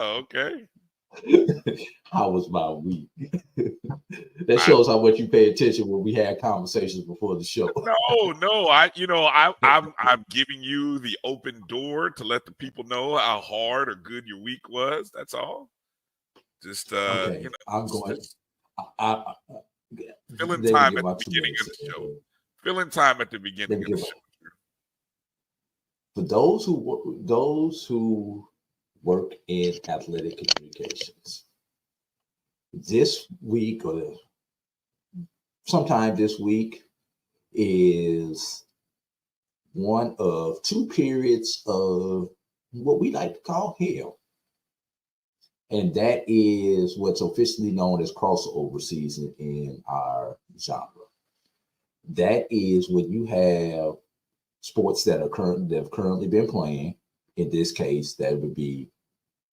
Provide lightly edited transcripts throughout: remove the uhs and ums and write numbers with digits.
Okay. How was my week? That shows how much you pay attention when we had conversations before the show. No. I'm giving you the open door to let the people know how hard or good your week was. That's all. Just Okay, I'm going. just I, filling let me time get at my the two beginning of minutes the in show. here. Filling time at the Let beginning me of the get show. for those who work in athletic communications. This week or sometime this week is one of two periods of what we like to call hell. And that is what's officially known as crossover season in our genre. That is when you have sports that have currently been playing. In this case, that would be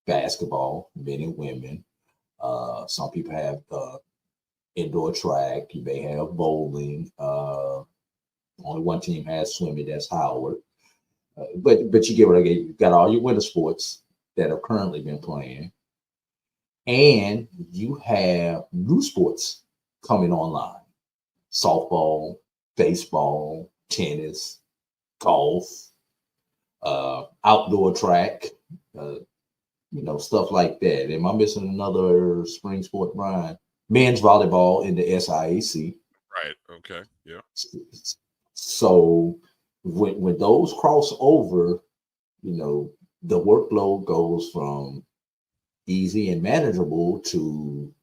basketball, men and women. Some people have indoor track. You may have bowling. Only one team has swimming. That's Howard. But you get what I get. You've got all your winter sports that have currently been playing, and you have new sports coming online: softball, baseball, tennis, golf, outdoor track, stuff like that. Am I missing another spring sport, Brian? Men's volleyball in the SIAC. Right. Okay. Yeah. So when those cross over, the workload goes from easy and manageable to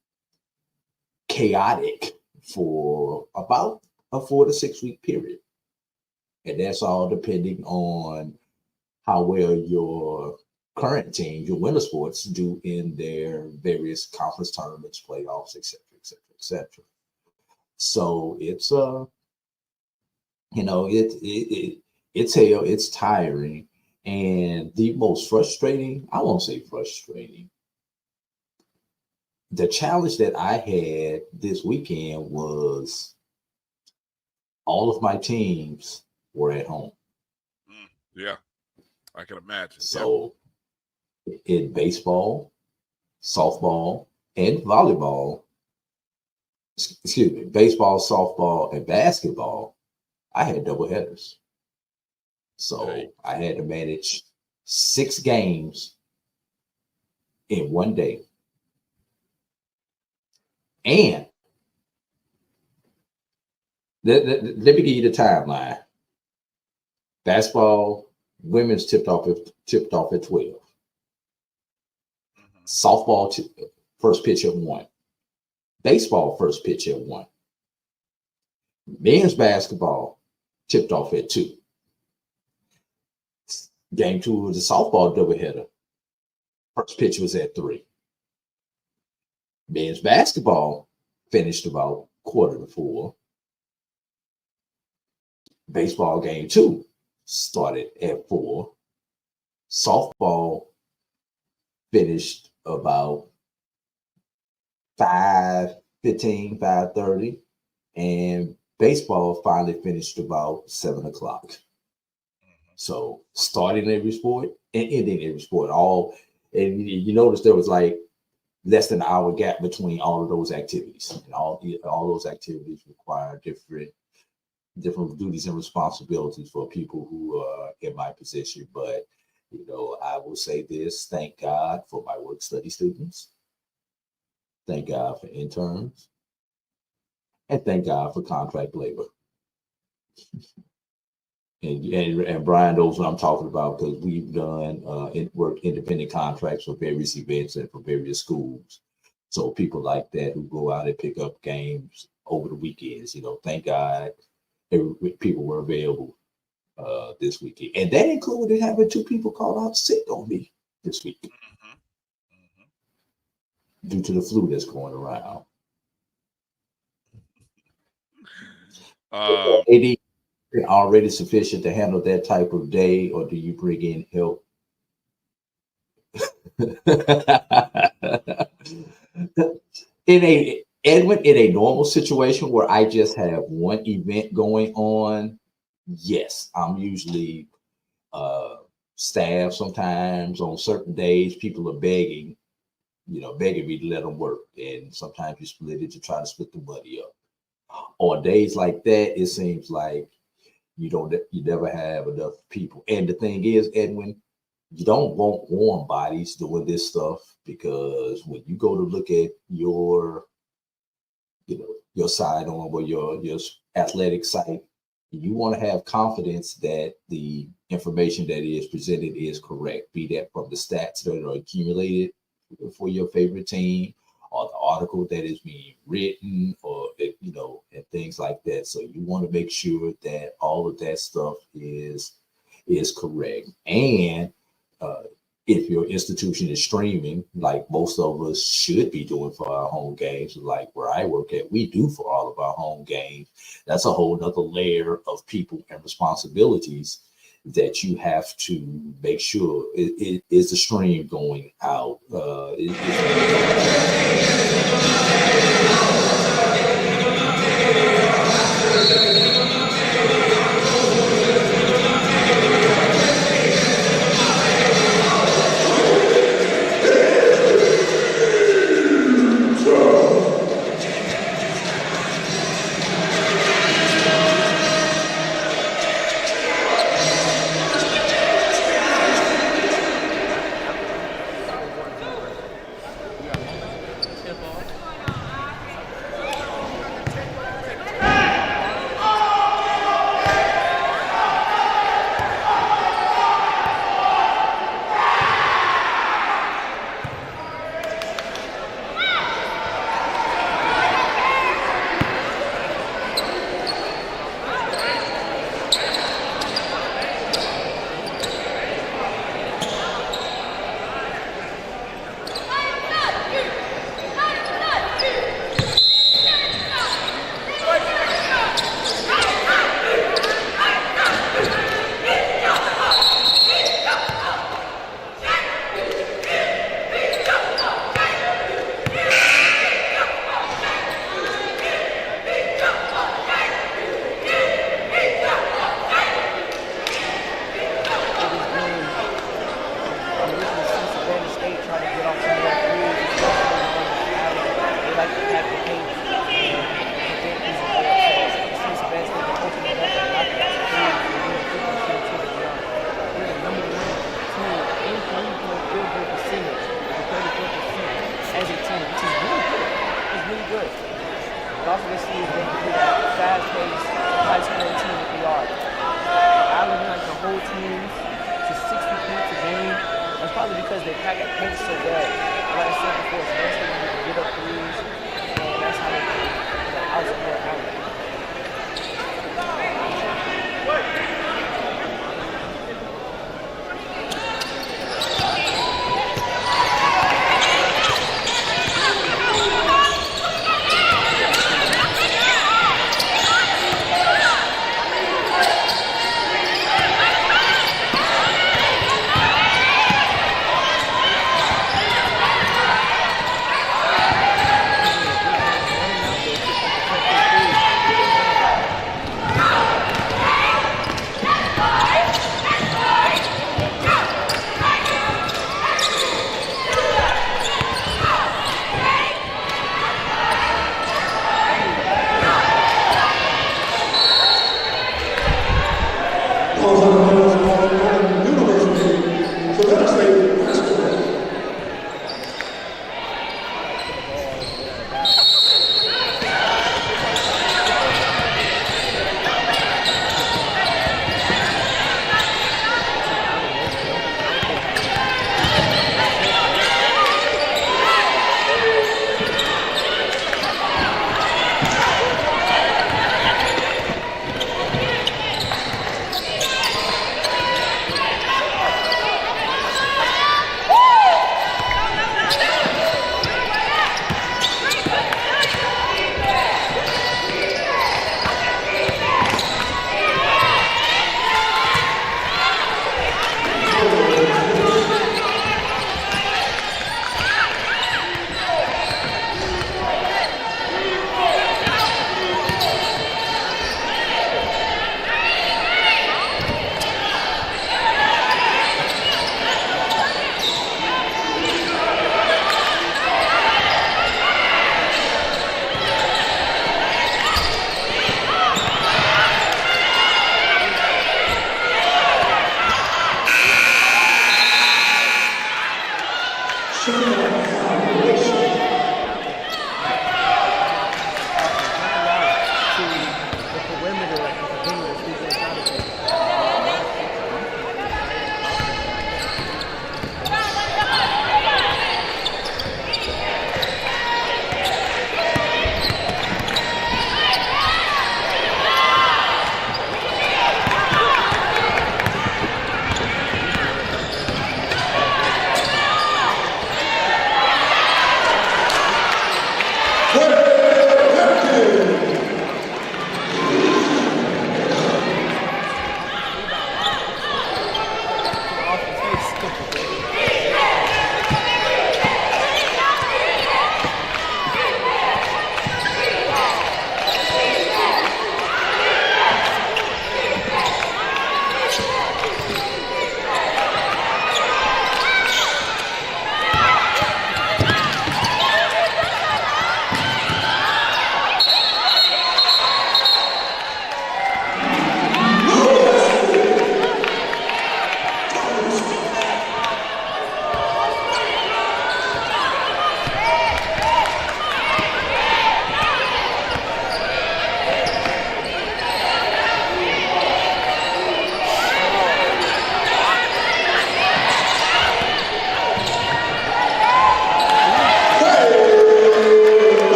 chaotic for about a 4 to 6 week period. And that's all depending on how well your current team, your winter sports, do in their various conference tournaments, playoffs, et cetera, et cetera, et cetera. So it's it's hell, it's tiring. And the most frustrating, I won't say frustrating, the challenge that I had this weekend was all of my teams were at home. Yeah, I can imagine. So in baseball, softball, and volleyball, excuse me, baseball, softball, and basketball, I had double headers. So I had to manage 6 games in one day. And let me give you the timeline. Basketball, women's tipped off at 12. Softball first pitch at 1. Baseball first pitch at 1. Men's basketball tipped off at 2. Game 2 was a softball doubleheader. First pitch was at 3. Men's basketball finished about 3:45. Baseball game 2 started at 4. Softball finished about 5:15, 5:30, and baseball finally finished about 7:00. So starting every sport and ending every sport, and you notice there was like less than an hour gap between all of those activities, and all those activities require different duties and responsibilities for people who are in my position. But I will say this: thank God for my work study students, thank God for interns, and thank God for contract labor. And Brian knows what I'm talking about, because we've done work independent contracts for various events and for various schools. So people like that who go out and pick up games over the weekends, thank God people were available this weekend. And that included having 2 people call out sick on me this week due to the flu that's going around. AD already sufficient to handle that type of day, or do you bring in help? Edwin, in a normal situation where I just have one event going on, yes, I'm usually staff sometimes on certain days, people are begging me to let them work. And sometimes you split it to try to split the money up. On days like that, it seems like you never have enough people. And the thing is, Edwin, you don't want warm bodies doing this stuff, because when you go to look at your side on or your athletic site, you want to have confidence that the information that is presented is correct, be that from the stats that are accumulated for your favorite team, or the article that is being written, or and things like that. So you want to make sure that all of that stuff is correct. And if your institution is streaming, like most of us should be doing for our home games, like where I work at, we do for all of our home games. That's a whole nother layer of people and responsibilities that you have to make sure is the stream going out.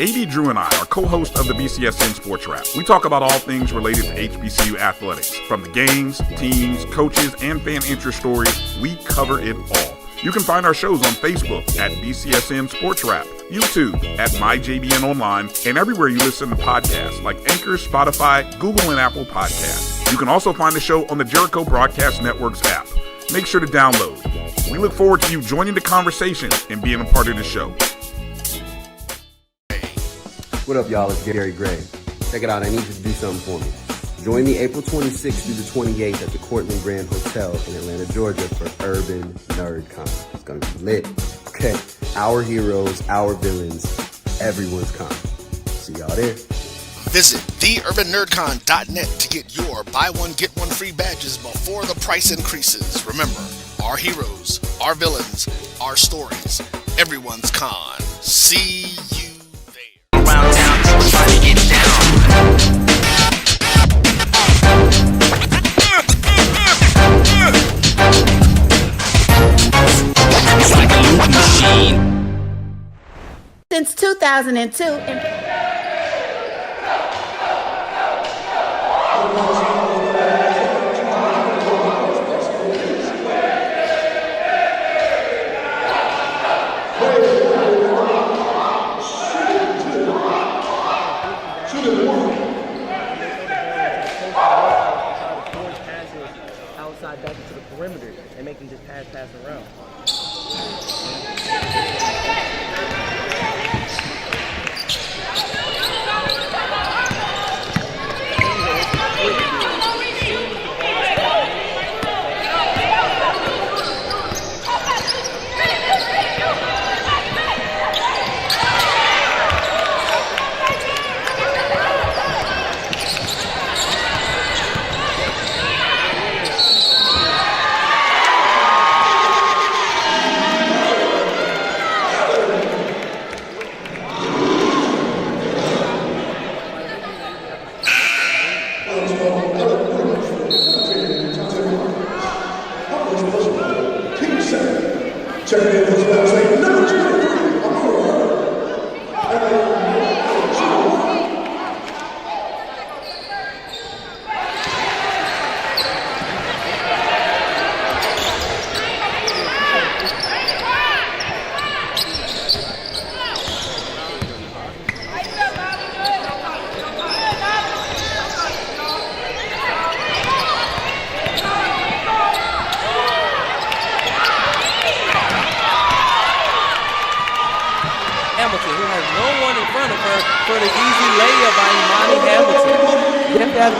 AD Drew and I are co-hosts of the BCSN Sports Wrap. We talk about all things related to HBCU athletics. From the games, teams, coaches, and fan interest stories, we cover it all. You can find our shows on Facebook at BCSN Sports Wrap, YouTube at MyJBN Online, and everywhere you listen to podcasts like Anchor, Spotify, Google, and Apple Podcasts. You can also find the show on the Jericho Broadcast Network's app. Make sure to download. We look forward to you joining the conversation and being a part of the show. What up, y'all? It's Gary Gray. Check it out. I need you to do something for me. Join me April 26th through the 28th at the Cortland Grand Hotel in Atlanta, Georgia for Urban Nerd Con. It's going to be lit. Okay. Our heroes, our villains, everyone's con. See y'all there. Visit theurbannerdcon.net to get your buy one, get one free badges before the price increases. Remember, our heroes, our villains, our stories, everyone's con. See you there. Around town, trying to get down. It's like a loop machine. Since 2002. Outside back into the perimeter and make them just pass around.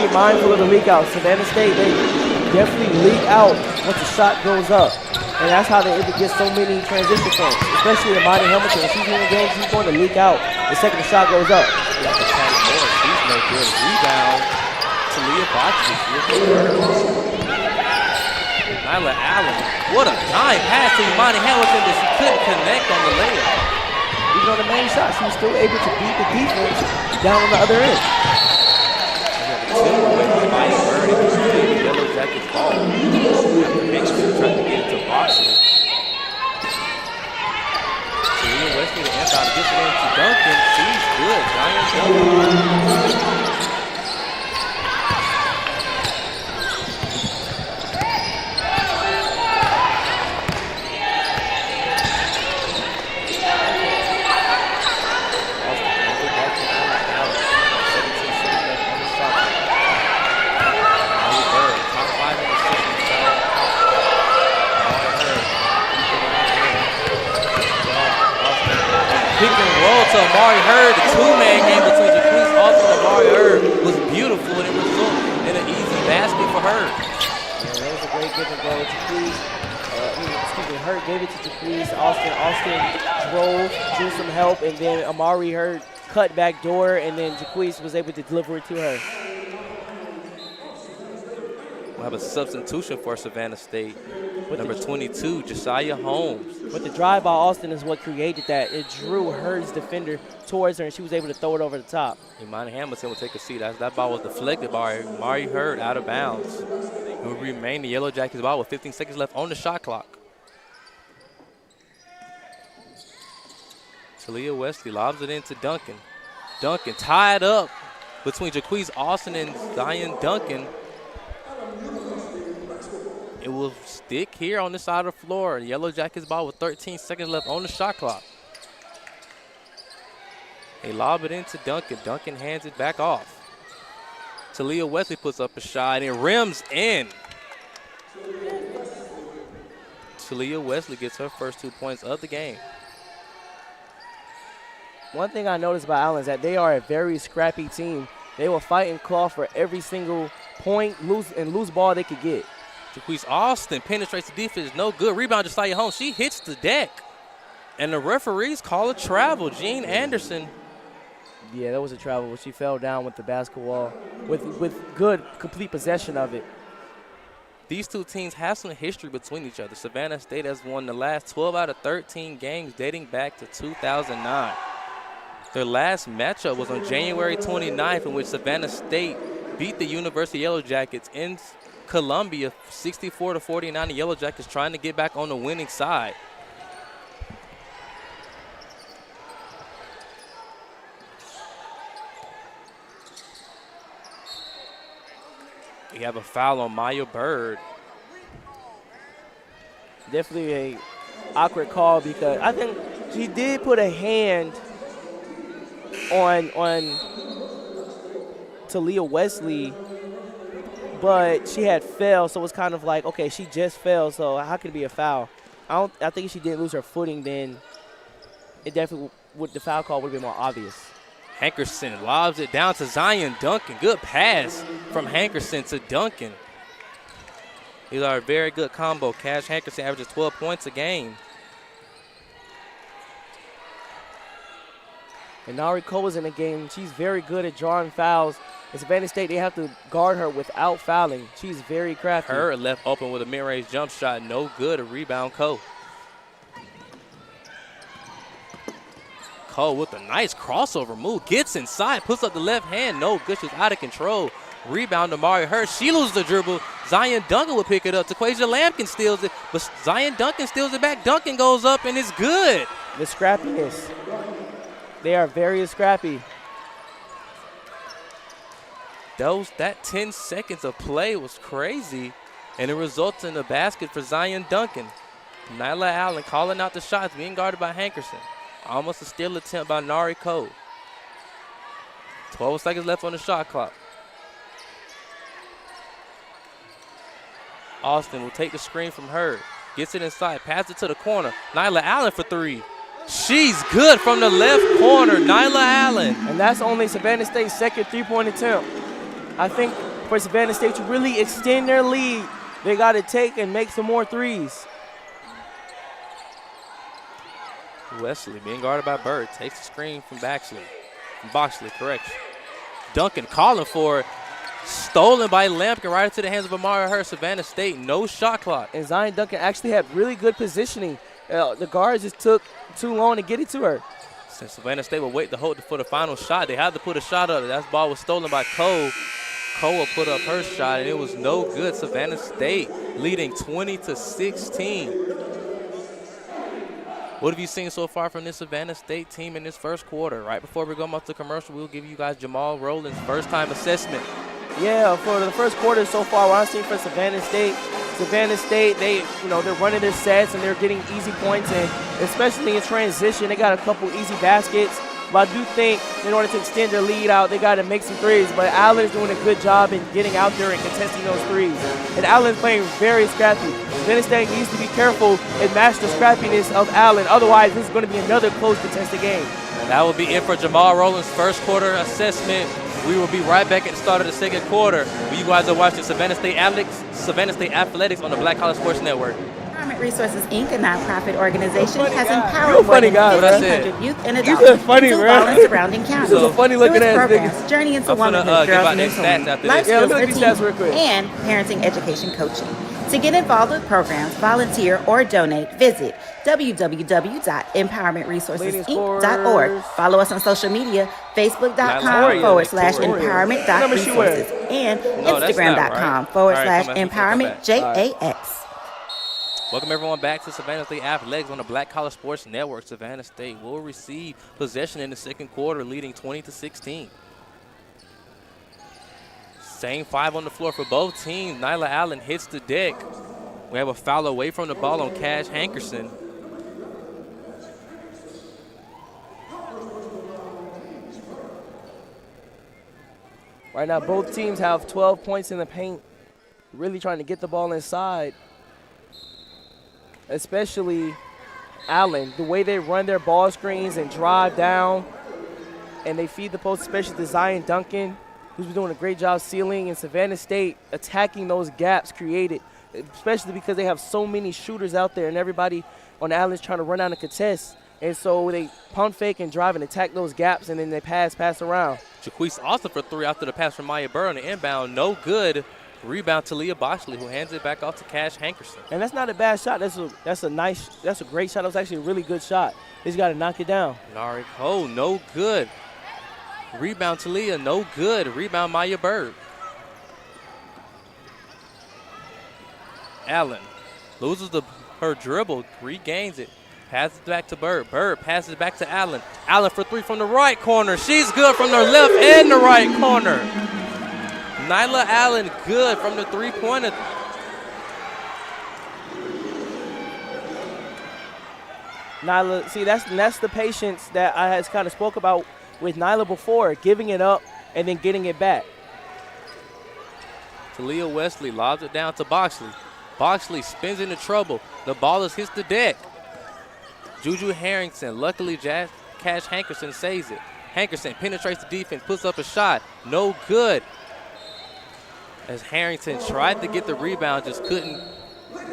Mindful of the leak out. Savannah State, they definitely leak out once the shot goes up. And that's how they get so many transition points, especially in Monty Hamilton. If she's in the game, she's going to leak out the second the shot goes up. She's no good. Rebound. Talia Boxley. Nyla Allen. What a dime pass to Monty Hamilton that she couldn't connect on the layup. Even on the main shot, she was still able to beat the defense down on the other end. The Yellowjackets ball. After Hickman tried to get it to Boxley. Talia Wesley to inside gets it into Duncan. She's good. Giant Duncan. To Amari Hurd, the two-man game between Jaquise Austin and Amari Hurd was beautiful, and it resulted in an easy basket for Hurd. Yeah, that was a great give and go. Hurd gave it to Jaquise Austin. Austin drove, drew some help, and then Amari Hurd cut back door, and then Jaquise was able to deliver it to her. We'll have a substitution for Savannah State. Number 22, Josiah Holmes. But the drive by Austin is what created that. It drew Hurd's defender towards her, and she was able to throw it over the top. Imani Hamilton will take a seat. That ball was deflected by Amari Hurd out of bounds. It will remain the Yellowjackets ball with 15 seconds left on the shot clock. Talia Wesley lobs it into Duncan. Duncan tied up between Jaquise Austin and Zion Duncan. It will stick here on the side of the floor. Yellowjackets ball with 13 seconds left on the shot clock. They lob it into Duncan. Duncan hands it back off. Talia Wesley puts up a shot and rims in. Talia Wesley gets her first 2 points of the game. One thing I noticed about Allen is that they are a very scrappy team. They will fight and claw for every single point, loose ball they could get. Jaquise Austin penetrates the defense. No good. Rebound, Josiah Holmes. She hits the deck. And the referees call a travel. Jean Anderson. Yeah, that was a travel where she fell down with the basketball with good, complete possession of it. These two teams have some history between each other. Savannah State has won the last 12 out of 13 games dating back to 2009. Their last matchup was on January 29th, in which Savannah State beat the University Yellowjackets in Columbia 64-49. The Yellowjackets trying to get back on the winning side. We have a foul on Maya Bird. Definitely a awkward call because I think she did put a hand on Talia Wesley, but she had fell, so it was kind of like, okay, she just fell, so how could it be a foul? I think if she didn't lose her footing, then it definitely the foul call would have been more obvious. Hankerson lobs it down to Zion Duncan. Good pass from Hankerson to Duncan. These are a very good combo. Cash Hankerson averages 12 points a game. And Nari Cole is in the game. She's very good at drawing fouls. At Savannah State, they have to guard her without fouling. She's very crafty. Her left open with a mid-range jump shot. No good. A rebound, Cole. Cole with a nice crossover move. Gets inside. Puts up the left hand. No good. She's out of control. Rebound to Mari Hurst. She loses the dribble. Zion Duncan will pick it up. Taquasia Lampkin steals it. But Zion Duncan steals it back. Duncan goes up and it's good. The scrappiness. They are very scrappy. That 10 seconds of play was crazy, and it results in a basket for Zion Duncan. Nyla Allen calling out the shots, being guarded by Hankerson. Almost a steal attempt by Nari Cole. 12 seconds left on the shot clock. Austin will take the screen from her. Gets it inside, passes it to the corner. Nyla Allen for three. She's good from the left corner, Nyla Allen. And that's only Savannah State's second three-point attempt. I think for Savannah State to really extend their lead, they got to take and make some more threes. Wesley being guarded by Bird. Takes the screen from Boxley, correction. Duncan calling for it. Stolen by Lampkin right into the hands of Amara Hurst. Savannah State, no shot clock. And Zion Duncan actually had really good positioning. The guards just took too long to get it to her. Since Savannah State will wait to hold for the final shot, they had to put a shot up. That ball was stolen by Cole. Cole will put up her shot, and it was no good. Savannah State leading 20-16. What have you seen so far from this Savannah State team in this first quarter? Right before we go off to commercial, we'll give you guys Jamal Rowland's first-time assessment. Yeah, for the first quarter so far, what I've seen for Savannah State, they're running their sets and they're getting easy points, and especially in transition, they got a couple easy baskets. But I do think in order to extend their lead out, they got to make some threes. But Allen is doing a good job in getting out there and contesting those threes. And Allen's playing very scrappy. Savannah State needs to be careful and match the scrappiness of Allen. Otherwise, this is going to be another close contested game. And that will be it for Jamal Rowland's first quarter assessment. We will be right back at the start of the second quarter. You guys are watching Savannah State Athletics on the Black College Sports Network. Empowerment Resources, Inc., a nonprofit organization, has You're empowered a funny more guy, than man. 1,500 youth and You're adults funny, in man. Duval and surrounding counties. You're a funny-looking Through its ass programs, nigga. Journey into I'm gonna, Womanhood, give Girls out their Mentoring, stats after Life this. Yeah, Skills let me for get stats real Teens, quick. and Parenting Education Coaching. To get involved with programs, volunteer, or donate, visit www.empowermentresourcesinc.org. Follow us on social media, facebook.com/empowerment.resources and instagram.com/empowermentJAX. Welcome everyone back to Savannah State Athletics on the Black College Sports Network. Savannah State will receive possession in the second quarter, leading 20-16. Same five on the floor for both teams. Nyla Allen hits the deck. We have a foul away from the ball on Cash Hankerson. Right now, both teams have 12 points in the paint, really trying to get the ball inside. Especially Allen, the way they run their ball screens and drive down and they feed the post, especially to Zion Duncan, who's been doing a great job sealing, and Savannah State attacking those gaps created, especially because they have so many shooters out there and everybody on the island is trying to run out and contest. And so they pump fake and drive and attack those gaps, and then they pass around. Jaquise Austin for 3 after the pass from Maya Burr on the inbound. No good. Rebound to Leah Boxley, who hands it back off to Cash Hankerson. And that's not a bad shot. That's a great shot. That was actually a really good shot. He's got to knock it down. Nari Cole, no good. Rebound to Leah, no good. Rebound Maya Burr. Allen loses her dribble, regains it. Passes back to Bird. Bird passes back to Allen. Allen for 3 from the right corner. She's good from the left and the right corner. Nyla Allen good from the 3-pointer. Nyla, see, that's the patience that I has kind of spoke about with Nyla before, giving it up and then getting it back. Talia Wesley lobs it down to Boxley. Boxley spins into trouble. The ball has hit the deck. Juju Harrington, luckily Cash Hankerson saves it. Hankerson penetrates the defense, puts up a shot. No good. As Harrington tried to get the rebound, just couldn't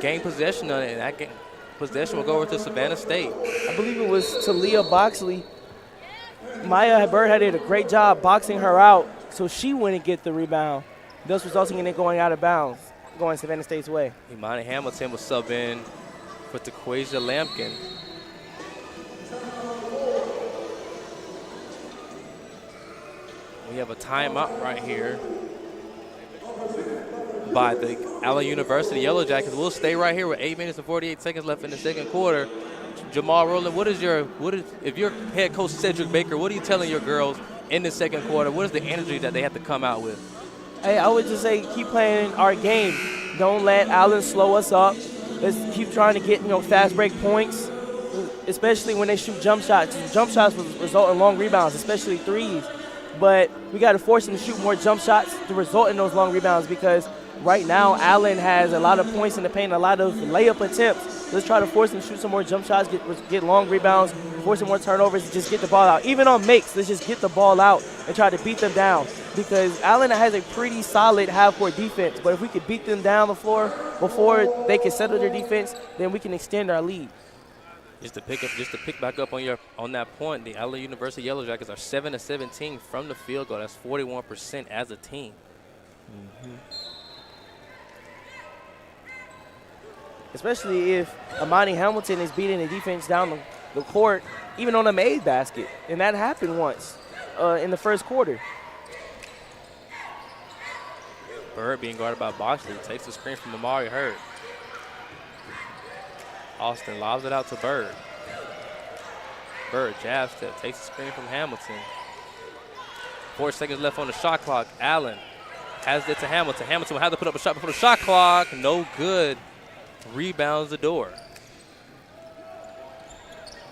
gain possession of it, and that possession will go over to Savannah State. I believe it was Talia Boxley. Maya Bird had did a great job boxing her out so she wouldn't get the rebound, thus resulting in it going out of bounds, going Savannah State's way. Imani Hamilton was sub in for Taquasia Lampkin. We have a timeout right here by the Allen University Yellowjackets. We'll stay right here with 8 minutes and 48 seconds left in the second quarter. Jamal Rowland, if you're head coach Cedric Baker, what are you telling your girls in the second quarter? What is the energy that they have to come out with? Hey, I would just say keep playing our game. Don't let Allen slow us up. Let's keep trying to get fast break points, especially when they shoot jump shots. Jump shots will result in long rebounds, especially threes. But we got to force them to shoot more jump shots to result in those long rebounds, because right now Allen has a lot of points in the paint, a lot of layup attempts. Let's try to force them to shoot some more jump shots, get long rebounds, force some more turnovers, and just get the ball out. Even on makes, let's just get the ball out and try to beat them down, because Allen has a pretty solid half-court defense. But if we could beat them down the floor before they can settle their defense, then we can extend our lead. Just to pick back up on that point, the Allen University Yellowjackets are 7-17 from the field goal. That's 41% as a team. Mm-hmm. Especially if Imani Hamilton is beating the defense down the court, even on a made basket. And that happened once in the first quarter. Bird being guarded by Boxley takes the screen from Amari Hurd. Austin lobs it out to Bird. Bird jab step, takes the screen from Hamilton. 4 seconds left on the shot clock. Allen has it to Hamilton. Hamilton will have to put up a shot before the shot clock. No good. Rebounds the door.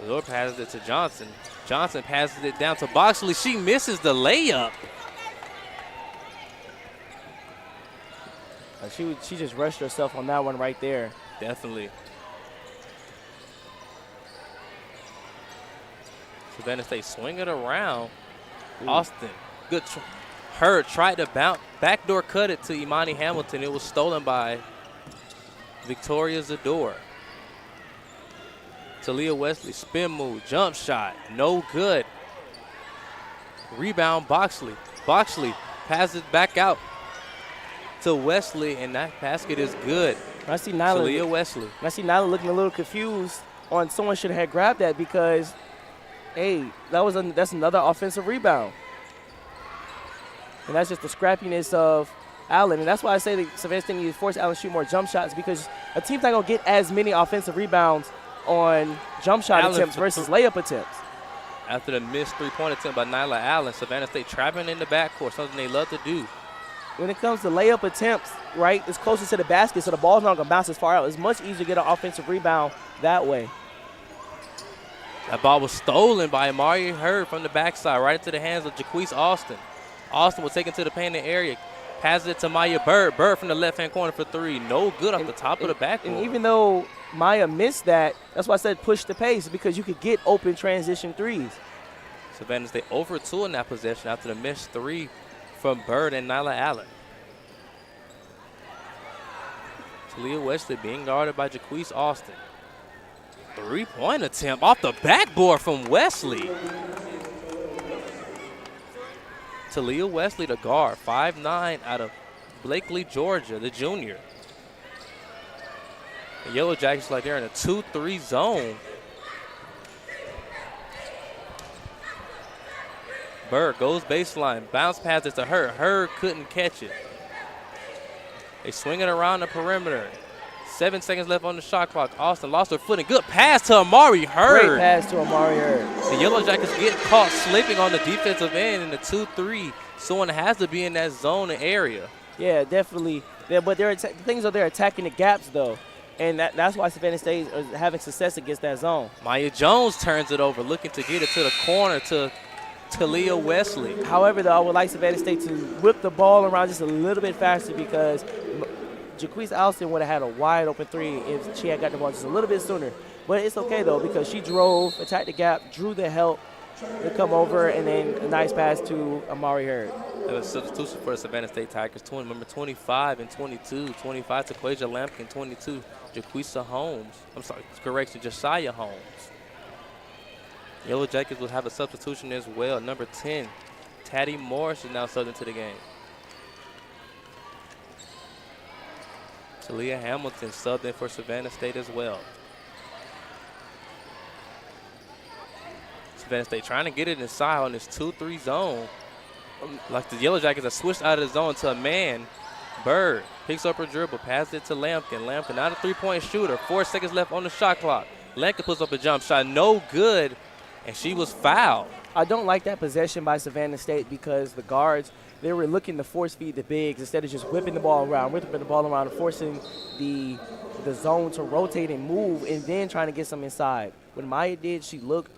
The door passes it to Johnson. Johnson passes it down to Boxley. She misses the layup. She just rushed herself on that one right there. Definitely. Savannah State swing it around. Ooh. Austin, good. Hurd tried to backdoor cut it to Imani Hamilton. It was stolen by Victoria Zador. Talia Wesley, spin move, jump shot, no good. Rebound Boxley. Boxley passes it back out to Wesley, and that basket is good. I see Nyla. Talia Wesley. I see Nyla looking a little confused on someone should have grabbed that, because, hey, that's another offensive rebound. And that's just the scrappiness of Allen. And that's why I say that Savannah State needs to force Allen to shoot more jump shots, because a team's not going to get as many offensive rebounds on jump shot attempts versus layup attempts. After the missed three-point attempt by Nyla Allen, Savannah State trapping in the backcourt, something they love to do. When it comes to layup attempts, right, it's closer to the basket, so the ball's not going to bounce as far out. It's much easier to get an offensive rebound that way. That ball was stolen by Amari Hurd from the backside, right into the hands of Jaquise Austin. Austin was taken to the painted area. Passes it to Maya Bird. Bird from the left-hand corner for three. No good off the top of the backcourt. And even though Maya missed that, that's why I said push the pace, because you could get open transition threes. Savannah State over 2 in that possession after the missed 3 from Bird and Nyla Allen. Talia Wesley being guarded by Jaquise Austin. 3-point attempt off the backboard from Wesley. Talia Wesley, the guard, 5'9", out of Blakely, Georgia, the junior. The Yellowjackets like they're in a 2-3 zone. Bird goes baseline, bounce pass it to her. Her couldn't catch it. They swing it around the perimeter. 7 seconds left on the shot clock. Austin lost her footing. Good pass to Amari Hurd. Great pass to Amari Hurd. The Yellowjackets get caught slipping on the defensive end in the 2-3. Someone has to be in that zone area. Yeah, definitely. But the things are they're attacking the gaps, though. And that's why Savannah State is having success against that zone. Maya Jones turns it over, looking to get it to the corner to Talia Wesley. However, though, I would like Savannah State to whip the ball around just a little bit faster because Jaquise Austin would have had a wide open 3 if she had got the ball just a little bit sooner. But it's okay, though, because she drove, attacked the gap, drew the help to come over, and then a nice pass to Amari Hurd. There was substitution for the Savannah State Tigers. Number 25 and 22. 25 to Quasia Lampkin, 22. Jaquisa Holmes. I'm sorry, correction, Josiah Holmes. Yellow Jackets will have a substitution as well. Number 10, Taddy Morris is now subbed into the game. Talia Hamilton subbed in for Savannah State as well. Savannah State trying to get it inside on this 2-3 zone. Like the Yellow Jackets have switched out of the zone to a man. Bird picks up her dribble, passes it to Lampkin. Lampkin not a 3-point shooter. 4 seconds left on the shot clock. Lampkin puts up a jump shot, no good, and she was fouled. I don't like that possession by Savannah State because the guards, they were looking to force feed the bigs instead of just whipping the ball around and forcing the zone to rotate and move and then trying to get some inside. What Maya did, she looked,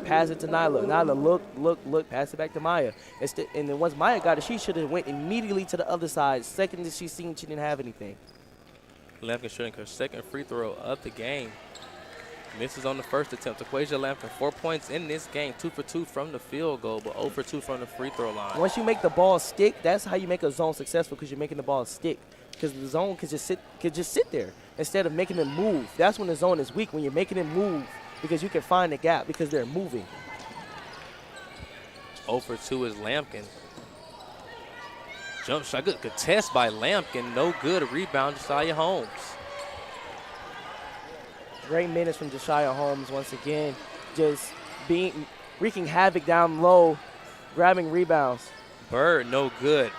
passed it to Nyla. Nyla looked, passed it back to Maya. And then once Maya got it, she should have went immediately to the other side. Second that she seen, she didn't have anything. Lampkin shooting her second free throw of the game. Misses on the first attempt. Equasia Lampkin, 4 points in this game, 2 for 2 from the field goal, but 0 for 2 from the free throw line. Once you make the ball stick, that's how you make a zone successful because you're making the ball stick. Because the zone could just sit there instead of making them move. That's when the zone is weak, when you're making them move because you can find the gap because they're moving. 0 for 2 is Lampkin. Jump shot, good test by Lampkin, no good. Rebound, Josiah Holmes. Great minutes from Josiah Holmes once again, just wreaking havoc down low, grabbing rebounds. Bird, no good.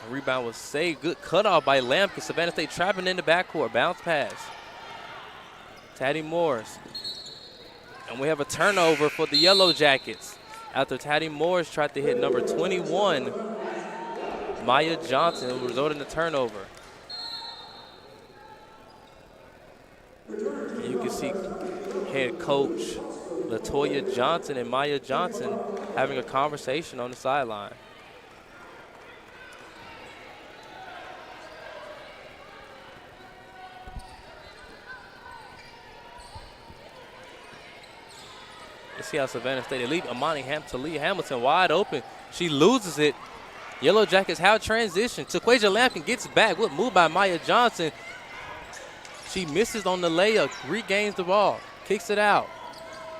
A rebound was saved. Good cutoff by Lampkin. Savannah State trapping in the backcourt. Bounce pass. Taddy Morris. And we have a turnover for the Yellow Jackets after Taddy Morris tried to hit number 21, Maya Johnson, who resulted in a turnover. And you can see head coach LaToya Johnson and Maya Johnson having a conversation on the sideline. You see how Savannah State elite Talia Hamilton wide open. She loses it. Yellow Jackets have transition. Taquasia Lampkin gets back. Good move by Maya Johnson. She misses on the layup, regains the ball, kicks it out.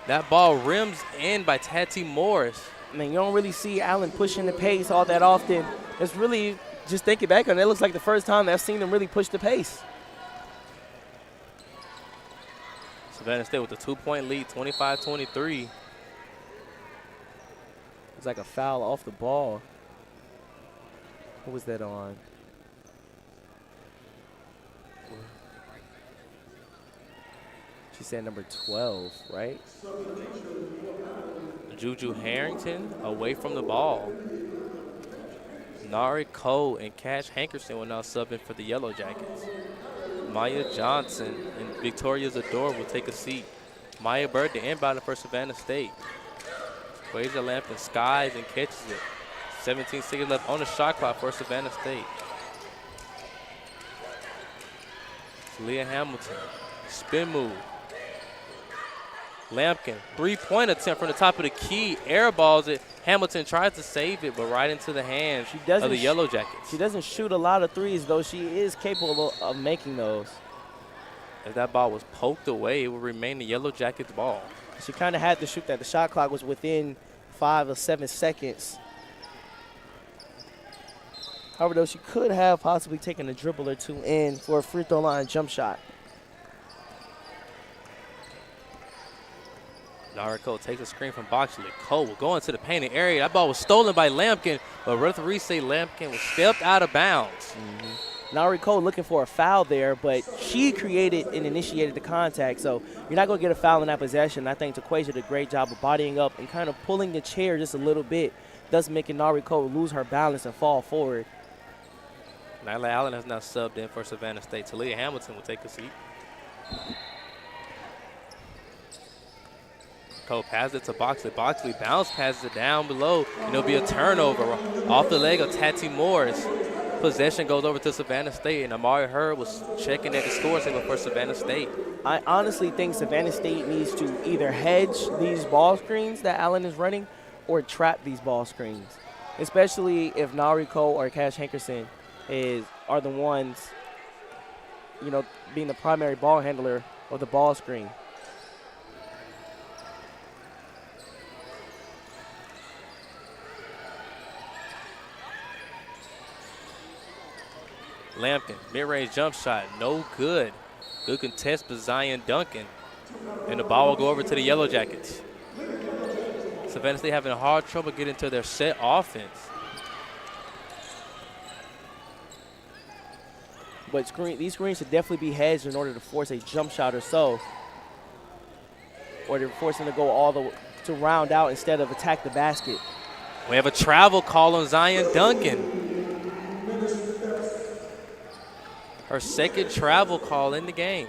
That ball rims in by Tati Morris. I mean, you don't really see Allen pushing the pace all that often. It's really, just thinking back on it, it looks like the first time that I've seen them really push the pace. Savannah State with a 2-point lead, 25-23. It's like a foul off the ball. What was that on? She said number 12, right? Juju Harrington away from the ball. Nari Cole and Cash Hankerson will now sub in for the Yellow Jackets. Maya Johnson and Victoria Zador will take a seat. Maya Bird, the inbounder for Savannah State. Quasia Lampkin skies and catches it. 17 seconds left on the shot clock for Savannah State. Talia Hamilton, spin move. Lampkin, three-point attempt from the top of the key, airballs it. Hamilton tries to save it, but right into the hands of the Yellowjackets. She doesn't shoot a lot of threes, though she is capable of making those. If that ball was poked away, it would remain the Yellowjackets' ball. She kind of had to shoot that. The shot clock was within 5 or 7 seconds. However, though, she could have possibly taken a dribble or two in for a free throw line jump shot. Jericho takes a screen from Boxley. Cole will go into the painted area. That ball was stolen by Lampkin, but referees say Lampkin was stepped out of bounds. Nari Cole looking for a foul there, but she created and initiated the contact, so you're not going to get a foul in that possession. I think Taquasia did a great job of bodying up and kind of pulling the chair just a little bit, thus making Nari Cole lose her balance and fall forward. Nyla Allen has now subbed in for Savannah State. Talia Hamilton will take a seat. Cole passes it to Boxley. Boxley bounce passes it down below, and it'll be a turnover off the leg of Tati Morris. Possession goes over to Savannah State, and Amari Hurd was checking at the score table for Savannah State. I honestly think Savannah State needs to either hedge these ball screens that Allen is running or trap these ball screens, especially if Nariko or Cash Hankerson are the ones, being the primary ball handler of the ball screen. Lampkin, mid-range jump shot, no good. Good contest by Zion Duncan. And the ball will go over to the Yellowjackets. Savannah State having hard trouble getting to their set offense. But these screens should definitely be hedged in order to force a jump shot or so. Or to force them to go to round out instead of attack the basket. We have a travel call on Zion Duncan. Her second travel call in the game.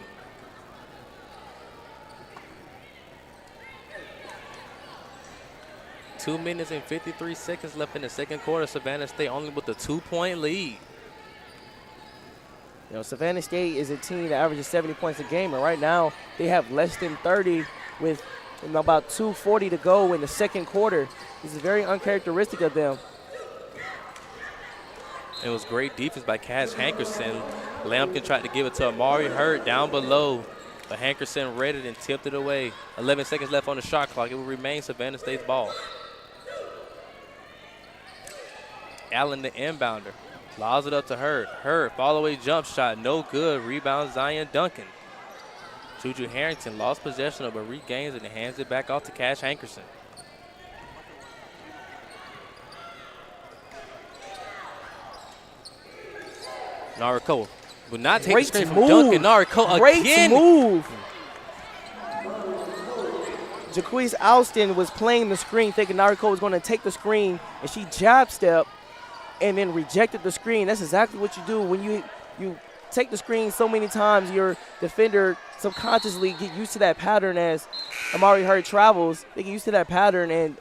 Two minutes and 53 seconds left in the second quarter. Savannah State only with a 2-point lead. Savannah State is a team that averages 70 points a game, and right now they have less than 30 with about 2:40 to go in the second quarter. This is very uncharacteristic of them. It was great defense by Cash Hankerson. Lampkin tried to give it to Amari Hurd down below, but Hankerson read it and tipped it away. 11 seconds left on the shot clock. It will remain Savannah State's ball. Allen, the inbounder, lobs it up to Hurd. Hurd, fall-away jump shot, no good. Rebound, Zion Duncan. Juju Harrington lost possession of it, regains it, and hands it back off to Cash Hankerson. Nariko will not take the screen from Duncan. Nariko again. Great move. Jaquise Alston was playing the screen, thinking Nariko was going to take the screen, and she jab stepped and then rejected the screen. That's exactly what you do when you take the screen so many times. Your defender subconsciously get used to that pattern as Amari Hurd travels. They get used to that pattern and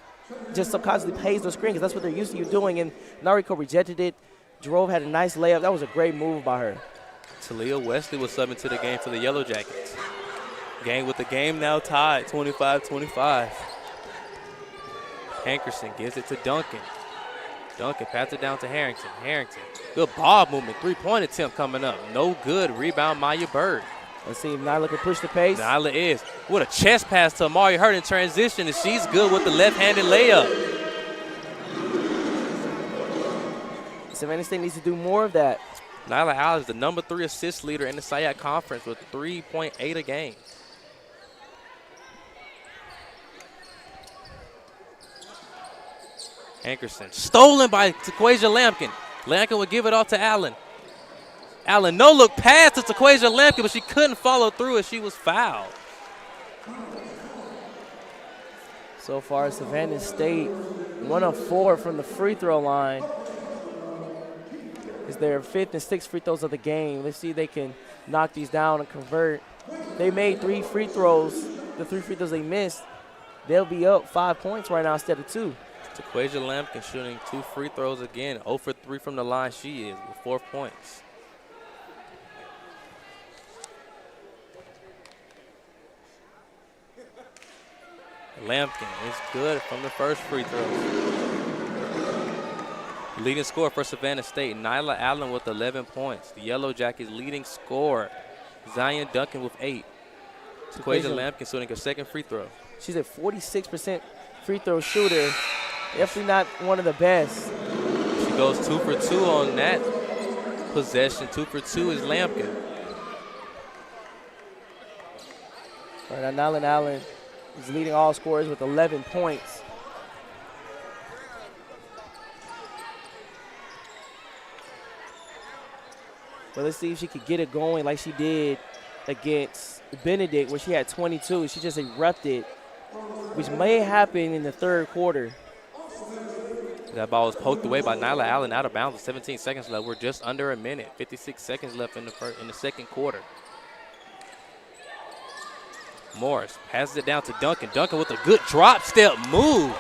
just subconsciously pays the screen because that's what they're used to you doing. And Nariko rejected it. Jerome had a nice layup. That was a great move by her. Talia Wesley was subbing to the game for the Yellowjackets. With the game now tied, 25-25. Hankerson gives it to Duncan. Duncan passes it down to Harrington. Harrington, good ball movement, three-point attempt coming up. No good, rebound Maya Bird. Let's see if Nyla can push the pace. Nyla is. With a chest pass to Amari Hurd in transition, and she's good with the left-handed layup. Savannah State needs to do more of that. Nyla Allen is the number 3 assist leader in the SIAC Conference with 3.8 a game. Hankerson, stolen by Taquasia Lampkin. Lampkin would give it off to Allen. Allen, no-look pass to Taquasia Lampkin, but she couldn't follow through as she was fouled. So far, Savannah State, 1 of 4 from the free throw line. It's their 5th and 6th free throws of the game. Let's see if they can knock these down and convert. They made 3 free throws. The 3 free throws they missed, they'll be up 5 points right now instead of 2. Taquasia Lampkin shooting 2 free throws again. 0 for 3 from the line she is with 4 points. Lampkin is good from the first free throw. Leading scorer for Savannah State, Nyla Allen with 11 points. The Yellowjackets leading scorer, Zion Duncan with 8. Quasia Lampkin shooting her second free throw. She's a 46% free throw shooter. Definitely not one of the best. She goes 2 for 2 on that possession. 2 for 2 is Lampkin. Right now, Nyla Allen is leading all scorers with 11 points. But let's see if she could get it going like she did against Benedict, where she had 22. She just erupted, which may happen in the third quarter. That ball was poked away by Nyla Allen out of bounds with 17 seconds left. We're just under a minute. 56 seconds left in the second quarter. Morris passes it down to Duncan. Duncan with a good drop step move.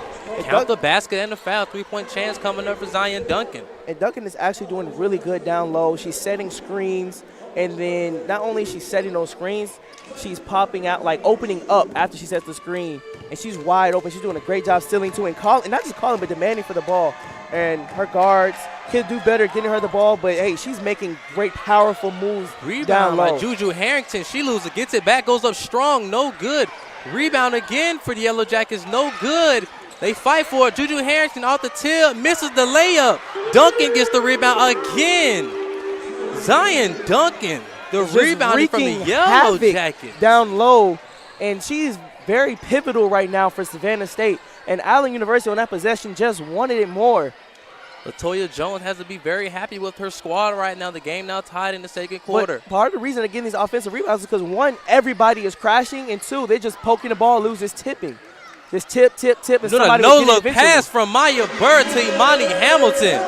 Count the basket and the foul. 3-point chance coming up for Zion Duncan. And Duncan is actually doing really good down low. She's setting screens, and then not only is she setting those screens, she's popping out, like opening up after she sets the screen. And she's wide open. She's doing a great job stealing too, and not just calling, but demanding for the ball. And her guards could do better getting her the ball, but hey, she's making great, powerful moves down low. By Juju Harrington. She loses, gets it back, goes up strong, no good. Rebound again for the Yellowjackets, no good. They fight for it. Juju Harrington off the tip, misses the layup. Duncan gets the rebound again. Zion Duncan, the rebounding from the Yellowjackets. Down low, and she's very pivotal right now for Savannah State. And Allen University on that possession just wanted it more. Latoya Jones has to be very happy with her squad right now. The game now tied in the second quarter. But part of the reason they're getting these offensive rebounds is because, one, everybody is crashing, and two, they're just poking the ball, loses tipping. Just tip, and somebody will get it no-look eventually. pass from Maya Bird to Imani Hamilton.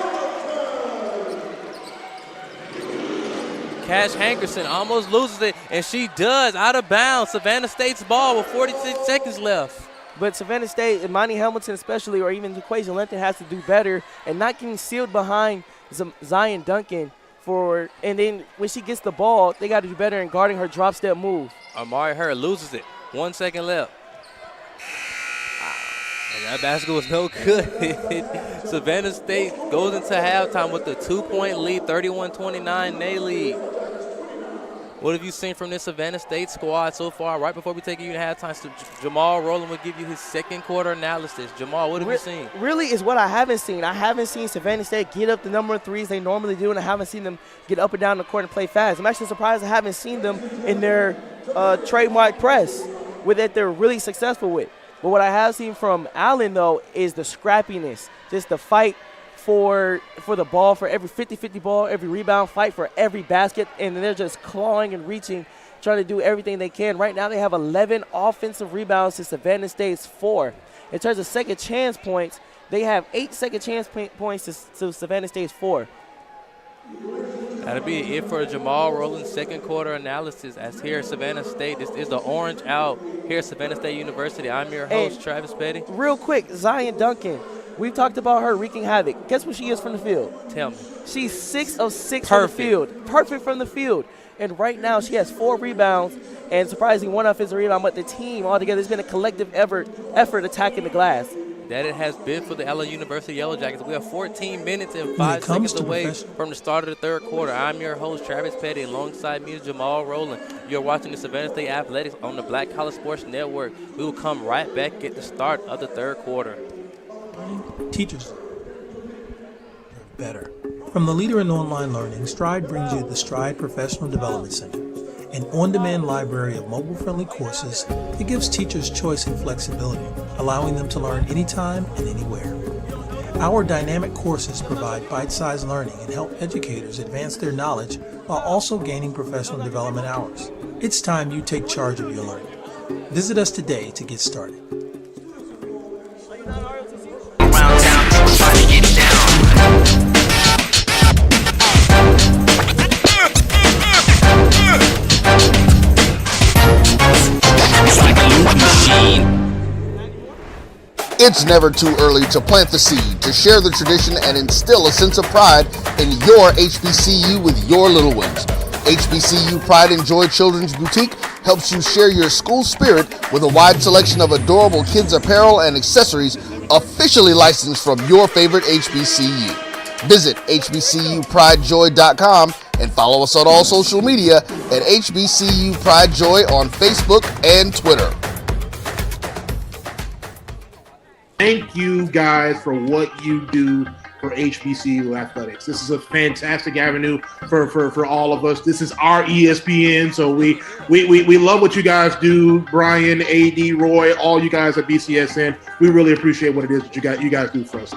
Cash Hankerson almost loses it, and she does, out of bounds. Savannah State's ball with 46 seconds left. But Savannah State, Imani Hamilton especially, or even Quasia Lampkin, has to do better and not getting sealed behind Zion Duncan. And then when she gets the ball, they got to do better in guarding her drop step move. Amari Hurd loses it. 1 second left. And that basket was no good. Savannah State goes into halftime with a 2-point lead, 31-29 they lead. What have you seen from this Savannah State squad so far? Right before we take you to halftime, so Jamal Rowland will give you his second quarter analysis. Jamal, what have you seen? Really is what I haven't seen. I haven't seen Savannah State get up the number of threes they normally do, and I haven't seen them get up and down the court and play fast. I'm actually surprised I haven't seen them in their trademark press that they're really successful with. But what I have seen from Allen, though, is the scrappiness, just the fight for the ball, for every 50-50 ball, every rebound, fight for every basket, and they're just clawing and reaching, trying to do everything they can. Right now they have 11 offensive rebounds to Savannah State's 4. In terms of second chance points, they have 8 second chance points to Savannah State's 4. That'll be it for Jamal Rowland's second quarter analysis. As here at Savannah State, this is the Orange Out here at Savannah State University. I'm your host, Travis Petty. Real quick, Zion Duncan. We've talked about her wreaking havoc. Guess what she is from the field? Tell me. She's 6 of 6 from the field. Perfect from the field. And right now she has 4 rebounds and surprisingly 1 offensive rebound. But the team altogether has been a collective effort attacking the glass. That it has been for the LA University Yellowjackets. We are 14 minutes and 5 seconds away from the start of the third quarter. I'm your host, Travis Petty, alongside me is Jamal Rowland. You're watching the Savannah State Athletics on the Black College Sports Network. We will come right back at the start of the third quarter. Teachers, better. From the leader in online learning, Stride brings you the Stride Professional Development Center, an on-demand library of mobile-friendly courses that gives teachers choice and flexibility, allowing them to learn anytime and anywhere. Our dynamic courses provide bite-sized learning and help educators advance their knowledge while also gaining professional development hours. It's time you take charge of your learning. Visit us today to get started. Around town, trying to get down. It's like a loop machine. It's never too early to plant the seed, to share the tradition, and instill a sense of pride in your HBCU with your little ones. HBCU Pride and Joy Children's Boutique helps you share your school spirit with a wide selection of adorable kids apparel and accessories officially licensed from your favorite HBCU. Visit hbcupridejoy.com and follow us on all social media at HBCU Pride Joy on Facebook and Twitter. Thank you guys for what you do for HBCU athletics. This is a fantastic avenue for all of us. This is our ESPN, so we love what you guys do. Brian, AD, Roy, all you guys at BCSN. We really appreciate what it is that you guys do for us.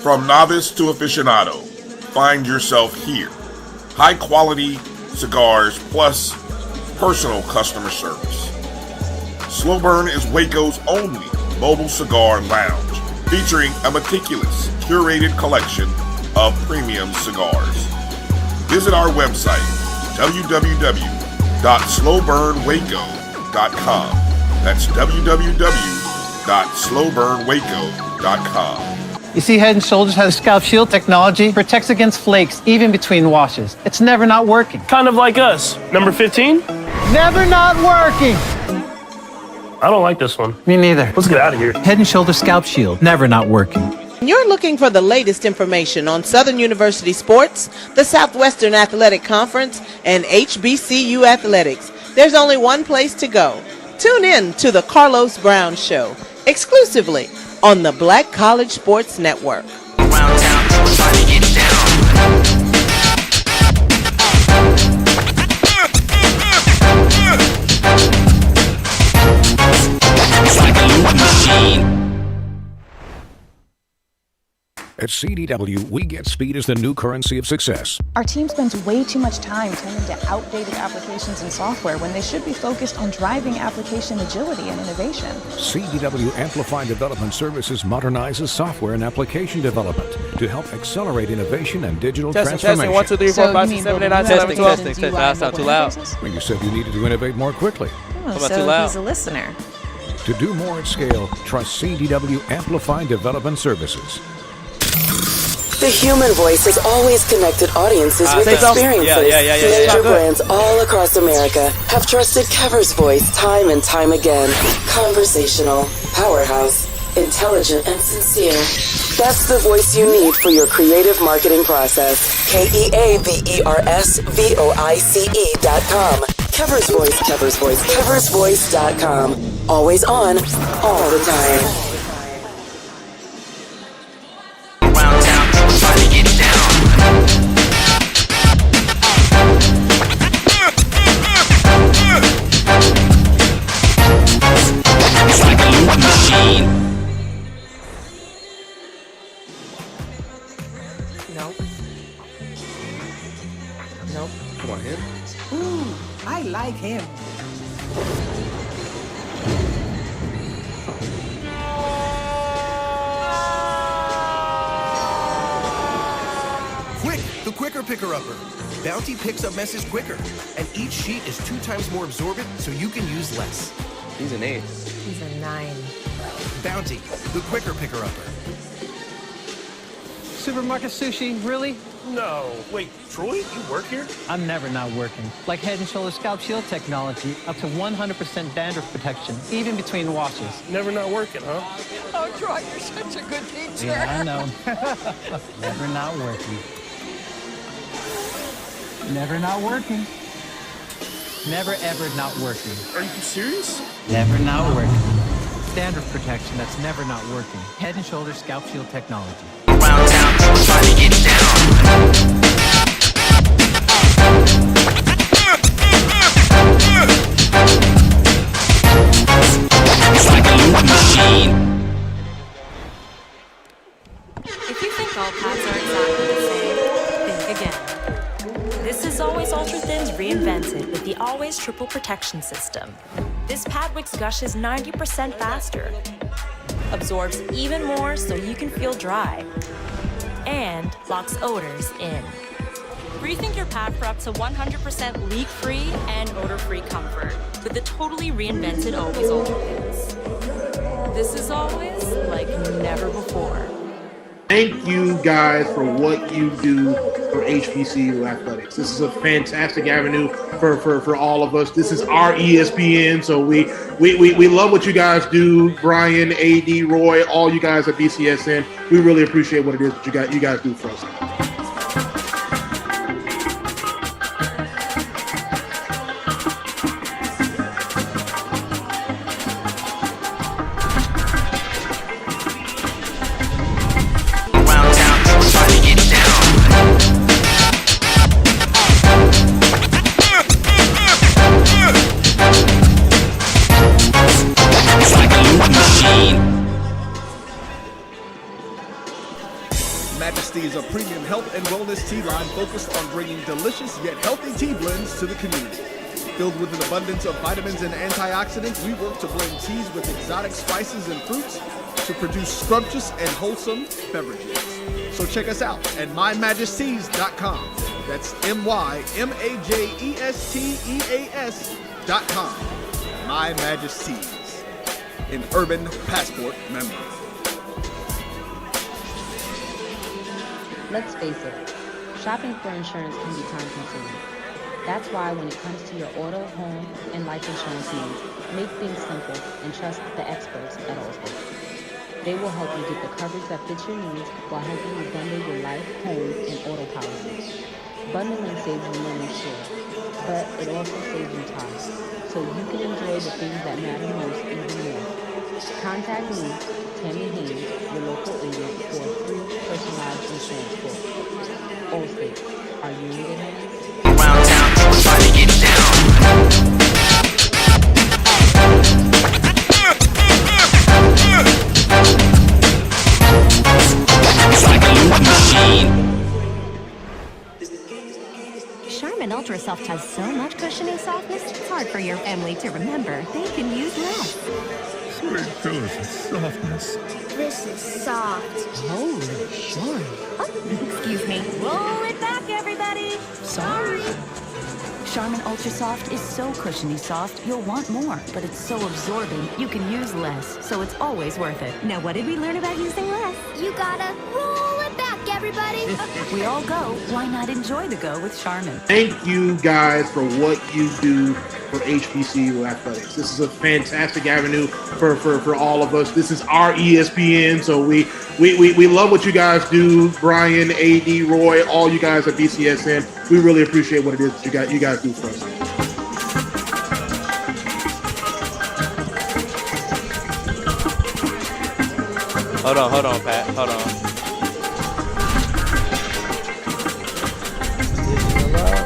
From novice to aficionado, find yourself here. High quality cigars plus personal customer service. Slow Burn is Waco's only mobile cigar lounge, featuring a meticulous, curated collection of premium cigars. Visit our website, www.slowburnwaco.com. That's www.slowburnwaco.com. You see, Head & Shoulders has Scalp Shield technology, protects against flakes, even between washes. It's never not working. Kind of like us. Number 15? Never not working. I don't like this one. Me neither. Let's get out of here. Head & Shoulders Scalp Shield, never not working. You're looking for the latest information on Southern University sports, the Southwestern Athletic Conference, and HBCU athletics. There's only one place to go. Tune in to the Carlos Brown Show, exclusively on the Black College Sports Network. Around town, trying to get down. It's like a loop machine. At CDW, we get speed as the new currency of success. Our team spends way too much time tending to outdated applications and software when they should be focused on driving application agility and innovation. CDW Amplify Development Services modernizes software and application development to help accelerate innovation and digital transformation. Testing, 1, 2, 3, 4, 5, 6, 7, 8, 9, 10, 11, 12. Testing. That sound too loud. Well, you said you needed to innovate more quickly. Oh, so he's a listener. To do more at scale, trust CDW Amplify Development Services. The human voice has always connected audiences with experiences. Major brands all across America have trusted Kever's voice time and time again. Conversational, powerhouse, intelligent, and sincere. That's the voice you need for your creative marketing process. KEAVERSVOICE.com. Kever's Voice, Kever's Voice, KeversVoice.com. Always on, all the time. Nope. Come on, him. Ooh, I like him. Quick, the quicker picker-upper. Bounty picks up messes quicker, and each sheet is 2 times more absorbent, so you can use less. He's an 8. He's a 9. Bounty, the quicker picker-upper. Supermarket sushi, really? No. Wait, Troy, you work here? I'm never not working. Like Head & Shoulders Scalp Shield technology, up to 100% dandruff protection, even between washes. Never not working, huh? Oh, Troy, you're such a good teacher. Yeah, I know. Never not working. Never not working. Never ever not working. Are you serious? Never not working. Dandruff protection that's never not working. Head & Shoulders Scalp Shield technology. Around town, trying to get down. It's like a loop machine. If you think all pads are exactly the same, think again. This is Always Ultra Thins reinvented with the Always Triple Protection System. This pad wicks gushes 90% faster, absorbs even more so you can feel dry, and locks odors in. Rethink your pad for up to 100% leak-free and odor-free comfort with the totally reinvented Always Ultra Pants. This is always like never before. Thank you guys for what you do for HBCU athletics. This is a fantastic avenue for all of us. This is our ESPN, so we love what you guys do. Brian, AD, Roy, all you guys at BCSN. We really appreciate what it is that you guys do for us. Majesty is a premium health and wellness tea line focused on bringing delicious yet healthy tea blends to the community. Filled with an abundance of vitamins and antioxidants, we work to blend teas with exotic spices and fruits to produce scrumptious and wholesome beverages. So check us out at mymajesties.com. That's MyMajesties.com. My Majesties, an Urban Passport member. Let's face it, shopping for insurance can be time-consuming. That's why when it comes to your auto, home, and life insurance needs, make things simple and trust the experts at Allstate. They will help you get the coverage that fits your needs while helping you bundle your life, home, and auto policies. Bundling saves you money, sure, but it also saves you time, so you can enjoy the things that matter most even more. Contact me, Tammy Haynes, your local agent, for a free personalized insurance quote. Allstate, are you in good hands? Around town, try to get down. It's like a loop machine. Charmin Ultra Soft has so much cushioning softness, it's hard for your family to remember. They can use less. Sweet delicious softness. This is soft. Holy Charmin. Oh, excuse me. Roll it back, everybody. Sorry. Charmin Ultra Soft is so cushiony soft, you'll want more, but it's so absorbing, you can use less, so it's always worth it. Now, what did we learn about using less? You gotta roll it back, everybody. We all go. Why not enjoy the go with Charmin? Thank you guys for what you do for HBCU athletics. This is a fantastic avenue for all of us. This is our ESPN, so we love what you guys do. Brian, AD, Roy, all you guys at BCSN. We really appreciate what it is that you guys do for us. Hold on, Pat. Hold on.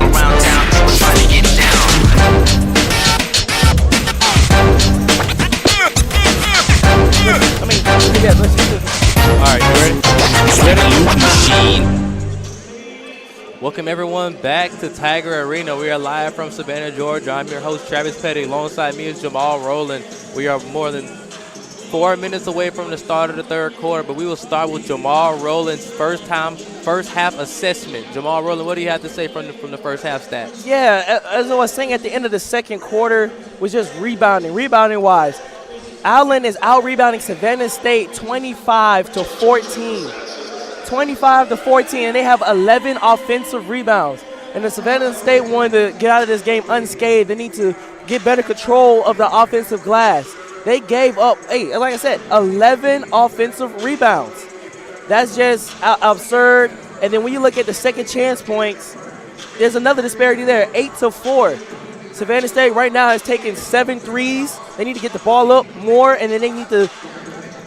Around town, try to get down. Alright, you ready? Welcome everyone back to Tiger Arena. We are live from Savannah, Georgia. I'm your host, Travis Petty. Alongside me is Jamal Rowland. We are more than 4 minutes away from the start of the third quarter, but we will start with Jamal Rowland's first half assessment. Jamal Rowland, what do you have to say from the first half stats? Yeah, as I was saying at the end of the second quarter, was just rebounding-wise. Allen is out-rebounding Savannah State 25-14. 25-14, and they have 11 offensive rebounds. And the Savannah State wanted to get out of this game unscathed. They need to get better control of the offensive glass. They gave up, like I said, 11 offensive rebounds. That's just absurd. And then when you look at the second chance points, there's another disparity there, 8-4. Savannah State right now has taken 7 threes. They need to get the ball up more, and then they need to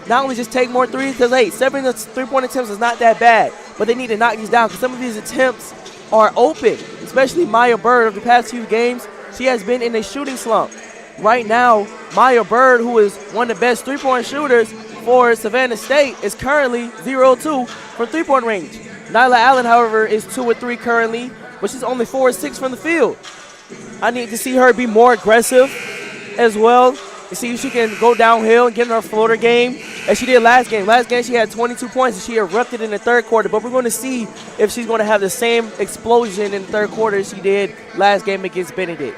not only just take more threes, because, 7 3-point attempts is not that bad, but they need to knock these down because some of these attempts are open, especially Maya Bird. Of the past few games, she has been in a shooting slump. Right now, Maya Bird, who is one of the best three-point shooters for Savannah State, is currently 0-2 from three-point range. Nyla Allen, however, is 2-3 currently, but she's only 4-6 from the field. I need to see her be more aggressive as well and see if she can go downhill and get in her floater game as she did last game. Last game she had 22 points and she erupted in the third quarter, but we're going to see if she's going to have the same explosion in the third quarter as she did last game against Benedict.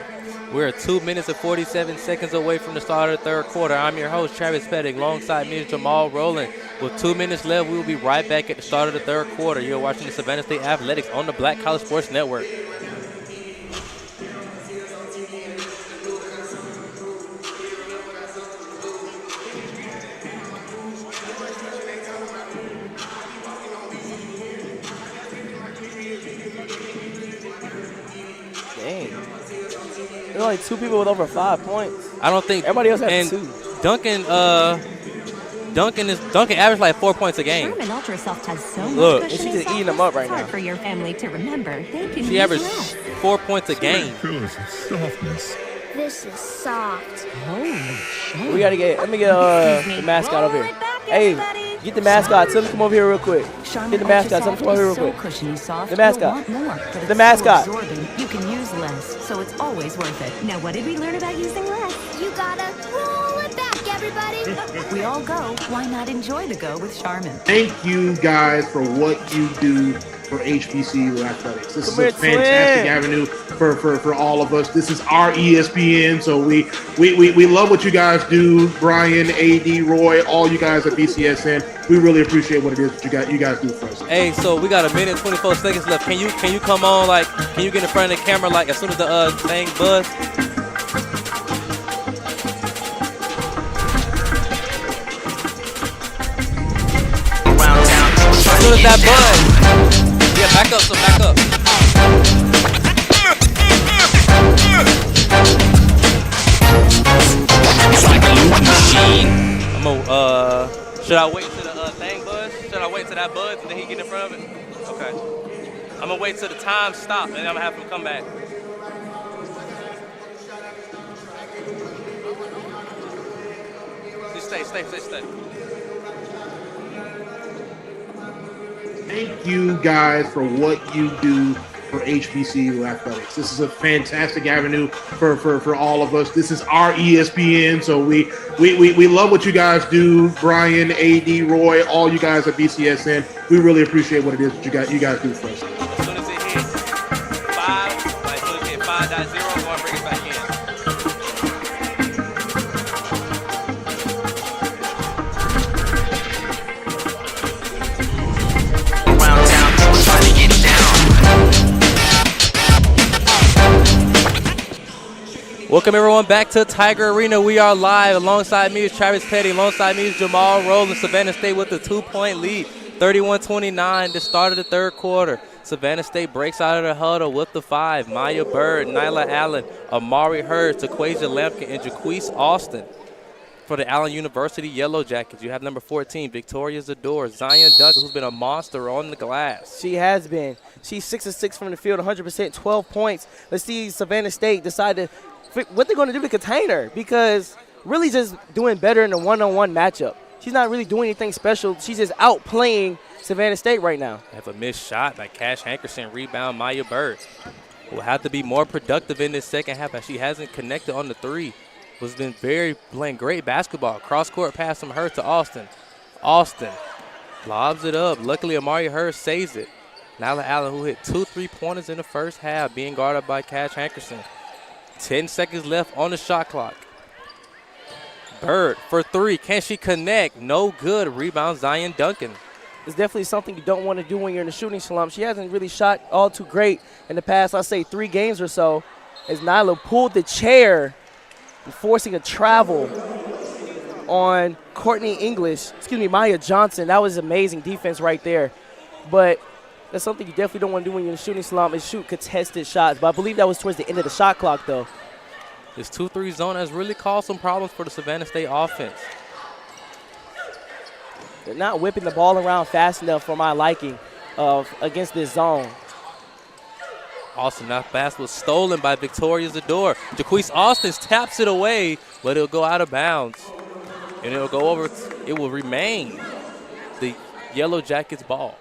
We're 2 minutes and 47 seconds away from the start of the third quarter. I'm your host, Travis Pettig, alongside me is Jamal Rowland. With 2 minutes left, we will be right back at the start of the third quarter. You're watching the Savannah State Athletics on the Black College Sports Network. Dang. There's only 2 people with over 5 points. I don't think everybody else has 2. Duncan averaged like 4 points a game. Sherman Ultra Soft has so much Look, cushioning she's just softness, eating them up right it's hard now. for your family to remember. They can She use averaged less. 4 points a game. This is soft. We gotta let me get the mascot over here. Hey, get the mascot. Tell him to come over here real quick. Get the mascot. Tell him to come over here real quick. Cushiony soft, The mascot. you'll want more, but The it's mascot. so absorbent, you can use less, so it's always worth it. Now, what did we learn about using less? You gotta roll it back, everybody. We all go. Why not enjoy the go with Charmin? Thank you guys for what you do for HBCU athletics. This is Come a here, fantastic twin. avenue for all of us. This is our ESPN, so we love what you guys do. Brian, AD, Roy, all you guys at BCSN. We really appreciate what it is that you guys do for us. Hey, so we got 1 minute and 24 seconds left. Can you come on, like, can you get in front of the camera, like, as soon as the thing buzz? As soon as that buzz. Yeah, back up, so back up. It's like a loop machine. I'm gonna, should I wait till the thing buzz? Should I wait till that buzz and then he get in front of it? Okay. I'm gonna wait till the time stop and then I'm gonna have him come back. Just stay. Thank you guys for what you do for HBCU athletics. This is a fantastic avenue for all of us. This is our ESPN, so we love what you guys do. Brian, AD, Roy, all you guys at BCSN. We really appreciate what it is that you guys do for us. As soon as it hits 5, like as soon as it hit 5.0, I'm gonna bring it back in. Around town, we're trying to get down. Welcome everyone back to Tiger Arena. We are live. Alongside me is Travis Petty. Alongside me is Jamal Rowland. Savannah State with a 2-point lead, 31-29. The start of the third quarter. Savannah State breaks out of the huddle with the 5. Maya Bird, Nyla Allen, Amari Hurd, Taquasia Lampkin, and Jaquise Austin. For the Allen University Yellowjackets, you have number 14, Victoria Zador, Zion Duncan, who's been a monster on the glass. She has been. She's 6 of 6 from the field, 100%, 12 points. Let's see Savannah State decide what they're going to do to contain her, because really just doing better in the one-on-one matchup. She's not really doing anything special. She's just outplaying Savannah State right now. They have a missed shot by Cash Hankerson, rebound Maya Bird. Will have to be more productive in this second half as she hasn't connected on the 3. Has been playing great basketball. Cross-court pass from her to Austin. Austin lobs it up. Luckily, Amari Hurd saves it. Nyla Allen, who hit 2 3-pointers in the first half, being guarded by Cash Hankerson. 10 seconds left on the shot clock. Bird for 3. Can she connect? No good. Rebound Zion Duncan. It's definitely something you don't want to do when you're in a shooting slump. She hasn't really shot all too great in the past, I'll say, 3 games or so, as Nyla pulled the chair, forcing a travel on Maya Johnson. That was amazing defense right there. But that's something you definitely don't want to do when you're in a shooting slump, is shoot contested shots. But I believe that was towards the end of the shot clock, though. This 2-3 zone has really caused some problems for the Savannah State offense. They're not whipping the ball around fast enough for my liking against this zone. Austin, that pass was stolen by Victoria Zador. Jaquise Austin taps it away, but it'll go out of bounds. And it'll go over, it will remain the Yellowjackets ball.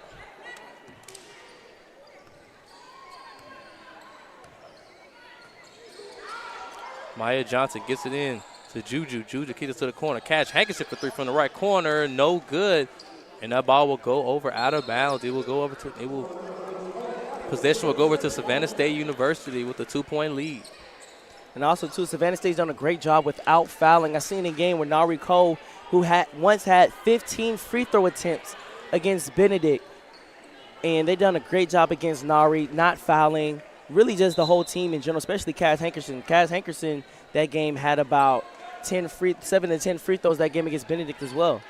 Maya Johnson gets it in. to Juju. Juju keeps it to the corner. Cash Hankerson for three from the right corner. No good. And that ball will go over out of bounds. Possession will go over to Savannah State University with a 2-point lead. And also, too, Savannah State's done a great job without fouling. I seen a game where Nari Cole, who once had 15 free throw attempts against Benedict, and they done a great job against Nari, not fouling. Really just the whole team in general, especially Kaz Hankerson. Kaz Hankerson, that game, had about 7 to 10 free throws that game against Benedict as well.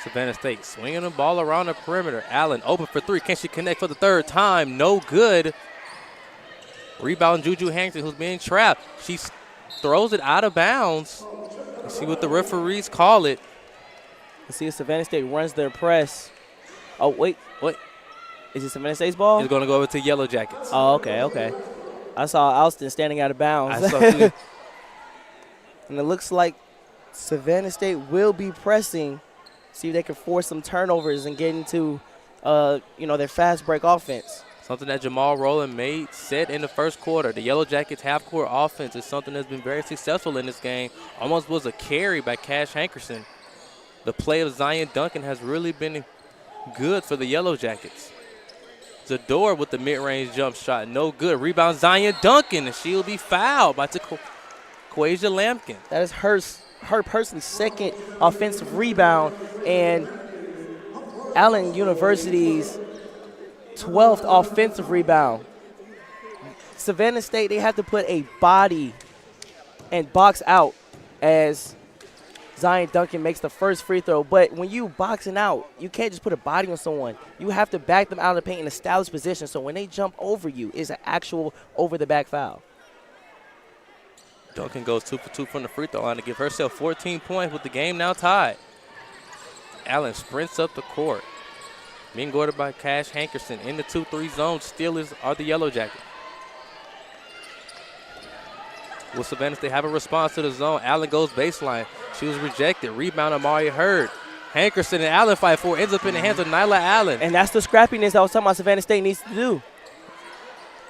Savannah State swinging the ball around the perimeter. Allen open for three. Can she connect for the third time? No good. Rebound Juju Harrington, who's being trapped. She throws it out of bounds. Let's see what the referees call it. Let's see if Savannah State runs their press. Oh, wait. What? Is it Savannah State's ball? It's going to go over to Yellowjackets. Oh, okay. I saw Alston standing out of bounds. I saw too. And it looks like Savannah State will be pressing. See if they can force some turnovers and get into, their fast break offense. Something that Jamal Rowland made set in the first quarter. The Yellowjackets half-court offense is something that's been very successful in this game. Almost was a carry by Cash Hankerson. The play of Zion Duncan has really been good for the Yellowjackets. Zador with the mid-range jump shot. No good. Rebound Zion Duncan, and she'll be fouled by Quasia Lampkin. That is her personally second offensive rebound, and Allen University's 12th offensive rebound. Savannah State, they have to put a body and box out as Zion Duncan makes the first free throw. But when you boxing out, you can't just put a body on someone. You have to back them out of the paint in established position, so when they jump over you, it's an actual over-the-back foul. Duncan goes 2 for 2 from the free throw line to give herself 14 points with the game now tied. Allen sprints up the court. Being guarded by Cash Hankerson in the 2-3 zone. Still are the Yellowjackets. Will Savannah State have a response to the zone? Allen goes baseline. She was rejected. Rebound Amari Hurd. Hankerson and Allen fight for. Ends up in the hands of Nyla Allen. And that's the scrappiness I was talking about Savannah State needs to do.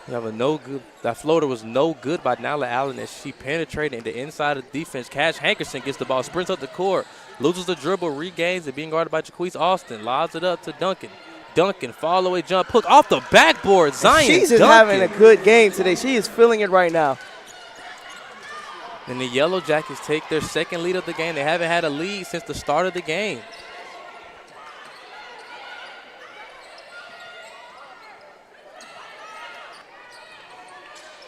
You have a no good. That floater was no good by Nyla Allen as she penetrated into inside of the defense. Cash Hankerson gets the ball, sprints up the court, loses the dribble, regains it, being guarded by Jaquise Austin. Lobs it up to Duncan. Duncan, fall away jump, hook off the backboard. Zion She's just having a good game today. She is feeling it right now. And the Yellowjackets take their second lead of the game. They haven't had a lead since the start of the game.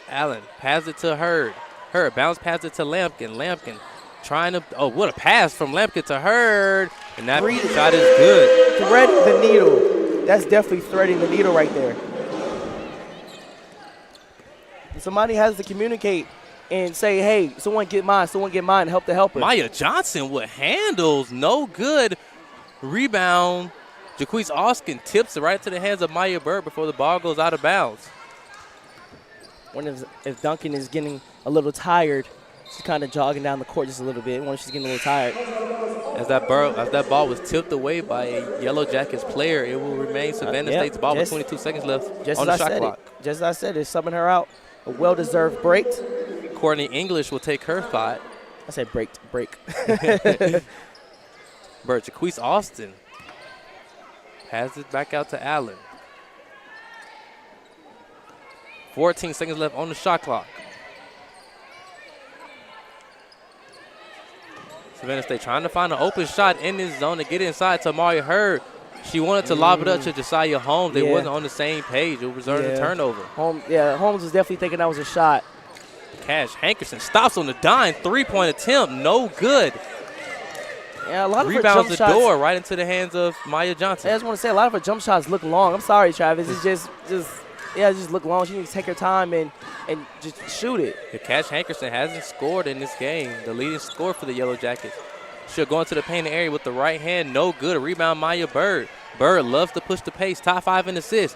Allen passes it to Hurd. Hurd bounce pass it to Lampkin. Lampkin trying to, what a pass from Lampkin to Hurd. And that shot is good. Thread the needle. That's definitely threading the needle right there. Somebody has to communicate and say, hey, someone get mine, help the helper. Maya Johnson with handles, no good. Rebound. Jaquise Austin tips it right to the hands of Maya Bird before the ball goes out of bounds. Wonder if Duncan is getting a little tired. She's kind of jogging down the court just a little bit. Wonder if she's getting a little tired. As that ball was tipped away by a Yellow Jackets player, it will remain Savannah State's ball with 22 seconds left on the shot clock. Just as I said, it's subbing her out. A well-deserved break. Courtney English will take her spot. I said break. Bert, Jaquise Austin passes it back out to Allen. 14 seconds left on the shot clock. Savannah State trying to find an open shot in this zone to get inside to Amari Hurd. She wanted to lob it up to Josiah Holmes. They wasn't on the same page. It was a turnover. Holmes was definitely thinking that was a shot. Cash Hankerson stops on the dime. 3-point attempt, no good. Yeah, a lot of rebounds her jump the door shots, right into the hands of Maya Johnson. I just want to say a lot of her jump shots look long. I'm sorry, Travis. It's just look long. She needs to take her time and just shoot it. Cash Hankerson hasn't scored in this game. The leading scorer for the Yellow Jackets. She'll go into the painted area with the right hand. No good. A rebound, Maya Bird. Bird loves to push the pace. Top 5 in assists.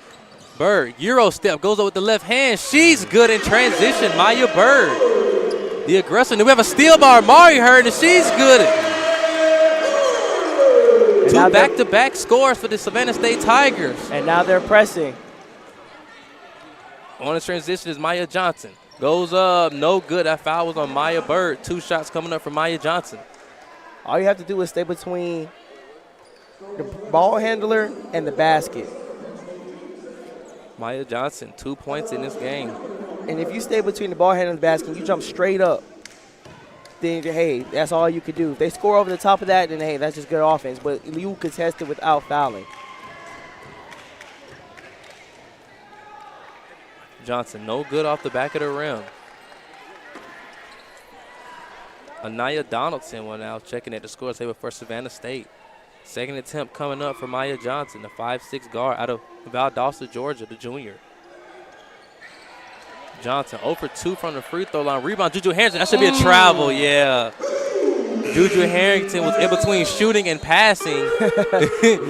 Bird, Euro step, goes up with the left hand. She's good in transition, Maya Bird. The aggressor. And we have a steal by Amari Hurd, and she's good. Two back-to-back scores for the Savannah State Tigers. And now they're pressing. On the transition is Maya Johnson. Goes up, no good. That foul was on Maya Bird. 2 shots coming up for Maya Johnson. All you have to do is stay between the ball handler and the basket. Maya Johnson, 2 points in this game. And if you stay between the ball handler and the basket and you jump straight up, then, hey, that's all you could do. If they score over the top of that, then, hey, that's just good offense. But you contest it without fouling. Johnson, no good off the back of the rim. Anaya Donaldson will now checking at the score table for Savannah State. Second attempt coming up for Maya Johnson, the 5'6" guard out of Valdosta, Georgia, the junior. Johnson 0 for 2 from the free throw line. Rebound, Juju Harrington. That should be a travel, yeah. Juju Harrington was in between shooting and passing.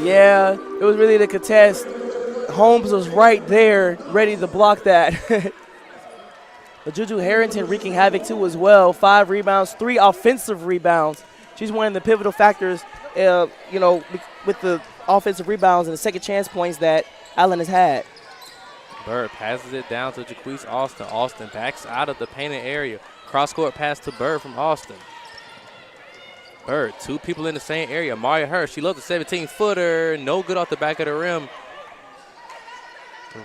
Yeah, it was really the contest. Holmes was right there, ready to block that. But Juju Harrington wreaking havoc too as well. 5 rebounds, 3 offensive rebounds. She's one of the pivotal factors, with the offensive rebounds and the second chance points that Allen has had. Bird passes it down to Jaquise Austin. Austin backs out of the painted area. Cross-court pass to Bird from Austin. Bird, 2 people in the same area. Maria Hurst, she loves the 17-footer. No good off the back of the rim.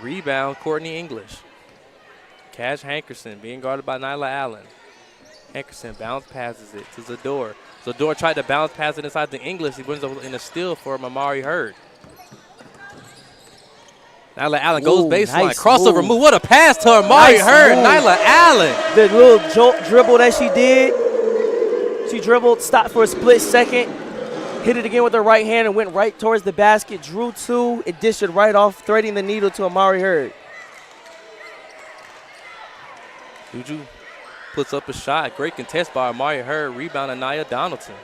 Rebound, Courtney English. Cash Hankerson being guarded by Nyla Allen. Hankerson bounce passes it to Zador. Zador tried to bounce pass it inside the English. He wins in a steal for Mamari Hurd. Nyla Allen goes baseline. Nice Crossover move. What a pass to Amari Hurd. Nyla Allen. The little jolt dribble that she did. She dribbled, stopped for a split second, hit it again with her right hand and went right towards the basket. Drew 2. It dished it right off, threading the needle to Amari Hurd. Juju puts up a shot. Great contest by Amari Hurd. Rebound Anaya Donaldson.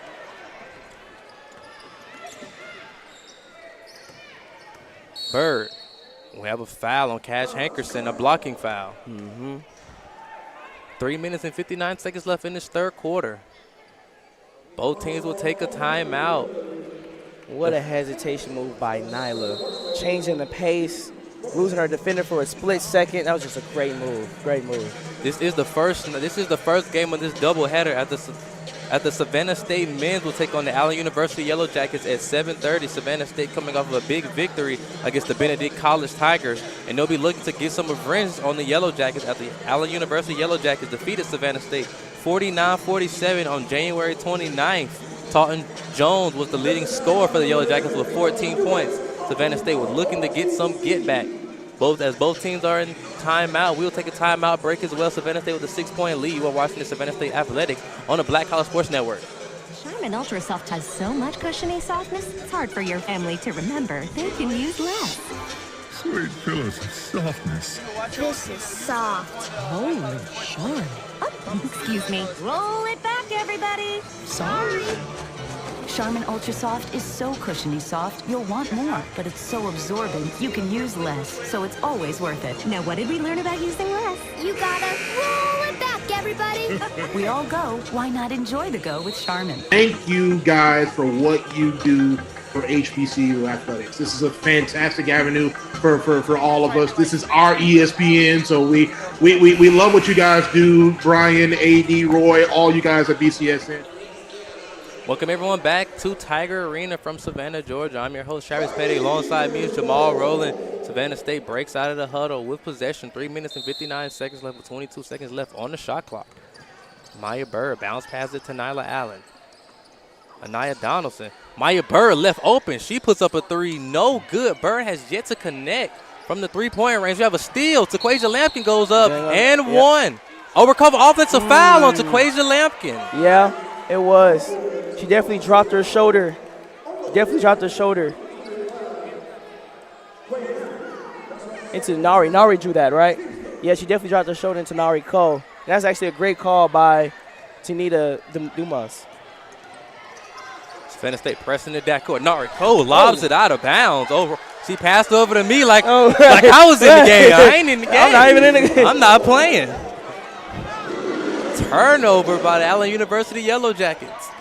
Bird. We have a foul on Cash Hankerson, a blocking foul. 3 minutes and 59 seconds left in this third quarter. Both teams will take a timeout. What a hesitation move by Nyla. Changing the pace, losing her defender for a split second. That was just a great move. Great move. This is the first game of this doubleheader at the Savannah State men's will take on the Allen University Yellowjackets at 7:30. Savannah State coming off of a big victory against the Benedict College Tigers, and they'll be looking to get some revenge on the Yellowjackets after the Allen University Yellowjackets defeated Savannah State 49-47 on January 29th. Taunton Jones was the leading scorer for the Yellowjackets with 14 points. Savannah State was looking to get some get back. Both teams are in timeout. We'll take a timeout break as well. Savannah State with a 6-point lead. We're watching the Savannah State Athletics on the Black College Sports Network. Charmin Ultra Soft has so much cushiony softness, it's hard for your family to remember. They can use less. Sweet pillows of softness. This is soft. Holy Charmin. Oh, excuse me. Roll it back, everybody. Sorry. Charmin Ultra Soft is so cushiony soft, you'll want more, but it's so absorbent, you can use less, so it's always worth it. Now, what did we learn about using less? You gotta roll it back, everybody. We all go. Why not enjoy the go with Charmin? Thank you guys for what you do for HBCU athletics. This is a fantastic avenue for all of us. This is our ESPN, so we love what you guys do. Brian, AD, Roy, all you guys at BCSN. Welcome everyone back to Tiger Arena from Savannah, Georgia. I'm your host, Travis Petty. Alongside me is Jamal Rowland. Savannah State breaks out of the huddle with possession. 3 minutes and 59 seconds left with 22 seconds left on the shot clock. Maya Bird bounce passes it to Nyla Allen. Anaya Donaldson. Maya Bird left open. She puts up a 3. No good. Bird has yet to connect from the 3-point range. We have a steal. Taquasia Lampkin goes up and one. Oh, recover offensive foul on Taquasia Lampkin. Yeah, it was. She definitely dropped her shoulder. Into Nari. Nari drew that, right? Yeah, she definitely dropped her shoulder into Nari Cole. And that's actually a great call by Tanita Dumas. Savannah State pressing the backcourt. Nari Cole lobs it out of bounds. She passed over to me like I was in the game. I ain't in the game. I'm not even in the game. I'm not playing. Turnover by the Allen University Yellowjackets.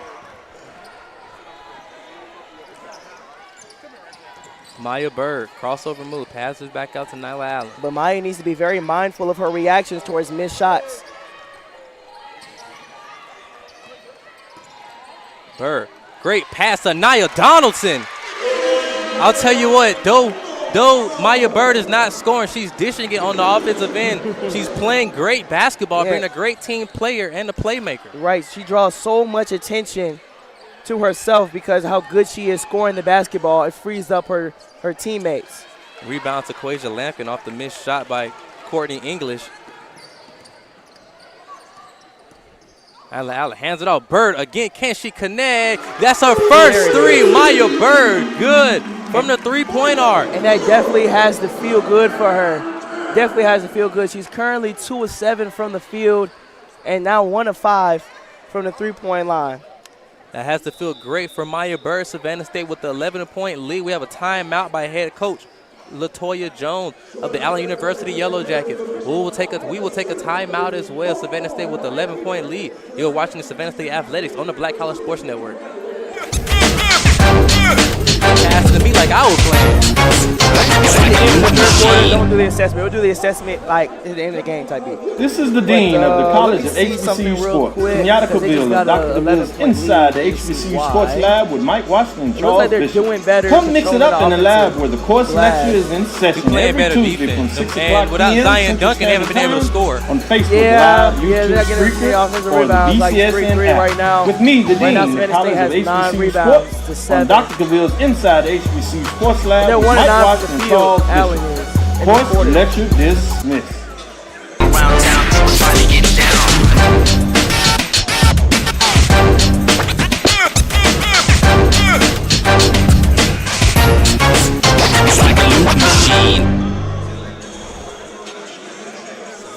Maya Bird, crossover move, passes back out to Nyla Allen. But Maya needs to be very mindful of her reactions towards missed shots. Bird, great pass to Nia Donaldson. I'll tell you what, though Maya Bird is not scoring, she's dishing it on the offensive end. She's playing great basketball, being a great team player and a playmaker. Right, she draws so much attention to herself because of how good she is scoring the basketball. It frees up her teammates. Rebound to Quasia Lampkin off the missed shot by Courtney English. Allen hands it off. Bird again. Can she connect? That's her first three. Maya Bird, good from the three-point arc. And that definitely has to feel good for her. Definitely has to feel good. She's currently 2 of 7 from the field and now 1 of 5 from the three-point line. That has to feel great for Maya Bird. Savannah State with the 11-point lead. We have a timeout by head coach Latoya Jones of the Allen University Yellowjackets. We will take a timeout as well. Savannah State with the 11-point lead. You're watching the Savannah State Athletics on the Black College Sports Network. Passing to me like I was playing. Don't do the assessment. We'll do the assessment like at the end of the game type beat. This is the dean of the College of HBCU Sports, Kenyatta Cavill, and Dr. Cavill is inside the HBCU Sports Lab with Mike Washington and Charles Bishop. Come mix it up in the lab where the course lecture is in session every Tuesday from 6 o'clock without p.m. Zion Duncan haven't been able to score. On Facebook Live, YouTube, Spreaker, or the BCSN app. Right now. With me, the dean of the College of HBCU Sports, on Dr. Cavill's Inside the HBCU Sports Lab with Mike Washington and Charles Bishop. Course lecture dismissed. Around town, trying to get down. It's like a loop machine.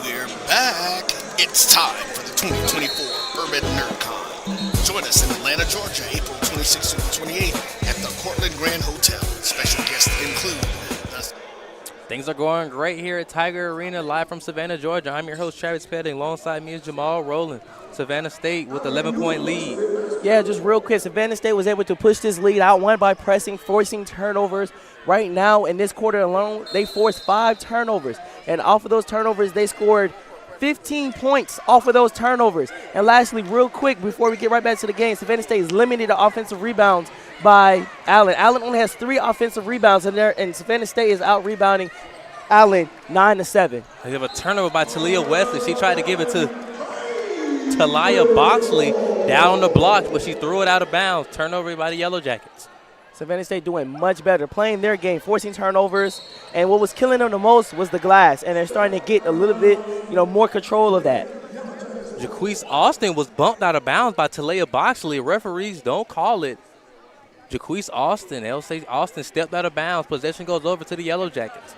We're back. It's time for the 2024 Urban NerdCon. Join us in Atlanta, Georgia, April 26th through the 28th at the Cortland Grand Hotel. Special guests include Things are going great here at Tiger Arena, live from Savannah, Georgia. I'm your host, Travis Petty. Alongside me is Jamal Rowland. Savannah State with 11-point lead. Yeah, just real quick, Savannah State was able to push this lead out, one by pressing, forcing turnovers. Right now, in this quarter alone, they forced 5 turnovers. And off of those turnovers, they scored 15 points off of those turnovers. And lastly, real quick, before we get right back to the game, Savannah State is limited to offensive rebounds by Allen. Allen only has 3 offensive rebounds in there, and Savannah State is out rebounding Allen 9-7. They have a turnover by Talia Wesley. She tried to give it to Talia Boxley down on the block, but she threw it out of bounds. Turnover by the Yellowjackets. Savannah State doing much better, playing their game, forcing turnovers, and what was killing them the most was the glass, and they're starting to get a little bit, more control of that. Jaquise Austin was bumped out of bounds by Talia Boxley. Referees don't call it. Jaquise Austin, they'll say Austin stepped out of bounds. Possession goes over to the Yellowjackets.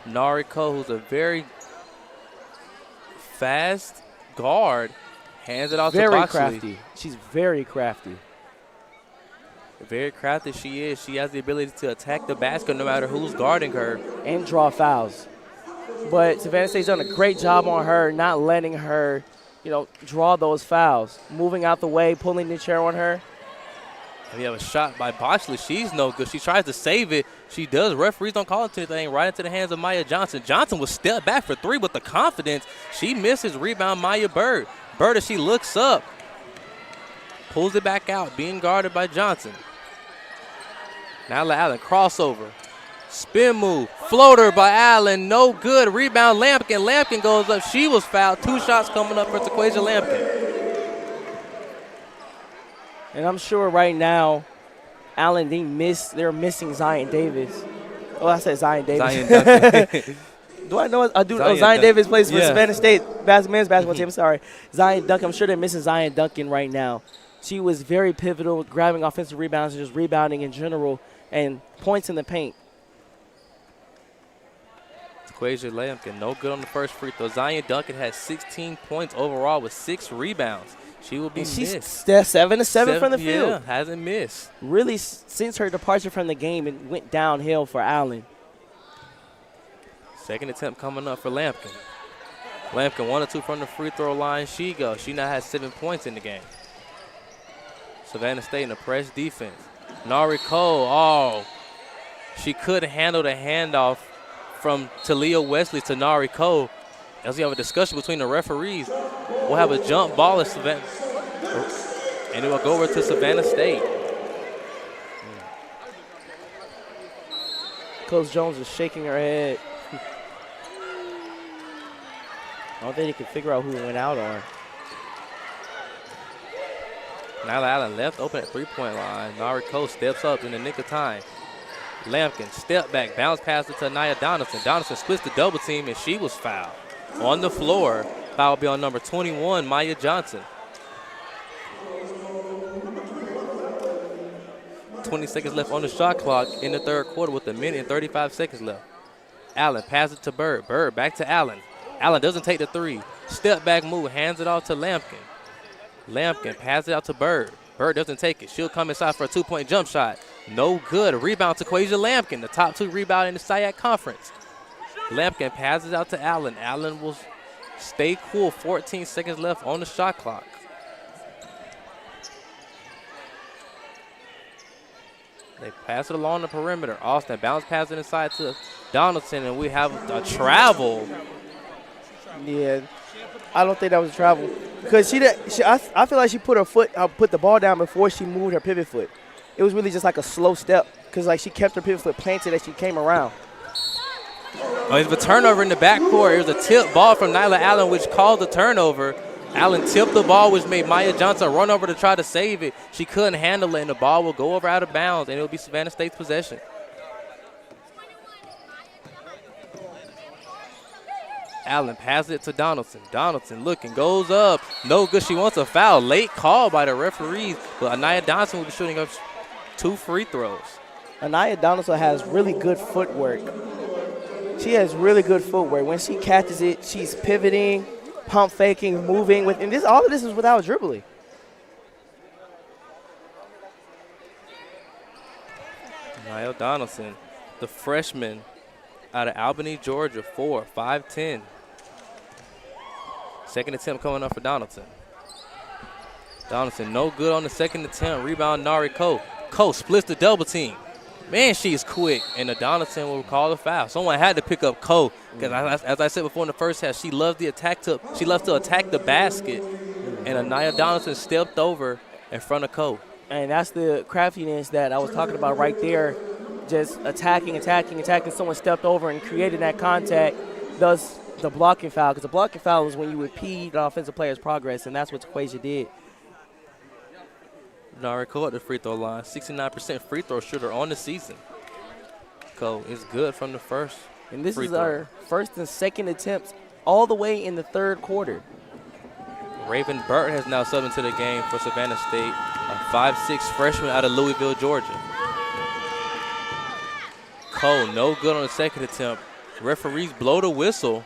Nariko, who's a very fast guard, hands it off to Boxley. Very crafty. She's very crafty. Very crafty she is. She has the ability to attack the basket no matter who's guarding her. And draw fouls. But Savannah State's done a great job on her, not letting her, draw those fouls. Moving out the way, pulling the chair on her. We have a shot by Boxley. She's no good. She tries to save it. She does. Referees don't call it anything. Right into the hands of Maya Johnson. Johnson was stepped back for 3 with the confidence. She misses. Rebound Maya Bird. Bird, as she looks up, pulls it back out, being guarded by Johnson. Now Allen, crossover. Spin move. Floater by Allen. No good. Rebound Lampkin. Lampkin goes up. She was fouled. 2 shots coming up for Taquasia Lampkin. And I'm sure right now, Allen, they're missing Zion Davis. Oh, I said Zion Davis. Zion Duncan. Do I know? I do. Zion Davis plays for Savannah State men's basketball team. I'm sorry. Zion Duncan. I'm sure they're missing Zion Duncan right now. She was very pivotal, grabbing offensive rebounds and just rebounding in general and points in the paint. Taquasia Lampkin, no good on the first free throw. Zion Duncan has 16 points overall with 6 rebounds. She will be missed. She's 7 of 7 from the field. Yeah, hasn't missed. Really, since her departure from the game, it went downhill for Allen. Second attempt coming up for Lampkin. Lampkin 1 or 2 from the free throw line. She goes. She now has 7 points in the game. Savannah State in the press defense. Nari Cole, she couldn't handle the handoff from Talia Wesley to Nari Cole. As we have a discussion between the referees, we'll have a jump ball at Savannah, and it will go over to Savannah State. Coach Jones is shaking her head. I don't think he can figure out who went out on. Nyla Allen left open at three-point line. Nari Cole steps up in the nick of time. Lampkin, step back, bounce pass it to Nia Donaldson. Donaldson splits the double team, and she was fouled. On the floor, foul will be on number 21, Maya Johnson. 20 seconds left on the shot clock in the third quarter with 1 minute and 35 seconds left. Allen passes it to Bird. Bird back to Allen. Allen doesn't take the three. Step back move, hands it off to Lampkin. Lampkin passes it out to Bird. Bird doesn't take it. She'll come inside for a two-point jump shot. No good. A rebound to Quasia Lampkin, the top 2 rebound in the SIAC Conference. Lampkin passes out to Allen. Allen will stay cool. 14 seconds left on the shot clock. They pass it along the perimeter. Austin bounce pass it inside to Donaldson, and we have a travel. Yeah, I don't think that was a travel because I feel like she put the ball down before she moved her pivot foot. It was really just like a slow step because like she kept her pivot foot planted as she came around. Oh, it's a turnover in the backcourt. It was a tip ball from Nyla Allen, which caused the turnover. Allen tipped the ball, which made Maya Johnson run over to try to save it. She couldn't handle it, and the ball will go over out of bounds, and it will be Savannah State's possession. Allen passes it to Donaldson. Donaldson looking, goes up. No good. She wants a foul. Late call by the referees, but Anaya Donaldson will be shooting up 2 free throws. Anaya Donaldson has really good footwork. She has really good footwork. When she catches it, she's pivoting, pump faking, moving. And all of this is without dribbling. Niall Donaldson, the freshman out of Albany, Georgia, 5'10". Second attempt coming up for Donaldson. Donaldson no good on the second attempt. Rebound Nari Cole. Cole splits the double team. Man, she's quick, and the Donaldson will call the foul. Someone had to pick up Cole because, as I said before in the first half, she loves to attack the basket, and Anaya Donaldson stepped over in front of Cole. And that's the craftiness that I was talking about right there, just attacking. Someone stepped over and created that contact, thus the blocking foul, because the blocking foul is when you impede the offensive player's progress, and that's what Quasia did. Nari Cole at the free throw line, 69% free throw shooter on the season. Cole is good from the first. And this is our first and second attempts all the way in the third quarter. Raven Burt has now subbed into the game for Savannah State, a 5'6" freshman out of Louisville, Georgia. Cole no good on the second attempt. Referees blow the whistle.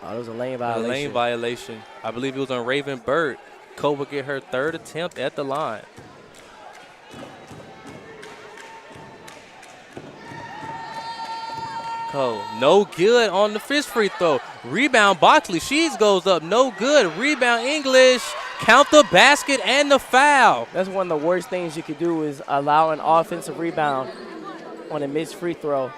Oh, it was a lane violation. A lane violation. I believe it was on Raven Burt. Cole will get her third attempt at the line. Cole, no good on the fifth free throw. Rebound Boxley, she goes up, no good. Rebound English, count the basket and the foul. That's one of the worst things you could do is allow an offensive rebound on a missed free throw.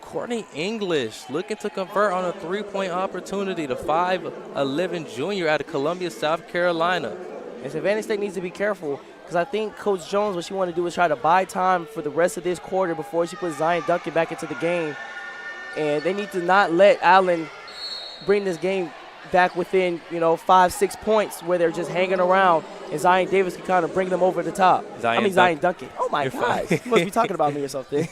Courtney English looking to convert on a three-point opportunity. The 5'11" junior out of Columbia, South Carolina. And Savannah State needs to be careful because I think Coach Jones, what she wanted to do is try to buy time for the rest of this quarter before she puts Zion Duncan back into the game. And they need to not let Allen bring this game back within, 5-6 points where they're just hanging around, and Zion Davis can kind of bring them over the top. Zion Duncan. Oh, my gosh. You must be talking about me or something.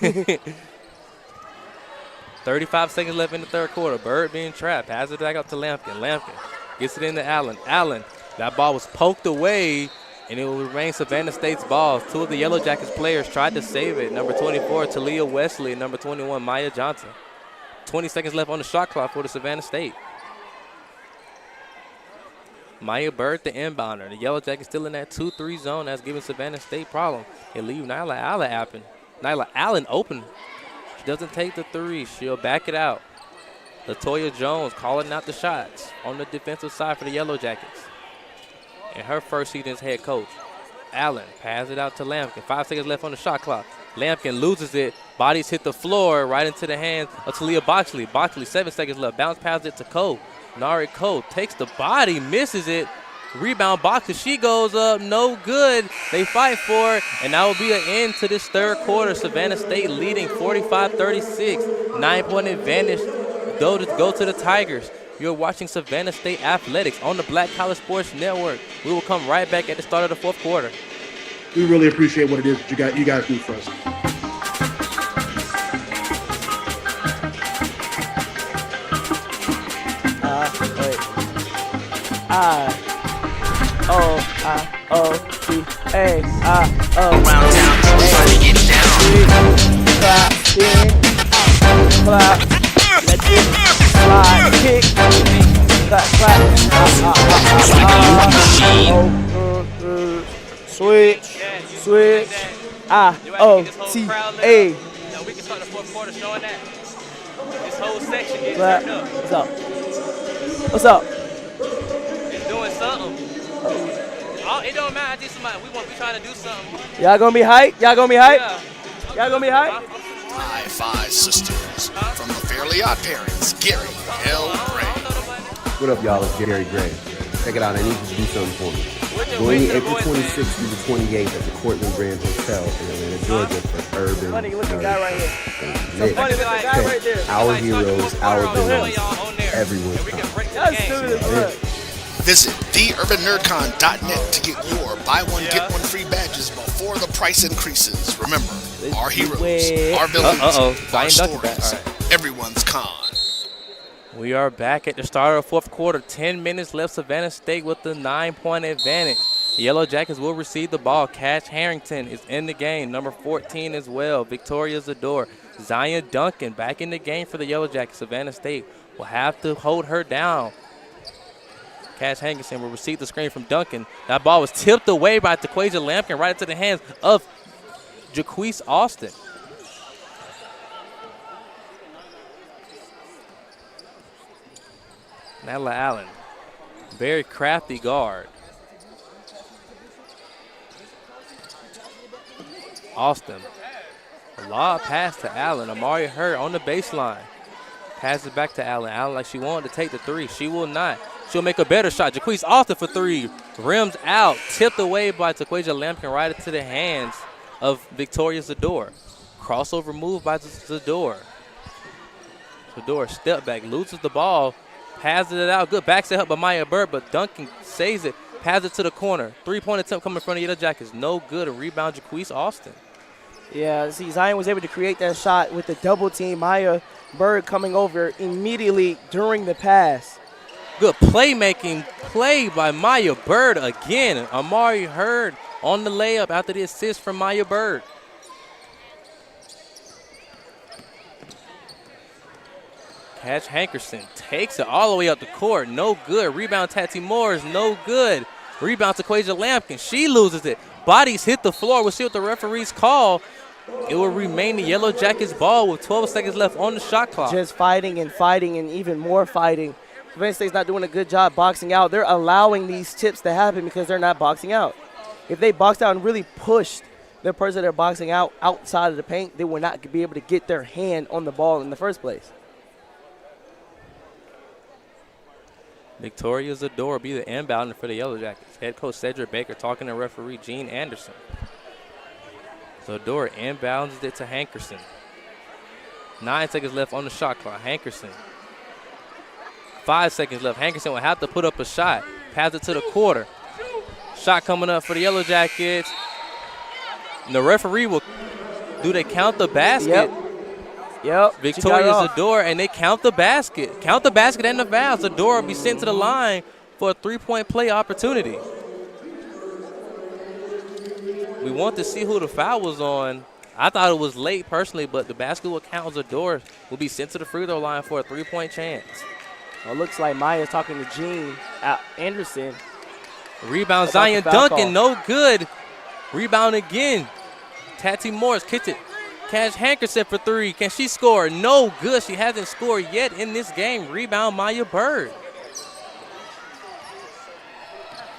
35 seconds left in the third quarter. Bird being trapped. Passes it back up to Lampkin. Lampkin gets it into Allen. Allen, that ball was poked away, and it will remain Savannah State's ball. Two of the Yellowjackets players tried to save it. Number 24, Talia Wesley, and number 21, Maya Johnson. 20 seconds left on the shot clock for the Savannah State. Maya Bird, the inbounder. The Yellowjackets still in that 2-3 zone. That's giving Savannah State problem. They leave Nyla Allen open. She doesn't take the three. She'll back it out. LaToya Jones calling out the shots on the defensive side for the Yellowjackets. And her first season as head coach. Allen passes it out to Lampkin. 5 seconds left on the shot clock. Lampkin loses it. Bodies hit the floor right into the hands of Talia Boxley. Boxley, 7 seconds left. Bounce past it to Cole. Nari Cole takes the body, misses it. Rebound Boxley. She goes up. No good. They fight for it. And that will be an end to this third quarter. Savannah State leading 45-36. 9-point advantage. Go to the Tigers. You're watching Savannah State Athletics on the Black College Sports Network. We will come right back at the start of the fourth quarter. We really appreciate what it is that you guys do for us. I-O-T-A-I-O. Around town, trying to get down. Clap, clap, let's get slide, kick, clap, switch, I-O-T-A. We can start the fourth quarter showing that. This whole section gets turned up. What's up? What's up? It's doing something. It don't matter. I think somebody, we trying to do something. Y'all gonna be hype? Y'all gonna be hype? Yeah. Y'all gonna be hype? High Five Sisters from the Fairly Odd Parents, Gary L. Gray. What up, y'all? It's Gary Gray. Check it out. I need you to do something for me. Join me April 26th through the 28th at the Cortland Grand Hotel in Atlanta, Georgia for Urban Funny looking guy right here. Lit. Funny looking guy right there. Our heroes, our villains, everyone's time. Y'all stupid as fuck. Visit theurbannerdcon.net to get your buy one, get one free badges before the price increases. Remember, our heroes, our villains, our stories, everyone's con. We are back at the start of the fourth quarter. 10 minutes left. Savannah State with the 9-point advantage. The Yellowjackets will receive the ball. Cash Harrington is in the game. Number 14 as well. Victoria Zador. Zion Duncan back in the game for the Yellowjackets. Savannah State will have to hold her down. Cash Hankerson will receive the screen from Duncan. That ball was tipped away by Taquasia Lampkin right into the hands of Jaquise Austin. Natalie Allen, very crafty guard. Austin, a lob pass to Allen. Amari Hurd on the baseline. Passes it back to Allen. Allen like she wanted to take the three. She will not. She'll make a better shot. Jaquise Austin for three. Rims out. Tipped away by Taquasia Lampkin right into the hands of Victoria Zador. Crossover move by Zador. Zador step back. Loses the ball. Passes it out. Good back set up by Maya Bird, but Duncan saves it. Passes it to the corner. 3-point attempt coming from the Yellowjackets. No good. A rebound, Jaquise Austin. Yeah, see, Zion was able to create that shot with the double team. Maya Bird coming over immediately during the pass. Good playmaking play by Maya Bird again. Amari Hurd on the layup after the assist from Maya Bird. Cash Hankerson takes it all the way up the court. No good. Rebound Tati Morris. No good. Rebound to Quasia Lampkin. She loses it. Bodies hit the floor. We'll see what the referees call. It will remain the Yellowjackets ball with 12 seconds left on the shot clock. Just fighting and fighting and even more fighting. Savannah State's not doing a good job boxing out. They're allowing these tips to happen because they're not boxing out. If they boxed out and really pushed the person they're boxing out outside of the paint, they would not be able to get their hand on the ball in the first place. Victoria Zador be the inbounder for the Yellowjackets. Head coach Cedric Baker talking to referee Gene Anderson. Zador inbounds it to Hankerson. 9 seconds left on the shot clock. Hankerson. 5 seconds left. Hankerson will have to put up a shot. Pass it to the quarter. Shot coming up for the Yellowjackets. And the referee will, do they count the basket? Yep. Victoria Zador, and they count the basket. Count the basket and the foul. Zador will be sent to the line for a three-point play opportunity. We want to see who the foul was on. I thought it was late personally, but the basket will count. Zador will be sent to the free throw line for a three-point chance. Well, it looks like Maya's talking to Gene Anderson. Rebound Zion Duncan, no good. Rebound again. Tati Morris kicks it. Cash Hankerson for three. Can she score? No good. She hasn't scored yet in this game. Rebound Maya Bird.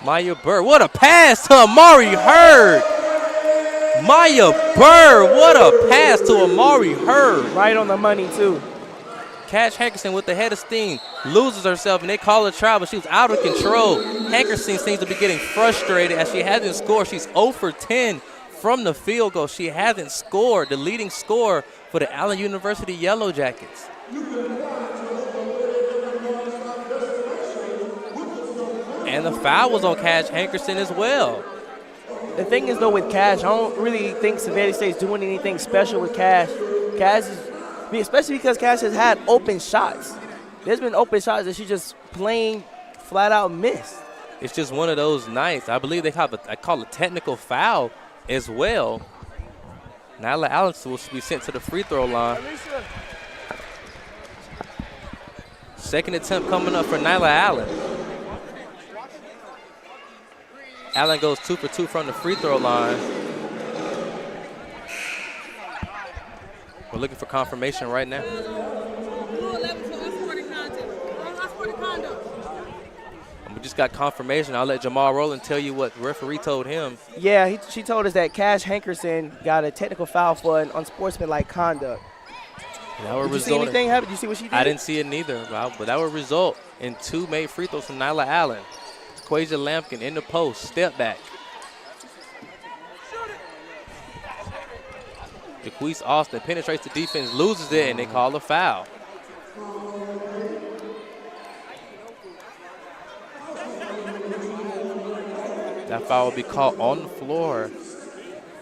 Maya Bird. What a pass to Amari Hurd. Maya Bird, what a pass to Amari Hurd. Right on the money, too. Cash Hankerson with the head of steam loses herself, and they call her travel. She was out of control. Hankerson seems to be getting frustrated as she hasn't scored. She's 0 for 10 from the field goal. She hasn't scored, the leading scorer for the Allen University Yellowjackets. And the foul was on Cash Hankerson as well. The thing is, though, with Cash, I don't really think Savannah State's doing anything special with Cash. Cash is, especially because Cash has had open shots. There's been open shots that she just plain flat out missed. It's just one of those nights. I believe they call a technical foul as well. Nyla Allen will be sent to the free throw line. Second attempt coming up for Nyla Allen. Allen goes 2 for 2 from the free throw line. We're looking for confirmation right now. We just got confirmation. I'll let Jamal Rowland tell you what the referee told him. Yeah, she told us that Cash Hankerson got a technical foul for an unsportsmanlike conduct. Did you see anything happen? Did you see what she did? I didn't see it neither, but that would result in 2 made free throws from Nyla Allen. Quasia Lampkin in the post, step back. Jaquise Austin penetrates the defense, loses it, and they call a foul. That foul will be called on the floor.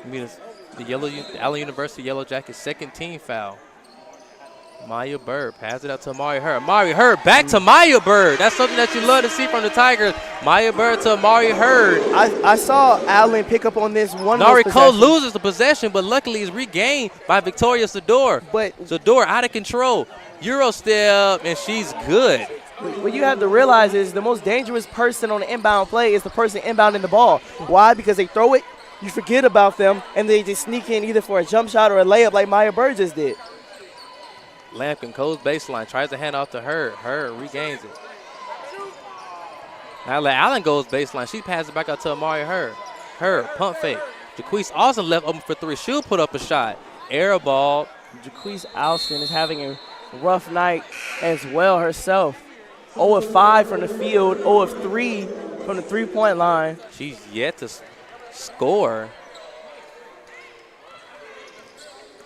I mean, it's the Allen University Yellowjackets second team foul. Maya Bird pass it out to Amari Hurd. Amari Hurd back to Maya Bird. That's something that you love to see from the Tigers. Maya Bird to Amari Hurd. I saw Allen pick up on this one. Nari Cole loses the possession, but luckily is regained by Victoria Sador. But Sador out of control. Euro step, and she's good. What you have to realize is the most dangerous person on the inbound play is the person inbounding the ball. Why? Because they throw it, you forget about them, and they just sneak in either for a jump shot or a layup like Maya Bird just did. Lampkin goes baseline, tries to hand off to Hurd. Hurd regains it. Now Allen goes baseline. She passes it back out to Amari Hurd. Hurd, pump fake. Jaquise Austin left open for 3. She'll put up a shot. Air ball. Jaquise Austin is having a rough night as well herself. 0 of 5 from the field, 0 of 3 from the three-point line. She's yet to score.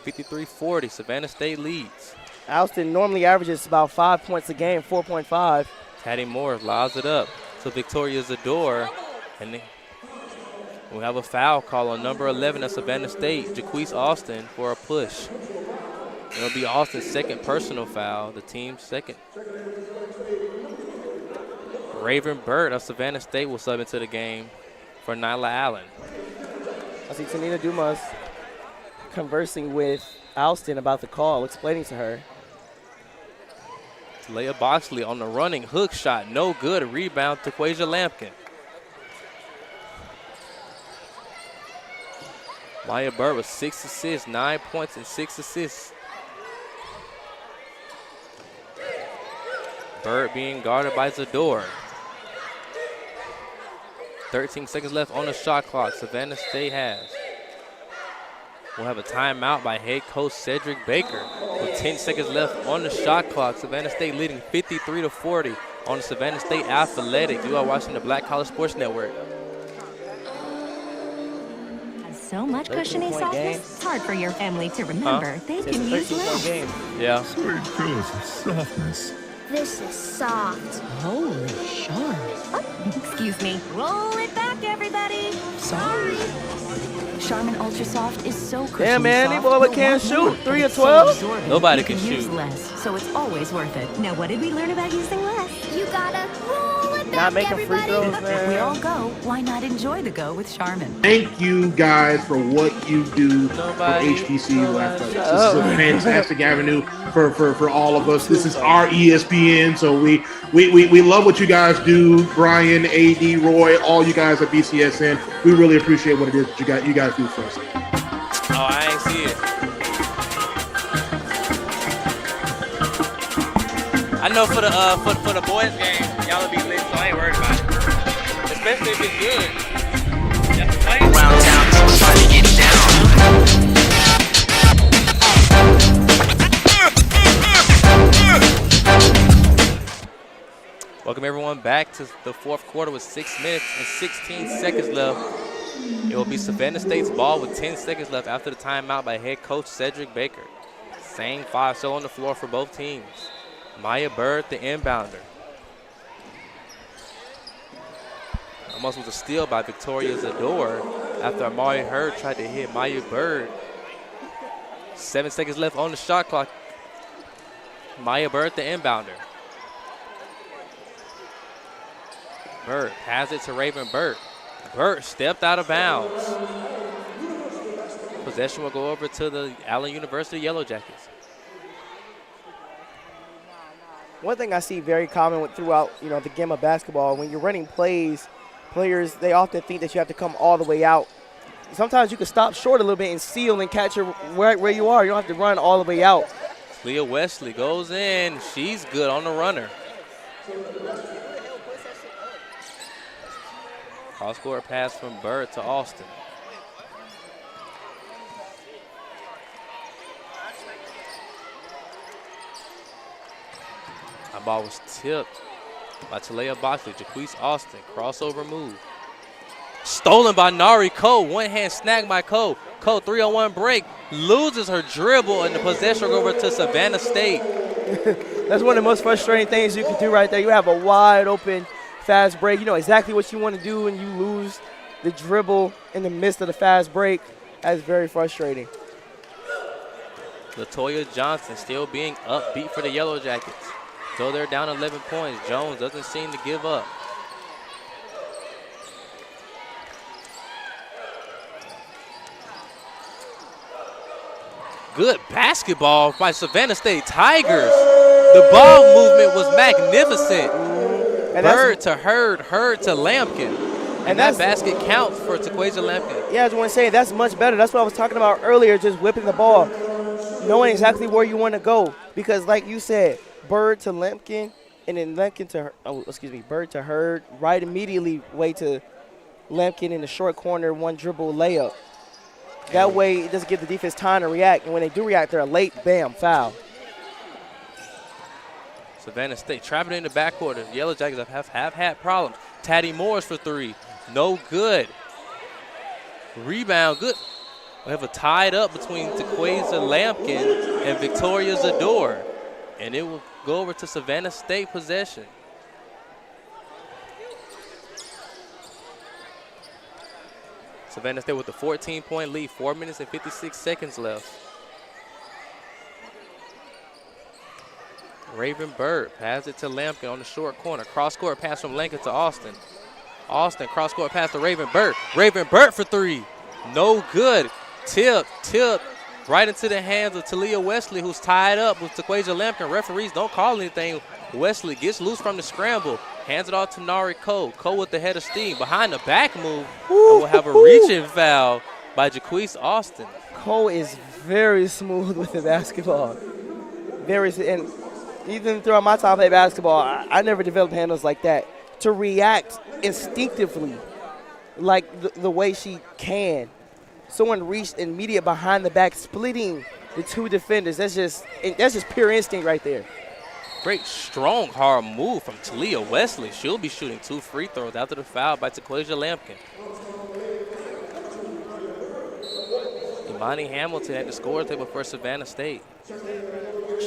53-40, Savannah State leads. Austin normally averages about 5 points a game, 4.5. Taddy Moore lobs it up to Victoria Zador. And we'll have a foul call on number 11 of Savannah State, Jaquise Austin, for a push. It'll be Austin's second personal foul, the team's second. Raven Bird of Savannah State will sub into the game for Nyla Allen. I see Tanina Dumas conversing with Alston about the call, explaining to her. Leah Boxley on the running hook shot, no good. A rebound to Quasia Lampkin. Maya Bird with 6 assists, 9 points and 6 assists. Bird being guarded by Zador. 13 seconds left on the shot clock. Savannah State has. We'll have a timeout by head coach Cedric Baker with 10 seconds left on the shot clock. Savannah State leading 53-40 on the Savannah State Athletics. You are watching the Black College Sports Network. So much cushiony softness, it's hard for your family to remember. They can use less. Yeah. Sweet pillows of softness. This is soft. Holy Sean. Oh, excuse me. Roll it back, everybody. Sorry. Charmin Ultra Soft is so cushiony. Yeah, man, these boys can't shoot. 3 of 12. Nobody can shoot. Use less, so it's always worth it. Now, what did we learn about using less? You gotta roll it back, Not making everybody. free throws, man. We all go. Why not enjoy the go with Charmin? Thank you guys for what you do for HBCU athletics. This is a fantastic avenue for all of us. This is our ESPN, so we love what you guys do. Brian, AD, Roy, all you guys at BCSN. We really appreciate what it is that you guys do for us. Oh, I ain't see it. I know for the boys game, y'all will be lit, so I ain't worried about it. Especially if it's good. Around town, trying to get down. Welcome everyone back to the fourth quarter with 6 minutes and 16 seconds left. It will be Savannah State's ball with 10 seconds left after the timeout by head coach Cedric Baker. Same five still on the floor for both teams. Maya Bird, the inbounder. Almost was a steal by Victoria Zador after Amari Hurd tried to hit Maya Bird. 7 seconds left on the shot clock. Maya Bird, the inbounder. Bird has it to Raven Burt. Burt stepped out of bounds. Possession will go over to the Allen University Yellowjackets. One thing I see very common throughout, the game of basketball, when you're running plays, players, they often think that you have to come all the way out. Sometimes you can stop short a little bit and seal and catch her where you are. You don't have to run all the way out. Leah Wesley goes in. She's good on the runner. Cross-court pass from Bird to Austin. That ball was tipped by Talea Boxley. Jaquise Austin, crossover move. Stolen by Nari Cole. One hand snag by Cole. Cole 3-on-1 break. Loses her dribble and the possession will go over to Savannah State. That's one of the most frustrating things you can do right there. You have a wide open fast break. You know exactly what you want to do and you lose the dribble in the midst of the fast break. That's very frustrating. Latoya Johnson still being upbeat for the Yellowjackets. Though they're down 11 points, Jones doesn't seem to give up. Good basketball by Savannah State Tigers. The ball movement was magnificent. Bird to Hurd, Hurd to Lampkin. And that basket counts for Taquasia Lampkin. Yeah, I just want to say that's much better. That's what I was talking about earlier, just whipping the ball. Knowing exactly where you want to go. Because like you said, Bird to Lampkin, and then Lampkin to, Bird to Hurd, right immediately way to Lampkin in the short corner, one dribble layup. That way it doesn't give the defense time to react. And when they do react, they're late, bam, foul. Savannah State trapping in the backcourt. The Yellowjackets have had problems. Taddy Morris for three. No good. Rebound, good. We have a tied up between Taquasia Lampkin and Victoria Zador. And it will go over to Savannah State possession. Savannah State with a 14-point lead, 4 minutes and 56 seconds left. Raven Bird passes it to Lampkin on the short corner. Cross-court pass from Lincoln to Austin. Austin, cross-court pass to Raven Bird. Raven Bird for three. No good. Tip right into the hands of Talia Wesley, who's tied up with Taquasia Lampkin. Referees don't call anything. Wesley gets loose from the scramble. Hands it off to Nari Cole. Cole with the head of steam. Behind the back move. And we'll have a reaching foul by Jaquise Austin. Cole is very smooth with the basketball. And even throughout my time playing basketball, I never developed handles like that. To react instinctively, like the way she can. Someone reached immediate behind the back, splitting the two defenders. That's just pure instinct right there. Great, strong, hard move from Talia Wesley. She'll be shooting 2 free throws after the foul by Taquasia Lampkin. Imani Hamilton at the score table for Savannah State.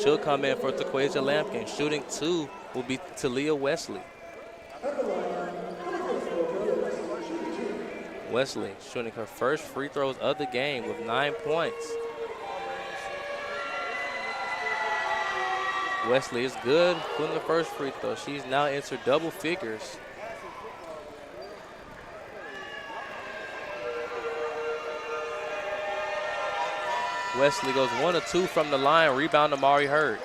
She'll come in for Taquasia Lampkin. Shooting 2 will be Talia Wesley. Wesley shooting her first free throws of the game with 9 points. Wesley is good from the first free throw. She's now entered double figures. Wesley goes 1 of 2 from the line. Rebound to Amari Hurd.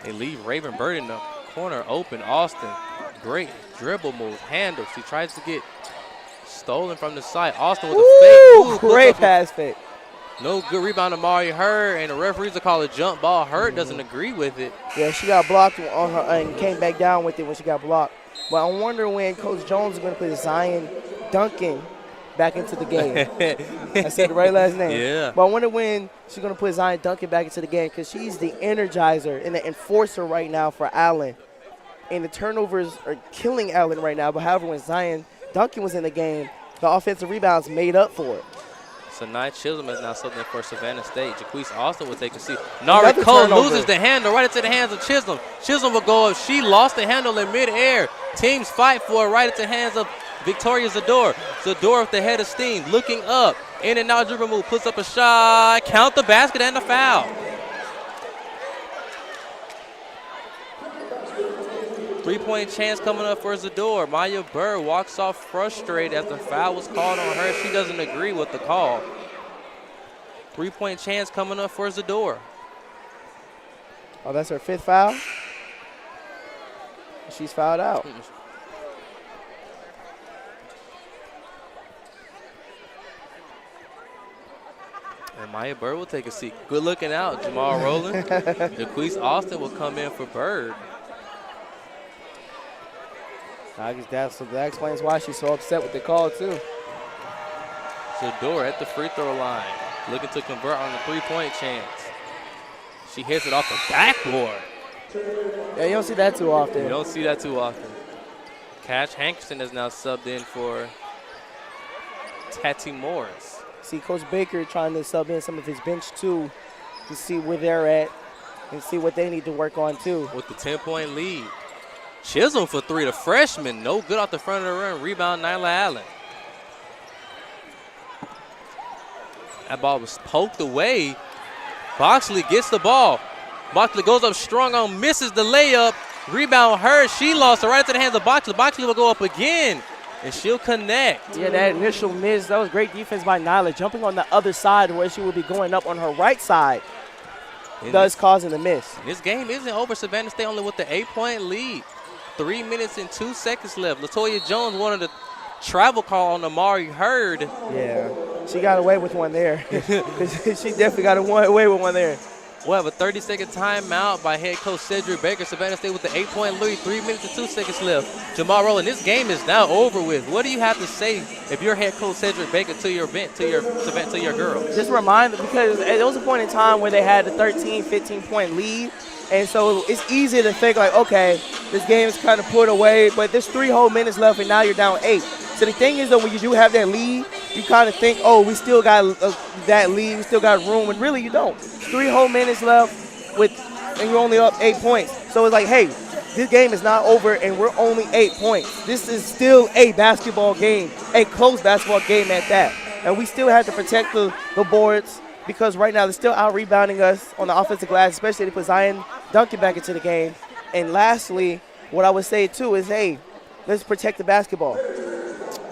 They leave Raven Bird in the corner open. Austin, great dribble move, handle. She tries to get stolen from the side. Austin with a fake move. Great pass fake. No good rebound to Amari Hurd, and the referees will call a jump ball. Hurd doesn't agree with it. Yeah, she got blocked on her and came back down with it when she got blocked. But I wonder when Coach Jones is going to put Zion Duncan back into the game. I said the right last name. Yeah. But I wonder when she's going to put Zion Duncan back into the game because she's the energizer and the enforcer right now for Allen. And the turnovers are killing Allen right now. But however, when Zion Duncan was in the game, the offensive rebounds made up for it. So Nye Chisholm is now something for Savannah State. Jaquise Austin will take a seat. Nari Cole loses the handle right into the hands of Chisholm. Chisholm will go up. She lost the handle in midair. Teams fight for it right into the hands of Victoria Zador. Zador with the head of steam, looking up. In and out dribble move, puts up a shot. Count the basket and the foul. Three-point chance coming up for Zador. Maya Burr walks off frustrated as the foul was called on her. She doesn't agree with the call. Three-point chance coming up for Zador. Oh, that's her 5th foul? She's fouled out. And Maya Bird will take a seat. Good looking out, Jamal Rowland. Jaquise Austin will come in for Bird. I guess that explains why she's so upset with the call, too. Zador at the free throw line, looking to convert on the three-point chance. She hits it off the backboard. Yeah, you don't see that too often. You don't see that too often. Cash Hankerson is now subbed in for Tati Morris. See Coach Baker trying to sub in some of his bench, too, to see where they're at and see what they need to work on, too. With the 10-point lead. Chisholm for three, the freshman. No good off the front of the rim. Rebound, Nyla Allen. That ball was poked away. Boxley gets the ball. Boxley goes up strong on, misses the layup. Rebound her. She lost it right into the hands of Boxley. Boxley will go up again, and she'll connect. Yeah, that initial miss, that was great defense by Nyla. Jumping on the other side where she will be going up on her right side, thus causing the miss. This game isn't over. Savannah State only with the 8-point lead. 3 minutes and 2 seconds left. Latoya Jones wanted a travel call on Amari Hurd. Yeah, she got away with one there. She definitely got away with one there. We'll have a 30-second timeout by head coach Cedric Baker. Savannah State with the 8-point lead, 3 minutes and 2 seconds left. Jamal Rowland, this game is now over with. What do you have to say if you're head coach Cedric Baker to your girls? Just remind them, because there was a point in time where they had a 13, 15-point lead. And so it's easy to think like, okay, this game is kind of put away, but there's 3 whole minutes left and now you're down 8. So the thing is that when you do have that lead, you kind of think, oh, we still got that lead, we still got room, and really you don't. 3 whole minutes left and you're only up 8 points. So it's like, hey, this game is not over and we're only 8 points. This is still a basketball game, a close basketball game at that. And we still have to protect the boards, because right now they're still out-rebounding us on the offensive glass, especially they put Zion Duncan back into the game. And lastly, what I would say, too, is, hey, let's protect the basketball.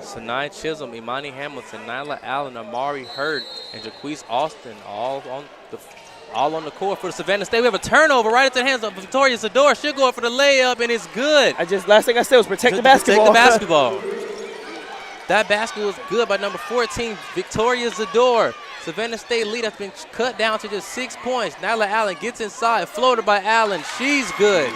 Sanai Chisholm, Imani Hamilton, Nyla Allen, Amari Hurd, and Jaquise Austin all on the court for the Savannah State. We have a turnover right into the hands of Victoria Zador. She'll go up for the layup, and it's good. Last thing I said was protect the basketball. Protect the basketball. That basket was good by number 14, Victoria Zador. Savannah State lead has been cut down to just 6 points. Nyla Allen gets inside, floated by Allen. She's good.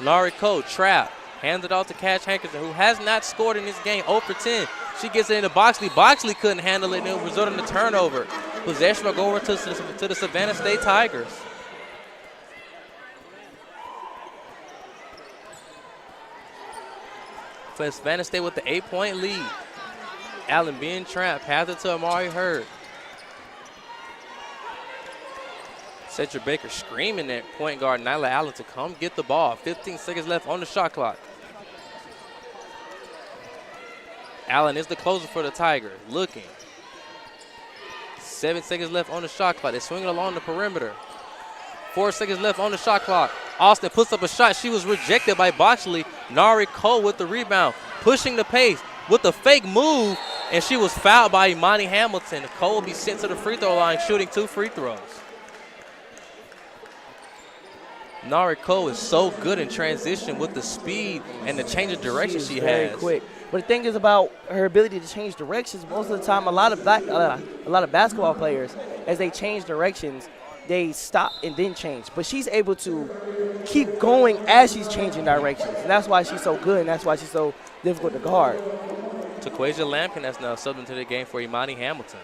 Laurie Cole, trap, hands it off to Cash Hankerson, who has not scored in this game, 0 for 10. She gets it into Boxley. Boxley couldn't handle it, and it resulted in a turnover. Possession will go over to the Savannah State Tigers. For Savannah State with the 8-point lead. Allen being trapped, pass it to Amari Hurd. Cedric Baker screaming at point guard Nyla Allen to come get the ball. 15 seconds left on the shot clock. Allen is the closer for the Tigers. Looking. 7 seconds left on the shot clock. They're swinging along the perimeter. 4 seconds left on the shot clock. Austin puts up a shot. She was rejected by Boxley. Nari Cole with the rebound, pushing the pace with the fake move, and she was fouled by Imani Hamilton. Cole will be sent to the free throw line, shooting 2 free throws. Nari Cole is so good in transition with the speed and the change of direction she has. Very quick. But the thing is about her ability to change directions, most of the time a lot of basketball players, as they change directions, they stop and then change. But she's able to keep going as she's changing directions. And that's why she's so good, and that's why she's so difficult to guard. Taquasia Lampkin has now subbed into the game for Imani Hamilton.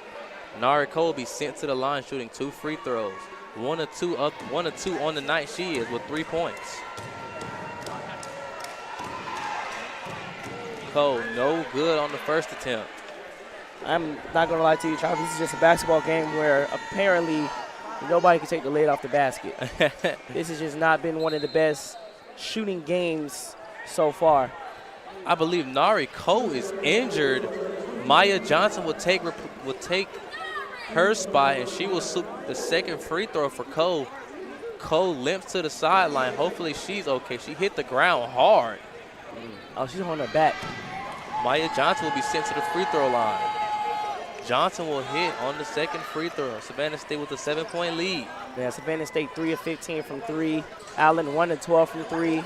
Nari Cole will be sent to the line shooting 2 free throws. 1 or 2 on the night she is with 3 points. Cole, no good on the first attempt. I'm not going to lie to you, Travis. This is just a basketball game where apparently nobody can take the lid off the basket. This has just not been one of the best shooting games so far. I believe Nari Cole is injured. Maya Johnson will take her spot, and she will shoot the second free throw for Cole. Cole limps to the sideline. Hopefully she's okay. She hit the ground hard. Oh, she's on her back. Maya Johnson will be sent to the free throw line. Johnson will hit on the second free throw. Savannah State with a 7-point lead. Yeah, Savannah State 3 of 15 from 3. Allen 1 of 12 from 3.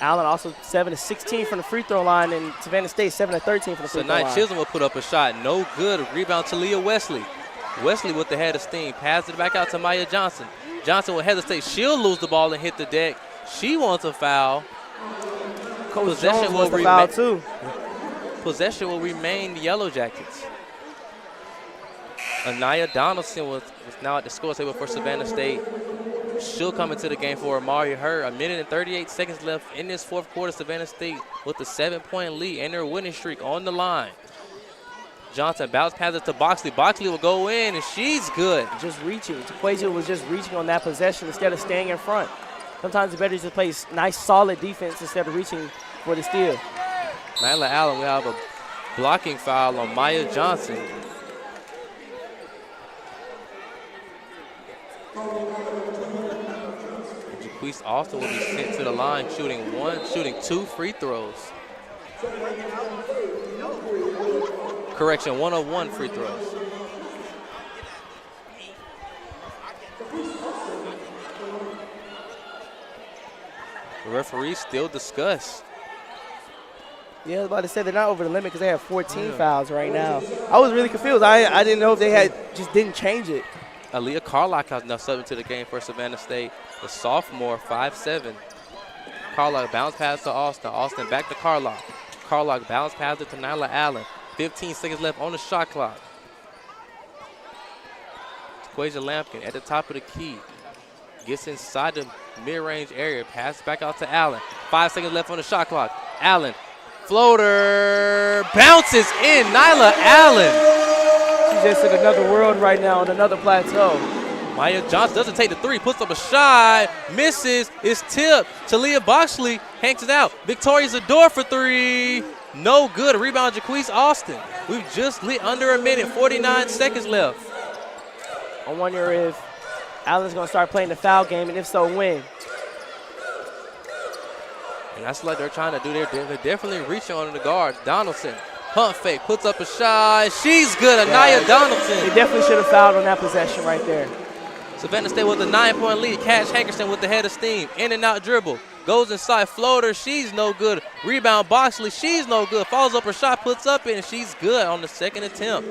Allen also 7 of 16 from the free throw line, and Savannah State 7 of 13 from the free throw line. Tonight Chisholm will put up a shot. No good. Rebound to Leah Wesley. Wesley with the head of steam. Pass it back out to Maya Johnson. Johnson will hesitate. She'll lose the ball and hit the deck. She wants a foul. Possession will remain. Foul too. Possession will remain the Yellowjackets. Anaya Donaldson was now at the score table for Savannah State. She'll come into the game for Amari Hurd. 1 minute and 38 seconds left in this fourth quarter. Savannah State with a 7-point lead and their winning streak on the line. Johnson bounce passes to Boxley. Boxley will go in, and she's good. Just reaching. Taquasia was just reaching on that possession instead of staying in front. Sometimes it's better to play nice, solid defense instead of reaching for the steal. Nyla Allen, we have a blocking foul on Maya Johnson. Jaquise Austin will be sent to the line shooting 2 free throws. Correction, 1 of 1 free throws. The referees still discuss. Yeah, I was about to say they're not over the limit because they have 14 fouls right now. I was really confused. I didn't know if they just didn't change it. Aaliyah Carlock has now subbed into the game for Savannah State. The sophomore, 5'7". Carlock bounce pass to Austin. Austin back to Carlock. Carlock bounce pass it to Nyla Allen. 15 seconds left on the shot clock. Taquasia Lampkin at the top of the key. Gets inside the mid-range area. Pass back out to Allen. 5 seconds left on the shot clock. Allen. Floater. Bounces in. Nyla Allen. She's just in another world right now, on another plateau. Maya Johnson doesn't take the 3. Puts up a shot. Misses. It's tipped. Talia Boxley hanks it out. Victoria Zador for 3. No good. Rebound Jaquise Austin. We've just lit under a minute. 49 seconds left. I wonder if Allen's going to start playing the foul game, and if so, when? And that's what they're trying to do. They're definitely reaching on the guards. Donaldson, pump fake, puts up a shot. She's good. Anaya Donaldson. They definitely should have fouled on that possession right there. Savannah State with a 9-point lead. Cash Hankerson with the head of steam. In and out dribble. Goes inside. Floater. She's no good. Rebound Boxley. She's no good. Follows up her shot. Puts up it, and she's good on the second attempt.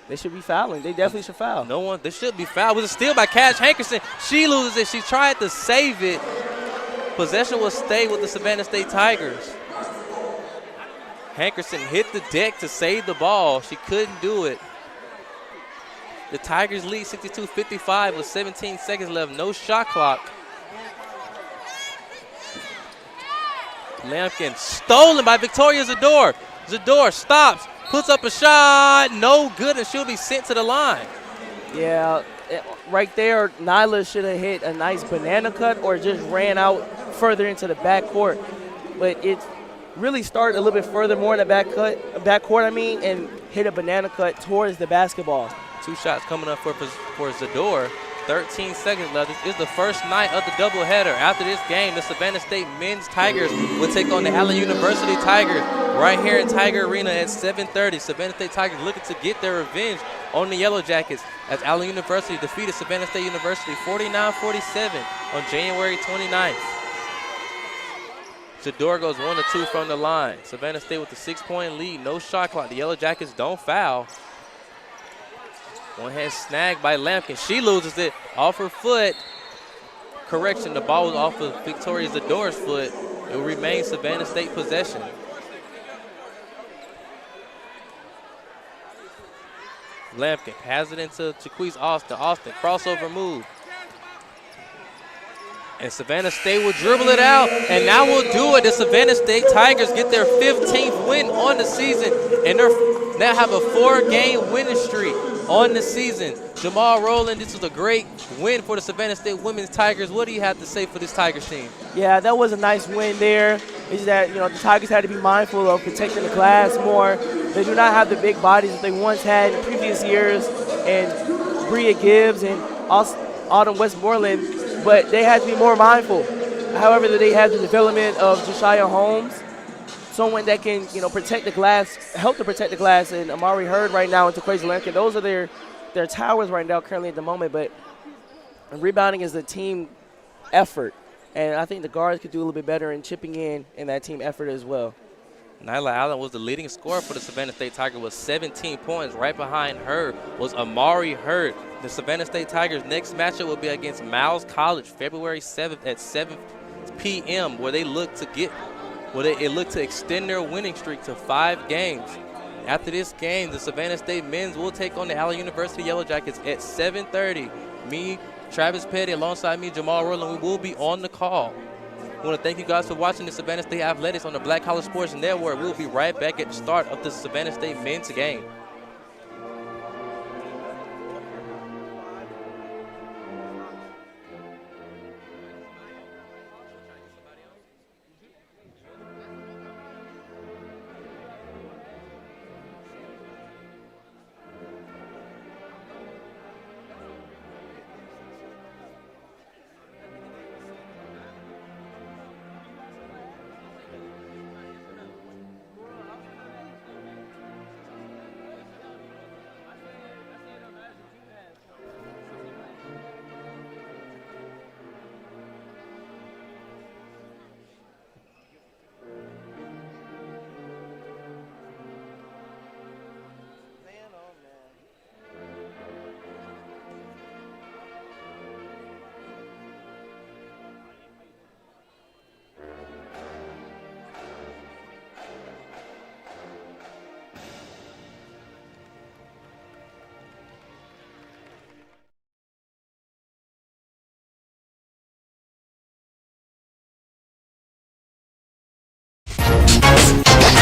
They should be fouling. They definitely should foul. No one. They should be fouled. It was a steal by Cash Hankerson. She loses it. She tried to save it. Possession will stay with the Savannah State Tigers. Hankerson hit the deck to save the ball. She couldn't do it. The Tigers lead 62-55 with 17 seconds left. No shot clock. Lampkin stolen by Victoria Zador. Zador stops. Puts up a shot, no good, and she'll be sent to the line. Yeah, right there, Nyla should have hit a nice banana cut or just ran out further into the backcourt. But it really started a little bit further more in the backcourt, and hit a banana cut towards the basketball. 2 shots coming up for Zador. 13 seconds left. This is the first night of the doubleheader. After this game, the Savannah State men's Tigers will take on the Allen University Tigers right here in Tiger Arena at 7:30. Savannah State Tigers looking to get their revenge on the Yellowjackets as Allen University defeated Savannah State University 49-47 on January 29th. Zador goes 1 of 2 from the line. Savannah State with a 6-point lead, no shot clock. The Yellowjackets don't foul. One hand snag by Lampkin. She loses it off her foot. Correction, the ball was off of Victoria Zador's foot. It will remain Savannah State possession. Lampkin passes it into Jaquise Austin. Austin, crossover move. And Savannah State will dribble it out, and now we'll do it. The Savannah State Tigers get their 15th win on the season, and they now have a 4-game winning streak on the season. Jamal Rowland, this was a great win for the Savannah State Women's Tigers. What do you have to say for this Tigers team? Yeah, that was a nice win there. Is that, the Tigers had to be mindful of protecting the glass more. They do not have the big bodies that they once had in previous years, and Bria Gibbs and Autumn Westmoreland, but they had to be more mindful. However, they have the development of Josiah Holmes, someone that can, protect the glass, help to protect the glass, and Amari Hurd right now and Taquasia Lampkin. Those are their towers right now currently at the moment, but rebounding is a team effort, and I think the guards could do a little bit better in chipping in that team effort as well. Nyla Allen was the leading scorer for the Savannah State Tigers with 17 points. Right behind her was Amari Hurd. The Savannah State Tigers' next matchup will be against Miles College, February 7th at 7 p.m., where they look to extend their winning streak to 5 games. After this game, the Savannah State men's will take on the Allen University Yellowjackets at 7:30. Me, Travis Petty, alongside me, Jamal Rowland, we will be on the call. I want to thank you guys for watching the Savannah State Athletics on the Black College Sports Network. We'll be right back at the start of the Savannah State men's game.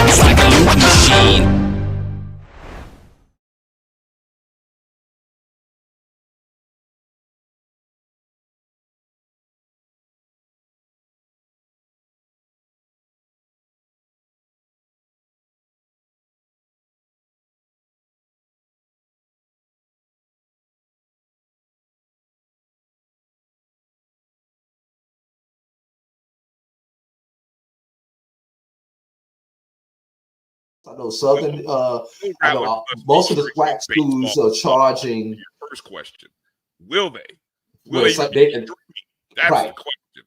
It's like a loop machine. I know most of the SWAC schools are charging. Your first question: Will they? Will they? That's right. the question.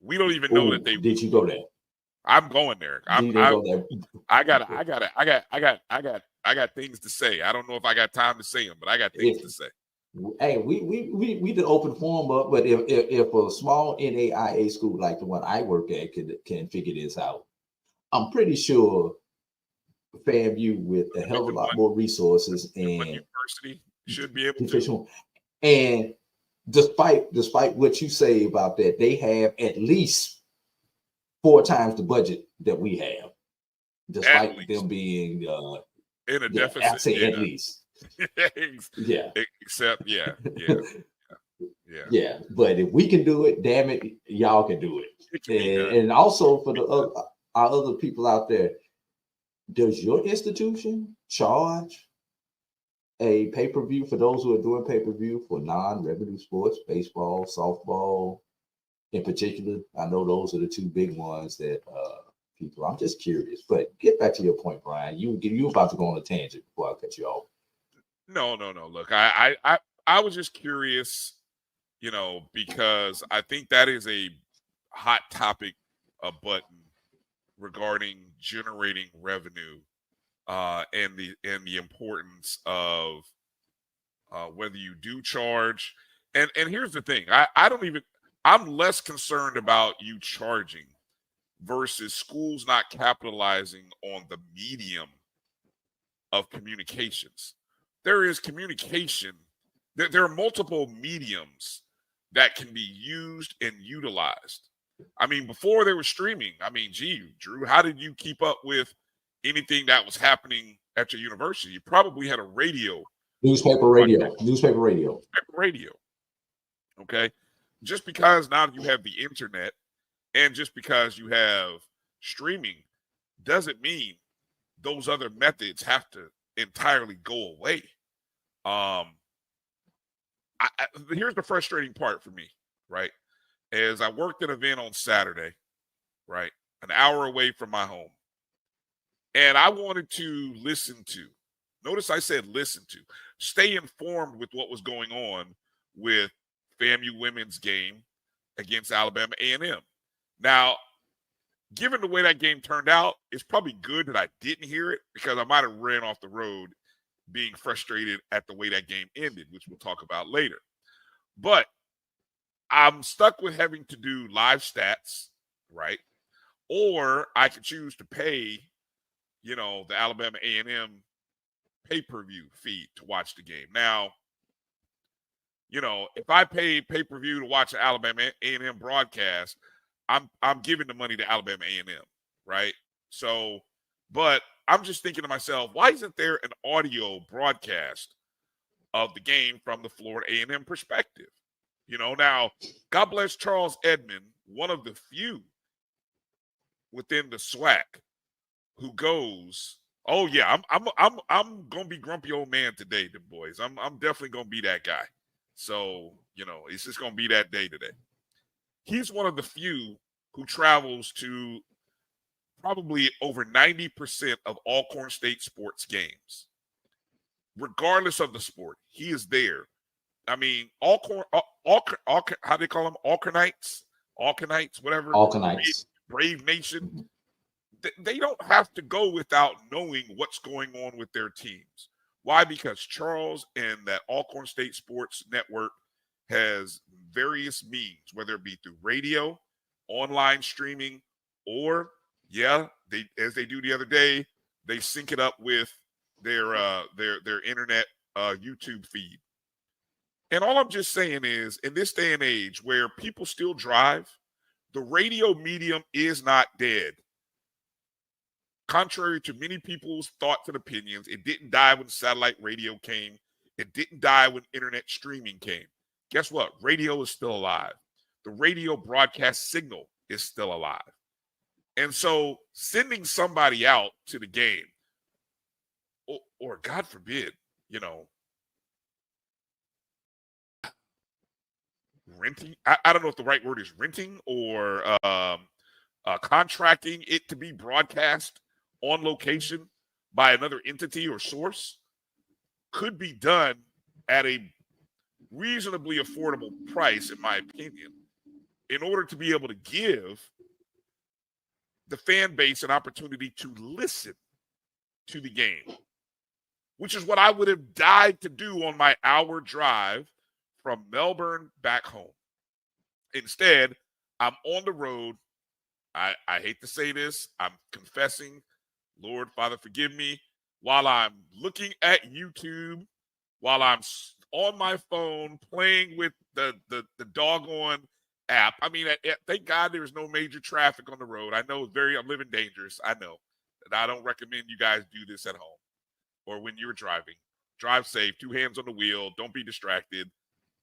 We don't even know that they. Did you go there? I'm going there. Go there? I got things to say. I don't know if I got time to say them, but I got things to say. Hey, we did open forum up, but if a small NAIA school like the one I work at can figure this out, I'm pretty sure FAMU with a hell of a lot more resources and university should be able to. And despite what you say about that, they have at least 4 times the budget that we have, despite them being in a deficit. I'd say at least. Yeah. Except, yeah. But if we can do it, damn it, y'all can do it. And also for our other people out there, does your institution charge a pay-per-view for those who are doing pay-per-view for non-revenue sports, baseball, softball in particular? I know those are the 2 big ones that people. I'm just curious, but get back to your point, Brian. You about to go on a tangent before I cut you off. No. Look, I was just curious, because I think that is a hot topic, a button regarding generating revenue and the importance of whether you do charge. And here's the thing. I'm less concerned about you charging versus schools not capitalizing on the medium of communications. There is communication. There are multiple mediums that can be used and utilized. I mean, before there was streaming, I mean, gee, Drew, how did you keep up with anything that was happening at your university? You probably had a radio. Newspaper radio. Okay. Just because now you have the internet and just because you have streaming doesn't mean those other methods have to entirely go away. Here's the frustrating part for me, right? Is I worked an event on Saturday, right? An hour away from my home. And I wanted to notice I said listen to, stay informed with what was going on with FAMU women's game against Alabama A&M. Now, given the way that game turned out, it's probably good that I didn't hear it because I might have ran off the road being frustrated at the way that game ended, which we'll talk about later. But I'm stuck with having to do live stats, right? Or I could choose to pay, the Alabama A&M pay-per-view feed to watch the game. Now, if I pay pay-per-view to watch an Alabama A&M broadcast, I'm giving the money to Alabama A&M, right? So, but I'm just thinking to myself, why isn't there an audio broadcast of the game from the Florida A&M perspective? Now, God bless Charles Edmond, one of the few within the SWAC who goes, oh yeah, I'm gonna be grumpy old man today, the boys. I'm definitely gonna be that guy. So, it's just gonna be that day today. He's one of the few who travels to probably over 90% of Alcorn State sports games. Regardless of the sport, he is there. I mean, Alcorn, how do they call them? Alcornites, whatever. Alcornites. Brave Nation. They don't have to go without knowing what's going on with their teams. Why? Because Charles and that Alcorn State Sports Network has various means, whether it be through radio, online streaming, or as they do the other day, they sync it up with their internet YouTube feed. And all I'm just saying is, in this day and age where people still drive, the radio medium is not dead. Contrary to many people's thoughts and opinions, it didn't die when satellite radio came. It didn't die when internet streaming came. Guess what? Radio is still alive. The radio broadcast signal is still alive. And so sending somebody out to the game, or God forbid, renting, I don't know if the right word is renting or contracting it to be broadcast on location by another entity or source could be done at a reasonably affordable price, in my opinion, in order to be able to give the fan base an opportunity to listen to the game, which is what I would have died to do on my hour drive from Melbourne back home. Instead, I'm on the road. I hate to say this. I'm confessing. Lord, Father, forgive me. While I'm looking at YouTube, while I'm on my phone playing with the doggone app. I mean, thank God there's no major traffic on the road. I know I'm living dangerous. I know. And I don't recommend you guys do this at home or when you're driving. Drive safe, 2 hands on the wheel. Don't be distracted.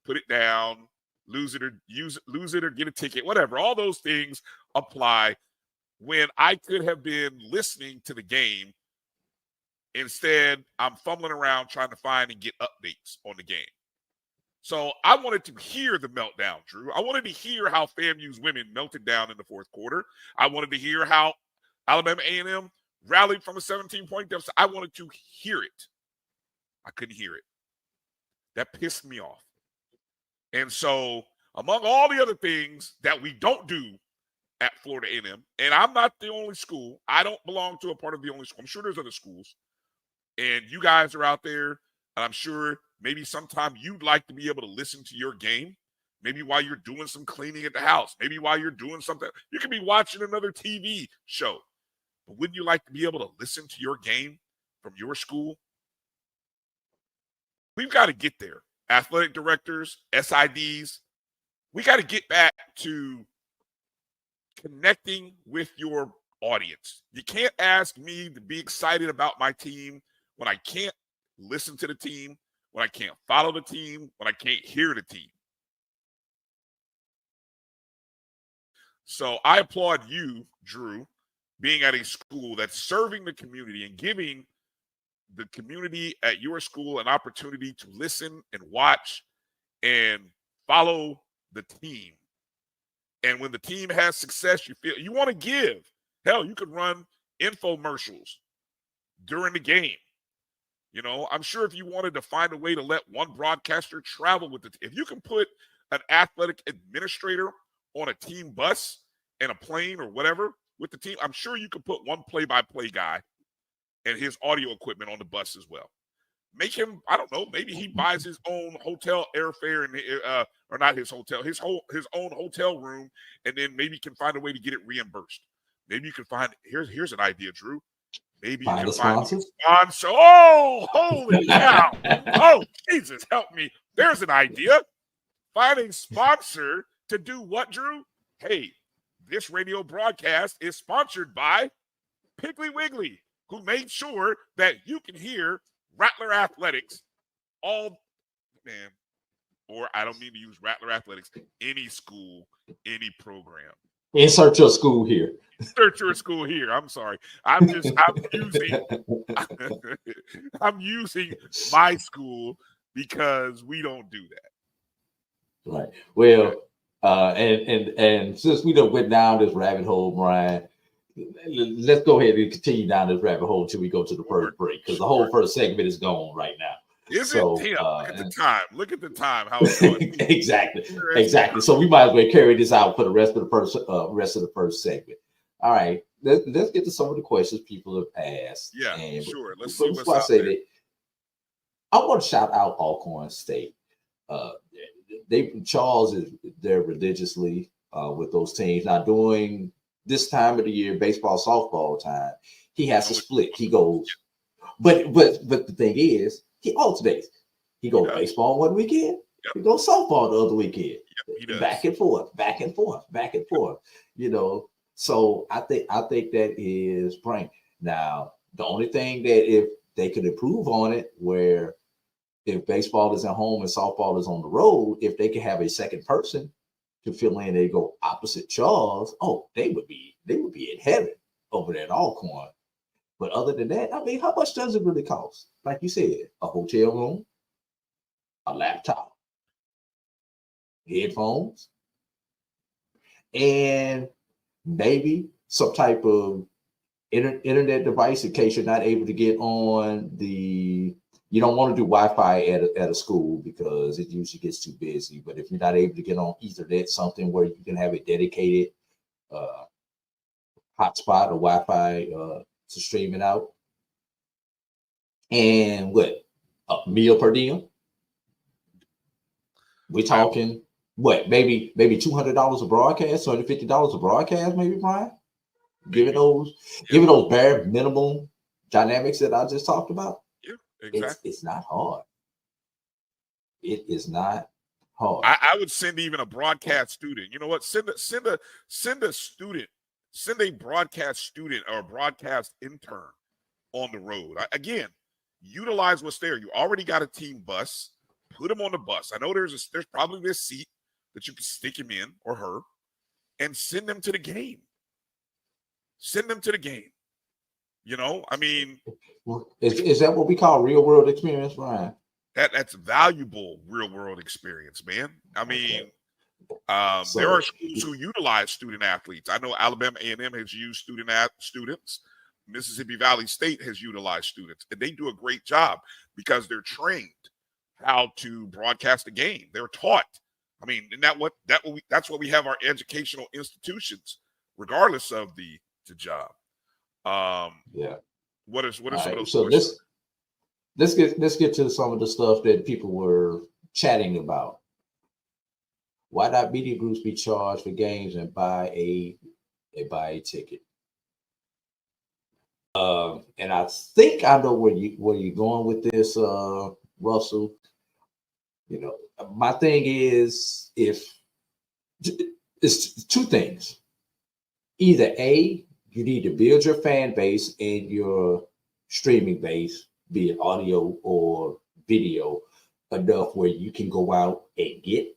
Put it down, lose it or get a ticket, whatever. All those things apply when I could have been listening to the game. Instead, I'm fumbling around trying to find and get updates on the game. So I wanted to hear the meltdown, Drew. I wanted to hear how FAMU's women melted down in the fourth quarter. I wanted to hear how Alabama A&M rallied from a 17-point deficit. I wanted to hear it. I couldn't hear it. That pissed me off. And so, among all the other things that we don't do at Florida A&M, and I'm not the only school. I don't belong to a part of the only school. I'm sure there's other schools. And you guys are out there, and I'm sure maybe sometime you'd like to be able to listen to your game. Maybe while you're doing some cleaning at the house. Maybe while you're doing something. You could be watching another TV show. But wouldn't you like to be able to listen to your game from your school? We've got to get there. Athletic directors, SIDs, we got to get back to connecting with your audience. You can't ask me to be excited about my team when I can't listen to the team, when I can't follow the team, when I can't hear the team. So I applaud you, Drew, being at a school that's serving the community and giving the community at your school an opportunity to listen and watch and follow the team. And when the team has success, you feel you want to give. Hell, you could run infomercials during the game. You know, I'm sure if you wanted to find a way to let one broadcaster travel with it, if you can put an athletic administrator on a team bus and a plane or whatever with the team, I'm sure you could put one play-by-play guy and his audio equipment on the bus as well. Make him, I don't know, maybe he buys his own hotel airfare and or not his hotel, his own hotel room, and then maybe can find a way to get it reimbursed. Maybe you can find here's an idea, Drew. Maybe you can find a sponsor. Oh, holy cow. Oh, Jesus, help me. There's an idea. Find a sponsor to do what, Drew? Hey, this radio broadcast is sponsored by Piggly Wiggly, who made sure that you can hear Rattler Athletics all, man, or I don't mean to use Rattler Athletics, any school, any program. Insert your school here. Insert your school here. I'm sorry. I'm using my school because we don't do that. Right. Well, and since we done went down this rabbit hole, Brian, let's go ahead and continue down this rabbit hole until we go to the first break, because the whole first segment is gone right now. Is it? Look at the time. Look at the time. How it's going. Exactly. So we might as well carry this out for the rest of the first segment. All right. Let's get to some of the questions people have asked. Yeah, and sure. Let's see what's out there. I want to shout out Alcorn State. Charles is there religiously with those teams. Now, during this time of the year, baseball, softball time, he has to split. He goes, but the thing is, he alternates. He goes baseball one weekend, he goes softball the other weekend. He does. Back and forth. You know, so I think that is praying. Now, the only thing that if they could improve on it, where if baseball is at home and softball is on the road, if they could have a second person to fill in, they go opposite Charles. Oh, they would be in heaven over there at Alcorn. But other than that, I mean, how much does it really cost? Like you said, a hotel room, a laptop, headphones, and maybe some type of internet device in case you're not able to get on the. You don't want to do Wi-Fi at a school because it usually gets too busy. But if you're not able to get on Ethernet, something where you can have a dedicated hotspot or Wi-Fi to stream it out. And what? A meal per diem? We're talking what? Maybe $200 a broadcast, $250 a broadcast, maybe, Brian? Given those bare minimum dynamics that I just talked about. Exactly. It's not hard. It is not hard. I would send even a broadcast student. You know what? Send a student. Send a broadcast student or a broadcast intern on the road. Again, utilize what's there. You already got a team bus. Put them on the bus. I know there's probably this seat that you can stick him in or her, and send them to the game. Send them to the game. You know, I mean, is that what we call real world experience, Brian? That's valuable real world experience, man. I mean, there are schools who utilize student athletes. I know Alabama A&M has used students. Mississippi Valley State has utilized students, and they do a great job because they're trained how to broadcast a game. They're taught. I mean, and that's what we have our educational institutions, regardless of the job. What are some of those questions? let's get to some of the stuff that people were chatting about. Why not media groups be charged for games and buy a ticket? And I think I know where you're going with this, Russell. You know, my thing is, if it's two things. Either A, you need to build your fan base and your streaming base, be it audio or video, enough where you can go out and get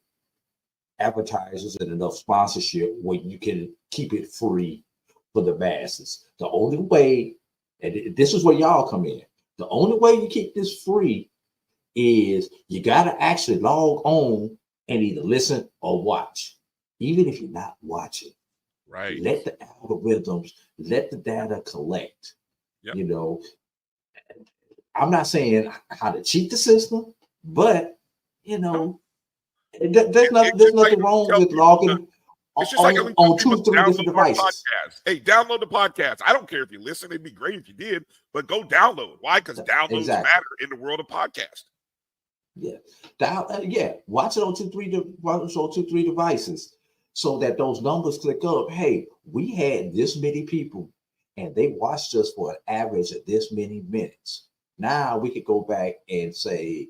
advertisers and enough sponsorship where you can keep it free for the masses. The only way, and this is where y'all come in, the only way you keep this free is you got to actually log on and either listen or watch, even if you're not watching. Right. Let the algorithms, let the data collect. Yep. You know, I'm not saying how to cheat the system, but you know, there's nothing wrong with logging it's just like on 2 or 3 different devices. Podcast. Hey, download the podcast. I don't care if you listen; it'd be great if you did, but go download. Why? Because downloads matter in the world of podcast. Yeah, watch it on 2, 3 devices, so that those numbers click up. Hey, we had this many people, and they watched us for an average of this many minutes. Now we could go back and say,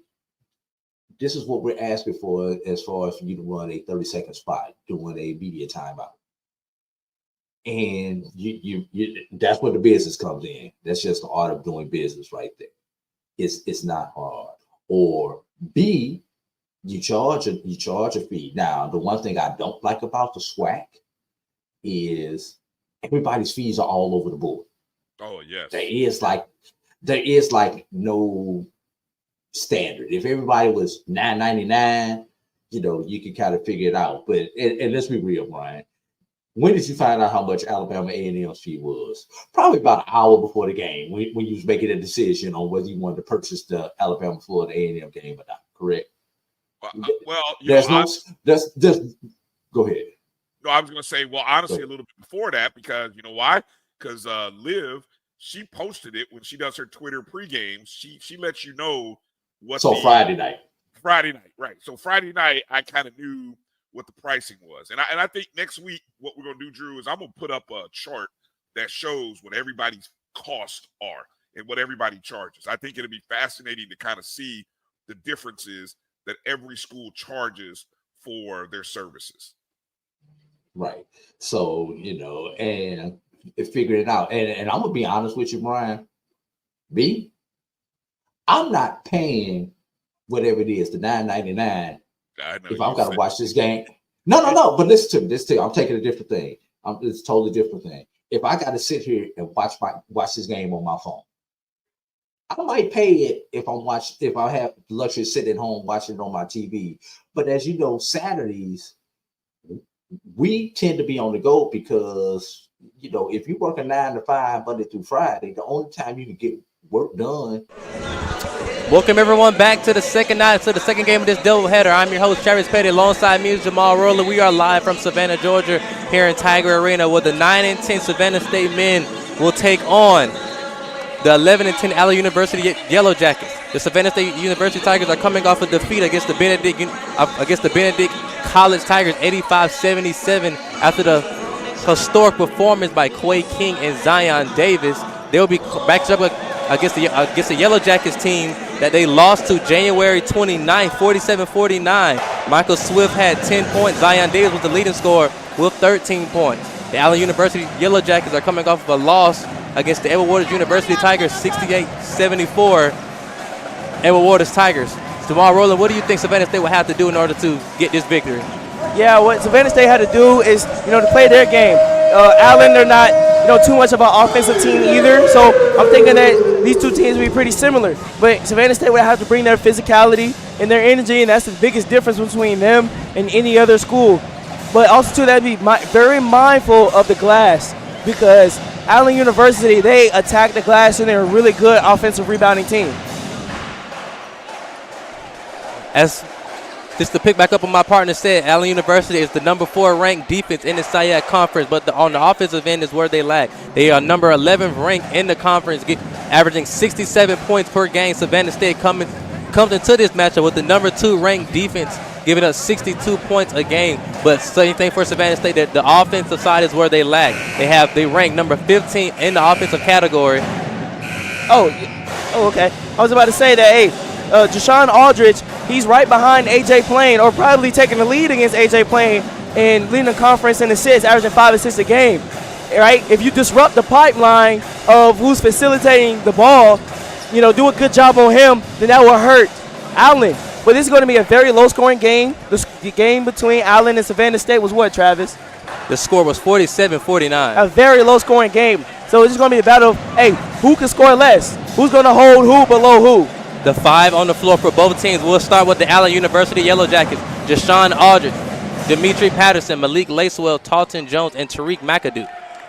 this is what we're asking for as far as for you to run a 30-second spot doing a media timeout. And you that's where the business comes in. That's just the art of doing business right there. It's not hard. Or B, you charge a fee. Now, the one thing I don't like about the SWAC is everybody's fees are all over the board. Oh, yes. There is like no standard. If everybody was $9.99, you know, you can kind of figure it out. But and let's be real, Brian. When did you find out how much Alabama A&M's fee was? Probably about an hour before the game, when you was making a decision on whether you wanted to purchase the Alabama-Florida A&M game or not. Correct? Well, go ahead. No, I was going to say, well, honestly, a little bit before that, because you know why? Because Liv, she posted it when she does her Twitter pregame. She lets you know what. So Friday night, right? So Friday night, I kind of knew what the pricing was, and I think next week what we're gonna do, Drew, is I'm gonna put up a chart that shows what everybody's costs are and what everybody charges. I think it'll be fascinating to kind of see the differences that every school charges for their services. Right. So, you know, and figure it out. And I'm gonna be honest with you, Brian. I'm not paying whatever it is, the $9.99. If I've got to watch this game. No. But listen to me. I'm taking a different thing. It's a totally different thing. If I got to sit here and watch this game on my phone, I might pay it if I have the luxury of sitting at home watching it on my TV. But as you know, Saturdays we tend to be on the go because, you know, if you work a 9 to 5 Monday through Friday, the only time you can get work done. Welcome everyone back to the second game of this doubleheader. I'm your host, Travis Petty, alongside me, Jamal Roller. We are live from Savannah, Georgia, here in Tiger Arena, where the 9-10 Savannah State men will take on the 11-10 Allen University Yellowjackets. The Savannah State University Tigers are coming off a defeat against the Benedict College Tigers, 85-77, after the historic performance by Quay King and Zion Davis. They'll be backed up against the Yellowjackets team that they lost to January 29th, 47-49. Michael Swift had 10 points. Zion Davis was the leading scorer with 13 points. The Allen University Yellowjackets are coming off of a loss against the Edward Waters University Tigers, 68-74. Edward Waters Tigers. Jamal Rowland, what do you think Savannah State will have to do in order to get this victory? Yeah, what Savannah State had to do is, to play their game. Allen, they're not, too much of an offensive team either. So I'm thinking that these two teams will be pretty similar. But Savannah State would have to bring their physicality and their energy, and that's the biggest difference between them and any other school. But also, too, that'd be very mindful of the glass, because Allen University, they attack the glass, and they're a really good offensive rebounding team. As just to pick back up on my partner said, Allen University is the number 4 ranked defense in the SIAC conference, but on the offensive end is where they lack. They are number 11 ranked in the conference, averaging 67 points per game. Savannah State comes into this matchup with the number 2 ranked defense, giving us 62 points a game. But same thing for Savannah State, that the offensive side is where they lack. They rank number 15 in the offensive category. Oh, okay. I was about to say that, hey, Jashawn Aldridge, he's right behind A.J. Plain, or probably taking the lead against A.J. Plain and leading the conference in assists, averaging 5 assists a game. Right? If you disrupt the pipeline of who's facilitating the ball, do a good job on him, then that will hurt Allen. But this is going to be a very low-scoring game. The game between Allen and Savannah State was what, Travis? The score was 47-49. A very low-scoring game. So it's just going to be a battle of, hey, who can score less? Who's going to hold who below who? The 5 on the floor for both teams. We'll start with the Allen University Yellowjackets. Jashawn Aldridge, Dimitri Patterson, Malik Lacewell, Talton Jones, and Tariq McAdoo.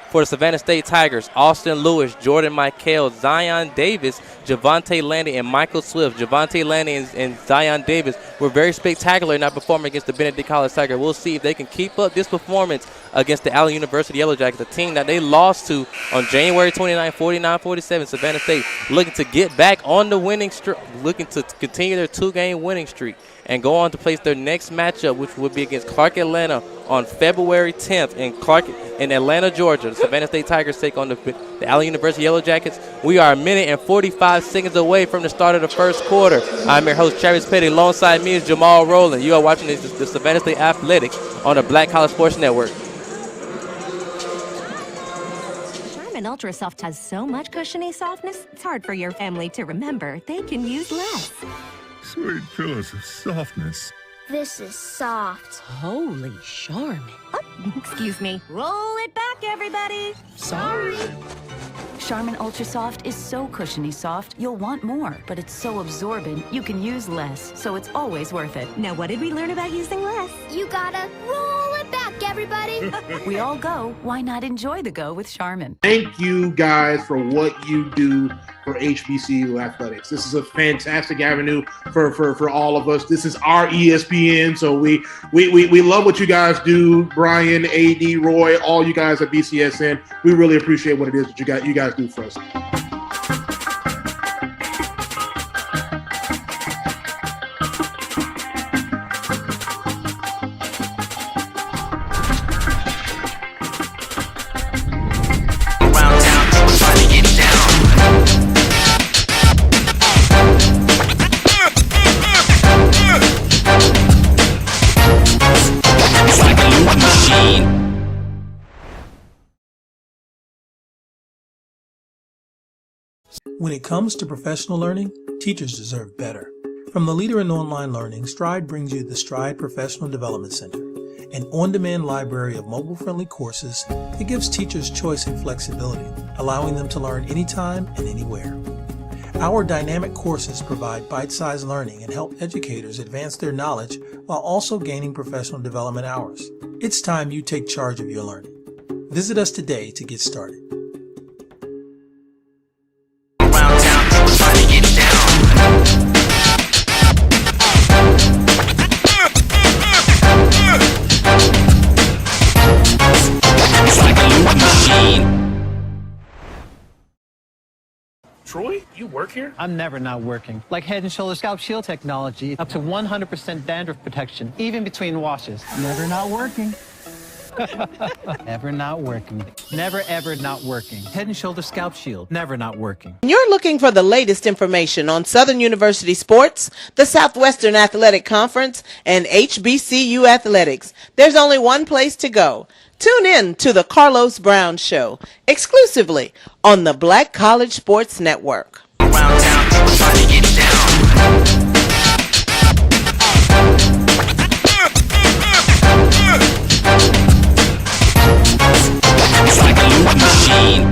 For the Savannah State Tigers, Austin Lewis, Jordan Michael, Zion Davis, Javante Landy, and Michael Swift. Javante Landy and Zion Davis were very spectacular in that performance against the Benedict College Tigers. We'll see if they can keep up this performance against the Allen University Yellowjackets, a team that they lost to on January 29, 49-47. Savannah State looking to get back on the winning streak, looking to continue their 2-game winning streak and go on to place their next matchup, which will be against Clark Atlanta on February 10th in Atlanta, Georgia. The Savannah State Tigers take on the Allen University Yellowjackets. We are 1 minute and 45 seconds away from the start of the first quarter. I'm your host, Travis Petty. Alongside me is Jamal Rowland. You are watching the Savannah State Athletics on the Black College Sports Network. Charmin Ultra Soft has so much cushiony softness, it's hard for your family to remember they can use less. Sweet pillows of softness. This is soft. Holy Charmin. Oh, excuse me. Roll it back, everybody. Sorry. Charmin Ultra Soft is so cushiony soft, you'll want more. But it's so absorbent, you can use less. So it's always worth it. Now, what did we learn about using less? You gotta roll it back, everybody. We all go. Why not enjoy the go with Charmin? Thank you guys for what you do for HBCU athletics. This is a fantastic avenue for all of us. This is our ESPN, so we love what you guys do. Brian, AD, Roy, all you guys at BCSN. We really appreciate what it is that you guys do for us. When it comes to professional learning, teachers deserve better. From the leader in online learning, Stride brings you the Stride Professional Development Center, an on-demand library of mobile-friendly courses that gives teachers choice and flexibility, allowing them to learn anytime and anywhere. Our dynamic courses provide bite-sized learning and help educators advance their knowledge while also gaining professional development hours. It's time you take charge of your learning. Visit us today to get started. Troy, you work here? I'm never not working. Like Head & Shoulders Scalp Shield technology, up to 100% dandruff protection, even between washes. Never not working. Never not working. Never ever not working. Head & Shoulders Scalp Shield, never not working. You're looking for the latest information on Southern University sports, the Southwestern Athletic Conference, and HBCU athletics. There's only one place to go. Tune in to the Carlos Brown Show, exclusively on the Black College Sports Network. Around town, trying to get down. It's like a loop machine.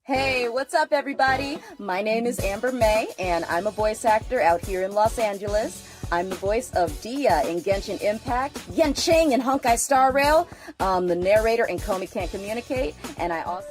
Hey, what's up, everybody? My name is Amber May, and I'm a voice actor out here in Los Angeles. I'm the voice of Dia in Genshin Impact, Yen Ching in Honkai Star Rail, the narrator in Comey Can't Communicate, and I also...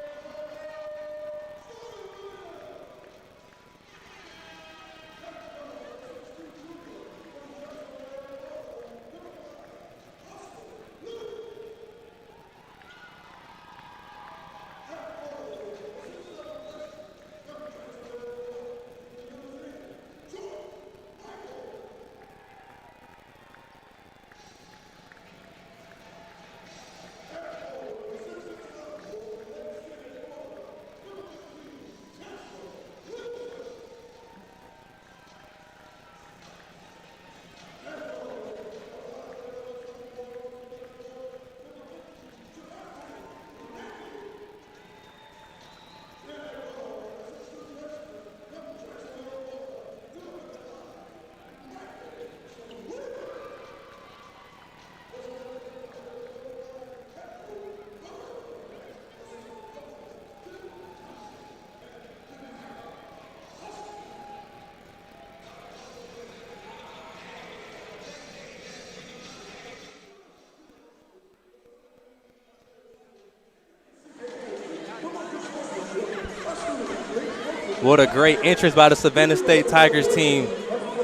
What a great entrance by the Savannah State Tigers team.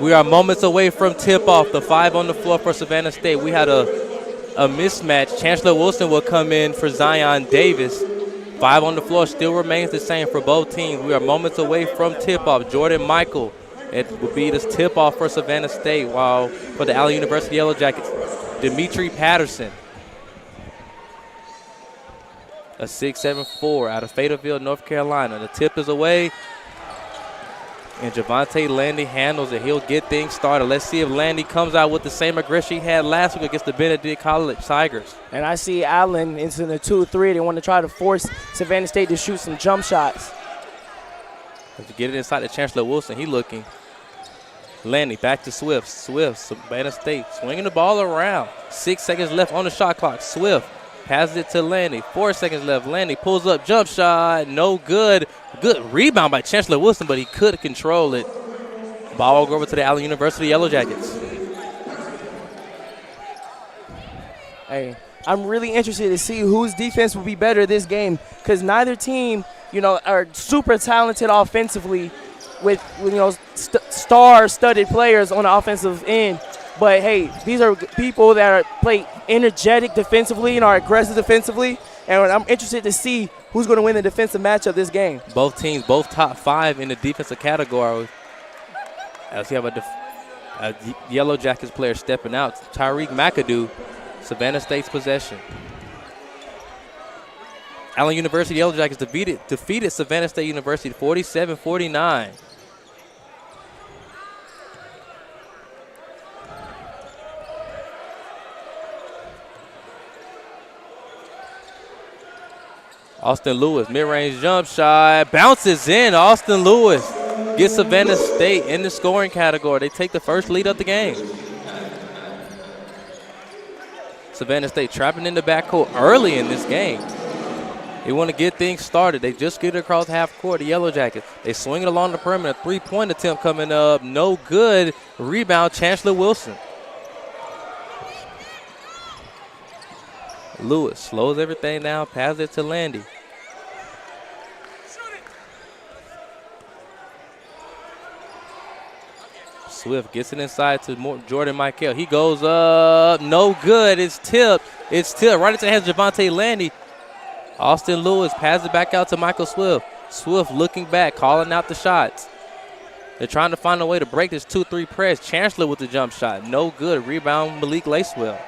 We are moments away from tip-off. The 5 on the floor for Savannah State. We had a mismatch. Chancellor Wilson will come in for Zion Davis. 5 on the floor still remains the same for both teams. We are moments away from tip-off. Jordan Michael, it will be this tip-off for Savannah State, while for the Allen University Yellowjackets, Dimitri Patterson, a 6'7" out of Fayetteville, North Carolina. The tip is away, and Javante Landy handles it. He'll get things started. Let's see if Landy comes out with the same aggression he had last week against the Benedict College Tigers. And I see Allen into the 2-3. They want to try to force Savannah State to shoot some jump shots. To get it inside to Chancellor Wilson, he looking. Landy back to Swift. Swift, Savannah State swinging the ball around. 6 seconds left on the shot clock. Swift passes it to Landy. 4 seconds left. Landy pulls up, jump shot, no good. Good rebound by Chancellor Wilson, but he couldn't control it. Ball will go over to the Allen University Yellowjackets. Hey, I'm really interested to see whose defense will be better this game, because neither team, are super talented offensively with star-studded players on the offensive end. But, hey, these are people that play energetic defensively and are aggressive defensively. And I'm interested to see who's going to win the defensive matchup this game. Both teams, both top 5 in the defensive category. As you have a Yellow Jackets player stepping out. Tyreek McAdoo, Savannah State's possession. Allen University Yellow Jackets defeated Savannah State University 47-49. Austin Lewis, mid-range jump shot, bounces in. Austin Lewis gets Savannah State in the scoring category. They take the first lead of the game. Savannah State trapping in the backcourt early in this game. They want to get things started. They just get it across half court, the Yellow Jackets. They swing it along the perimeter. 3-point attempt coming up. No good. Rebound, Chancellor Wilson. Lewis slows everything down, passes it to Landy. Swift gets it inside to Jordan Michael. He goes up, no good. It's tipped. It's tipped right into the hands of Javante Landy. Austin Lewis passes it back out to Michael Swift. Swift looking back, calling out the shots. They're trying to find a way to break this 2-3 press. Chancellor with the jump shot. No good. Rebound, Malik Lacewell.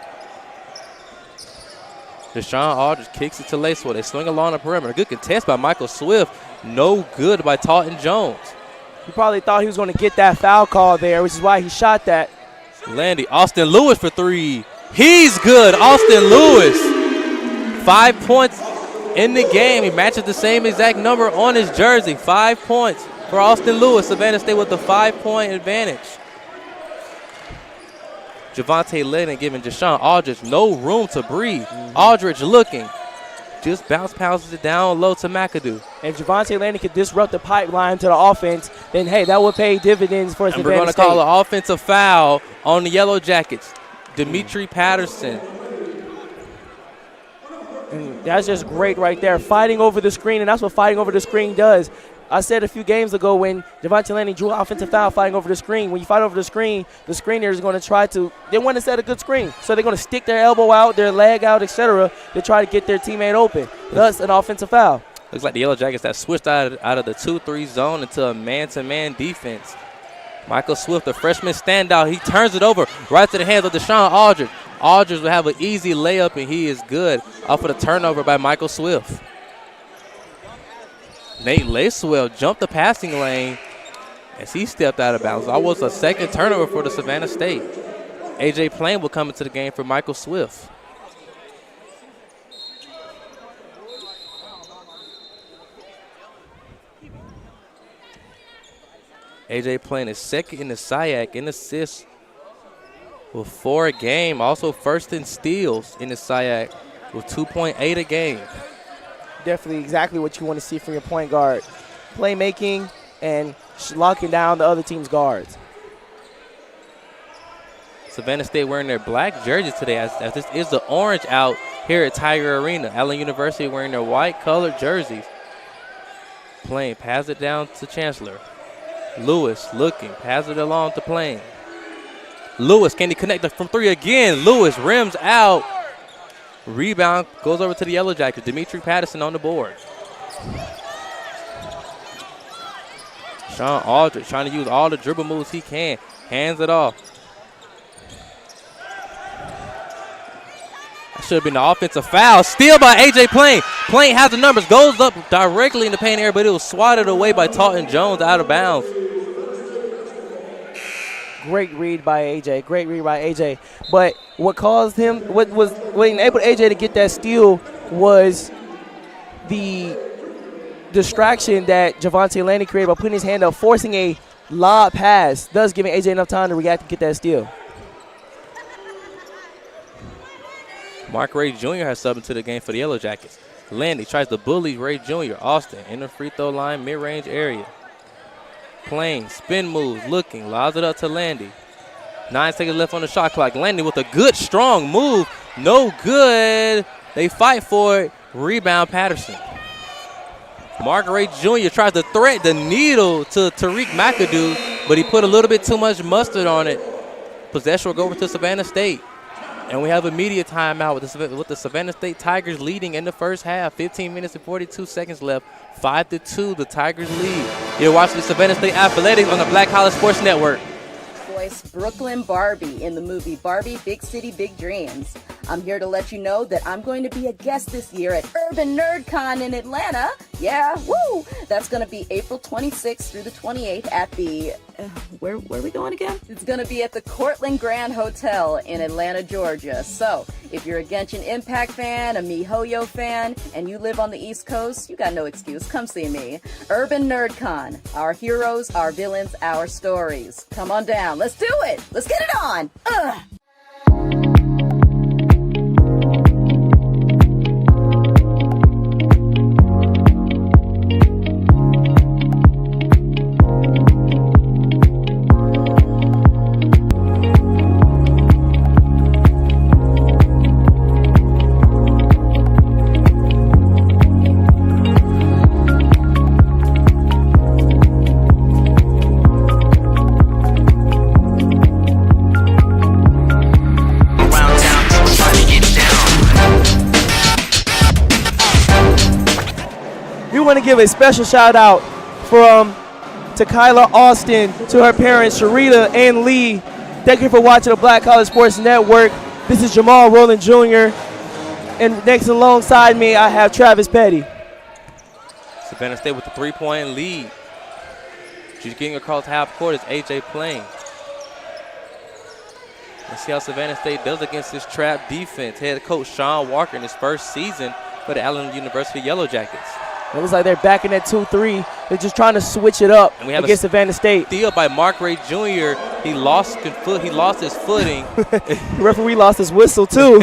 Deshaun Aldridge kicks it to Lacewell. They swing along the perimeter. Good contest by Michael Swift. No good by Taunton Jones. He probably thought he was going to get that foul call there, which is why he shot that. Landy, Austin Lewis for 3. He's good. Austin Lewis. 5 points in the game. He matches the same exact number on his jersey. 5 points for Austin Lewis. Savannah State with the 5-point advantage. Javante Lennon giving Deshaun Aldridge no room to breathe. Aldridge looking. Just passes it down low to McAdoo. And if Javante Lennon could disrupt the pipeline to the offense, then, hey, that would pay dividends for Savannah State. We're going to call an offensive foul on the Yellow Jackets. Dimitri Patterson. And that's just great right there. Fighting over the screen, and that's what fighting over the screen does. I said a few games ago when Javante Landy drew an offensive foul fighting over the screen. When you fight over the screener is going to try to – they want to set a good screen. So they're going to stick their elbow out, their leg out, etc. to try to get their teammate open. Thus, an offensive foul. Looks like the Yellow Jackets that switched out of the 2-3 zone into a man-to-man defense. Michael Swift, the freshman standout, he turns it over right to the hands of Deshaun Aldridge. Aldridge will have an easy layup, and he is good off of the turnover by Michael Swift. Nate Lacewell jumped the passing lane as he stepped out of bounds. Almost a second turnover for the Savannah State. A.J. Plain will come into the game for Michael Swift. A.J. Plain is second in the SIAC in assists with 4 a game. Also first in steals in the SIAC with 2.8 a game. Definitely exactly what you want to see from your point guard. Playmaking and locking down the other team's guards. Savannah State wearing their black jerseys today as this is the orange out here at Tiger Arena. Allen University wearing their white colored jerseys. Plain pass it down to Chancellor. Lewis looking, pass it along to Plain. Lewis, can he connect from three again? Lewis rims out. Rebound goes over to the Yellowjackets. Dimitri Patterson on the board. Sean Aldridge trying to use all the dribble moves he can. Hands it off. That should have been the offensive foul. Steal by A.J. Plain. Plain has the numbers. Goes up directly in the paint area, but it was swatted away by Taunton Jones out of bounds. Great read by AJ. Great read by AJ. But what caused him, what enabled AJ to get that steal was the distraction that Javonte Landy created by putting his hand up, forcing a lob pass, thus giving AJ enough time to react and get that steal. Mark Ray Jr. has subbed into the game for the Yellowjackets. Landy tries to bully Ray Jr. Austin in the free throw line, mid-range area. Plain, spin moves, looking, lobs it up to Landy. 9 seconds left on the shot clock. Landy with a good, strong move. No good. They fight for it. Rebound Patterson. Mark Ray Jr. tries to thread the needle to Tariq McAdoo, but he put a little bit too much mustard on it. Possession will go over to Savannah State. And we have a media timeout with the Savannah State Tigers leading in the first half. 15 minutes and 42 seconds left. 5-2, the Tigers lead. You're watching the Savannah State Athletics on the Black College Sports Network. Voice Brooklyn Barbie in the movie Barbie Big City Big Dreams. I'm here to let you know that I'm going to be a guest this year at Urban NerdCon in Atlanta. Yeah, woo! That's going to be April 26th through the 28th at the, where are we going again? It's going to be at the Cortland Grand Hotel in Atlanta, Georgia. So, if you're a Genshin Impact fan, a MiHoYo fan, and you live on the East Coast, you got no excuse. Come see me. Urban NerdCon. Our heroes, our villains, our stories. Come on down. Let's do it. Let's get it on. Ugh. Want to give a special shout out to Kyla Austin, to her parents Sharita and Lee. Thank you for watching the Black College Sports Network. This is Jamal Rowland Jr. And next alongside me I have Travis Petty. Savannah State with the 3-point lead. She's getting across half court is A.J. Plain. Let's see how Savannah State does against this trap defense. Head coach Sean Walker in his first season for the Allen University Yellowjackets. It looks like they're back in that 2-3. They're just trying to switch it up against Savannah State. Steal by Mark Ray Jr. He lost his footing. The referee lost his whistle too.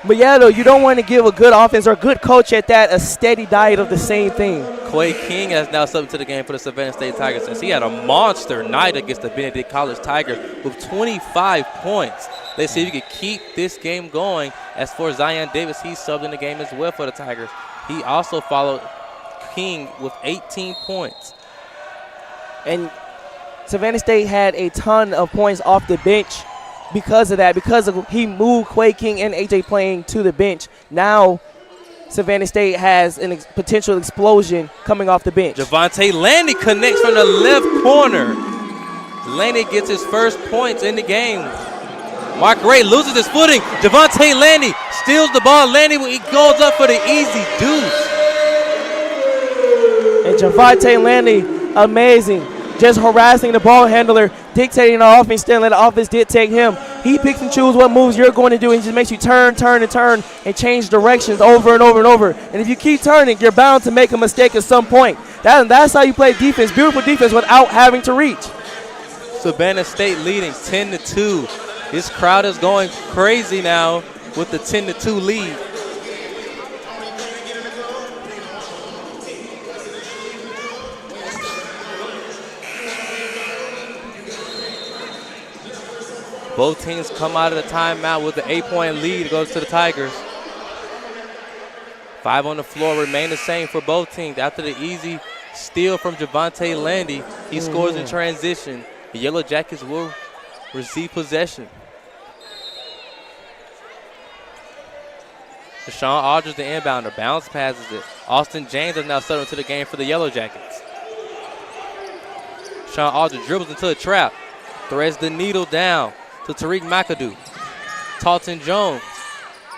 But yeah, though, you don't want to give a good offense or a good coach at that a steady diet of the same thing. Quay King has now subbed to the game for the Savannah State Tigers since he had a monster night against the Benedict College Tigers with 25 points. Let's see if you can keep this game going. As for Zion Davis, he's subbed in the game as well for the Tigers. He also followed King with 18 points. And Savannah State had a ton of points off the bench because of that, because he moved Quay King and A.J. Plain to the bench. Now Savannah State has a potential explosion coming off the bench. Javonte Landy connects from the left corner. Landy gets his first points in the game. Mark Ray loses his footing. Javonte Landy steals the ball. Landy, he goes up for the easy deuce. And Javonte Landy, amazing. Just harassing the ball handler, dictating the offense, then let the offense dictate him. He picks and chooses what moves you're going to do. He just makes you turn, and change directions over and over and over. And if you keep turning, you're bound to make a mistake at some point. That's how you play defense, beautiful defense, without having to reach. Savannah State leading 10-2. This crowd is going crazy now with the 10-2 lead. Both teams come out of the timeout with the 8-point lead. It goes to the Tigers. 5 on the floor remain the same for both teams. After the easy Steal from Javante Landy. He scores in transition. The Yellowjackets will receive possession. Deshaun Aldridge, the inbounder, bounce passes it. Austin James has now settled into the game for the Yellowjackets. Deshaun Aldridge dribbles into a trap. Threads the needle down to Tariq McAdoo. Talton Jones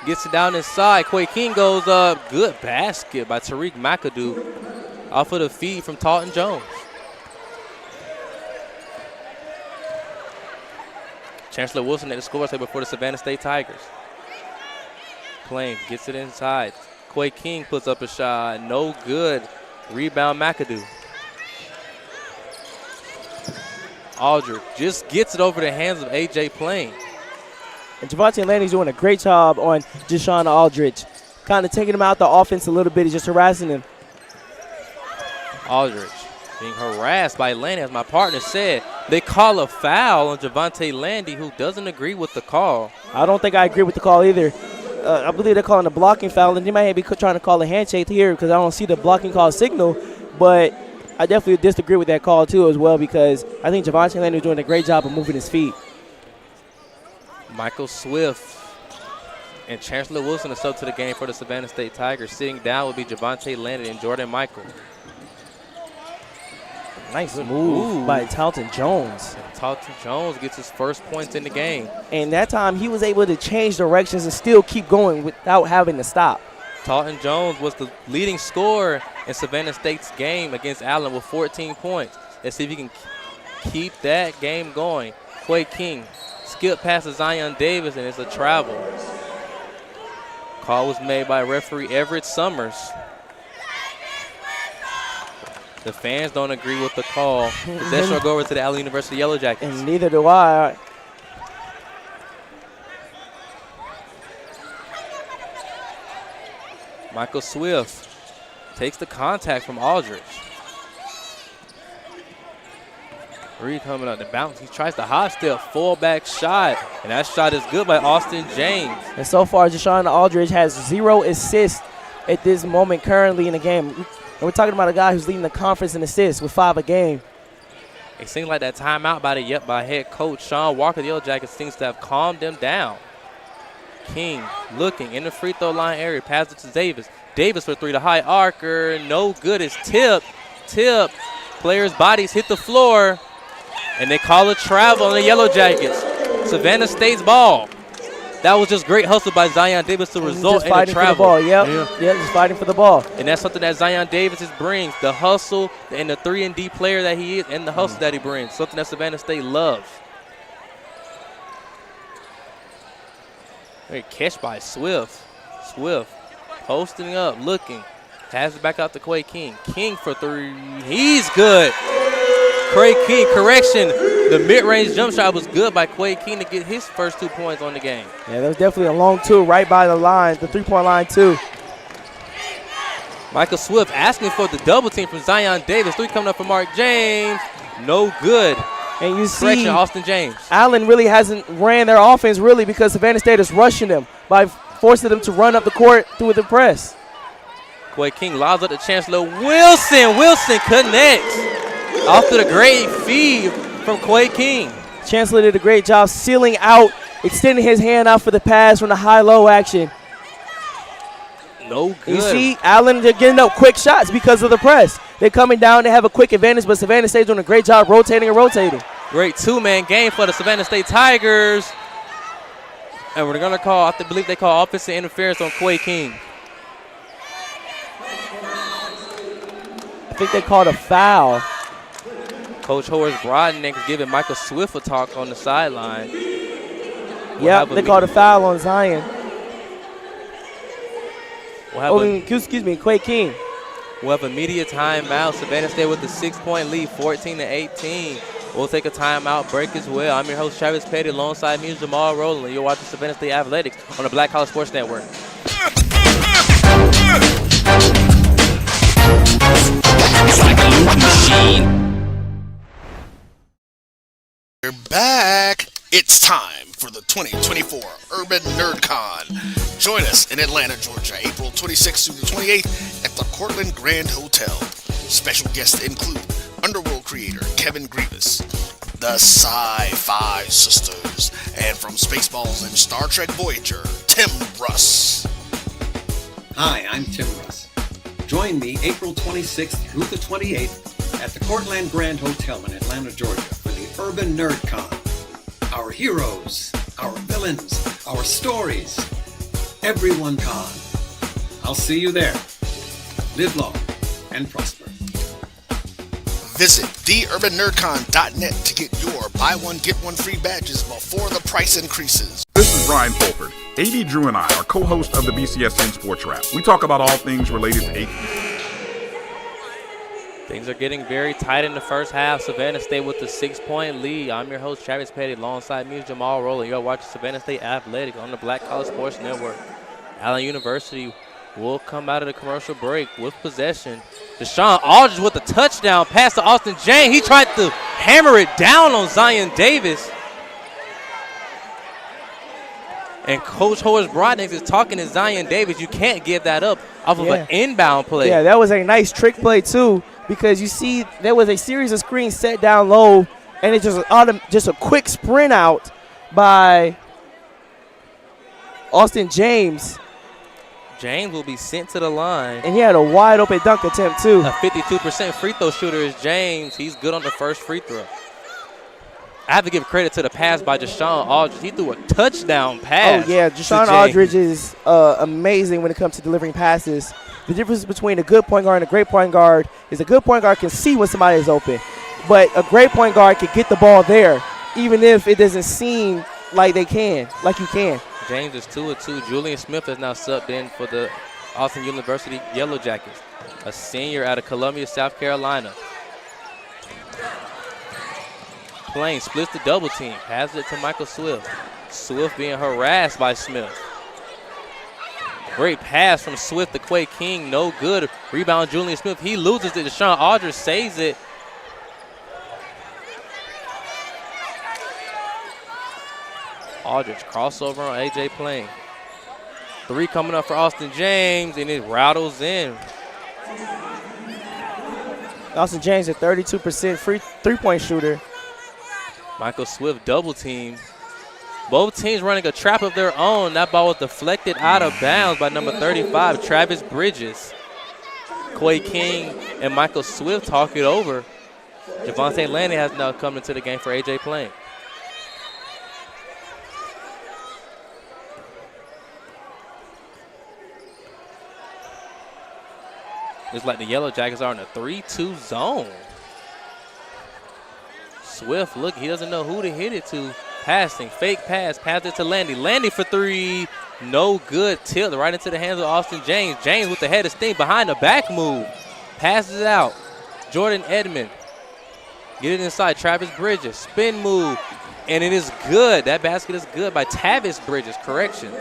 gets it down inside. Quay King goes up. Good basket by Tariq McAdoo off of the feed from Talton Jones. Chancellor Wilson at the score table for the Savannah State Tigers. Plain gets it inside. Quay King puts up a shot. No good. Rebound McAdoo. Aldridge just gets it over the hands of A.J. Plain. And Javante Landy's doing a great job on Deshaun Aldridge. Kind of taking him out the offense a little bit. He's just harassing him. Aldridge being harassed by Landy. As my partner said, they call a foul on Javante Landy, who doesn't agree with the call. I don't think I agree with the call either. I believe they're calling a blocking foul, and they might be trying to call a handshake here because I don't see the blocking call signal. But I definitely disagree with that call, too, as well, because I think Javante Landy is doing a great job of moving his feet. Michael Swift and Chancellor Wilson are sub to the game for the Savannah State Tigers. Sitting down will be Javante Landy and Jordan Michael. Nice move by Talton Jones. And Talton Jones gets his first points in the game. And that time he was able to change directions and still keep going without having to stop. Talton Jones was the leading scorer in Savannah State's game against Allen with 14 points. Let's see if he can keep that game going. Quay King skip past to Zion Davis, and it's a travel. Call was made by referee Everett Summers. The fans don't agree with the call. Possession will go over to the Allen University Yellowjackets. And neither do I. Michael Swift takes the contact from Aldridge. Reed coming up the bounce. He tries the hot step, fullback shot, and that shot is good by Austin James. And so far, Deshaun Aldridge has 0 assists at this moment currently in the game. And we're talking about a guy who's leading the conference in assists with 5 a game. It seems like that timeout by head coach Sean Walker, the Yellowjackets, seems to have calmed them down. King looking in the free throw line area, pass it to Davis. Davis for 3 to high archer, no good. It's tip. Players' bodies hit the floor, and they call a travel on the Yellowjackets. Savannah State's ball. That was just great hustle by Zion Davis to result in a travel. For the ball. Yep, just fighting for the ball. And that's something that Zion Davis brings, the hustle and the 3-and-D player that he is and the hustle that he brings, something that Savannah State loves. Great catch by Swift. Swift posting up, looking. Pass it back out to Quay King. King for 3. He's good. Quay King, correction. The mid-range jump shot was good by Quay King to get his first 2 points on the game. Yeah, that was definitely a long 2 right by the line, the 3-point line, too. Michael Swift asking for the double team from Zion Davis. 3 coming up from Mark James. No good. And you see, correction, Austin James. Allen really hasn't ran their offense really because Savannah State is rushing them by forcing them to run up the court through the press. Quay King lobs up to Chancellor Wilson. Wilson connects. Off to the great feed from Quay King. Chancellor did a great job sealing out, extending his hand out for the pass from the high-low action. No good. You see, Allen, they're getting up quick shots because of the press. They're coming down. They have a quick advantage, but Savannah State's doing a great job rotating. Great 2-man game for the Savannah State Tigers. And we're going to call, I believe they call offensive interference on Quay King. I think they called a foul. Coach Horace Brodnick is giving Michael Swift a talk on the sideline. They called a foul on Zion. Excuse me, Quay King. We'll have a media timeout. Savannah State with a 6-point lead, 14-18. We'll take a timeout break as well. I'm your host, Travis Petty, alongside me, Jamal Rowland. You're watching Savannah State Athletics on the Black College Sports Network. It's like a loop machine. We're back. It's time for the 2024 Urban NerdCon. Join us in Atlanta, Georgia, April 26th through the 28th at the Cortland Grand Hotel. Special guests include Underworld creator Kevin Grievous, the Sci-Fi Sisters, and from Spaceballs and Star Trek Voyager, Tim Russ. Hi, I'm Tim Russ. Join me April 26th through the 28th at the Cortland Grand Hotel in Atlanta, Georgia for the Urban Nerd Con. Our heroes, our villains, our stories, everyone con. I'll see you there. Live long and prosper. Visit theurbannerdcon.net to get your buy one, get one free badges before the price increases. This is Brian Fulford. AD Drew and I are co-hosts of the BCSN Sports Wrap. We talk about all things related to HBCU. Things are getting very tight in the first half. Savannah State with the 6-point lead. I'm your host, Travis Petty, alongside me, Jamal Rowland. You're watching Savannah State Athletics on the Black College Sports Network. Allen University will come out of the commercial break with possession. Deshaun Aldridge with a touchdown pass to Austin James. He tried to hammer it down on Zion Davis. And Coach Horace Brodnick is talking to Zion Davis. You can't give that up off of an inbound play. Yeah, that was a nice trick play, too, because you see there was a series of screens set down low, and it's just a quick sprint out by Austin James. James will be sent to the line. And he had a wide open dunk attempt, too. A 52% free throw shooter is James. He's good on the first free throw. I have to give credit to the pass by Deshaun Aldridge. He threw a touchdown pass. Oh, yeah. Deshaun Aldridge is amazing when it comes to delivering passes. The difference between a good point guard and a great point guard is a good point guard can see when somebody is open. But a great point guard can get the ball there, even if it doesn't seem like they can, like you can. James is 2 of 2. Julian Smith has now subbed in for the Austin University Yellowjackets, a senior out of Columbia, South Carolina. Plain splits the double team, passes it to Michael Swift. Swift being harassed by Smith. Great pass from Swift to Quay King, no good. Rebound Julian Smith, he loses it. Deshaun Aldridge saves it. Aldridge crossover on A.J. Plain. 3 coming up for Austin James, and it rattles in. Austin James, a 32% free three-point shooter. Michael Swift double team. Both teams running a trap of their own. That ball was deflected out of bounds by number 35, Travis Bridges. Quay King and Michael Swift talk it over. Javonte Lanning has now come into the game for A.J. Plain. It's like the Yellowjackets are in a 3-2 zone. Swift, look, he doesn't know who to hit it to. Passing, fake pass, pass it to Landy. Landy for 3, no good. Tilt right into the hands of Austin James. James with the head of steam behind the back move. Passes it out. Jordan Edmond. Get it inside, Travis Bridges. Spin move, and it is good. That basket is good by Tavis Bridges, correction.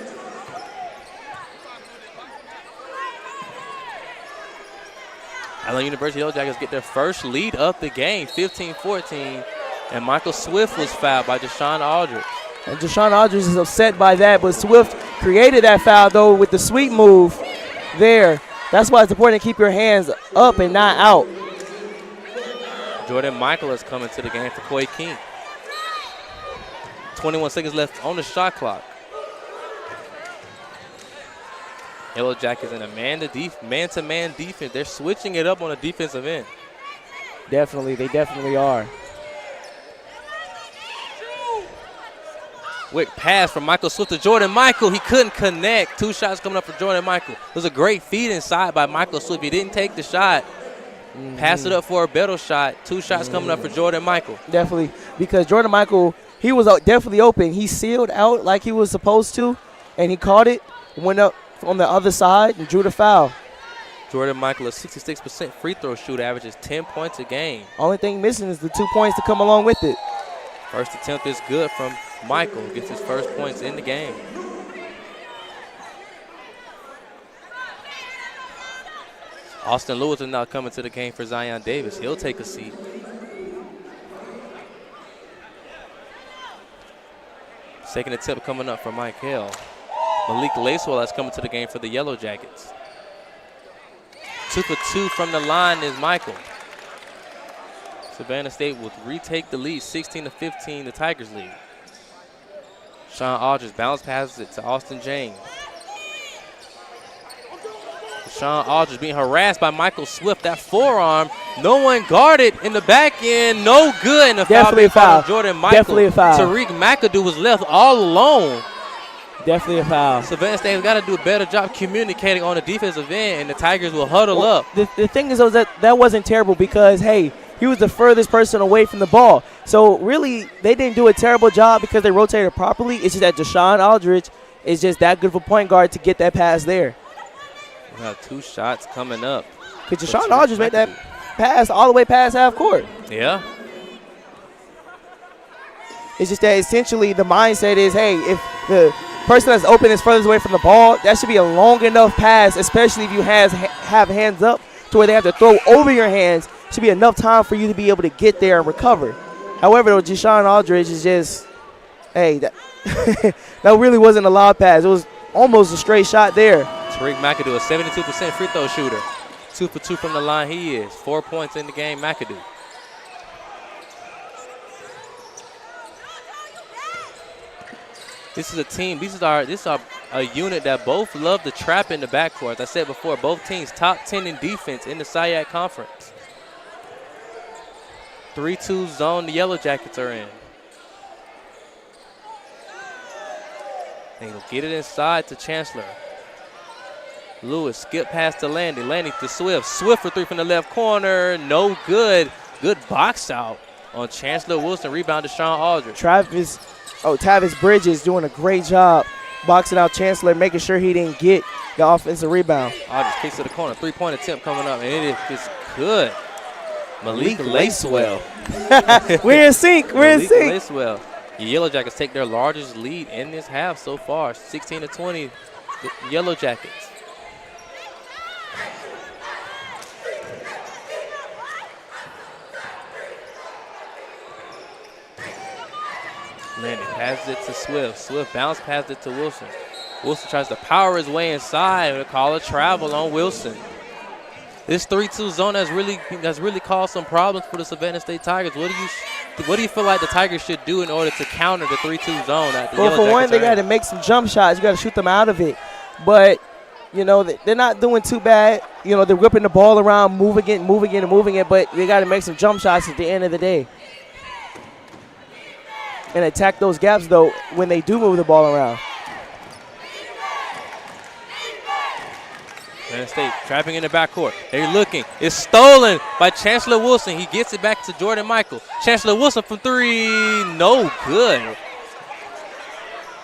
Allen University Yellowjackets get their first lead of the game, 15-14. And Michael Swift was fouled by Deshaun Aldridge. And Deshaun Aldridge is upset by that, but Swift created that foul, though, with the sweep move there. That's why it's important to keep your hands up and not out. Jordan Michael is coming to the game for Quay King. 21 seconds left on the shot clock. Yellowjackets in a man-to-man defense. They're switching it up on the defensive end. Definitely, they definitely are. Quick pass from Michael Swift to Jordan Michael. He couldn't connect. 2 shots coming up for Jordan Michael. It was a great feed inside by Michael Swift. He didn't take the shot. Pass it up for a better shot. 2 shots coming up for Jordan Michael. Definitely, because Jordan Michael, he was definitely open. He sealed out like he was supposed to, and he caught it, went up on the other side, and drew the foul. Jordan Michael, a 66% free throw shooter, averages 10 points a game. Only thing missing is the 2 points to come along with it. First attempt is good from Michael. Gets his first points in the game. Austin Lewis is now coming to the game for Zion Davis. He'll take a seat. Second attempt coming up for Mike Hill. Malik Lacewell is coming to the game for the Yellowjackets. 2 for 2 from the line is Michael. Savannah State will retake the lead, 16-15, the Tigers lead. Sean Aldridge bounce passes it to Austin James. Sean Aldridge being harassed by Michael Swift. That forearm, no one guarded in the back end. No good. And the Definitely a foul. Jordan Michael. Definitely a foul. Tariq McAdoo was left all alone. Definitely a foul. Savannah State has got to do a better job communicating on the defensive end, and the Tigers will huddle up. The thing is, though, that wasn't terrible because, hey, he was the furthest person away from the ball. So, really, they didn't do a terrible job because they rotated properly. It's just that Deshaun Aldridge is just that good of a point guard to get that pass there. We have 2 shots coming up. Because Deshaun Aldridge made that pass all the way past half court. Yeah. It's just that essentially the mindset is, hey, if the person that's open is furthest away from the ball, that should be a long enough pass, especially if you have hands up to where they have to throw over your hands. Should be enough time for you to be able to get there and recover. However, though, Deshaun Aldridge is just, hey, that, that really wasn't a lob pass. It was almost a straight shot there. Tariq McAdoo, a 72% free throw shooter. 2 for 2 from the line he is. 4 points in the game, McAdoo. This is a team, this is a unit that both love to trap in the backcourt. As I said before, both teams top 10 in defense in the SIAC Conference. 3-2 zone the Yellowjackets are in. And he'll get it inside to Chancellor. Lewis skip past to Landy. Landy to Swift. Swift for 3 from the left corner. No good. Good box out on Chancellor Wilson. Rebound to Sean Aldridge. Tavis Bridges doing a great job boxing out Chancellor, making sure he didn't get the offensive rebound. Aldridge kicks to the corner. 3-point attempt coming up, and it is good. Malik Lacewell. We're in sync. We're in sync. Lacewell. The Yellowjackets take their largest lead in this half so far, 16-20. The Yellowjackets. Landon passes it to Swift. Swift bounce passes it to Wilson. Wilson tries to power his way inside and call a travel on Wilson. This 3-2 zone has really caused some problems for the Savannah State Tigers. What do you feel like the Tigers should do in order to counter the 3-2 zone? Well, for one, they got to make some jump shots. You got to shoot them out of it. But, you know, they're not doing too bad. You know, they're whipping the ball around, moving it, but they got to make some jump shots at the end of the day. And attack those gaps, though, when they do move the ball around. Savannah State trapping in the backcourt. They're looking. It's stolen by Chancellor Wilson. He gets it back to Jordan Michael. Chancellor Wilson from 3. No good.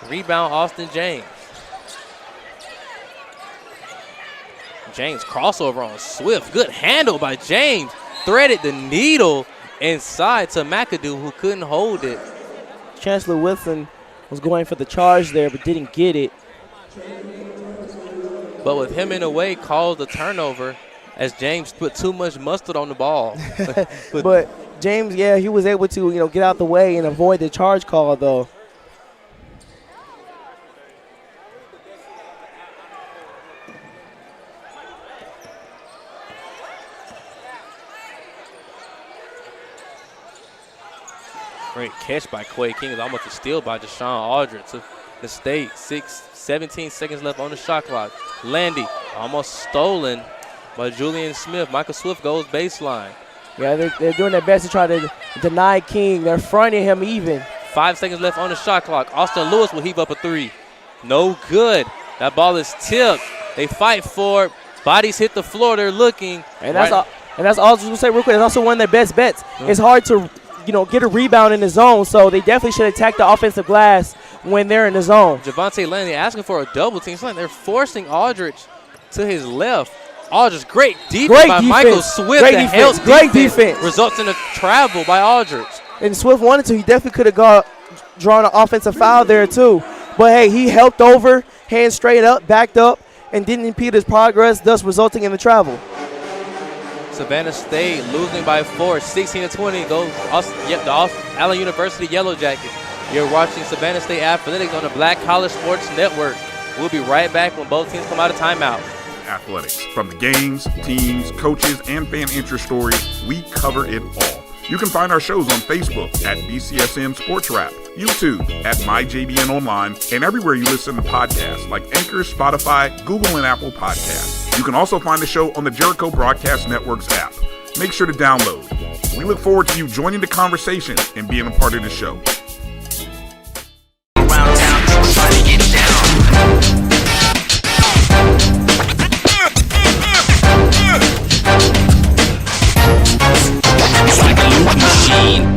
Rebound, Austin James. James crossover on Swift. Good handle by James. Threaded the needle inside to McAdoo, who couldn't hold it. Chancellor Wilson was going for the charge there, but didn't get it. But with him in the way, caused the turnover as James put too much mustard on the ball. But James, yeah, he was able to, you know, get out the way and avoid the charge call, though. Great catch by Quay King. It's almost a steal by Deshaun Aldridge to the State. 17 seconds left on the shot clock. Landy almost stolen by Julian Smith. Michael Swift goes baseline. Yeah, they're doing their best to try to deny King. They're fronting him even. 5 seconds left on the shot clock. Austin Lewis will heave up a 3. No good. That ball is tipped. They fight for it. Bodies hit the floor. They're looking. And that's all I was going to say real quick. It's also one of their best bets. It's hard to, you know, get a rebound in the zone, so they definitely should attack the offensive glass when they're in the zone. Javante Landy asking for a double team. It's like they're forcing Aldridge to his left. Aldridge, great defense by Michael Swift. Great defense. Results in a travel by Aldridge. And Swift wanted to. He definitely could have drawn an offensive foul there too. But, hey, he helped over, hands straight up, backed up, and didn't impede his progress, thus resulting in the travel. Savannah State losing by 4, 16-20. Goes the Allen University Yellowjackets. You're watching Savannah State Athletics on the Black College Sports Network. We'll be right back when both teams come out of timeout. athletics. From the games, teams, coaches, and fan interest stories, we cover it all. You can find our shows on Facebook at BCSN Sports Wrap, YouTube at MyJBN Online, and everywhere you listen to podcasts like Anchor, Spotify, Google, and Apple Podcasts. You can also find the show on the Jericho Broadcast Network's app. Make sure to download. We look forward to you joining the conversation and being a part of the show. Around town, try to get down. It's like a loop machine.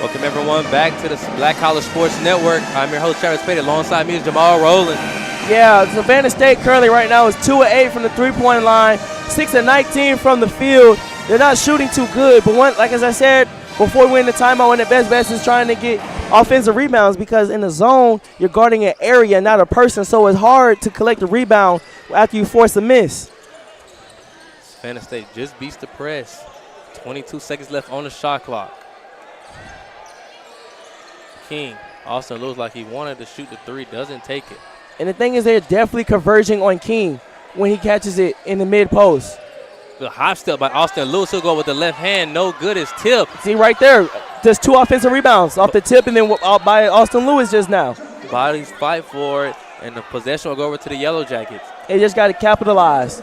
Welcome everyone back to the Black College Sports Network. I'm your host Travis Payton. Alongside me is Jamal Rowland. Yeah, Savannah State currently right now is 2 of 8 from the three-point line, 6 of 19 from the field. They're not shooting too good, but like as I said before we went into timeout, one of the best bets is trying to get offensive rebounds because in the zone you're guarding an area, not a person, so it's hard to collect the rebound after you force a miss. Savannah State just beats the press. 22 seconds left on the shot clock. King, Austin looks like he wanted to shoot the three, doesn't take it. And the thing is, they're definitely converging on King when he catches it in the mid-post. The hop step by Austin Lewis. He'll go with the left hand. No good. It's tip. See right there, just 2 offensive rebounds off the tip and then by Austin Lewis just now. Bodies fight for it, and the possession will go over to the Yellowjackets. They just got to capitalize.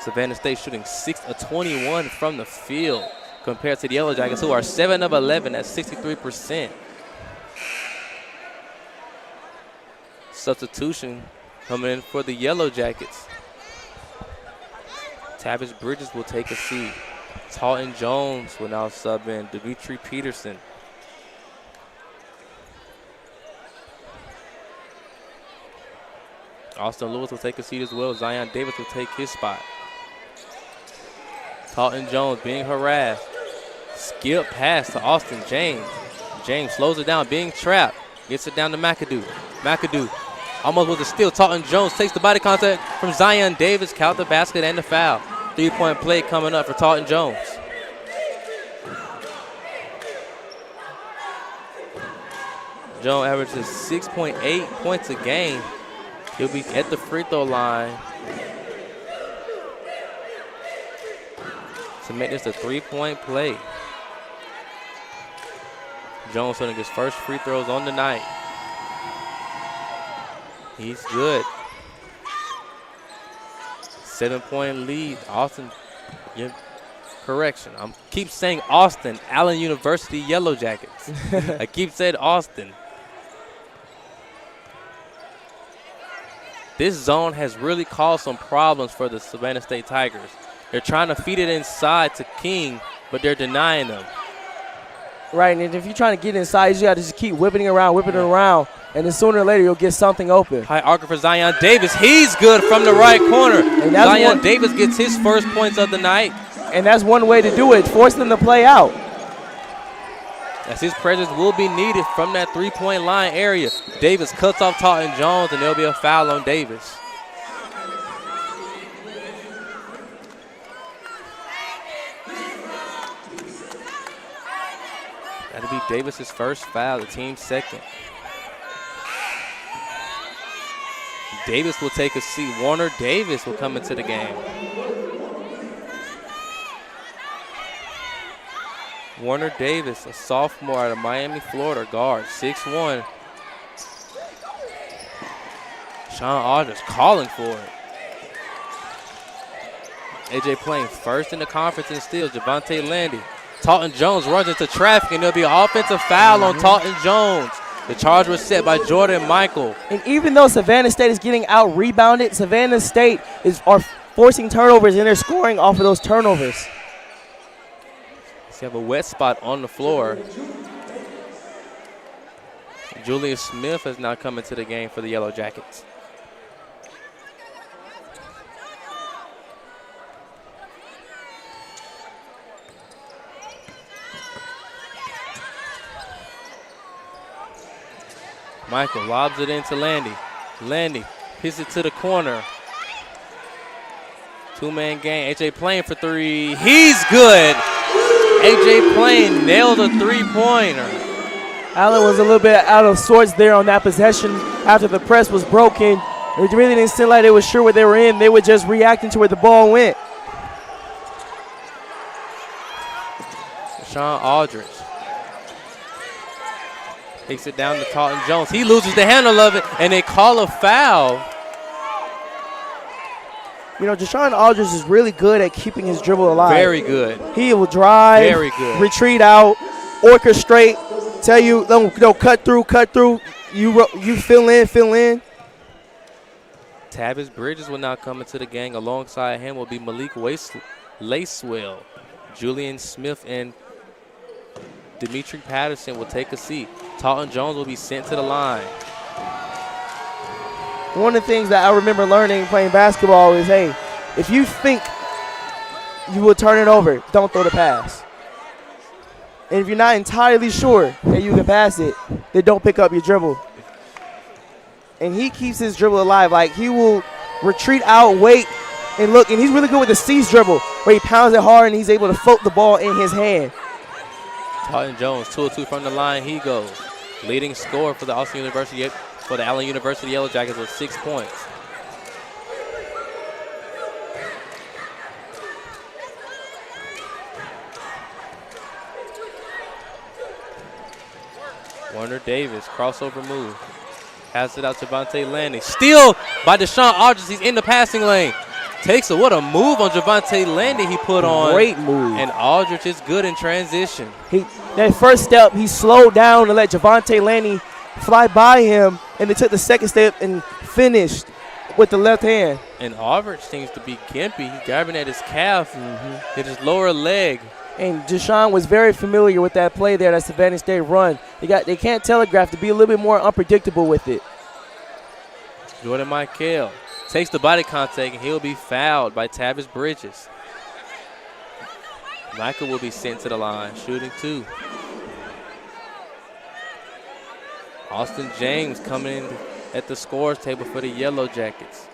Savannah State shooting 6 of 21 from the field compared to the Yellowjackets, who are 7 of 11. That's 63%. Substitution coming in for the Yellowjackets. Tavish Bridges will take a seat. Talton Jones will now sub in. Dimitri Peterson. Austin Lewis will take a seat as well. Zion Davis will take his spot. Talton Jones being harassed. Skip pass to Austin James. James slows it down, being trapped. Gets it down to McAdoo. McAdoo almost with a steal. Talton Jones takes the body contact from Zion Davis. Count the basket and the foul. 3-point play coming up for Talton Jones. Jones averages 6.8 points a game. He'll be at the free throw line to make this a 3-point play. Jones hitting his first free throws on the night. He's good. 7-point lead. Austin, correction. I keep saying Austin, Allen University Yellowjackets. I keep saying Austin. This zone has really caused some problems for the Savannah State Tigers. They're trying to feed it inside to King, but they're denying them. Right, and if you're trying to get inside, you got to just keep whipping it around, and then sooner or later you'll get something open. High archer for Zion Davis. He's good from the right corner. Zion Davis gets his first points of the night. And that's one way to do it, force them to play out. As his presence will be needed from that 3-point line area. Davis cuts off Talton Jones, and there'll be a foul on Davis. That'll be Davis's first foul, the team's second. Davis will take a seat. Warner Davis will come into the game. Warner Davis, a sophomore out of Miami, Florida, guard, 6'1". Sean Aldridge calling for it. AJ playing first in the conference in steals. Javante Landy. Talton Jones runs into traffic, and there'll be an offensive foul on Talton Jones. The charge was set by Jordan Michael. And even though Savannah State is getting out-rebounded, Savannah State are forcing turnovers, and they're scoring off of those turnovers. So you have a wet spot on the floor. Julius Smith has now come into the game for the Yellow Jackets. Michael lobs it into Landy. Landy hits it to the corner. Two-man game. A.J. Plain for three. He's good. A.J. Plain nailed a three-pointer. Allen was a little bit out of sorts there on that possession after the press was broken. It really didn't seem like they were sure what they were in. They were just reacting to where the ball went. Sean Aldridge takes it down to Taunton Jones. He loses the handle of it, and they call a foul. You know, Deshaun Aldridge is really good at keeping his dribble alive. Very good. He will drive, very good, retreat out, orchestrate, tell you, no, cut through. You fill in. Tavis Bridges will now come into the gang. Alongside him will be Malik Lacewell. Julian Smith and Dimitri Patterson will take a seat. Taunton Jones will be sent to the line. One of the things that I remember learning playing basketball is, hey, if you think you will turn it over, don't throw the pass. And if you're not entirely sure that you can pass it, then don't pick up your dribble. And he keeps his dribble alive. Like, he will retreat out, wait, and look. And he's really good with the seize dribble, where he pounds it hard and he's able to float the ball in his hand. Taunton Jones, 2-2 from the line, he goes. Leading scorer for the Allen University Yellowjackets with 6 points. Warner Davis, crossover move. Pass it out to Javante Landy. Steal by Deshaun Aldridge. He's in the passing lane. What a move on Javante Landy he put on. Great move. And Aldridge is good in transition. That first step, he slowed down to let Javante Landy fly by him, and they took the second step and finished with the left hand. And Aldridge seems to be gimpy. He's grabbing at his calf, hit his lower leg. And Deshaun was very familiar with that play there, that Savannah State run. They can't telegraph, to be a little bit more unpredictable with it. Jordan Michael takes the body contact, and he'll be fouled by Tavis Bridges. Michael will be sent to the line, shooting 2. Austin James coming in at the scores table for the Yellowjackets.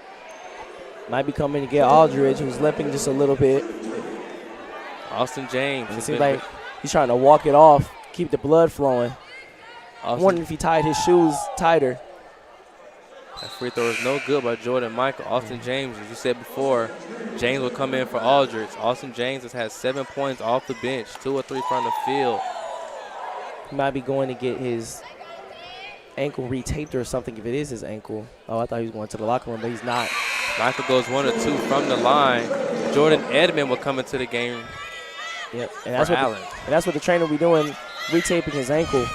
Might be coming to get Aldridge, who's limping just a little bit. Austin James. It seems like he's trying to walk it off, keep the blood flowing. I'm wondering if he tied his shoes tighter. That free throw is no good by Jordan Michael. Austin James, as you said before, James will come in for Aldridge. Austin James has had 7 points off the bench, 2 or 3 from the field. He might be going to get his ankle retaped or something if it is his ankle. Oh, I thought he was going to the locker room, but he's not. Michael goes 1 or 2 from the line. Jordan Edmond will come into the game. Yep, and that's what the trainer will be doing, retaping his ankle.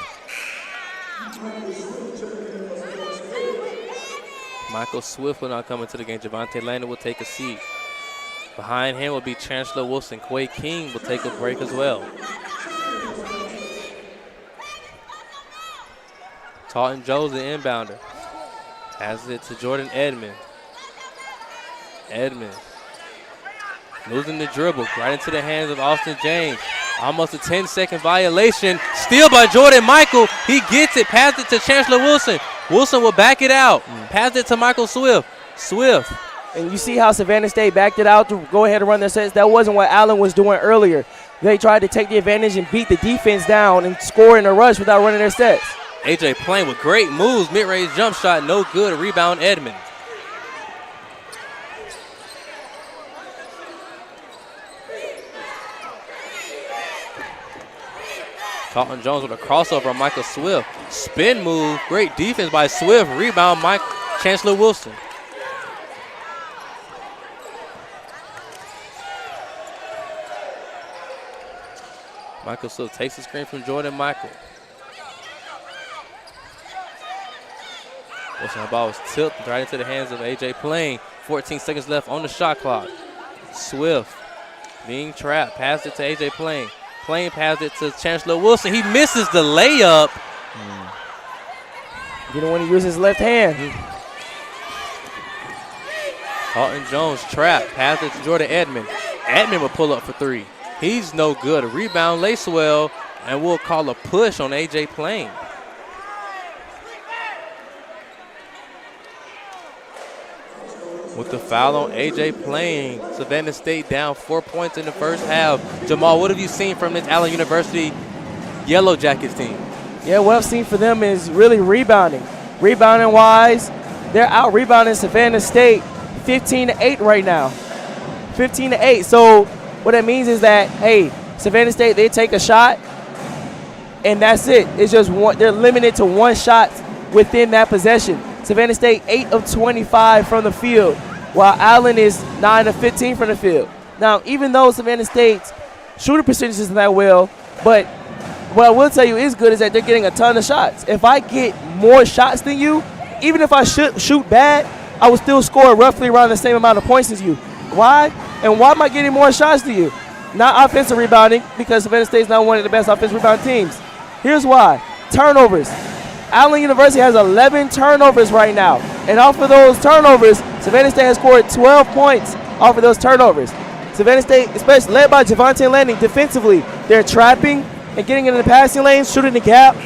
Michael Swift will not come into the game. Javante Landy will take a seat. Behind him will be Chancellor Wilson. Quay King will take a break as well. Taunton Jones, the inbounder. Passes it to Jordan Edmond. Edmond losing the dribble right into the hands of Austin James. Almost a 10-second violation. Steal by Jordan Michael. He gets it. Pass it to Chancellor Wilson. Wilson will back it out. Pass it to Michael Swift. Swift. And you see how Savannah State backed it out to go ahead and run their sets. That wasn't what Allen was doing earlier. They tried to take the advantage and beat the defense down and score in a rush without running their sets. A.J. playing with great moves. Mid-range jump shot, no good. Rebound, Edmond. Taunton Jones with a crossover on Michael Swift. Spin move, great defense by Swift. Rebound, Chancellor Wilson. Michael Swift takes the screen from Jordan Michael. Wilson, the ball was tipped right into the hands of A.J. Plain. 14 seconds left on the shot clock. Swift being trapped. Passed it to A.J. Plain. Plain passed it to Chancellor Wilson. He misses the layup. Didn't want to use his left hand. Taunton Jones trapped. Passed it to Jordan Edmond. Edmond will pull up for 3. He's no good. A rebound, Lacewell, and we'll call a push on A.J. Plain. With the foul on A.J. Plain, Savannah State down 4 points in the first half. Jamal, what have you seen from this Allen University Yellowjackets team? Yeah, what I've seen for them is really rebounding. Rebounding-wise, they're out-rebounding Savannah State 15-8 right now. 15-8. So what that means is that, hey, Savannah State, they take a shot, and that's it. It's just one. They're limited to one shot within that possession. Savannah State 8 of 25 from the field, while Allen is 9 of 15 from the field. Now, even though Savannah State's shooting percentage isn't that well, but what I will tell you is good is that they're getting a ton of shots. If I get more shots than you, even if I shoot bad, I will still score roughly around the same amount of points as you. Why? And why am I getting more shots than you? Not offensive rebounding, because Savannah State's not one of the best offensive rebound teams. Here's why. Turnovers. Allen University has 11 turnovers right now. And off of those turnovers, Savannah State has scored 12 points off of those turnovers. Savannah State, especially led by Javante Lanning defensively, they're trapping and getting into the passing lane, shooting the gap,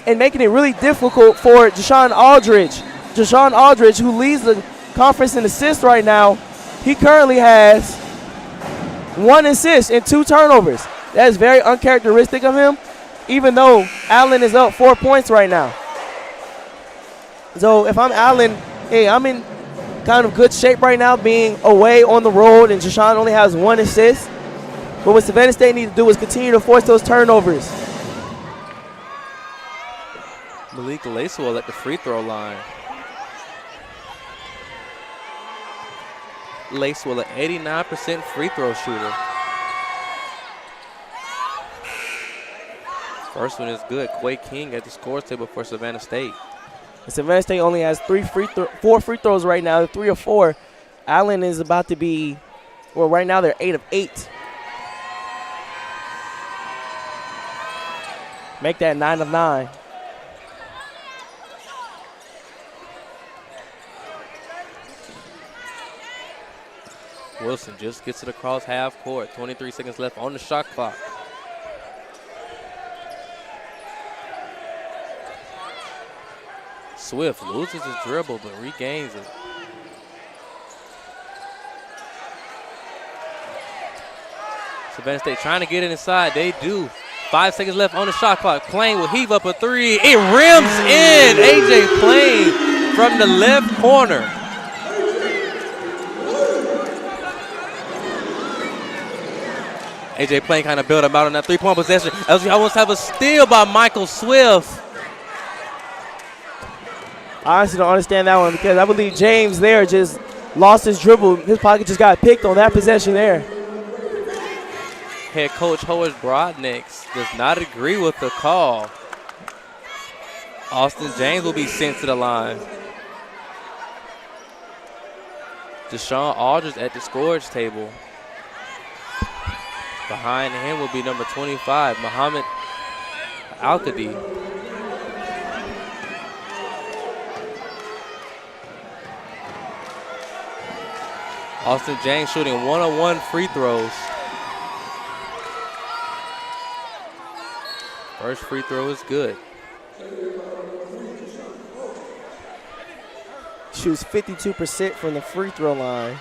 and making it really difficult for Deshaun Aldridge. Deshaun Aldridge, who leads the conference in assists right now, he currently has 1 assist and 2 turnovers. That is very uncharacteristic of him, even though Allen is up 4 points right now. So if I'm Allen, hey, I'm in kind of good shape right now, being away on the road, and Deshaun only has 1 assist. But what Savannah State needs to do is continue to force those turnovers. Malik Lacewell at the free throw line. Lacewell, an 89% free throw shooter. First one is good. Quay King at the scores table for Savannah State. And Savannah State only has 4 free throws right now, 3 or 4. Allen is about to be, well, right now they're 8 of 8. Make that 9 of 9. Wilson just gets it across half court. 23 seconds left on the shot clock. Swift loses his dribble but regains it. Savannah State trying to get it inside. They do. 5 seconds left on the shot clock. Plain will heave up a 3. It rims in. A.J. Plain from the left corner. A.J. Plain kind of built him out on that 3-point possession. I almost have a steal by Michael Swift. I honestly don't understand that one, because I believe James there just lost his dribble. His pocket just got picked on that possession there. Head coach Howard Brodnick does not agree with the call. Austin James will be sent to the line. Deshaun Aldridge at the scorers table. Behind him will be number 25, Muhammad Al-Qadi. Austin James shooting 1-on-1 free throws. First free throw is good. Shoots 52% from the free throw line.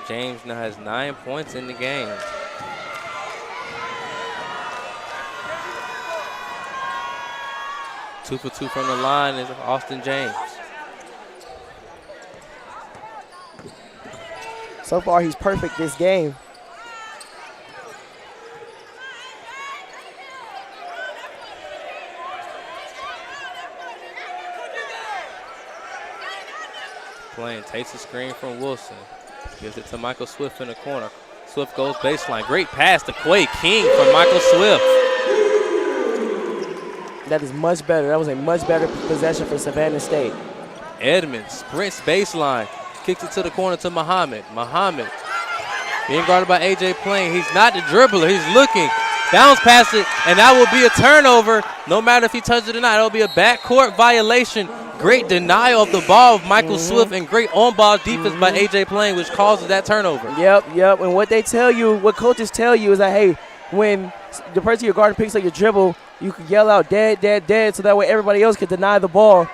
James now has 9 points in the game. Two for 2 from the line is Austin James. So far, he's perfect this game. Plain takes the screen from Wilson. Gives it to Michael Swift in the corner. Swift goes baseline. Great pass to Quay King from Michael Swift. That is much better. That was a much better possession for Savannah State. Edmonds sprints baseline. Kicks it to the corner to Muhammad. Muhammad being guarded by A.J. Plain. He's not the dribbler. He's looking. Bounce past it, and that will be a turnover. No matter if he touches it or not, it will be a backcourt violation. Great denial of the ball of Michael Swift and great on-ball defense by A.J. Plain, which causes that turnover. Yep. And what they tell you, what coaches tell you is that, hey, when the person you're guarding picks up your dribble, you can yell out dead, dead, dead, so that way everybody else can deny the ball.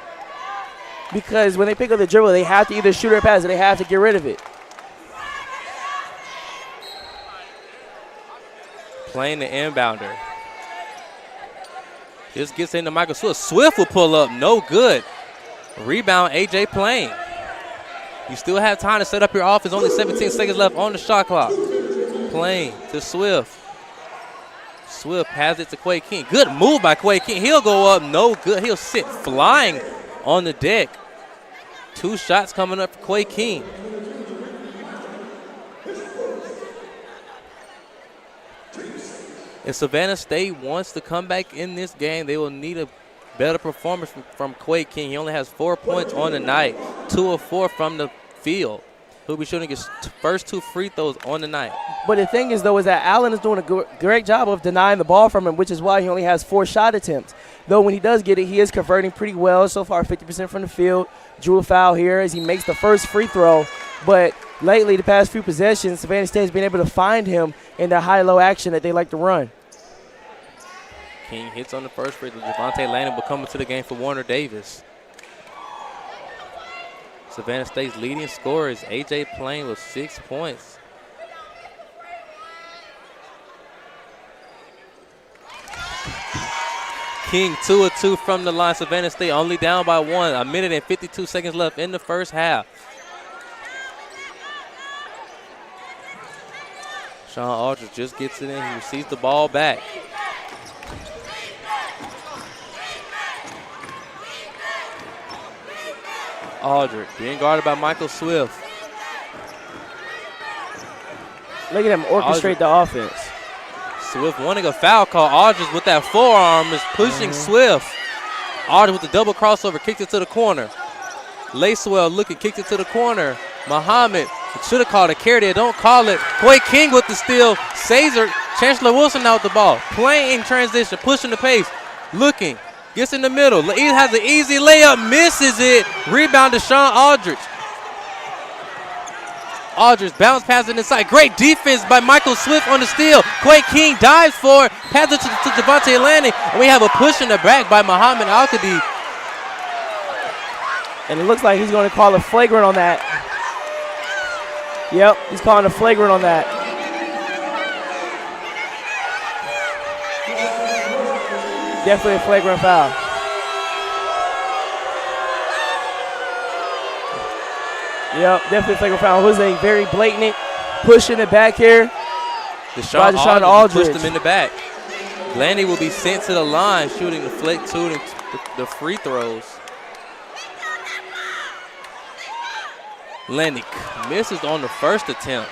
because when they pick up the dribble, they have to either shoot or pass, or they have to get rid of it. Playing the inbounder. This gets into Michael Swift. Swift will pull up. No good. Rebound, A.J. Plain. You still have time to set up your offense. Only 17 seconds left on the shot clock. Plain to Swift. Swift has it to Quay King. Good move by Quay King. He'll go up. No good. He'll sit flying on the deck. 2 shots coming up for Quay King. If Savannah State wants to come back in this game, they will need a better performance from Quay King. He only has 4 points on the night, 2 of 4 from the field. He'll be shooting his first 2 free throws on the night. But the thing is, though, is that Allen is doing a great job of denying the ball from him, which is why he only has 4 shot attempts. Though when he does get it, he is converting pretty well. So far, 50% from the field. Drew a foul here as he makes the first free throw. But lately, the past few possessions, Savannah State has been able to find him in their high-low action that they like to run. King hits on the first free throw. Javante Lanning will come into the game for Warner Davis. Savannah State's leading scorer is A.J. Plain with 6 points. King 2 of 2 from the line. Savannah State only down by 1. 1 minute and 52 seconds left in the first half. Sean Aldridge just gets it in. He receives the ball back. Aldridge being guarded by Michael Swift. Look at him orchestrate the offense. Swift wanting a foul call. Aldridge with that forearm is pushing Swift. Aldridge with the double crossover, kicked it to the corner. Lacewell looking, kicked it to the corner. Muhammad should have called a carry there, don't call it. Quay King with the steal. Sazer, Chancellor Wilson out the ball. Playing in transition, pushing the pace. Looking, gets in the middle. He has an easy layup, misses it. Rebound to Sean Aldridge. Aldridge bounce pass it inside. Great defense by Michael Swift on the steal. Quay King dives for it, pass it to Javante Lanning, and we have a push in the back by Muhammad Al-Khadi. And it looks like he's going to call a flagrant on that. Yep, he's calling a flagrant on that. Definitely a flagrant foul. Yep, definitely a flagrant foul. It was a very blatant push in the back here. Deshaun Aldridge pushed him in the back. Landy will be sent to the line, shooting the free throws. Landy misses on the first attempt.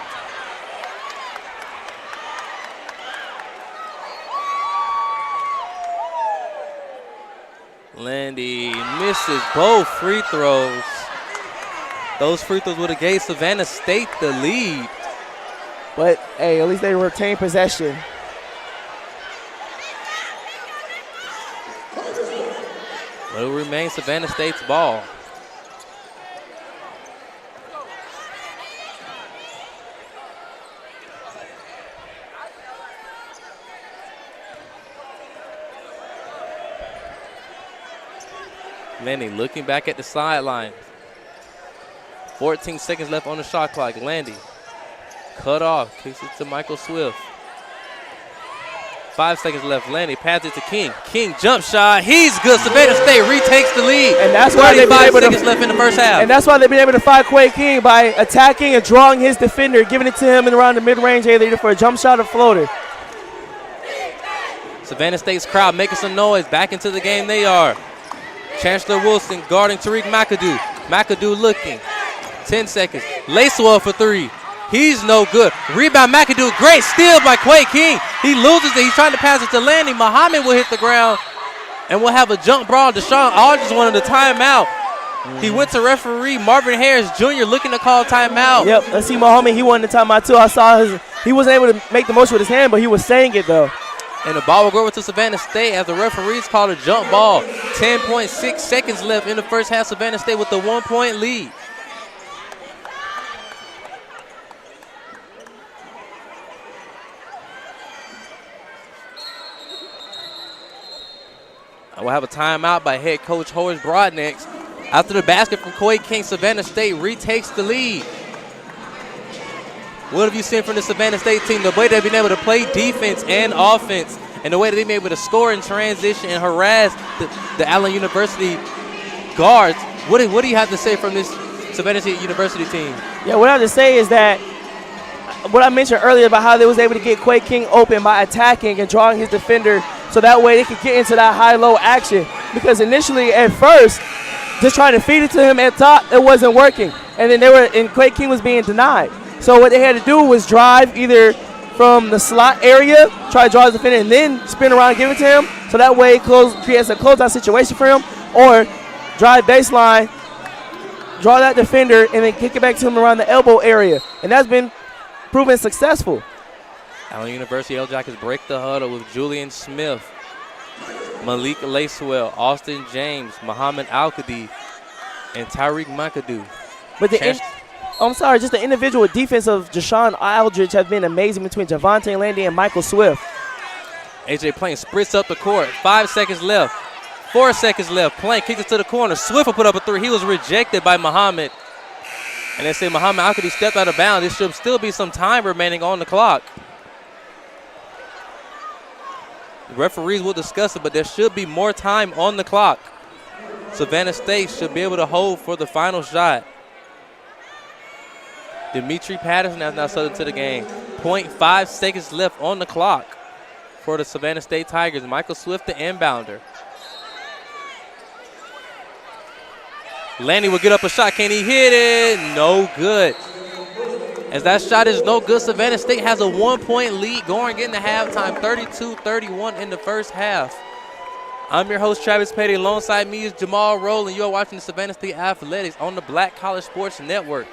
Landy misses both free throws. Those free throws would have gave Savannah State the lead. But, hey, at least they retain possession. But it will remain Savannah State's ball. Landy looking back at the sideline. 14 seconds left on the shot clock. Landy cut off, kicks it to Michael Swift. 5 seconds left. Landy passes it to King. King jump shot. He's good. Savannah State retakes the lead. And that's why they've been able seconds left in the first half. And that's why they've been able to find Quay King by attacking and drawing his defender, giving it to him in around the mid-range area either for a jump shot or floater. Savannah State's crowd making some noise. Back into the game they are. Chancellor Wilson guarding Tariq McAdoo. McAdoo looking. 10 seconds. Lacewell for 3. He's no good. Rebound McAdoo. Great steal by Quay King. He loses it. He's trying to pass it to Landy. Muhammad will hit the ground. And we'll have a jump brawl. Deshaun Aldridge wanted a timeout. He went to referee Marvin Harris Jr. looking to call timeout. Yep, let's see Muhammad. He wanted a timeout too. I saw he wasn't able to make the most with his hand, but he was saying it though. And the ball will go over to Savannah State as the referees call a jump ball. 10.6 seconds left in the first half. Savannah State with the 1-point lead. We'll have a timeout by head coach Horace Broadnex. After the basket from Quay King, Savannah State retakes the lead. What have you seen from the Savannah State team? The way they've been able to play defense and offense, and the way that they've been able to score in transition and harass the Allen University guards. What do you have to say from this Savannah State University team? Yeah, what I have to say is that what I mentioned earlier about how they was able to get Quay King open by attacking and drawing his defender so that way they could get into that high-low action. Because initially, at first, just trying to feed it to him at top, it wasn't working. And then Quay King was being denied. So what they had to do was drive either from the slot area, try to draw his defender, and then spin around and give it to him. So that way it creates a closeout situation for him. Or drive baseline, draw that defender, and then kick it back to him around the elbow area. And that's been proven successful. Allen University Yellowjackets break the huddle with Julian Smith, Malik Lacewell, Austin James, Muhammad Al-Qadi, and Tyreek McAdoo. But just the individual defense of Jashawn Aldridge has been amazing between Javonte Landy and Michael Swift. AJ Plain sprints up the court. 5 seconds left. 4 seconds left. Plain kicks it to the corner. Swift will put up a three. He was rejected by Muhammad. And they say Muhammad Al-Qadi stepped out of bounds. There should still be some time remaining on the clock. The referees will discuss it, but there should be more time on the clock. Savannah State should be able to hold for the final shot. Dimitri Patterson has now subbed into the game. 0.5 seconds left on the clock for the Savannah State Tigers. Michael Swift, the inbounder. Landy will get up a shot. Can he hit it? No good. As that shot is no good, Savannah State has a 1-point lead going into halftime, 32-31 in the first half. I'm your host, Travis Petty. Alongside me is Jamal Rowland. You are watching the Savannah State Athletics on the Black College Sports Network.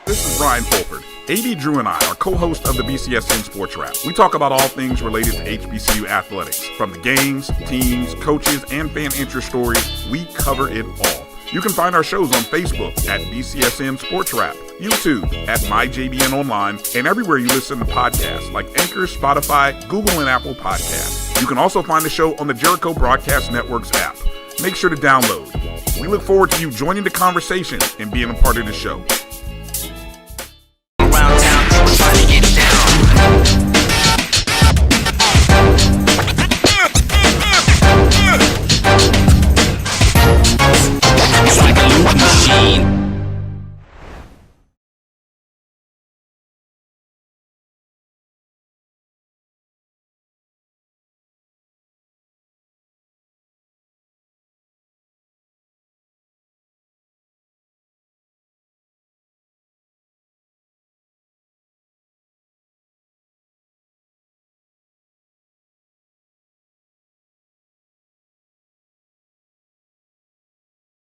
This is Ryan Fulford. AD Drew and I are co-hosts of the BCSN Sports Wrap. We talk about all things related to HBCU athletics. From the games, teams, coaches, and fan interest stories, we cover it all. You can find our shows on Facebook at BCSN Sports Wrap, YouTube at MyJBN Online, and everywhere you listen to podcasts like Anchor, Spotify, Google, and Apple Podcasts. You can also find the show on the Jericho Broadcast Network's app. Make sure to download. We look forward to you joining the conversation and being a part of the show.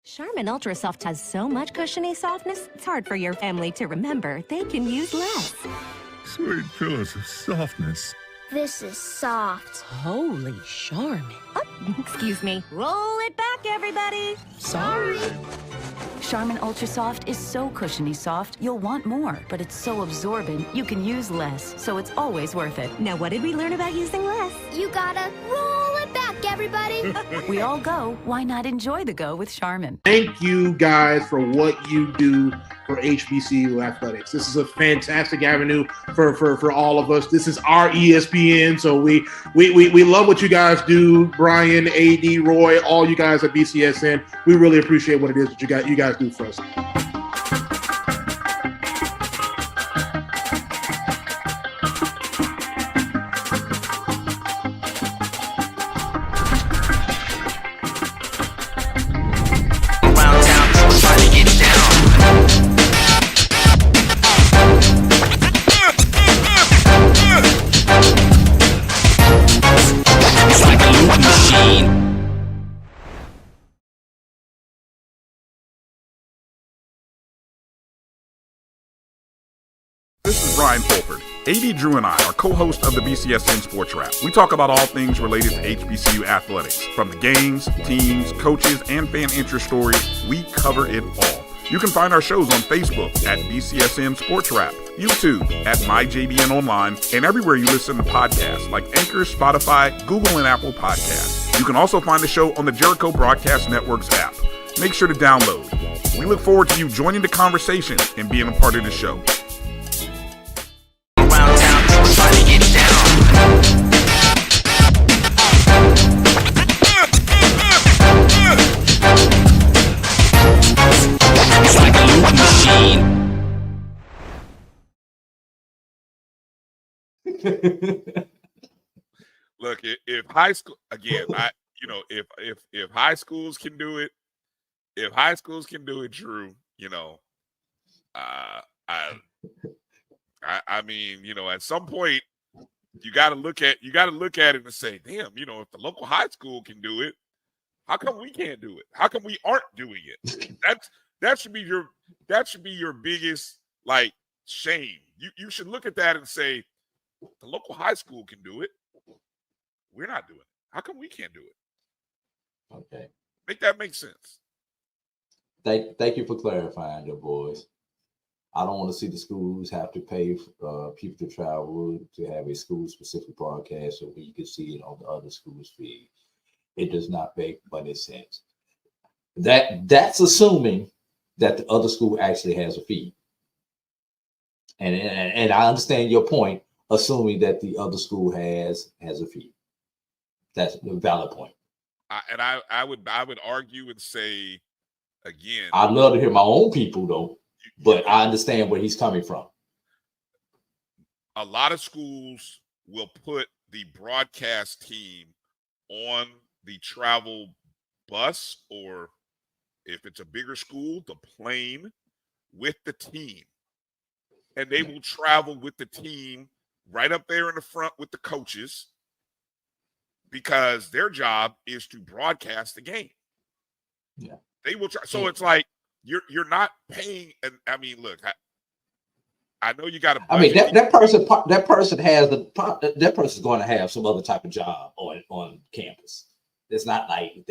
Charmin Ultra Soft has so much cushiony softness, it's hard for your family to remember. They can use less. Sweet pillows of softness. This is soft. Holy Charmin. Oh, excuse me. Roll it back, everybody. Sorry. Charmin Ultra Soft is so cushiony soft, you'll want more. But it's so absorbent, you can use less. So it's always worth it. Now, what did we learn about using less? You gotta roll it back, everybody. We all go. Why not enjoy the go with Charmin? Thank you guys for what you do for HBCU athletics. This is a fantastic avenue for all of us. This is our ESPN, so we love what you guys do. Brian, AD, Roy, all you guys at BCSN. We really appreciate what it is that you guys do for us. This is Ryan Fulford. AD Drew and I are co-hosts of the BCSN Sports Wrap. We talk about all things related to HBCU athletics. From the games, teams, coaches, and fan interest stories, we cover it all. You can find our shows on Facebook at BCSN Sports Wrap, YouTube at MyJBN Online, and everywhere you listen to podcasts like Anchor, Spotify, Google, and Apple Podcasts. You can also find the show on the Jericho Broadcast Network's app. make sure to download. We look forward to you joining the conversation and being a part of the show. Around town, trying to get down. It's like a loop machine. Look, if high school again, if high schools can do it, Drew, I mean, at some point you got to look at it and say, damn, if the local high school can do it, how come we can't do it? How come we aren't doing it? That should be your biggest shame. You should look at that and say, the local high school can do it. We're not doing it. How come we can't do it? Okay. Make that make sense. Thank you for clarifying that, boys. I don't want to see the schools have to pay people to travel to have a school-specific broadcast so you can see it on the other school's feed. It does not make money sense. That's assuming that the other school actually has a feed. And I understand your point, assuming that the other school has a feed. That's a valid point. I would argue and say again. I'd love to hear my own people though, but I understand where he's coming from. A lot of schools will put the broadcast team on the travel bus, or if it's a bigger school, the plane with the team. And they will travel with the team right up there in the front with the coaches, because their job is to broadcast the game. Yeah. They will try. So it's like you're not paying. And I mean, look, I know you got to. I mean, that person's going to have some other type of job on campus. It's not like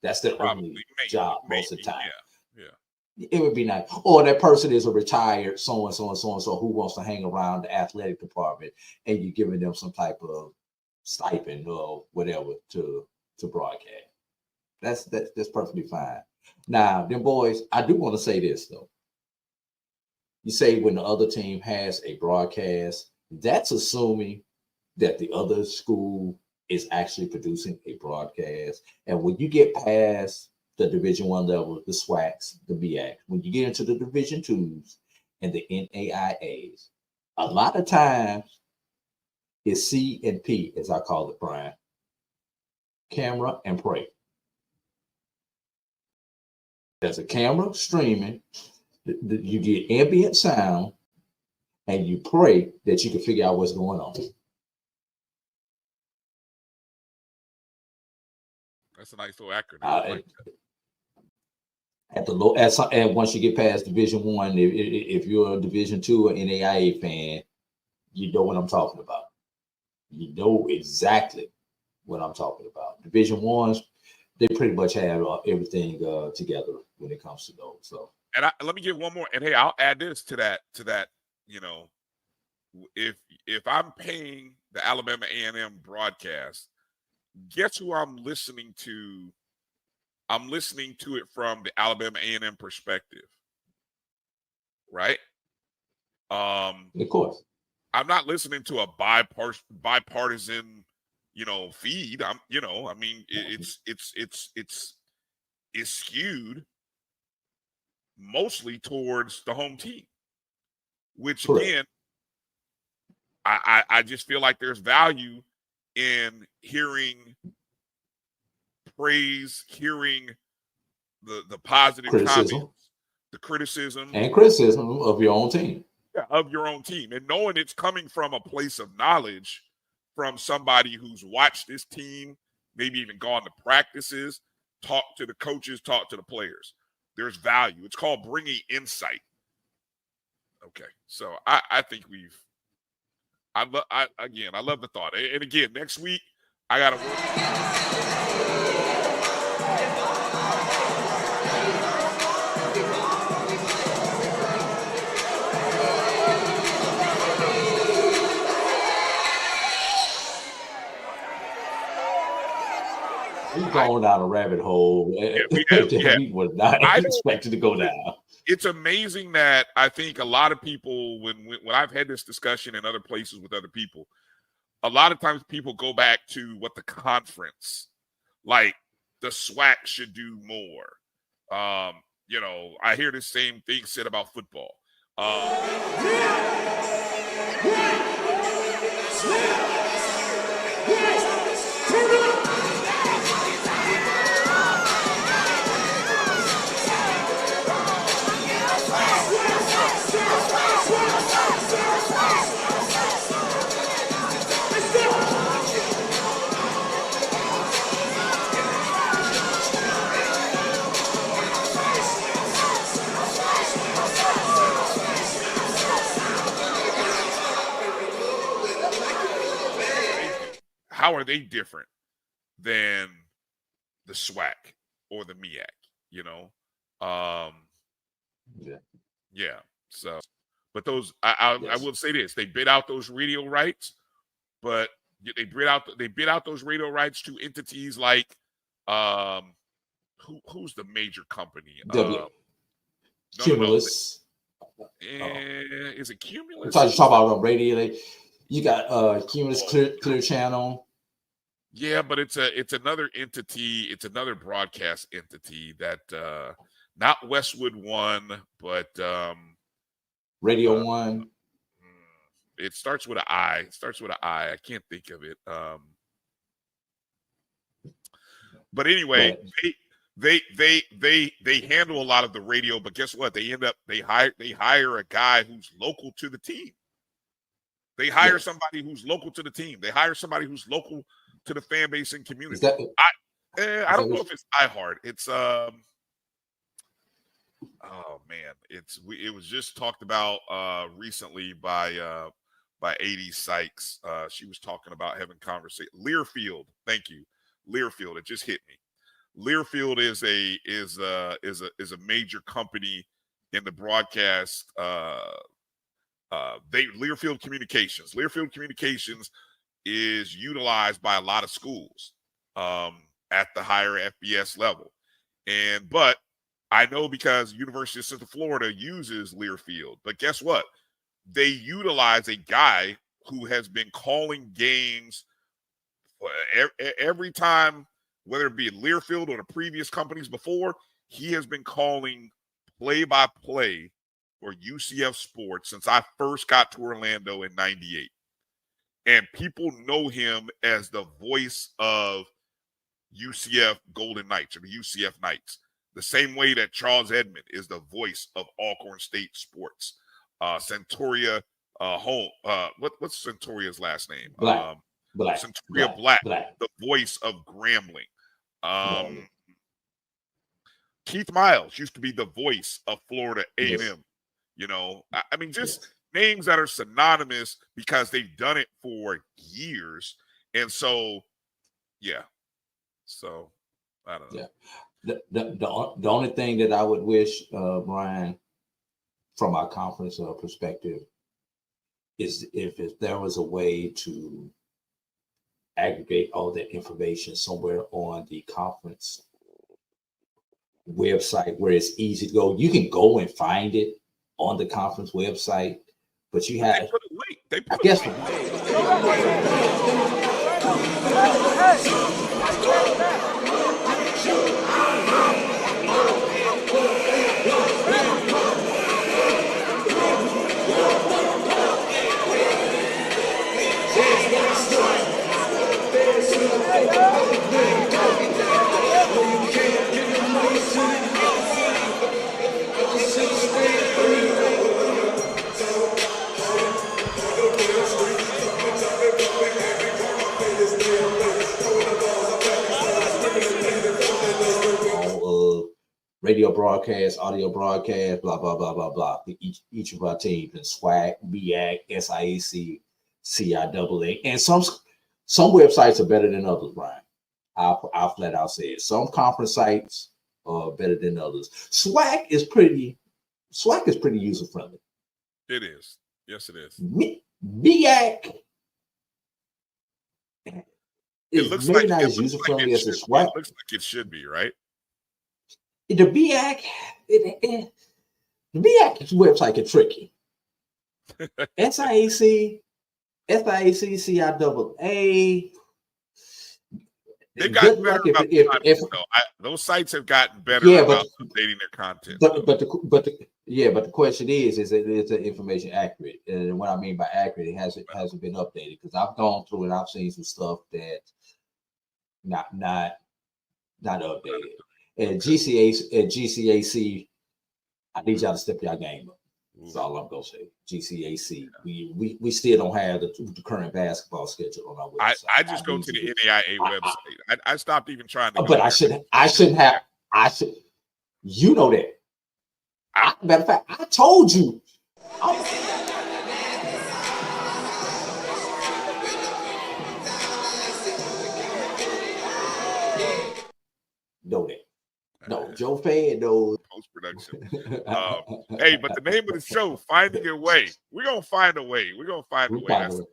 that's their only job most of the time. Yeah. It would be nice. Or that person is a retired so and so and so and so who wants to hang around the athletic department, and you're giving them some type of stipend or whatever to broadcast. That's perfectly fine. Now, then, boys, I do want to say this though. You say when the other team has a broadcast, that's assuming that the other school is actually producing a broadcast. And when you get past the Division I level, the SWACs, the BACs, when you get into the Division IIs and the NAIAs, a lot of times it's C and P, as I call it, Brian. Camera and pray. There's a camera streaming, you get ambient sound, and you pray that you can figure out what's going on. That's a nice little acronym. And once you get past Division I, if you're a Division II or NAIA fan, you know what I'm talking about. You know exactly what I'm talking about. Division I's, they pretty much have everything together when it comes to those. So, and let me give one more. And hey, I'll add this to that. If I'm paying the Alabama A&M broadcast, guess who I'm listening to? I'm listening to it from the Alabama A&M perspective, right? Of course. I'm not listening to a bipartisan, feed. It's skewed mostly towards the home team, which again, I just feel like there's value in hearing praise, hearing the positive comments, the criticism of your own team. Yeah, of your own team, and knowing it's coming from a place of knowledge from somebody who's watched this team, maybe even gone to practices, talked to the coaches, talked to the players. There's value. It's called bringing insight. Okay, so I think I love the thought. And again, next week I got to work. We've gone down a rabbit hole we were not expected to go down. It's amazing that I think a lot of people, when I've had this discussion in other places with other people, a lot of times people go back to what the conference, like the SWAC should do more. You know, I hear the same thing said about football. How are they different than the SWAC or the MEAC? You know, yeah. So, but those, I will say this: they bid out those radio rights, but they bid out those radio rights to entities like, who's the major company? Cumulus. Is it Cumulus? Talk about radio. You got Cumulus Clear Channel. Yeah, but it's another entity. It's another broadcast entity that not Westwood One, but Radio One. It starts with an I. I can't think of it. But anyway, they handle a lot of the radio. But guess what? They hire a guy who's local to the team. They hire somebody who's local to the team. They hire somebody who's local to the fan base and community. I don't know if it's iHeart. It's oh man, it was just talked about recently by AD Sykes. She was talking about having conversation. Learfield, thank you, Learfield. It just hit me. Learfield is a major company in the broadcast. Learfield Communications. Learfield Communications is utilized by a lot of schools at the higher FBS level. But I know because University of Central Florida uses Learfield. But guess what? They utilize a guy who has been calling games every time, whether it be at Learfield or the previous companies before. He has been calling play-by-play for UCF sports since I first got to Orlando in '98. And people know him as the voice of UCF Golden Knights or the UCF Knights, the same way that Charles Edmond is the voice of Alcorn State sports. Centuria what's Centuria's last name? Black. Centuria Black, the voice of Grambling. Keith Miles used to be the voice of Florida A&M. Yes. You know, I mean, just names that are synonymous because they've done it for years. And so, yeah. So, I don't know. Yeah. The only thing that I would wish, Brian, from our conference perspective, is if there was a way to aggregate all that information somewhere on the conference website where it's easy to go. You can go and find it on the conference website, but you have. They put a link. They put I guess. Radio broadcast, audio broadcast, blah, blah, blah, blah, blah. Each of our teams, and SWAC, BAC, SIAC, CIAA. And some websites are better than others, Brian. I'll flat out say it. Some conference sites are better than others. SWAC is pretty user-friendly. It is. Yes, it is. BAC It looks maybe like not it as looks user like friendly it as the should be. SWAC. It looks like it should be, right? The BAC, the BAC's website is tricky. SIAC, CIAA. They've gotten better about the content, though. Those sites have gotten better about updating their content. But the question is the information accurate? And what I mean by accurate, it hasn't been updated, because I've gone through and I've seen some stuff that not updated. And GCAC, I need y'all to step your game up. That's all I'm gonna say. GCAC, we still don't have the current basketball schedule on our website. I just go to the NAIA website. I stopped even trying to. But I shouldn't have. You know that. Matter of fact, I told you. Know that. No, Joe Fan knows. Post-production. Hey, but the name of the show, Finding Your Way. We're going to find a way. We're going to find a way. All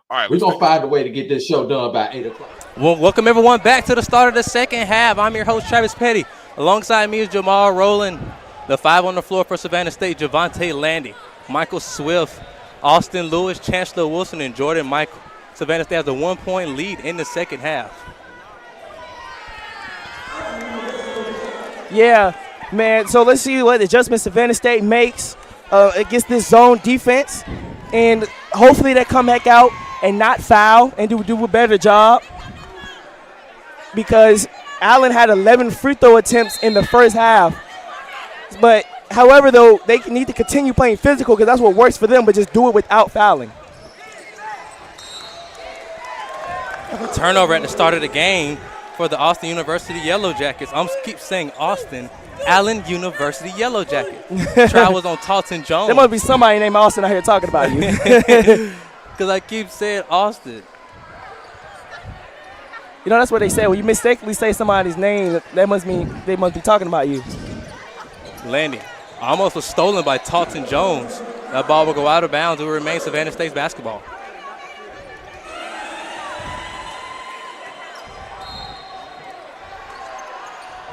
right. We're going to find a way to get this show done by 8 o'clock. Well, welcome everyone back to the start of the second half. I'm your host, Travis Petty. Alongside me is Jamal Rowland. The 5 on the floor for Savannah State, Javante Landy, Michael Swift, Austin Lewis, Chancellor Wilson, and Jordan Michael. Savannah State has a 1-point lead in the second half. Yeah, man. So let's see what adjustment Savannah State makes against this zone defense. And hopefully they come back out and not foul and do a better job. Because Allen had 11 free throw attempts in the first half. But, however, though, they need to continue playing physical, because that's what works for them, but just do it without fouling. Turnover at the start of the game for the Austin University Yellowjackets. I'm keep saying Austin. Allen University Yellowjackets. Try was on Talton Jones. There must be somebody named Austin out here talking about you. Because I keep saying Austin. You know, that's what they say. When you mistakenly say somebody's name, that must mean they must be talking about you. Landy almost was stolen by Talton Jones. That ball will go out of bounds. It will remain Savannah State's basketball.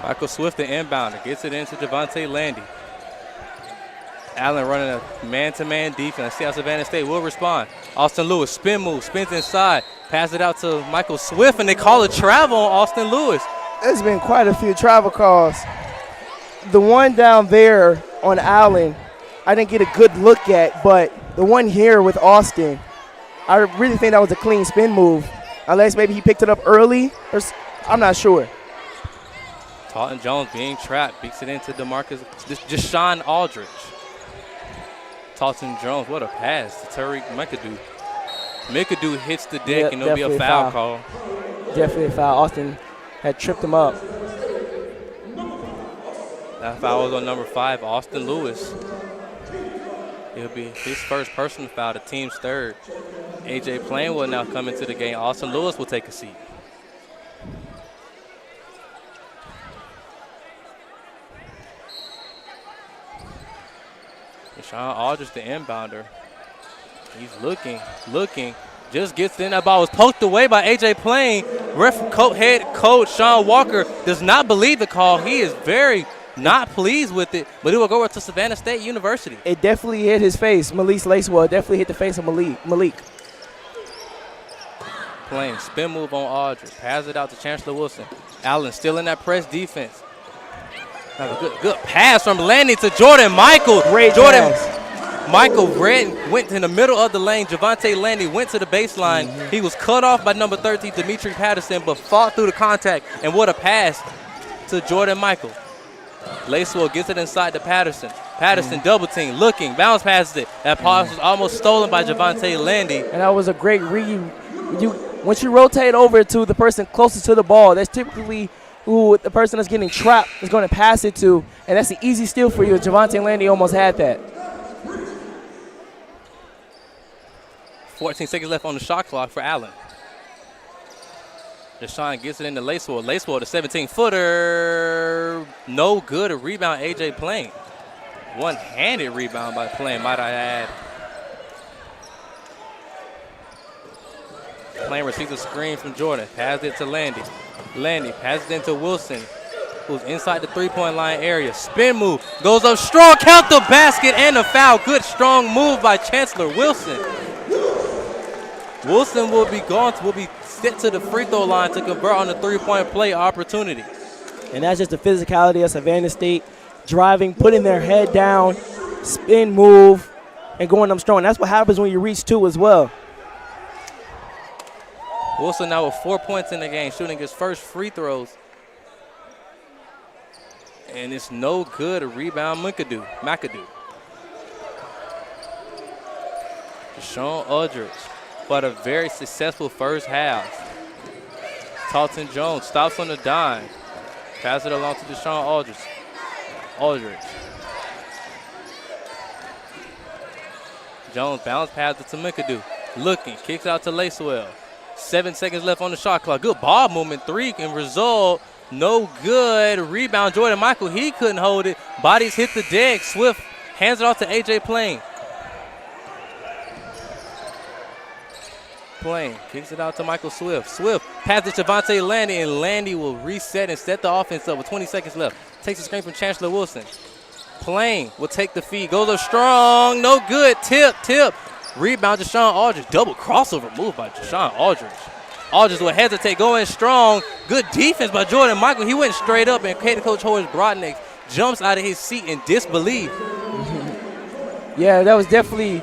Michael Swift, the inbounder, gets it into Javante Landy. Allen running a man-to-man defense. See how Savannah State will respond. Austin Lewis, spin move, spins inside, pass it out to Michael Swift, and they call a travel on Austin Lewis. There's been quite a few travel calls. The one down there on Allen, I didn't get a good look at, but the one here with Austin, I really think that was a clean spin move, unless maybe he picked it up early, or I'm not sure. Talton Jones being trapped, beats it into Deshaun Aldridge. Talton Jones, what a pass to Tariq McAdoo. McAdoo hits the deck, and there'll be a foul call. Definitely a foul. Austin had tripped him up. That foul was on number 5, Austin Lewis. It'll be his first personal foul, the team's third. A.J. Plain will now come into the game. Austin Lewis will take a seat. Deshaun Aldridge, the inbounder. He's looking, just gets in. That ball was poked away by A.J. Plain. Head coach Sean Walker does not believe the call. He is very not pleased with it, but it will go over to Savannah State University. It definitely hit his face. Malik Lacewell definitely hit the face of Malik. Plain, spin move on Aldridge. Pass it out to Chancellor Wilson. Allen still in that press defense. Good pass from Landy to Jordan Michael. Michael went in the middle of the lane. Javante Landy went to the baseline. He was cut off by number 13, Demetri Patterson, but fought through the contact. And what a pass to Jordan Michael. Lacewell gets it inside to Patterson. Patterson double team, looking, bounce passes it. That pass was almost stolen by Javante Landy. And that was a great read. Once you rotate over to the person closest to the ball, that's typically who the person that's getting trapped is going to pass it to, and that's an easy steal for you. Javante Landy almost had that. 14 seconds left on the shot clock for Allen. Deshaun gets it into Lacewell. Lacewell, the 17-footer. No good. A rebound, A.J. Plain. One-handed rebound by Plain, might I add. Plain receives a screen from Jordan. Passes it to Landy. Landy passes it into Wilson, who's inside the three-point line area. Spin move. Goes up strong. Count the basket and a foul. Good, strong move by Chancellor Wilson. Wilson will be set to the free throw line to convert on the three-point play opportunity. And that's just the physicality of Savannah State, driving, putting their head down, spin move, and going up strong. That's what happens when you reach 2 as well. Wilson now with 4 points in the game, shooting his first free throws. And it's no good. A rebound, McAdoo. Deshaun Aldridge, but a very successful first half. Talton Jones stops on the dime. Pass it along to Deshaun Aldridge. Jones bounce pass it to McAdoo. Looking, kicks out to Lacewell. 7 seconds left on the shot clock. Good ball movement. 3 can result. No good. Rebound, Jordan Michael. He couldn't hold it. Bodies hit the deck. Swift hands it off to A.J. Plain. Plain kicks it out to Michael Swift. Swift passes to Javante Landy, and Landy will reset and set the offense up with 20 seconds left. Takes a screen from Chancellor Wilson. Plain will take the feed. Goes up strong. No good. Tip. Rebound, Deshaun Aldridge. Double crossover move by Deshaun Aldridge. Aldridge will hesitate, going strong. Good defense by Jordan Michael. He went straight up, and head coach Horace Brodnick jumps out of his seat in disbelief. Yeah, that was definitely,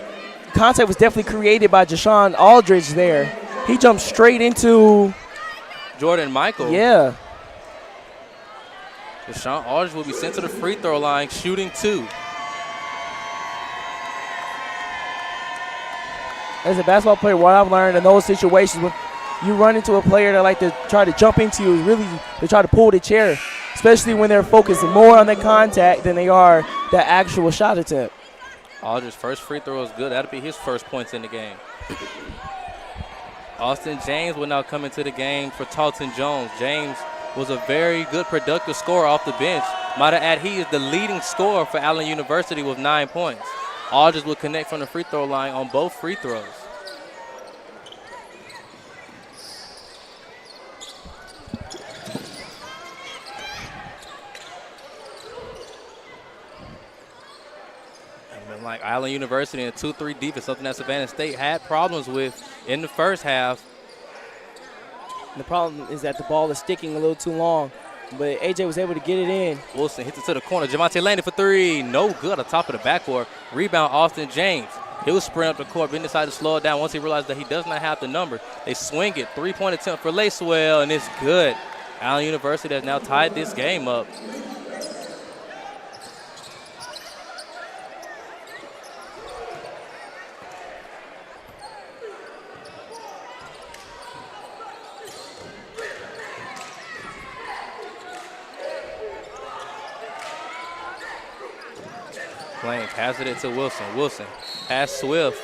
contact was definitely created by Deshaun Aldridge there. He jumped straight into Jordan Michael. Yeah. Deshaun Aldridge will be sent to the free throw line, shooting 2. As a basketball player, what I've learned in those situations, when you run into a player that like to try to jump into you, is really to try to pull the chair, especially when they're focused more on the contact than they are the actual shot attempt. Aldridge's first free throw is good. That'll be his first points in the game. Austin James will now come into the game for Talton Jones. James was a very good productive scorer off the bench. Might I add, he is the leading scorer for Allen University with 9 points. Aldridge will connect from the free throw line on both free throws. And like Allen University in a 2-3 defense, something that Savannah State had problems with in the first half. The problem is that the ball is sticking a little too long, but AJ was able to get it in. Wilson hits it to the corner. Javante landed for 3. No good on top of the backboard. Rebound, Austin James. He'll sprint up the court, but decided to slow it down once he realized that he does not have the number. They swing it. 3-point attempt for Lacewell, and it's good. Allen University has now tied this game up. Plain passes it to Wilson. Wilson has Swift.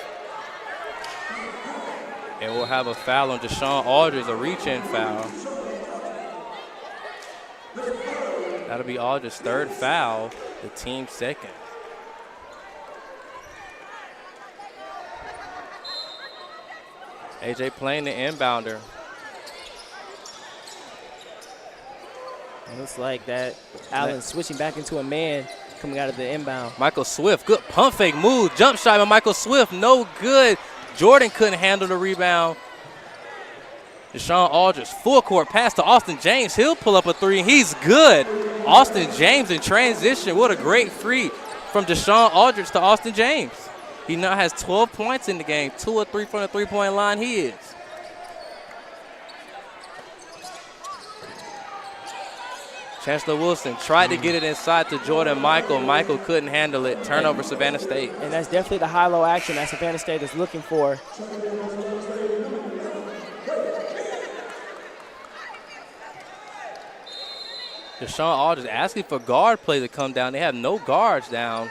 And we'll have a foul on Deshaun Aldridge, a reach-in foul. That'll be Aldridge's 3rd foul, the team's 2nd. AJ Plain, the inbounder. It looks like that Allen switching back into a man coming out of the inbound. Michael Swift, good pump fake move. Jump shot by Michael Swift, no good. Jordan couldn't handle the rebound. Deshaun Aldridge, full court pass to Austin James. He'll pull up a 3, and he's good. Austin James in transition. What a great free from Deshaun Aldridge to Austin James. He now has 12 points in the game, 2 or 3 from the three-point line. He is. Chancellor Wilson tried to get it inside to Jordan Michael. Michael couldn't handle it. Turnover, Savannah State. And that's definitely the high-low action that Savannah State is looking for. Deshaun Aldridge asking for guard play to come down. They have no guards down.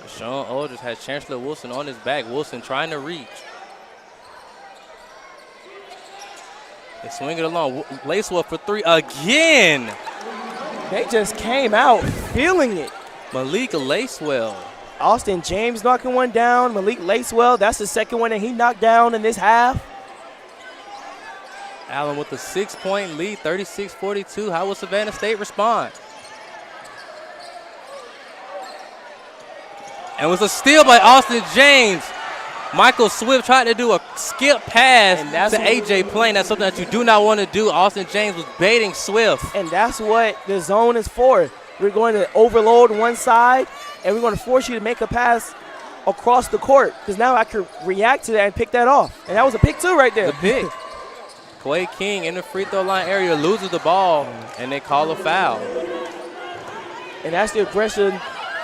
Deshaun Aldridge has Chancellor Wilson on his back. Wilson trying to reach. They swing it along. Lacewell for 3 again. They just came out feeling it. Malika Lacewell Austin James knocking one down. Malik Lacewell, that's the second one that he knocked down in this half. Allen with a 6-point lead, 36-42. How will Savannah State respond? And it was a steal by Austin James. Michael Swift tried to do a skip pass to A.J. Plain. That's something that you do not want to do. Austin James was baiting Swift. And that's what the zone is for. We're going to overload one side, and we're going to force you to make a pass across the court, because now I can react to that and pick that off. And that was a pick, too, right there. The pick. Quay King in the free throw line area loses the ball, and they call a foul. And that's the aggression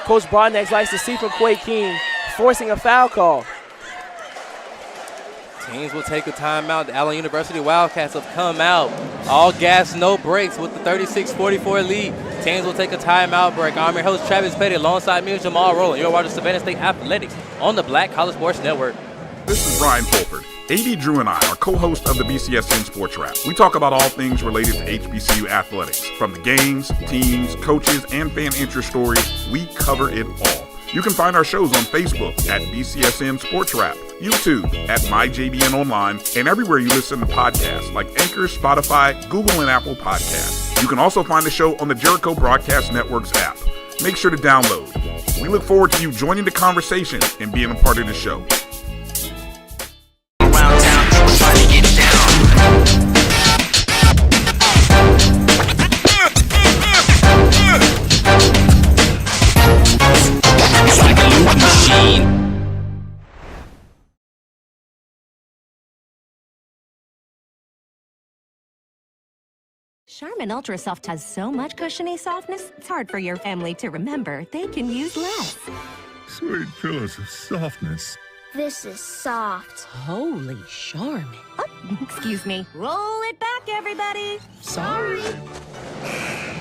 Coach Broadnax likes to see from Quay King, forcing a foul call. Teams will take a timeout. The Allen University Wildcats have come out. All gas, no brakes with the 36-44 lead. Teams will take a timeout break. I'm your host, Travis Petty, alongside me, Jamal Rowland. You're watching Savannah State Athletics on the Black College Sports Network. This is Brian Fulford. AD Drew and I are co-hosts of the BCSN Sports Wrap. We talk about all things related to HBCU athletics. From the games, teams, coaches, and fan interest stories, we cover it all. You can find our shows on Facebook at BCSN Sports Wrap, YouTube at MyJBN Online, and everywhere you listen to podcasts like Anchor, Spotify, Google, and Apple Podcasts. You can also find the show on the Jericho Broadcast Network's app. Make sure to download. We look forward to you joining the conversation and being a part of the show. It's like a loop machine. Charmin Ultra Soft has so much cushiony softness, it's hard for your family to remember. They can use less. Sweet pillows of softness. This is soft. Holy Charmin. Oh, excuse me. Roll it back, everybody. Sorry.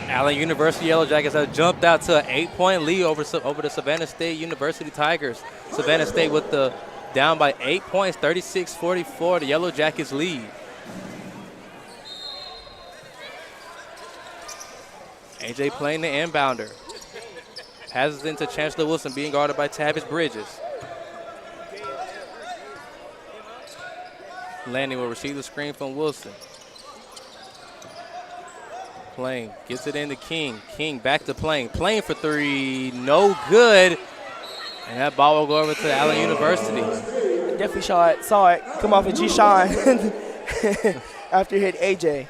Allen University Yellowjackets have jumped out to an 8-point lead over the Savannah State University Tigers. Savannah State with the down by 8 points, 36-44. The Yellowjackets lead. A.J. playing the inbounder. Passes into Chancellor Wilson, being guarded by Tavis Bridges. Lanning will receive the screen from Wilson. Plain gets it into King. King back to Plain. Plain for three. No good. And that ball will go over to Allen University. Definitely saw it come off of G-Shine after he hit A.J.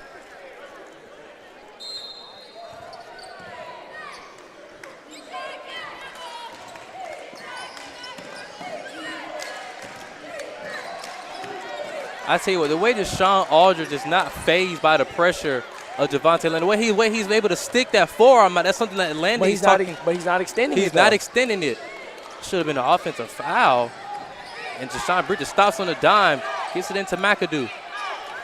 I tell you what, the way Deshaun Aldridge is not fazed by the pressure of Javonte Landy, the way he's able to stick that forearm out, that's something that Landy but he's not extending it. He's not extending it. Should have been an offensive foul. And Deshaun Bridges stops on the dime, gets it into McAdoo.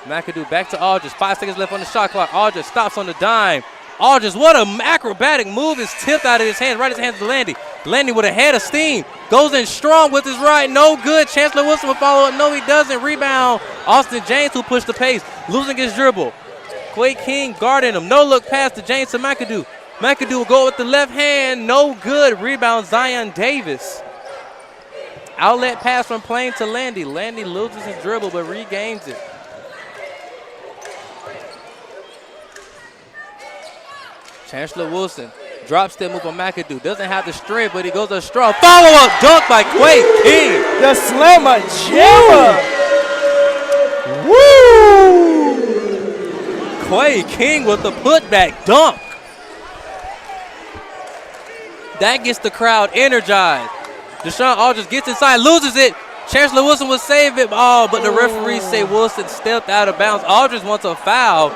McAdoo back to Aldridge. 5 seconds left on the shot clock. Aldridge stops on the dime. Aldridge, what an acrobatic move, is tipped out of his hands, right in his hands to Landy. Landy with a head of steam, goes in strong with his right, no good. Chancellor Wilson will follow up, no he doesn't. Rebound, Austin James who pushed the pace, losing his dribble. Quay King guarding him, no look pass to James to McAdoo. McAdoo will go with the left hand, no good. Rebound, Zion Davis. Outlet pass from Plain to Landy. Landy loses his dribble but regains it. Chancellor Wilson drop step move on McAdoo. Doesn't have the strength, but he goes a strong follow-up dunk by Quay King. The slammer jammer. Woo! Quay King with the putback dunk. That gets the crowd energized. Deshaun Aldridge gets inside, loses it. Chancellor Wilson will save it. Oh, but the referees say Wilson stepped out of bounds. Aldridge wants a foul.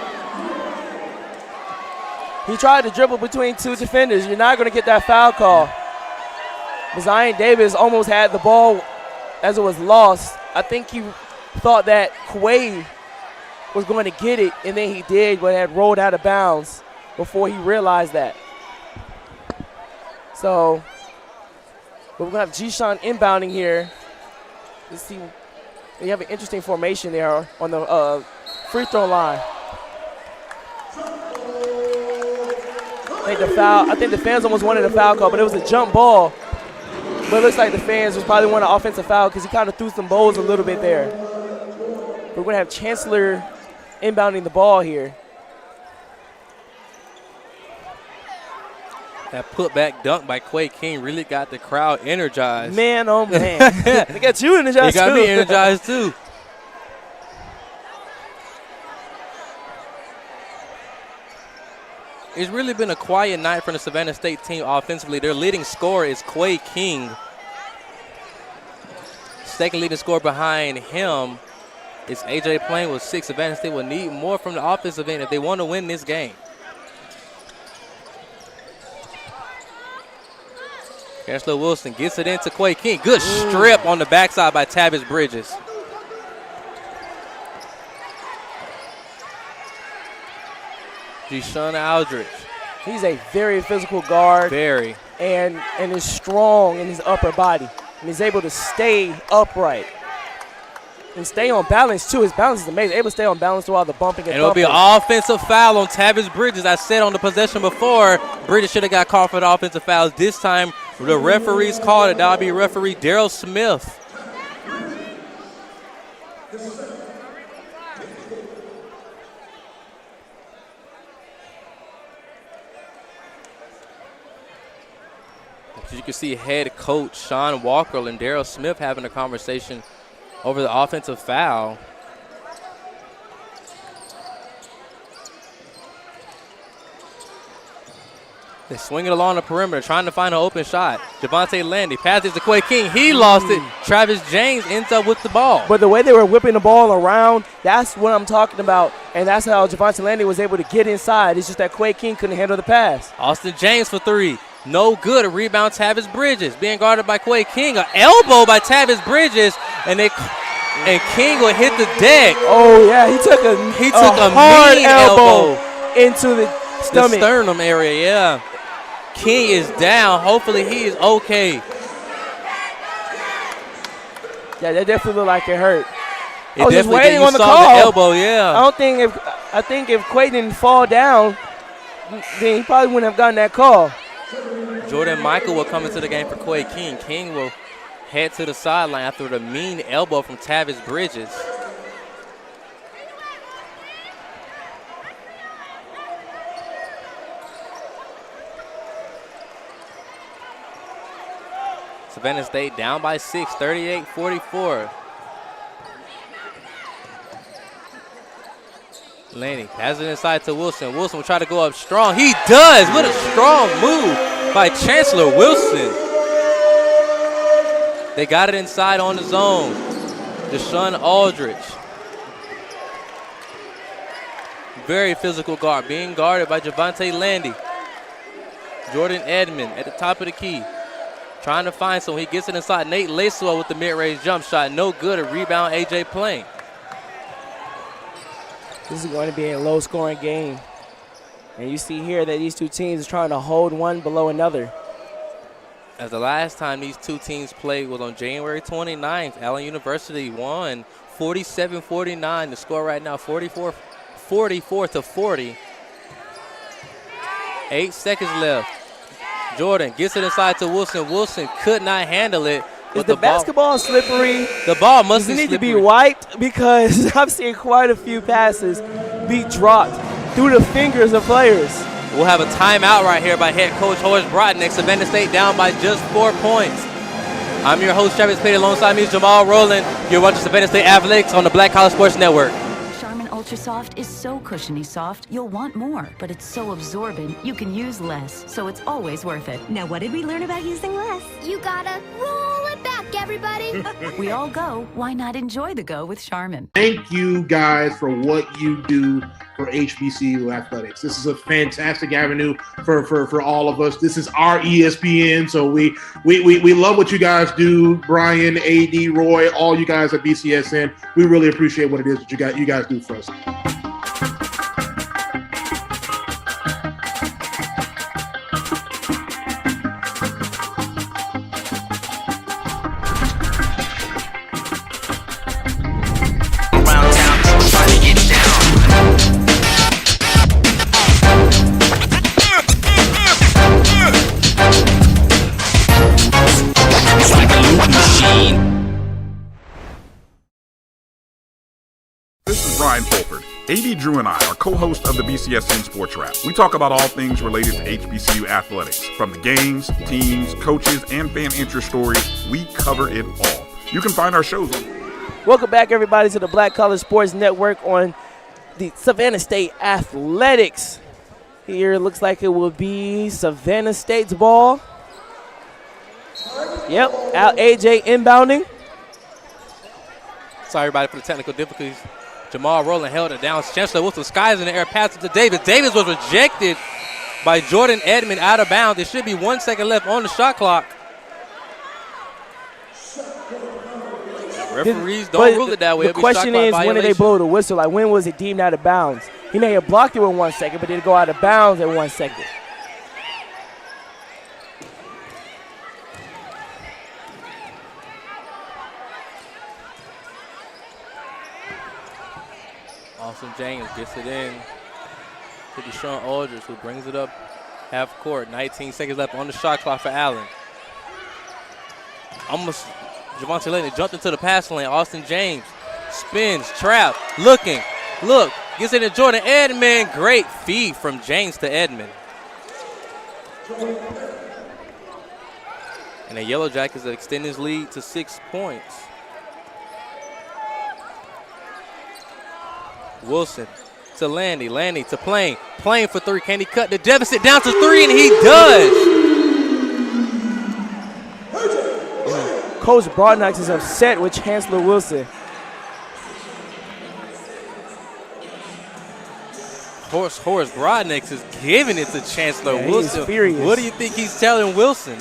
He tried to dribble between two defenders. You're not going to get that foul call. But Zion Davis almost had the ball as it was lost. I think he thought that Quay was going to get it, and then he did, but had rolled out of bounds before he realized that. So, but we're going to have G-Shon inbounding here. Let's see. We have an interesting formation there on the free throw line. I think the fans almost wanted a foul call, but it was a jump ball. But it looks like the fans was probably want an offensive foul because he kind of threw some bowls a little bit there. We're going to have Chancellor inbounding the ball here. That putback dunk by Quay King really got the crowd energized. Man, oh man. They got you energized too. They got me energized too. It's really been a quiet night from the Savannah State team offensively. Their leading scorer is Quay King. Second leading scorer behind him is A.J. Plain with 6. Savannah State will need more from the offensive end if they want to win this game. Chancellor Wilson gets it into Quay King. Good strip on the backside by Tavis Bridges. Deshaun Aldridge. He's a very physical guard. Very. And is strong in his upper body. And he's able to stay upright. And stay on balance, too. His balance is amazing. Able to stay on balance through all the bumping and it'll be an offensive foul on Tavis Bridges. I said on the possession before, Bridges should have got called for the offensive fouls. This time, the referees called it. That'll be referee Daryl Smith. You can see head coach Sean Walker and Daryl Smith having a conversation over the offensive foul. They swing it along the perimeter, trying to find an open shot. Javante Landy passes to Quay King. He lost it. Travis James ends up with the ball. But the way they were whipping the ball around, that's what I'm talking about. And that's how Javante Landy was able to get inside. It's just that Quay King couldn't handle the pass. Austin James for 3. No good. A rebound, Tavis Bridges. Being guarded by Quay King. An elbow by Tavis Bridges. And King will hit the deck. Oh, yeah. He took a hard elbow into the stomach. The sternum area, yeah. King is down. Hopefully he is okay. Yeah, that definitely looked like it hurt. I was just waiting on the call. The elbow, yeah. I think if Quay didn't fall down, then he probably wouldn't have gotten that call. Jordan Michael will come into the game for Quay King. King will head to the sideline after the mean elbow from Tavis Bridges. Savannah State down by 6, 38-44. Laney passes it inside to Wilson. Wilson will try to go up strong. He does. What a strong move by Chancellor Wilson. They got it inside on the zone. Deshaun Aldridge. Very physical guard. Being guarded by Javante Landy. Jordan Edmond at the top of the key. Trying to find someone. He gets it inside. Nate Lacewell with the mid-range jump shot. No good. A rebound, A.J. Plain. This is going to be a low-scoring game. And you see here that these two teams are trying to hold one below another. As the last time these two teams played was on January 29th. Allen University won 47-49. The score right now, 44-40. 8 seconds left. Jordan gets it inside to Wilson. Wilson could not handle it. Is the basketball slippery? The ball must need to be wiped because I've seen quite a few passes be dropped through the fingers of players. We'll have a timeout right here by head coach Horace Brodnick. Savannah State down by just 4 points. I'm your host, Travis Payne. Alongside me is Jamal Rowland. You're watching Savannah State Athletics on the Black College Sports Network. Ultra Soft is so cushiony soft, you'll want more, but it's so absorbent, you can use less, so it's always worth it. Now, what did we learn about using less? You gotta roll it back, everybody. We all go. Why not enjoy the go with Charmin? Thank you guys for what you do for HBCU athletics. This is a fantastic avenue for all of us. This is our ESPN, so we love what you guys do. Brian, AD, Roy, all you guys at BCSN. We really appreciate what it is that you guys do for us. AD Drew and I are co-hosts of the BCSN Sports Wrap. We talk about all things related to HBCU athletics. From the games, teams, coaches, and fan interest stories, we cover it all. You can find our shows on. Welcome back, everybody, to the Black College Sports Network on the Savannah State Athletics. Here it looks like it will be Savannah State's ball. Yep, out AJ inbounding. Sorry, everybody, for the technical difficulties. Jamal Rowland held it down. Chancellor Wilson skies in the air, passes to Davis. Davis was rejected by Jordan Edmond out of bounds. There should be 1 second left on the shot clock. Referees don't rule it that way. The question is, when did they blow the whistle? Like, when was it deemed out of bounds? He may have blocked it in 1 second, but did it go out of bounds in 1 second? Austin James gets it in to Deshaun Aldridge, who brings it up half court. 19 seconds left on the shot clock for Allen. Almost Javonte Laney jumped into the passing lane. Austin James spins, trap, looking, gets it to Jordan Edmond. Great feed from James to Edmond. And the Yellowjackets extend his lead to 6 points. Wilson to Landy, Landy to Plain for three. Can he cut the deficit down to 3? And he does. Coach Broadnax is upset with Chancellor Wilson. Horace Broadnax is giving it to Chancellor Wilson. He's furious. What do you think he's telling Wilson?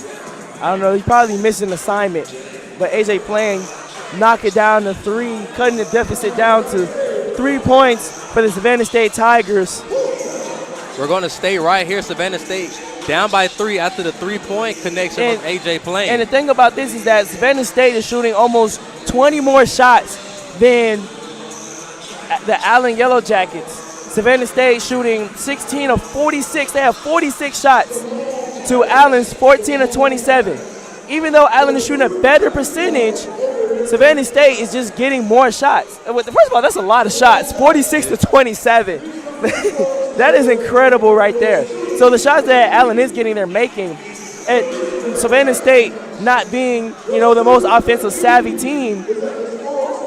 I don't know. He's probably missing an assignment. But AJ Plain knock it down to 3, cutting the deficit down to 3 points for the Savannah State Tigers. We're going to stay right here. Savannah State down by 3 after the 3-point connection from AJ Plain. And the thing about this is that Savannah State is shooting almost 20 more shots than the Allen Yellowjackets. Savannah State shooting 16 of 46. They have 46 shots to Allen's 14 of 27. Even though Allen is shooting a better percentage, Savannah State is just getting more shots. First of all, that's a lot of shots, 46 to 27. That is incredible right there. So the shots that Allen is getting, they're making. And Savannah State not being, the most offensive savvy team,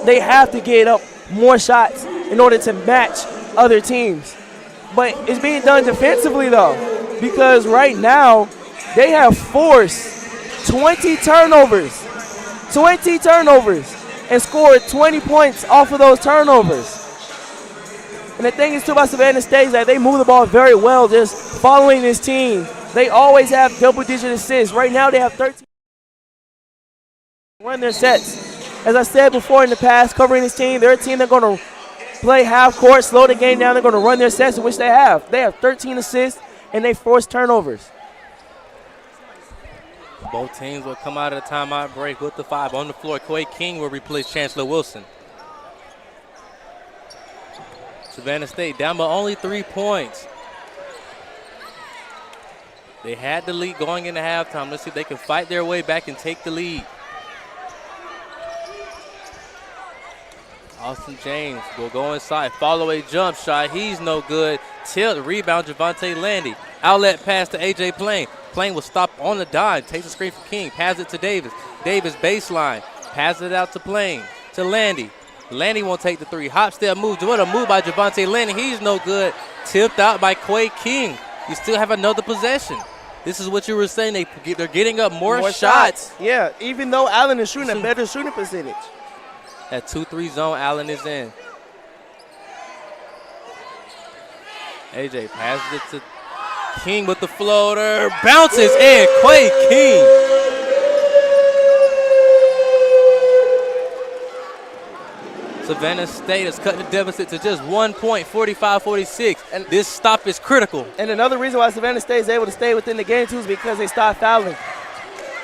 they have to get up more shots in order to match other teams. But it's being done defensively, though, because right now they have forced 20 turnovers and scored 20 points off of those turnovers. And the thing is, too, about Savannah State is that they move the ball very well just following this team. They always have double-digit assists. Right now they have 13. Run their sets. As I said before in the past, covering this team, they're a team that's going to play half court, slow the game down. They're going to run their sets, which they have. They have 13 assists, and they force turnovers. Both teams will come out of the timeout break with the 5 on the floor. Quay King will replace Chancellor Wilson. Savannah State down by only 3 points. They had the lead going into halftime. Let's see if they can fight their way back and take the lead. Austin James will go inside. Follow a jump shot. He's no good. Tilt, rebound, Javonte Landy. Outlet pass to A.J. Plain. Plain will stop on the dime. Takes the screen from King. Pass it to Davis. Davis baseline. Pass it out to Plain. To Landy. Landy won't take the 3. Hop step move. What a move by Javonte Landy. He's no good. Tipped out by Quay King. You still have another possession. This is what you were saying. They're getting up more shots. Yeah, even though Allen is shooting a better shooting percentage. That 2-3 zone, Allen is in. AJ passes it to King with the floater. Bounces in. Quay King. Savannah State has cut the deficit to just 1 point, 45-46. And this stop is critical. And another reason why Savannah State is able to stay within the game, too, is because they stopped fouling.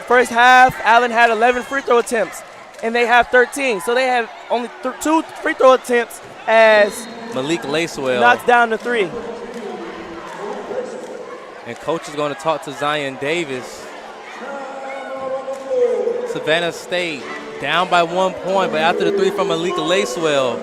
First half, Allen had 11 free throw attempts, and they have 13. So they have only 2 free throw attempts as Malik Lacewell knocks down the 3. And coach is going to talk to Zion Davis. Savannah State down by 1 point, but after the 3 from Malik Lacewell,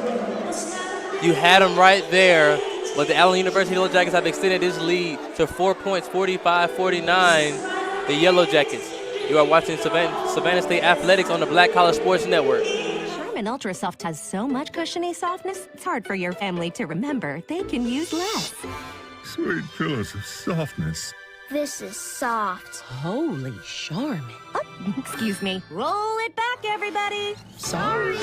You had them right there, but the Allen University Yellowjackets have extended this lead to 4 points, 45-49, the Yellowjackets. You are watching Savannah State Athletics on the Black College Sports Network. Charmin Ultra Soft has so much cushiony softness, it's hard for your family to remember they can use less. Sweet pillows of softness. This is soft. Holy Charmin. Oh, excuse me. Roll it back, everybody. Sorry.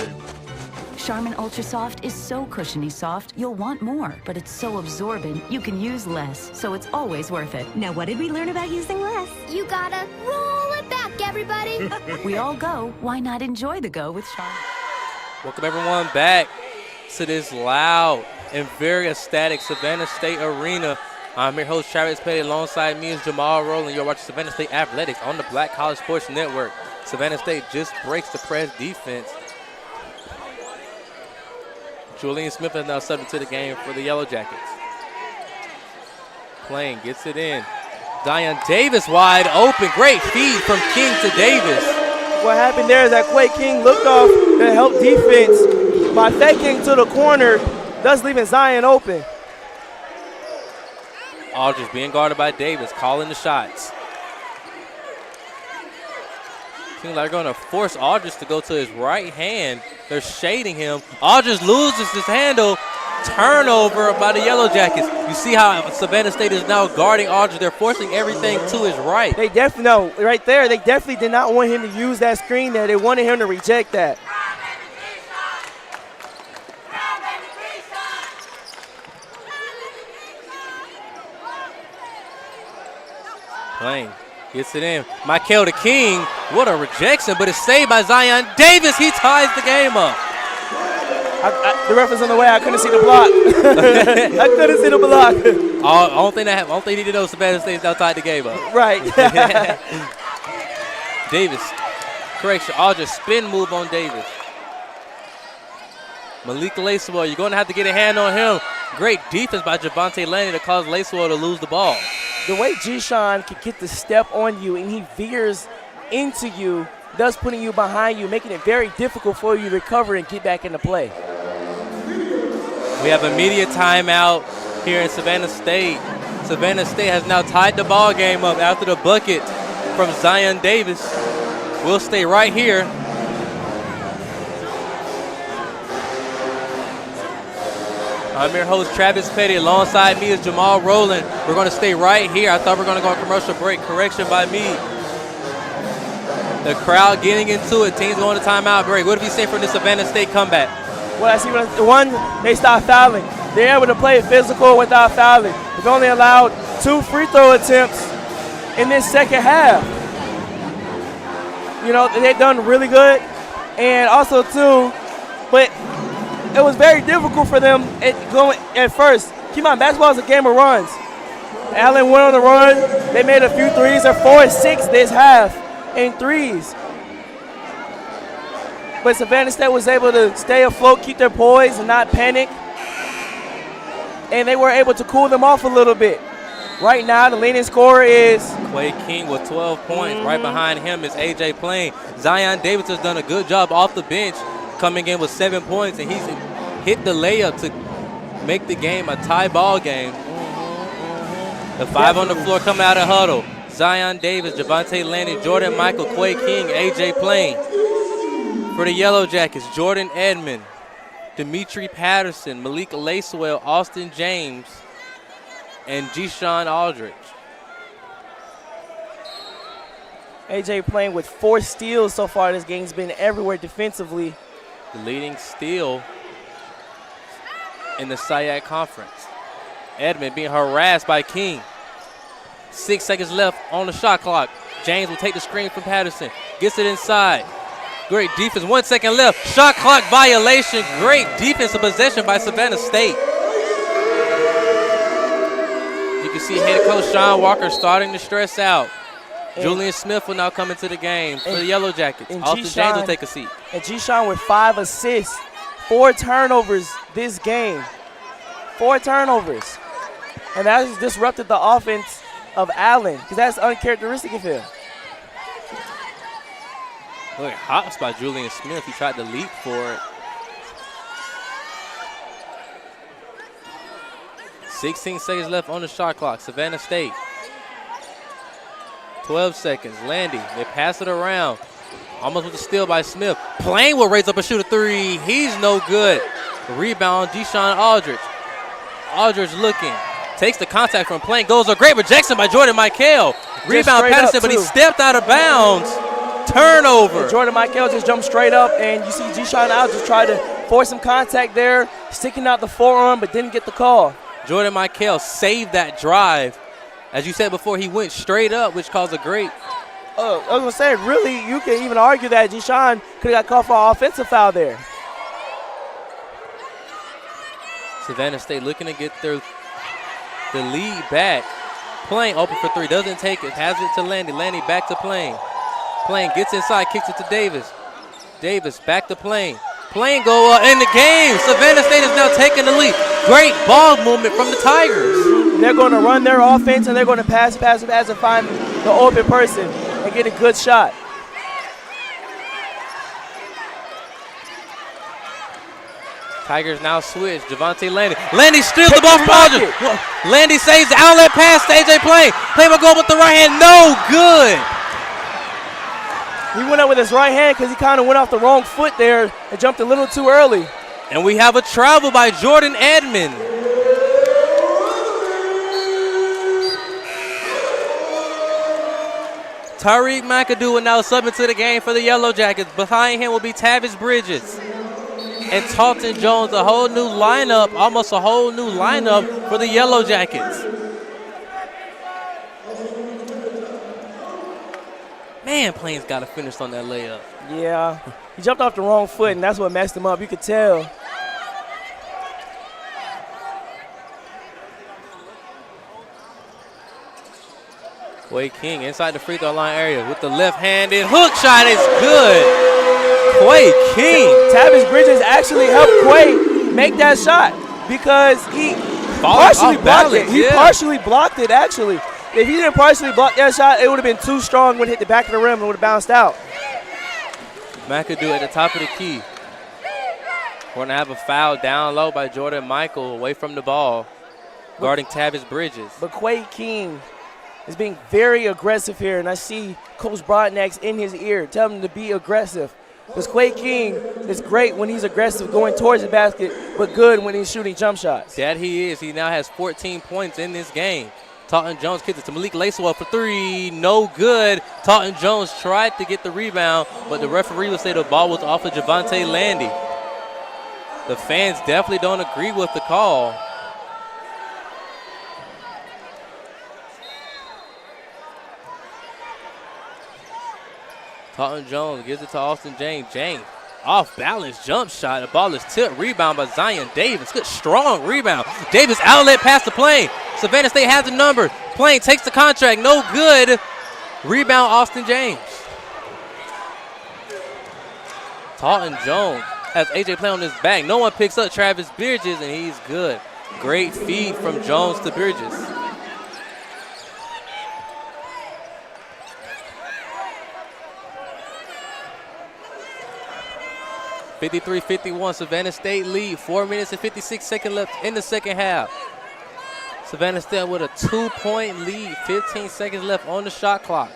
Charmin Ultra Soft is so cushiony soft, you'll want more, but it's so absorbent, you can use less, so it's always worth it. Now, what did we learn about using less? You gotta roll it back, everybody. We all go, why not enjoy the go with Charmin? Welcome everyone back to this loud and very ecstatic Savannah State Arena. I'm your host, Travis Petty. Alongside me is Jamal Rowland. You're watching Savannah State Athletics on the Black College Sports Network. Savannah State just breaks the press defense. Julian Smith is now subject to the game for the Yellowjackets. Playing, gets it in. Zion Davis wide open. Great feed from King to Davis. What happened there is that Quay King looked off to help defense by faking to the corner, thus leaving Zion open. Aldridge being guarded by Davis, calling the shots. Seems like they're going to force Aldridge to go to his right hand. They're shading him. Aldridge loses his handle. Turnover by the Yellowjackets. You see how Savannah State is now guarding Aldridge. They're forcing everything to his right. They definitely, no, right there, they definitely did not want him to use that screen there. They wanted him to reject that. Playing, gets it in. Michael the King, what a rejection, but it's saved by Zion Davis. He ties the game up. The ref was on the way. I couldn't see the block. I couldn't see the block. Only thing he did know Savannah State now tied the game up. Right. Davis, correction, Aldridge spin move on Davis. Malik Lacewell, you're going to have to get a hand on him. Great defense by Javante Lanning to cause Lacewell to lose the ball. The way G-Sean can get the step on you and he veers into you, thus putting you behind you, making it very difficult for you to recover and get back into play. We have immediate timeout here in Savannah State. Savannah State has now tied the ball game up after the bucket from Zion Davis. We'll stay right here. I'm your host, Travis Petty. Alongside me is Jamal Rowland. We're going to stay right here. I thought we were going to go on commercial break. Correction by me. The crowd getting into it. Teams going to timeout break. What have you seen from the Savannah State comeback? Well, I see one, they stopped fouling. They're able to play physical without fouling. They've only allowed 2 free throw attempts in this second half. You know, they've done really good. And also, too, but it was very difficult for them at first. Keep in mind, basketball is a game of runs. Allen went on the run. They made a few threes. They're 4-6 this half in threes. But Savannah State was able to stay afloat, keep their poise, and not panic. And they were able to cool them off a little bit. Right now, the leading scorer is Quay King with 12 points. Right behind him is A.J. Plain. Zion Davis has done a good job off the bench, coming in with 7 points, and he's hit the layup to make the game a tie ball game. The 5 on the floor coming out of huddle. Zion Davis, Javante Lanning, Jordan Michael, Quay King, A.J. Plain. For the Yellowjackets, Jordan Edmond, Dimitri Patterson, Malik Lacewell, Austin James, and G-Sean Aldridge. A.J. Plain with 4 steals so far this game. He's been everywhere defensively. The leading steal in the SIAC Conference. Edmond being harassed by King. 6 seconds left on the shot clock. James will take the screen from Patterson. Gets it inside. Great defense. 1 second left. Shot clock violation. Great defensive possession by Savannah State. You can see head coach Sean Walker starting to stress out. Julian Smith will now come into the game for the Yellowjackets. Austin James will take a seat. And G-Sean with 5 assists, 4 turnovers this game. 4 turnovers. And that has disrupted the offense of Allen because that's uncharacteristic of him. Look at hops by Julian Smith. He tried to leap for it. 16 seconds left on the shot clock. Savannah State. 12 seconds. Landy, they pass it around. Almost with a steal by Smith. Plain will raise up and shoot a three. He's no good. Rebound, Deshaun Aldridge. Aldridge looking. Takes the contact from Plain. Goes a great rejection by Jordan Michael. Rebound Patterson, but he stepped out of bounds. Turnover. And Jordan Michael just jumped straight up, and you see Deshaun Aldridge try to force some contact there, sticking out the forearm, but didn't get the call. Jordan Michael saved that drive. As you said before, he went straight up, which caused a great. I was going to say, really, you can even argue that Deshaun could have got called for an offensive foul there. Savannah State looking to get the lead back. Plain open for three, doesn't take it, has it to Landy. Landy back to Plain. Plain gets inside, kicks it to Davis. Davis back to Plain. Plain go in the game. Savannah State is now taking the lead. Great ball movement from the Tigers. They're going to run their offense, and they're going to pass, and find the open person and get a good shot. Tigers now switch. Javante Landy. Landy steals the ball from Aldridge. Landy saves the outlet pass to AJ Plain. Plain will go with the right hand. No good. He went up with his right hand because he kind of went off the wrong foot there and jumped a little too early. And we have a travel by Jordan Edmond. Tariq McAdoo will now sub into the game for the Yellowjackets. Behind him will be Tavis Bridges and Talton Jones, a whole new lineup, almost a whole new lineup for the Yellowjackets. Man, Plain's got to finish on that layup. Yeah, he jumped off the wrong foot, and that's what messed him up. You could tell. Quay King inside the free throw line area with the left-handed hook shot is good. Quay King. Tavis Bridges actually helped Quay make that shot because he partially blocked it. He partially blocked it, actually. If he didn't partially block that shot, it would have been too strong when it hit the back of the rim and would have bounced out. McAdoo at the top of the key. We're going to have a foul down low by Jordan Michael away from the ball, guarding Tavis Bridges. But Quay King is being very aggressive here, and I see Coach Broadnax in his ear telling him to be aggressive. Because Quay King is great when he's aggressive going towards the basket, but good when he's shooting jump shots. That he is. He now has 14 points in this game. Talton Jones kicks it to Malik Lacewell for three. No good. Talton Jones tried to get the rebound, but the referee will say the ball was off of Javante Landy. The fans definitely don't agree with the call. Talton Jones gives it to Austin James. James, off balance jump shot. The ball is tipped. Rebound by Zion Davis. Good strong rebound. Davis outlet pass to Plain. Savannah State has the number. Plain takes the contract. No good. Rebound Austin James. Talton Jones has AJ Plain on his back. No one picks up Travis Bridges, and he's good. Great feed from Jones to Bridges. (53-51) Savannah State lead. 4 minutes and 56 seconds left in the second half. Savannah State with a 2-point lead. 15 seconds left on the shot clock.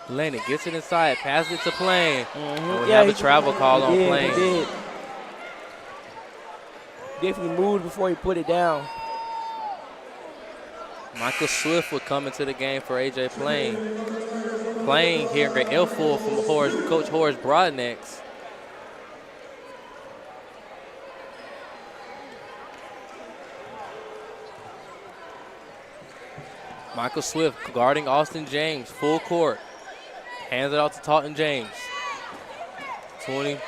Laney gets it inside, passes it to Plain. We have a travel call on Plain. He did. Definitely moved before he put it down. Michael Swift would come into the game for AJ Plain. Plain here at L4 from Coach Horace Broadnax. Michael Swift guarding Austin James, full court. Hands it off to Talton James. 20,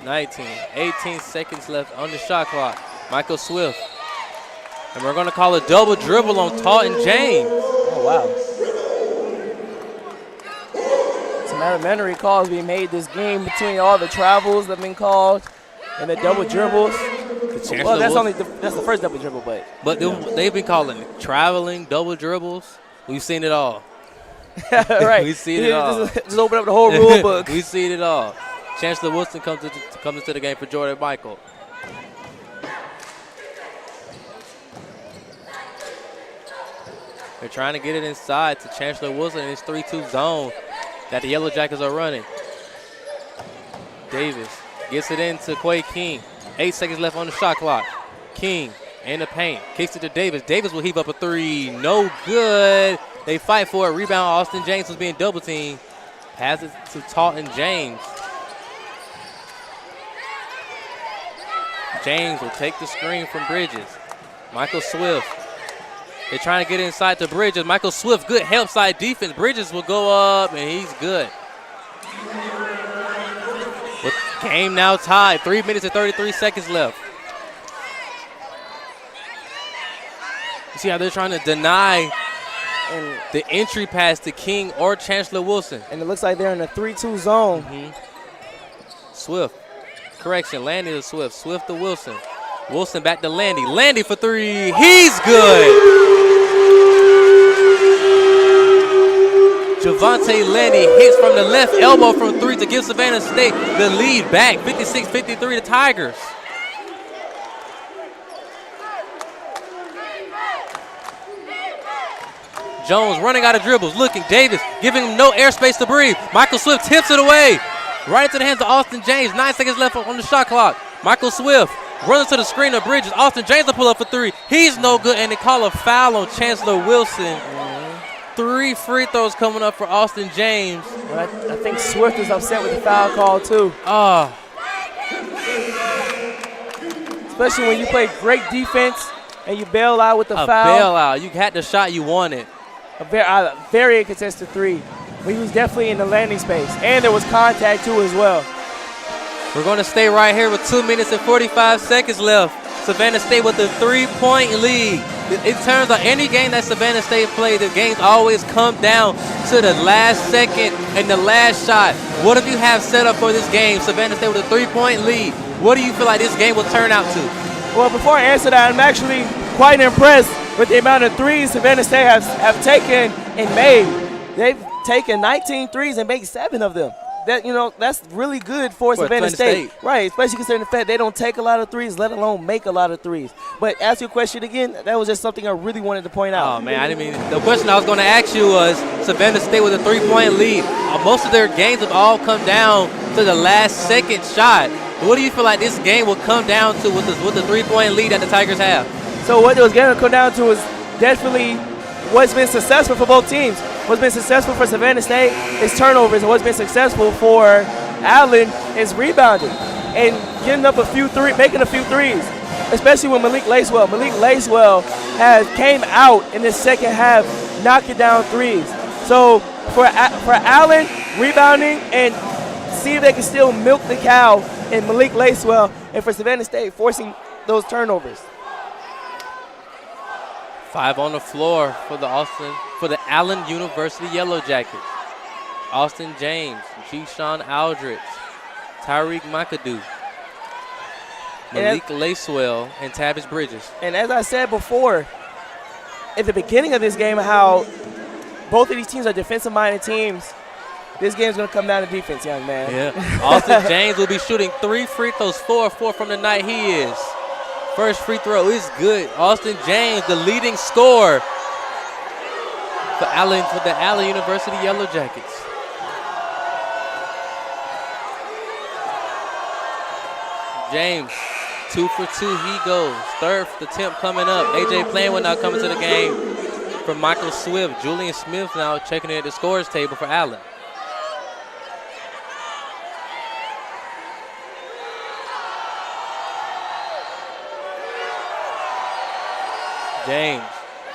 19, 18 seconds left on the shot clock. Michael Swift. And we're going to call a double dribble on Talton James. Oh, wow. Some elementary calls being made this game between all the travels that have been called and the double dribbles. Well, that's the first double dribble, but they've been calling it traveling, double dribbles. We've seen it all. Right. We've seen it all. Just open up the whole rule book. We've seen it all. Chancellor Wilson comes into the game for Jordan Michael. They're trying to get it inside to Chancellor Wilson in his 3-2 zone that the Yellowjackets are running. Davis gets it into Quay King. 8 seconds left on the shot clock. King in the paint. Kicks it to Davis. Davis will heave up a three. No good. They fight for it. Rebound. Austin James was being double teamed. Pass it to Taunton James. James will take the screen from Bridges. Michael Swift. They're trying to get inside to Bridges. Michael Swift, good help side defense. Bridges will go up, and he's good. With game now tied. 3 minutes and 33 seconds left. You see how they're trying to deny the entry pass to King or Chancellor Wilson. And it looks like they're in a 3-2 zone. Swift. Correction, Landy to Swift. Swift to Wilson. Wilson back to Landy. Landy for three. He's good. Javante Landy hits from the left elbow from three to give Savannah State the lead back. 56-53 the Tigers. Jones running out of dribbles, looking. Davis giving him no airspace to breathe. Michael Swift tips it away. Right into the hands of Austin James. 9 seconds left on the shot clock. Michael Swift runs to the screen of Bridges. Austin James will pull up for three. He's no good, and they call a foul on Chancellor Wilson. 3 free throws coming up for Austin James. Well, I think Swift is upset with the foul call, too. Especially when you play great defense and you bail out with the foul. A bailout. You had the shot you wanted. A very contested three. He was definitely in the landing space. And there was contact, too, as well. We're going to stay right here with 2 minutes and 45 seconds left. Savannah State with a 3-point lead. In terms of any game that Savannah State played, the games always come down to the last second and the last shot. What do you have set up for this game? Savannah State with a 3-point lead. What do you feel like this game will turn out to? Well, before I answer that, I'm actually quite impressed with the amount of threes Savannah State have taken and made. They've taken 19 threes and made 7 of them. That's really good for Savannah State. Right, especially considering the fact they don't take a lot of threes, let alone make a lot of threes. But ask your question again, that was just something I really wanted to point out. Oh, man, I didn't mean the question I was going to ask you was Savannah State with a 3-point lead. Most of their games have all come down to the last second shot. What do you feel like this game will come down to with the 3-point lead that the Tigers have? So what it was going to come down to is definitely what's been successful for both teams. What's been successful for Savannah State is turnovers, and what's been successful for Allen is rebounding and getting up making a few threes, especially with Malik Lacewell. Malik Lacewell came out in the second half, knocking down threes. So for Allen, rebounding and see if they can still milk the cow in Malik Lacewell, and for Savannah State, forcing those turnovers. 5 on the floor for the Allen University Yellowjackets. Austin James, Keyshawn Aldridge, Tyreek McAdoo, Malik Lacewell, and Tavis Bridges. And as I said before, at the beginning of this game, how both of these teams are defensive-minded teams, this game's going to come down to defense, young man. Yeah. Austin James will be shooting 3 free throws, 4 from the night he is. First free throw is good. Austin James, the leading scorer for the Allen University Yellowjackets. James, 2 for 2, he goes. Third attempt coming up. AJ Plainwood now coming to the game for Michael Swift. Julian Smith now checking in at the scorers table for Allen. James,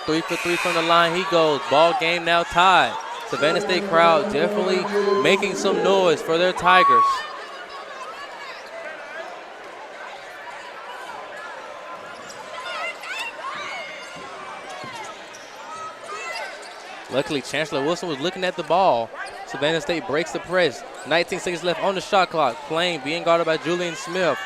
3 for 3 from the line, he goes. Ball game now tied. Savannah State crowd definitely making some noise for their Tigers. Luckily, Chancellor Wilson was looking at the ball. Savannah State breaks the press. 19 seconds left on the shot clock. Plain being guarded by Julian Smith.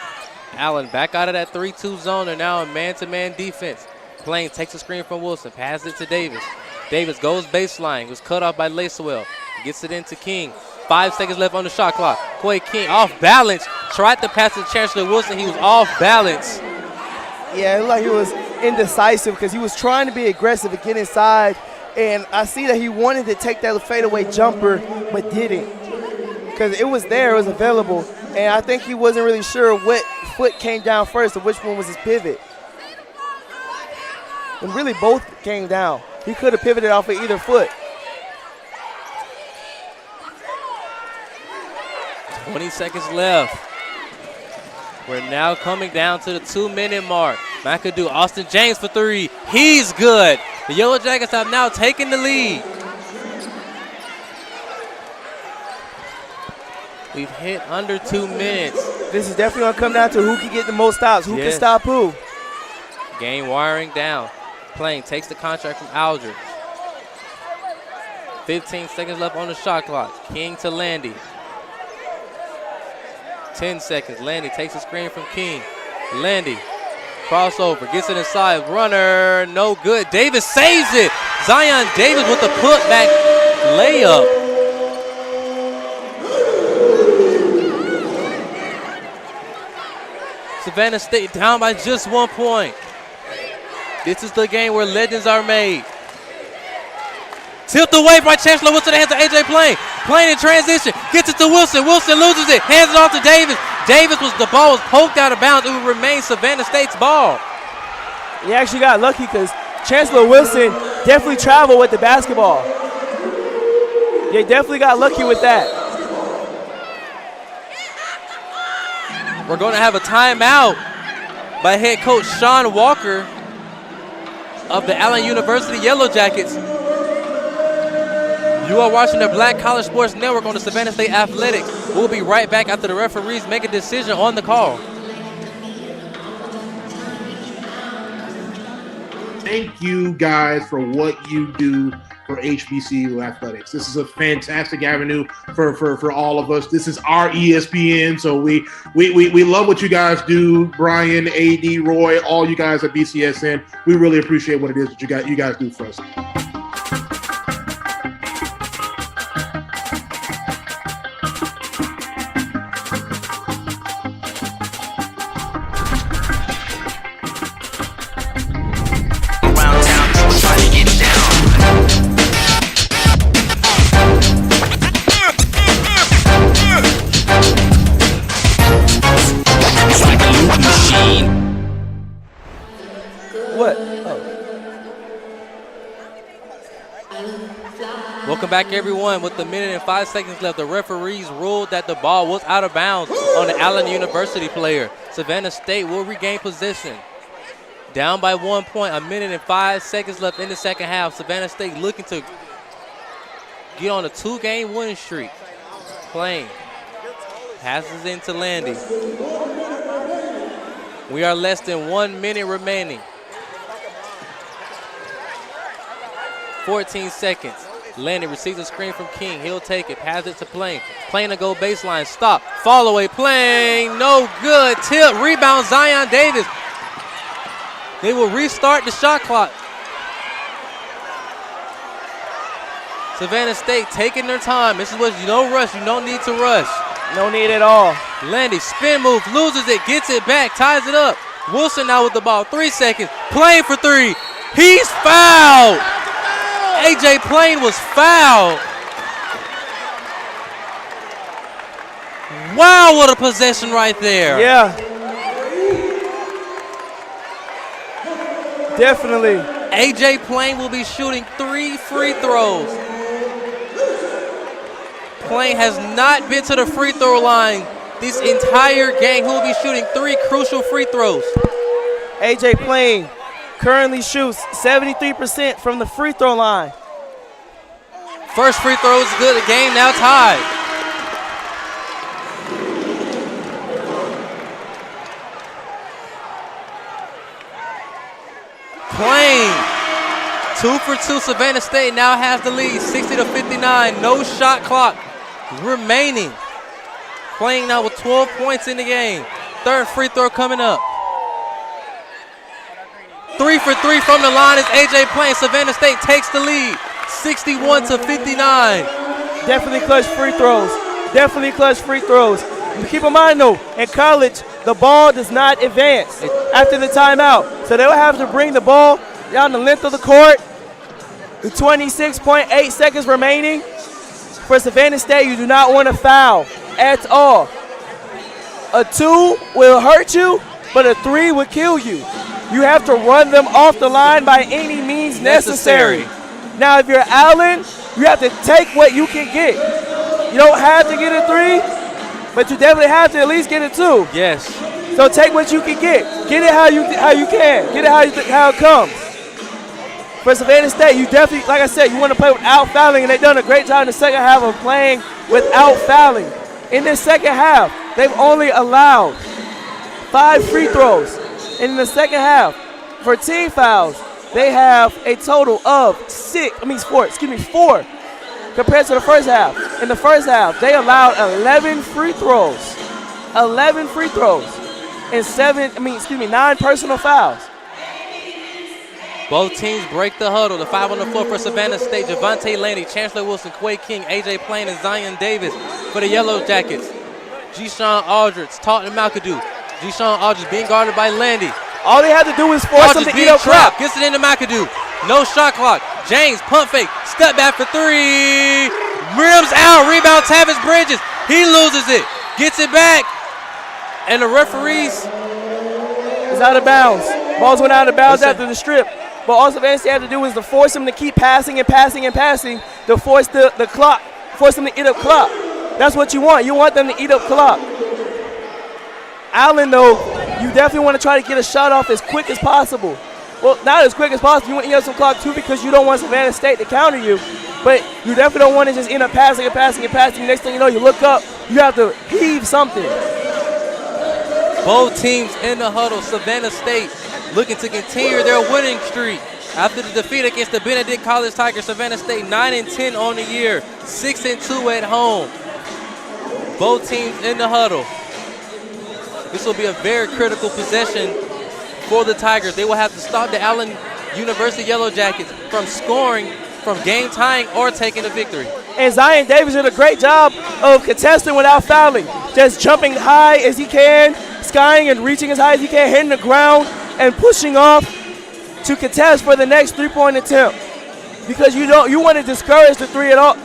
Allen back out of that 3-2 zone and now in man-to-man defense. Plain takes a screen from Wilson, passes it to Davis. Davis goes baseline, was cut off by Lacewell. Gets it into King. 5 seconds left on the shot clock. Quay King off balance. Tried to pass to Chancellor Wilson. He was off balance. Yeah, it looked like he was indecisive because he was trying to be aggressive and get inside. And I see that he wanted to take that fadeaway jumper, but didn't. Because it was there, it was available. And I think he wasn't really sure what foot came down first or which one was his pivot. And really both came down. He could have pivoted off of either foot. 20 seconds left. We're now coming down to the 2-minute mark. McAdoo, Austin James for 3. He's good. The Yellowjackets have now taken the lead. We've hit under 2 minutes. This is definitely going to come down to who can get the most stops. Who can stop who? Game wiring down. Plain takes the contract from Aldridge. 15 seconds left on the shot clock. King to Landy. 10 seconds. Landy takes a screen from King. Landy, crossover, gets it inside. Runner, no good. Davis saves it. Zion Davis with the putback layup. Savannah State down by just 1 point. This is the game where legends are made. Tipped away by Chancellor Wilson, the hands of A.J. Plain. Plain in transition, gets it to Wilson. Wilson loses it, hands it off to Davis. The ball was poked out of bounds. It would remain Savannah State's ball. He actually got lucky because Chancellor Wilson definitely traveled with the basketball. They definitely got lucky with that. We're going to have a timeout by head coach Sean Walker of the Allen University Yellowjackets. You are watching the Black College Sports Network on the Savannah State Athletics. We'll be right back after the referees make a decision on the call. Thank you guys for what you do for HBCU athletics. This is a fantastic avenue for all of us. This is our ESPN, so we love what you guys do. Brian, AD, Roy, all you guys at BCSN. We really appreciate what it is that you guys do for us. Welcome back, everyone. With a minute and 5 seconds left, the referees ruled that the ball was out of bounds on the Allen University player. Savannah State will regain possession. Down by 1 point, a minute and 5 seconds left in the second half. Savannah State looking to get on a 2-game winning streak. Plain passes into Landy. We are less than 1 minute remaining. 14 seconds. Landy receives a screen from King. He'll take it, pass it to Plain. Plain to go baseline, stop, fall away, Plain, no good. Tip, rebound, Zion Davis. They will restart the shot clock. Savannah State taking their time. This is what you don't rush, you don't need to rush. No need at all. Landy, spin move, loses it, gets it back, ties it up. Wilson now with the ball, 3 seconds, Plain for 3. He's fouled. A.J. Plain was fouled. Wow, what a possession right there. Yeah. Definitely. A.J. Plain will be shooting 3 free throws. Plain has not been to the free throw line this entire game. He will be shooting 3 crucial free throws. A.J. Plain currently shoots 73% from the free throw line. First free throw is good. The game now tied. Plain, 2 for 2. Savannah State now has the lead, 60-59. No shot clock remaining. Plain now with 12 points in the game. Third free throw coming up. 3 for 3 from the line is A.J. Plain. Savannah State takes the lead, 61-59. Definitely clutch free throws. Definitely clutch free throws. Keep in mind, though, in college, the ball does not advance after the timeout. So they'll have to bring the ball down the length of the court. The 26.8 seconds remaining. For Savannah State, you do not want to foul at all. A 2 will hurt you, but a 3 will kill you. You have to run them off the line by any means necessary. Now, if you're Allen, you have to take what you can get. You don't have to get a 3, but you definitely have to at least get a 2. Yes. So take what you can get. Get it how you can. Get it how it comes. For Savannah State, you definitely, like I said, you want to play without fouling, and they've done a great job in the second half of playing without fouling. In this second half, they've only allowed 5 free throws. And in the second half, for team fouls, they have a total of 4 compared to the first half. In the first half, they allowed 11 free throws. 11 free throws and 9 personal fouls. Both teams break the huddle. The 5 on the floor for Savannah State. Javante Landy, Chancellor Wilson, Quay King, AJ Plain, and Zion Davis for the Yellowjackets. G-Sean Aldridge, Taunton McAdoo. G-Sean Aldridge being guarded by Landy. All they have to do is force him to eat up clock. Gets it into McAdoo. No shot clock. James, pump fake. Step back for 3. Rims out. Rebound, Tavis Bridges. He loses it. Gets it back. And the referees is out of bounds. Balls went out of bounds after the strip. But all Savannah State have to do is to force him to keep passing and passing and passing to force the clock. Force him to eat up clock. That's what you want. You want them to eat up clock. Allen, though, you definitely want to try to get a shot off as quick as possible. Well, not as quick as possible. You want to eat up some clock, too, because you don't want Savannah State to counter you. But you definitely don't want to just end up passing and passing and passing. Next thing you know, you look up, you have to heave something. Both teams in the huddle. Savannah State looking to continue their winning streak. After the defeat against the Benedict College Tigers, Savannah State 9-10 on the year, 6-2 at home. Both teams in the huddle. This will be a very critical possession for the Tigers. They will have to stop the Allen University Yellowjackets from scoring, from game tying, or taking the victory. And Zion Davis did a great job of contesting without fouling. Just jumping high as he can, skying and reaching as high as he can, hitting the ground and pushing off to contest for the next three-point attempt. Because you want to discourage the 3 at all.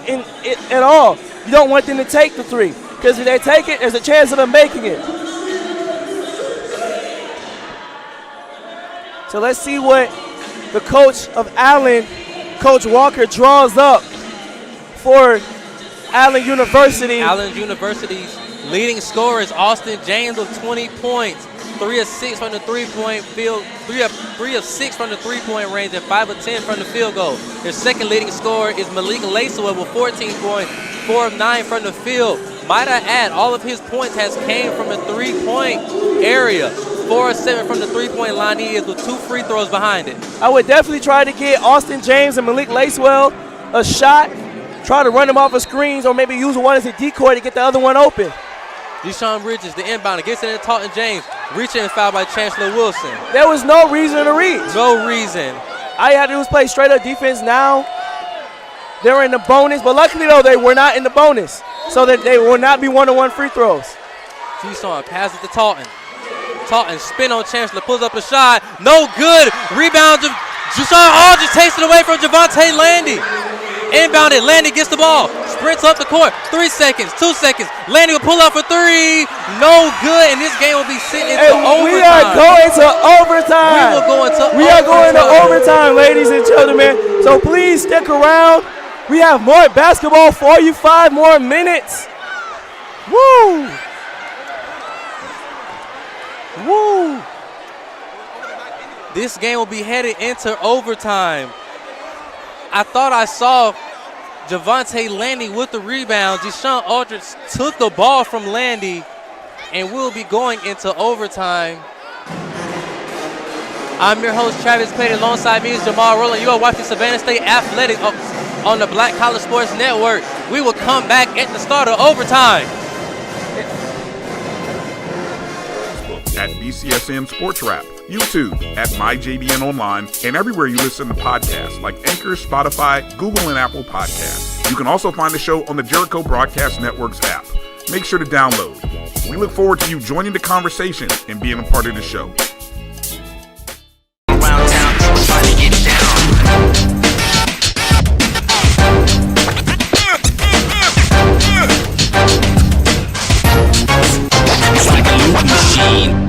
You don't want them to take the 3. Because if they take it, there's a chance of them making it. So let's see what the coach of Allen, Coach Walker, draws up for Allen University. Allen University's leading scorer is Austin James with 20 points, 3 of 6 from the three-point field, 3 of 6 from the three-point range, and 5 of 10 from the field goal. Their second leading scorer is Malik Lacewell with 14 points, 4 of 9 from the field. Might I add, all of his points has came from the three-point area. 4 of 7 from the three-point line. He is with 2 free throws behind it. I would definitely try to get Austin James and Malik Lacewell a shot. Try to run them off of screens or maybe use one as a decoy to get the other one open. Deshaun Bridges, the inbounder, gets it in Taunton James. Reaching and fouled by Chancellor Wilson. There was no reason to reach. No reason. All you had to do was play straight-up defense now. They were in the bonus, but luckily, though, they were not in the bonus, so that they will not be one-on-one free throws. Deshaun passes to Taunton. Taunton spin on Chancellor, pulls up a shot. No good. Rebound. Deshaun Aldridge takes it away from Javante Landy. Inbounded. Landy gets the ball. Sprints up the court. 3 seconds. 2 seconds. Landy will pull up for 3. No good. And this game will be sitting into overtime. We are going to overtime. We are going to overtime, ladies and gentlemen. So please stick around. We have more basketball for you. 5 more minutes. Woo! Woo! This game will be headed into overtime. I thought I saw Javante Landy with the rebound. Deshaun Aldridge took the ball from Landy, and we'll be going into overtime. I'm your host, Travis Payton. Alongside me is Jamal Rowland. You are watching Savannah State Athletics on the Black College Sports Network. We will come back at the start of overtime. At BCSN Sports Wrap, YouTube at MyJBN Online, and everywhere you listen to podcasts like Anchor, Spotify, Google, and Apple Podcasts. You can also find the show on the Jericho Broadcast Network's app. Make sure to download. We look forward to you joining the conversation and being a part of the show. Around town, trying to get down. It's like a loop machine.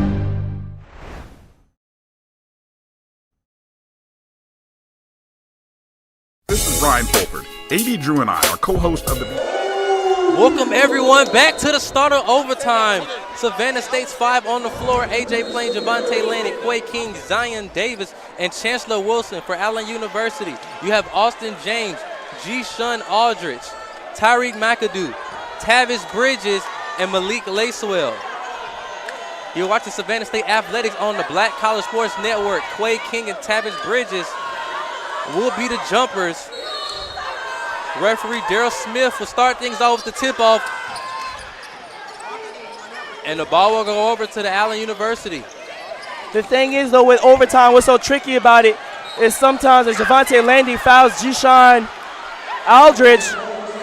This is Brian Fulford. AD Drew and I are co-hosts of the... Welcome everyone back to the start of overtime. Savannah State's 5 on the floor. AJ Plain, Javante Lanning, Quay King, Zion Davis, and Chancellor Wilson for Allen University. You have Austin James, G-Shun Aldridge, Tyreek McAdoo, Tavis Bridges, and Malik Lacewell. You're watching Savannah State Athletics on the Black College Sports Network. Quay King and Tavis Bridges will be the jumpers. Referee Daryl Smith will start things off with the tip-off. And the ball will go over to the Allen University. The thing is, though, with overtime, what's so tricky about it is sometimes as Javante Landy fouls G-Shun Aldridge,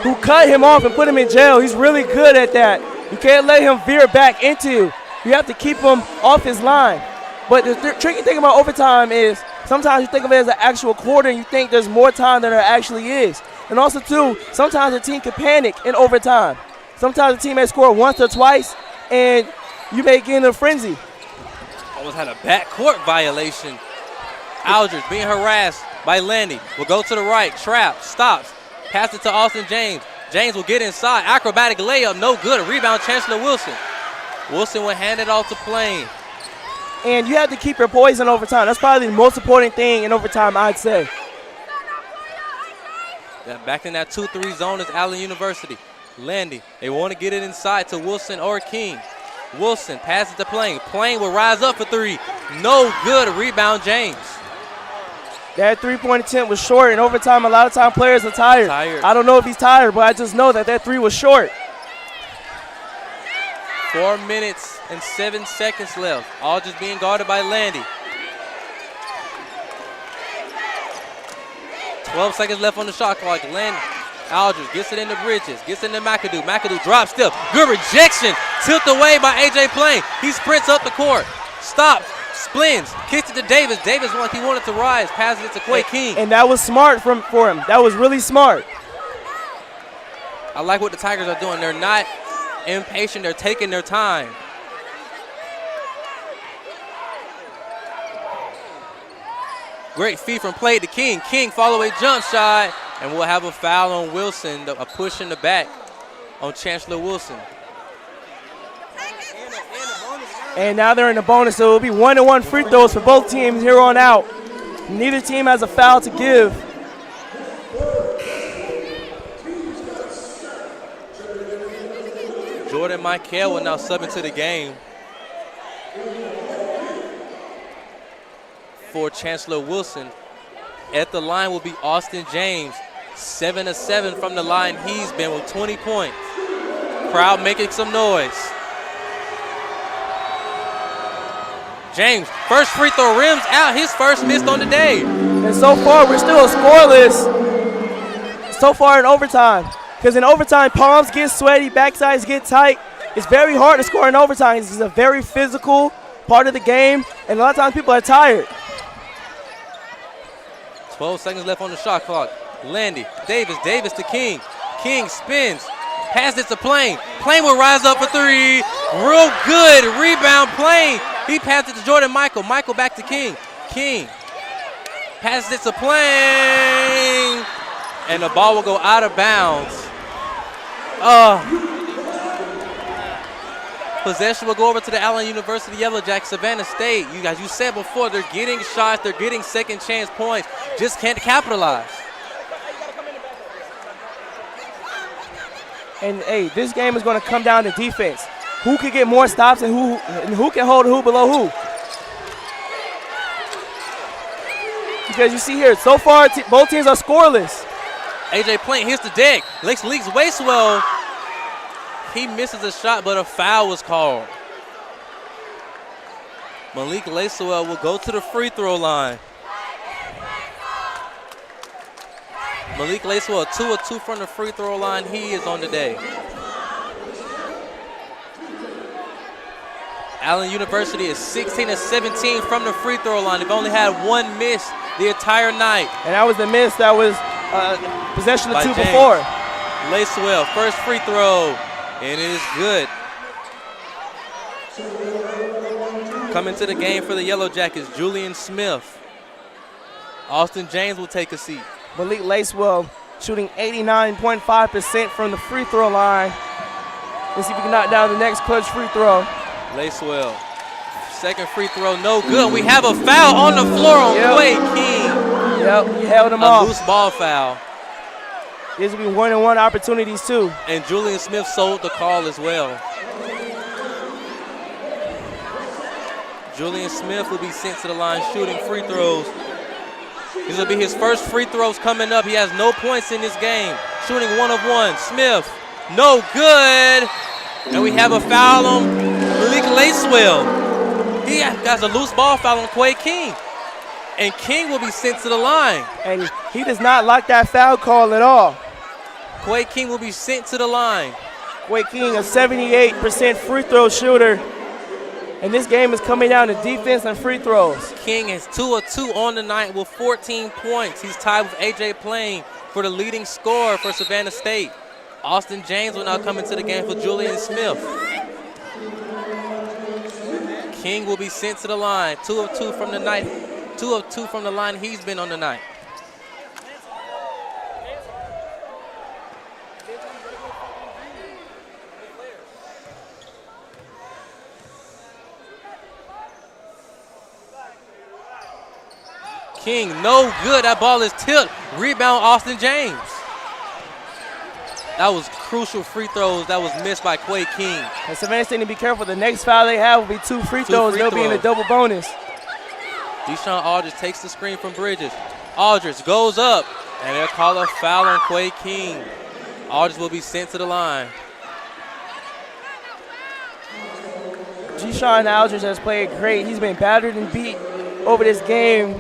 who cut him off and put him in jail. He's really good at that. You can't let him veer back into you. You have to keep him off his line. But the tricky thing about overtime is sometimes you think of it as an actual quarter and you think there's more time than there actually is. And also, too, sometimes a team can panic in overtime. Sometimes a team may score once or twice, and you may get in a frenzy. Almost had a backcourt violation. Aldridge being harassed by Landy. Will go to the right. Trap. Stops. Pass it to Austin James. James will get inside. Acrobatic layup. No good. A rebound, Chancellor Wilson. Wilson will hand it off to Plain. And you have to keep your poise in overtime. That's probably the most important thing in overtime, I'd say. Back in that 2-3 zone is Allen University. Landy, they want to get it inside to Wilson or King. Wilson passes to Plain. Plain will rise up for three. No good. Rebound, James. That three-point attempt was short. In overtime, a lot of time players are tired. I don't know if he's tired, but I just know that three was short. 4 minutes and 7 seconds left. All just being guarded by Landy. 12 seconds left on the shot clock. Aldridge gets it into Bridges, gets it into McAdoo. McAdoo drop step. Good rejection. Tipped away by A.J. Plain. He sprints up the court. Stops. Splins. Kicks it to Davis. Davis, like he wanted to rise. Passes it to Quay King. And that was smart for him. That was really smart. I like what the Tigers are doing. They're not impatient. They're taking their time. Great feed from Play to King. King follow-away jump shot, and we'll have a foul on Wilson, a push in the back on Chancellor Wilson. And now they're in the bonus, so it'll be 1-1 free throws for both teams here on out. Neither team has a foul to give. Jordan Michael will now sub into the game for Chancellor Wilson. At the line will be Austin James. 7 of 7 from the line he's been with 20 points. Crowd making some noise. James, first free throw rims out. His first missed on the day. And so far, we're still scoreless so far in overtime. Because in overtime, palms get sweaty, backsides get tight. It's very hard to score in overtime. This is a very physical part of the game, and a lot of times people are tired. 12 seconds left on the shot clock. Landy, Davis to King. King spins, passes it to Plain. Plain will rise up for three. Real good rebound, Plain. He passed it to Jordan Michael. Michael back to King. King passes it to Plain. And the ball will go out of bounds. Possession will go over to the Allen University Yellowjackets. Savannah State, you guys, you said before, they're getting shots, they're getting second chance points, just can't capitalize. And hey, this game is going to come down to defense. Who can get more stops and who can hold who below who? Because you see here, so far both teams are scoreless. AJ Plain hits the deck, leaks Wacewell. He misses a shot, but a foul was called. Malik Lacewell will go to the free throw line. Malik Lacewell, 2 of 2 from the free throw line. He is on the day. Allen University is 16 of 17 from the free throw line. They've only had one miss the entire night. And that was the miss that was possession of 2 James. before. Lacewell, first free throw, and it is good. Coming to the game for the Yellowjackets, Julian Smith. Austin James will take a seat. Malik Lacewell shooting 89.5% from the free throw line. Let's see if we can knock down the next clutch free throw. Lacewell, second free throw, no good. We have a foul on the floor on Quade King. Yep, he held him off. A loose ball foul. These will be 1-on-1 opportunities too. And Julian Smith sold the call as well. Julian Smith will be sent to the line shooting free throws. These will be his first free throws coming up. He has no points in this game. Shooting 1 of 1. Smith, no good. And we have a foul on Malik Lacewell. He has a loose ball foul on Quade King. And King will be sent to the line. And he does not like that foul call at all. Quade King will be sent to the line. Quade King, a 78% free throw shooter. And this game is coming down to defense and free throws. King is 2 of 2 on the night with 14 points. He's tied with A.J. Plain for the leading scorer for Savannah State. Austin James will now come into the game for Julian Smith. King will be sent to the line. 2 of 2 from the night. 2 of 2 from the line he's been on the night. King, no good. That ball is tipped. Rebound, Austin James. That was crucial free throws that was missed by Quade King. And Savannah State need to be careful. The next foul they have will be 2 free throws. They'll be in a double bonus. Deshaun Aldridge takes the screen from Bridges. Aldridge goes up, and they'll call a foul on Quade King. Aldridge will be sent to the line. Deshaun Aldridge has played great. He's been battered and beat over this game.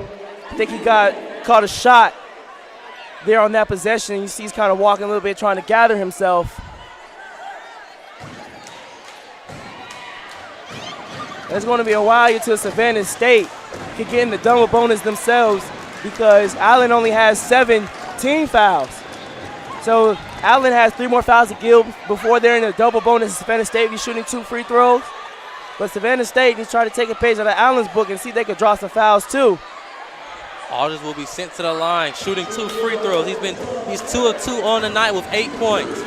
I think he caught a shot there on that possession. You see he's kind of walking a little bit, trying to gather himself. It's going to be a while until Savannah State can get in the double bonus themselves because Allen only has 17 fouls. So Allen has 3 more fouls to give before they're in a double bonus. Savannah State be shooting 2 free throws. But Savannah State needs to try to take a page out of Allen's book and see if they could draw some fouls too. Aldridge will be sent to the line, shooting 2 free throws. He's 2 of 2 on the night with 8 points.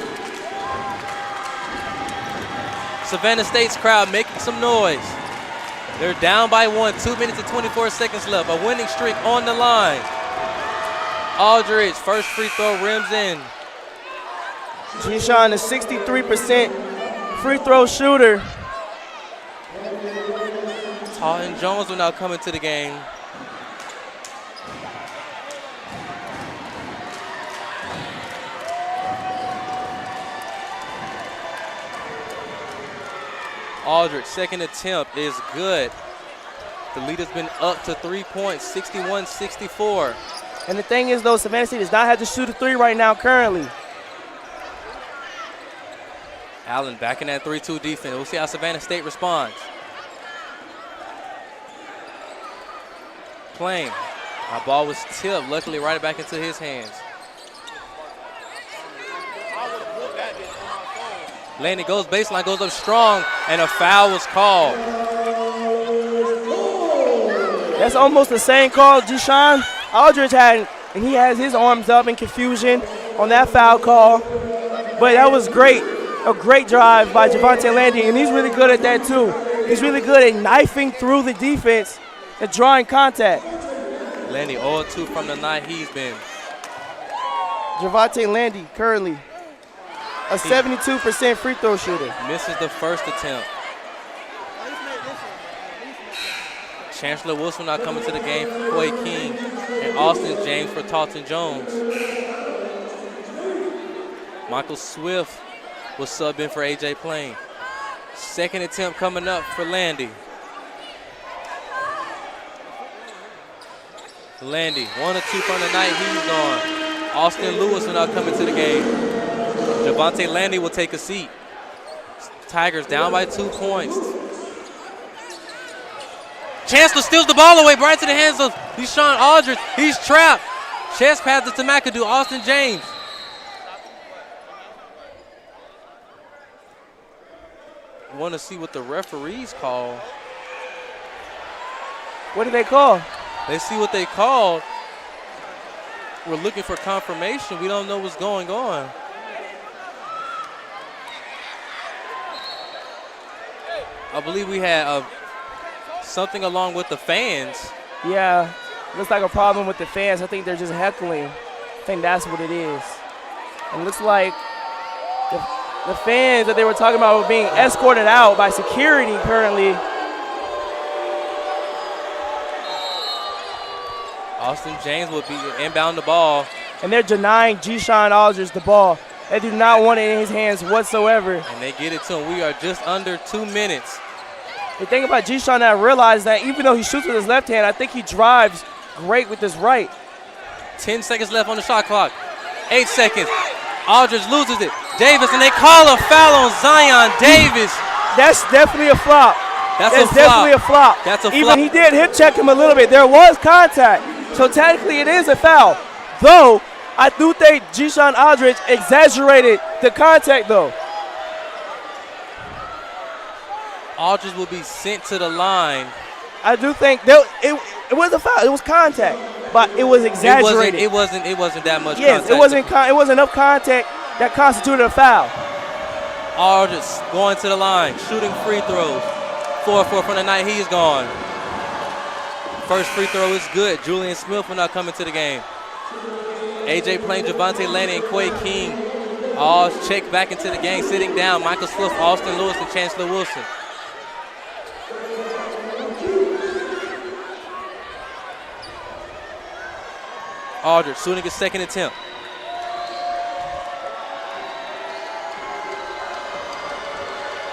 Savannah State's crowd making some noise. They're down by 1, 2 minutes and 24 seconds left. A winning streak on the line. Aldridge, first free throw rims in. Deshaun, a 63% free throw shooter. Taunton Jones will now come into the game. Aldridge, second attempt is good. The lead has been up to 3 points, 61-64. And the thing is, though, Savannah State does not have to shoot a 3 right now currently. Allen back in that 3-2 defense. We'll see how Savannah State responds. Plain. Our ball was tipped, luckily right back into his hands. Landy goes baseline, goes up strong, and a foul was called. That's almost the same call Deshaun Aldridge had, and he has his arms up in confusion on that foul call. But that was great, a great drive by Javonte Landy, and he's really good at that too. He's really good at knifing through the defense and drawing contact. Landy 0-2 from the night he's been. Javonte Landy currently a 72% free throw shooter. Misses the first attempt. Chancellor Wilson now coming to the game for Quade King and Austin James for Taunton Jones. Michael Swift will sub in for A.J. Plain. Second attempt coming up for Landy. Landy, 1 or 2 from the night. He's gone. Austin Lewis will now come into the game. Javante Landy will take a seat. Tigers down by 2 points. Chancellor steals the ball away right into the hands of Deshaun Aldridge. He's trapped. Chest passes to McAdoo. Austin James. Want to see what the referees call. What did they call? Let's see what they called. We're looking for confirmation. We don't know what's going on. I believe we had something along with the fans. Yeah, looks like a problem with the fans. I think they're just heckling. I think that's what it is. It looks like the fans that they were talking about were being escorted out by security currently. Austin James will be inbound the ball. And they're denying Deshaun Aldridge the ball. They do not want it in his hands whatsoever. And they get it to him. We are just under 2 minutes. The thing about Deshaun, I realized that even though he shoots with his left hand, I think he drives great with his right. 10 seconds left on the shot clock. 8 seconds. Aldridge loses it. Davis, and they call a foul on Zion Davis. That's definitely a flop. That's definitely a flop. That's a flop. Even he did hip check him a little bit. There was contact. So technically it is a foul. Though, I do think Deshaun Aldridge exaggerated the contact though. Aldridge will be sent to the line. I do think it was a foul. It was contact, but it was exaggerated. It wasn't that much yes, contact. It wasn't enough contact that constituted a foul. Aldridge going to the line, shooting free throws. 4 from the night, he's gone. First free throw is good. Julian Smith will not come into the game. AJ playing Javante Landy and Quay King. All check back into the game, sitting down. Michael Swift, Austin Lewis, and Chancellor Wilson. Aldridge shooting his second attempt.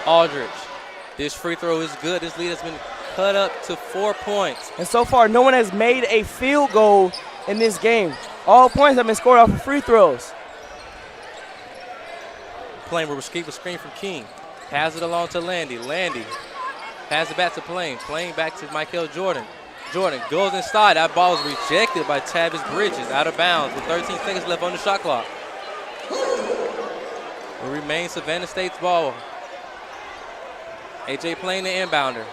Aldridge. This free throw is good. This lead has been cut up to 4 points. And so far, no one has made a field goal in this game. All points have been scored off of free throws. Plain will receive a screen from King. Pass it along to Landy. Landy pass it back to Plain. Plain back to Michael Jordan. Jordan goes inside. That ball is rejected by Tavis Bridges, out of bounds with 13 seconds left on the shot clock. It remains Savannah State's ball. AJ Plain the inbounder.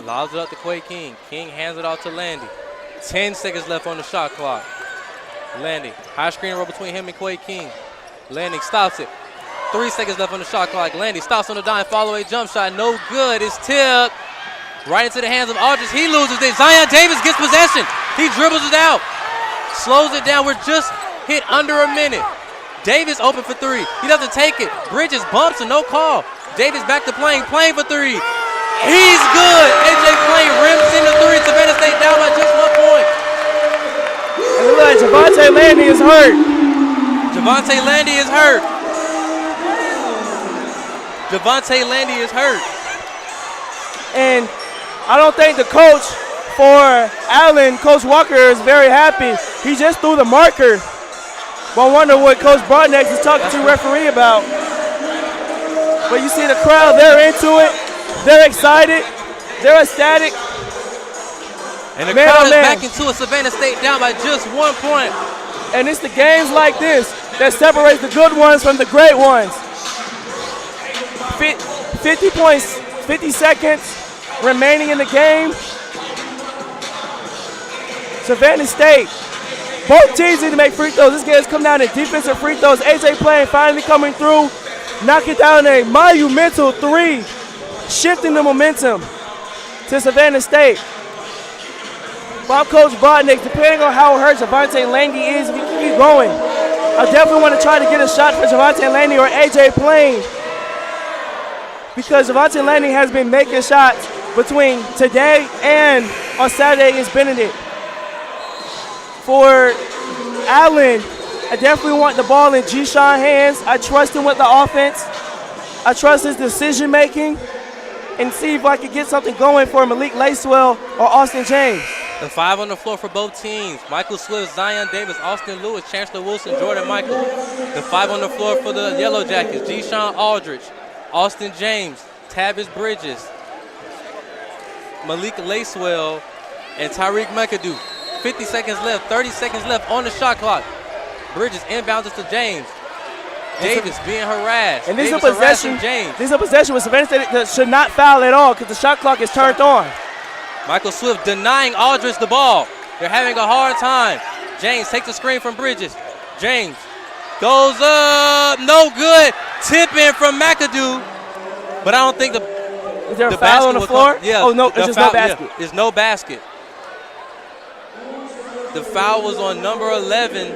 Lobs it up to Quay King. King hands it off to Landy. 10 seconds left on the shot clock. Landy, high screen roll between him and Quay King. Landy stops it. 3 seconds left on the shot clock. Landy stops on the dime, follow away jump shot. No good. It's tipped right into the hands of Aldridge. He loses it. Zion Davis gets possession. He dribbles it out. Slows it down. We're just hit under a minute. Davis open for 3. He doesn't take it. Bridges bumps and no call. Davis back to Plain. Plain for 3. He's good. AJ Plain rims in the 3. Savannah State down by just 1 point. And look like Javante Landy is hurt. Javante Landy is hurt. Javante Landy is hurt. And I don't think the coach for Allen, Coach Walker, is very happy. He just threw the marker. But I wonder what Coach Broadnex is talking to the referee about. But you see the crowd, they're into it. They're excited. They're ecstatic. And the crowd is back into it. Savannah State down by just 1 point. And it's the games like this that separates the good ones from the great ones. 50 points, 50 seconds remaining in the game. Savannah State, both teams need to make free throws. This game has come down to defensive free throws. AJ Plain finally coming through, knocking down a monumental 3, shifting the momentum to Savannah State. Bob Coach Bodnick, depending on how hurt Javante Landy is, if he can keep going, I definitely want to try to get a shot for Javante Landy or AJ Plain, because Javante Landy has been making shots between today and on Saturday against Benedict. For Allen, I definitely want the ball in G-Sean's hands. I trust him with the offense. I trust his decision making. and see if I can get something going for Malik Lacewell or Austin James. The 5 on the floor for both teams. Michael Swift, Zion Davis, Austin Lewis, Chancellor Wilson, Jordan Michael. The 5 on the floor for the Yellowjackets. Deshaun Aldridge, Austin James, Tavis Bridges, Malik Lacewell, and Tyreek McAdoo. 50 seconds left, 30 seconds left on the shot clock. Bridges inbounds it to James. Davis being harassed. And this is Davis a possession. James. This is a possession with Savannah State that should not foul at all because the shot clock is turned on. Michael Swift denying Aldridge the ball. They're having a hard time. James takes a screen from Bridges. James goes up, no good. Tip in from McAdoo, but I don't think the. Is there a foul on the floor? Yeah. Oh no, it's just no basket. Yeah, there's no basket. The foul was on number 11.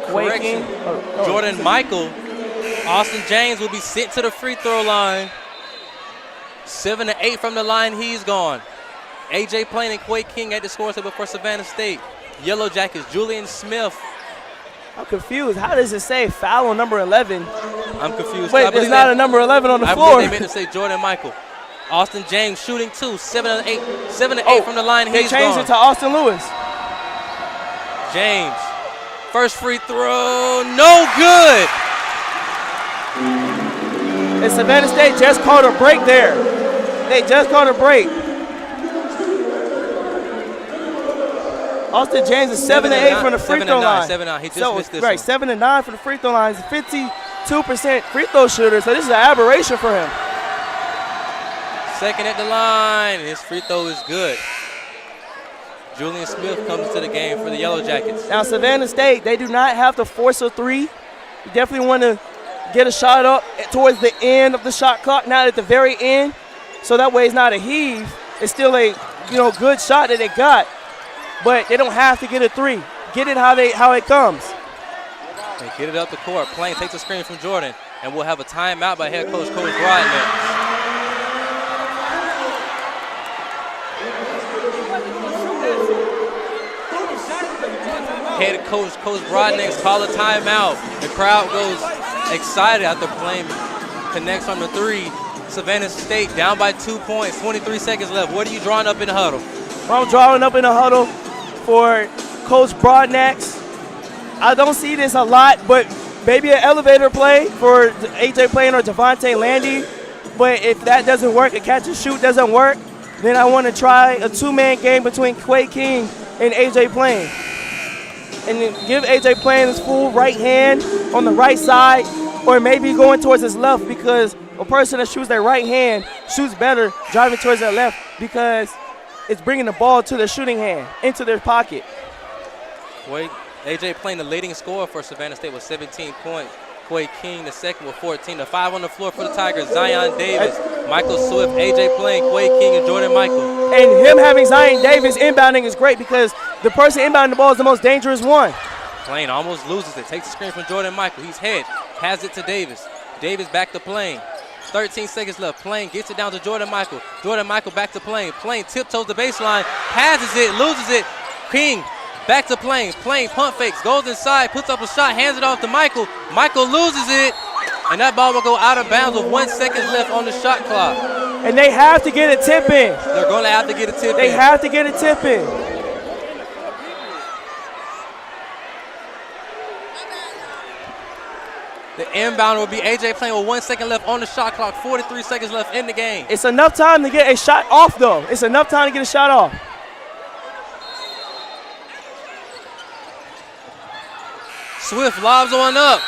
Correction. Jordan Michael. Austin James will be sent to the free throw line. 7 to 8 from the line, he's gone. AJ Plain and Quay King at the score table for Savannah State. Yellowjackets, Julian Smith. I'm confused. How does it say foul on number 11? I'm confused. Wait, there's not a number 11 on the floor. I believe they meant to say Jordan Michael. Austin James shooting 2, 7 to 8 from the line, he's gone. They changed it to Austin Lewis. James. First free throw, no good. And Savannah State just called a break there. They just called a break. Austin James is 7 to 8 from the free throw line. 7 to 9. He just missed this right, one. 7 to 9 from the free throw line. He's a 52% free throw shooter, so this is an aberration for him. Second at the line. His free throw is good. Julian Smith comes to the game for the Yellowjackets. Now, Savannah State, they do not have to force a three. You definitely want to get a shot up towards the end of the shot clock, not at the very end. So that way it's not a heave. It's still a good shot that they got. But they don't have to get a three. Get it how it comes. They get it up the court. Plain takes a screen from Jordan, and we'll have a timeout by head coach Brodnick. Head coach Brodnick's call a timeout. The crowd goes excited after Plain connects on the three. Savannah State down by 2 points, 23 seconds left. What are you drawing up in the huddle? I'm drawing up in the huddle for Coach Brodnick's. I don't see this a lot, but maybe an elevator play for AJ Plain or Devontae Landy. But if that doesn't work, a catch and shoot doesn't work, then I want to try a two-man game between Quay King and AJ Plain. And then give AJ Plain his full right hand on the right side, or maybe going towards his left, because a person that shoots their right hand shoots better driving towards their left because it's bringing the ball to their shooting hand, into their pocket. AJ Plain, the leading scorer for Savannah State, with 17 points. Quay King, the second, with 14. The 5 on the floor for the Tigers, Zion Davis, Michael Swift, AJ Plain, Quay King, and Jordan Michael. And him having Zion Davis inbounding is great because the person inbounding the ball is the most dangerous one. Plain almost loses it. Takes the screen from Jordan Michael. He's head. Has it to Davis. Davis back to Plain. 13 seconds left. Plain gets it down to Jordan Michael. Jordan Michael back to Plain. Plain tiptoes the baseline. Passes it. Loses it. King back to Plain. Plain pump fakes. Goes inside. Puts up a shot. Hands it off to Michael. Michael loses it. And that ball will go out of bounds with 1 second left on the shot clock. And they have to get a tip in. They're going to have to get a tip in. They have to get a tip in. The inbound will be AJ Plain with 1 second left on the shot clock. 43 seconds left in the game. It's enough time to get a shot off, though. It's enough time to get a shot off. Swift lobs on up.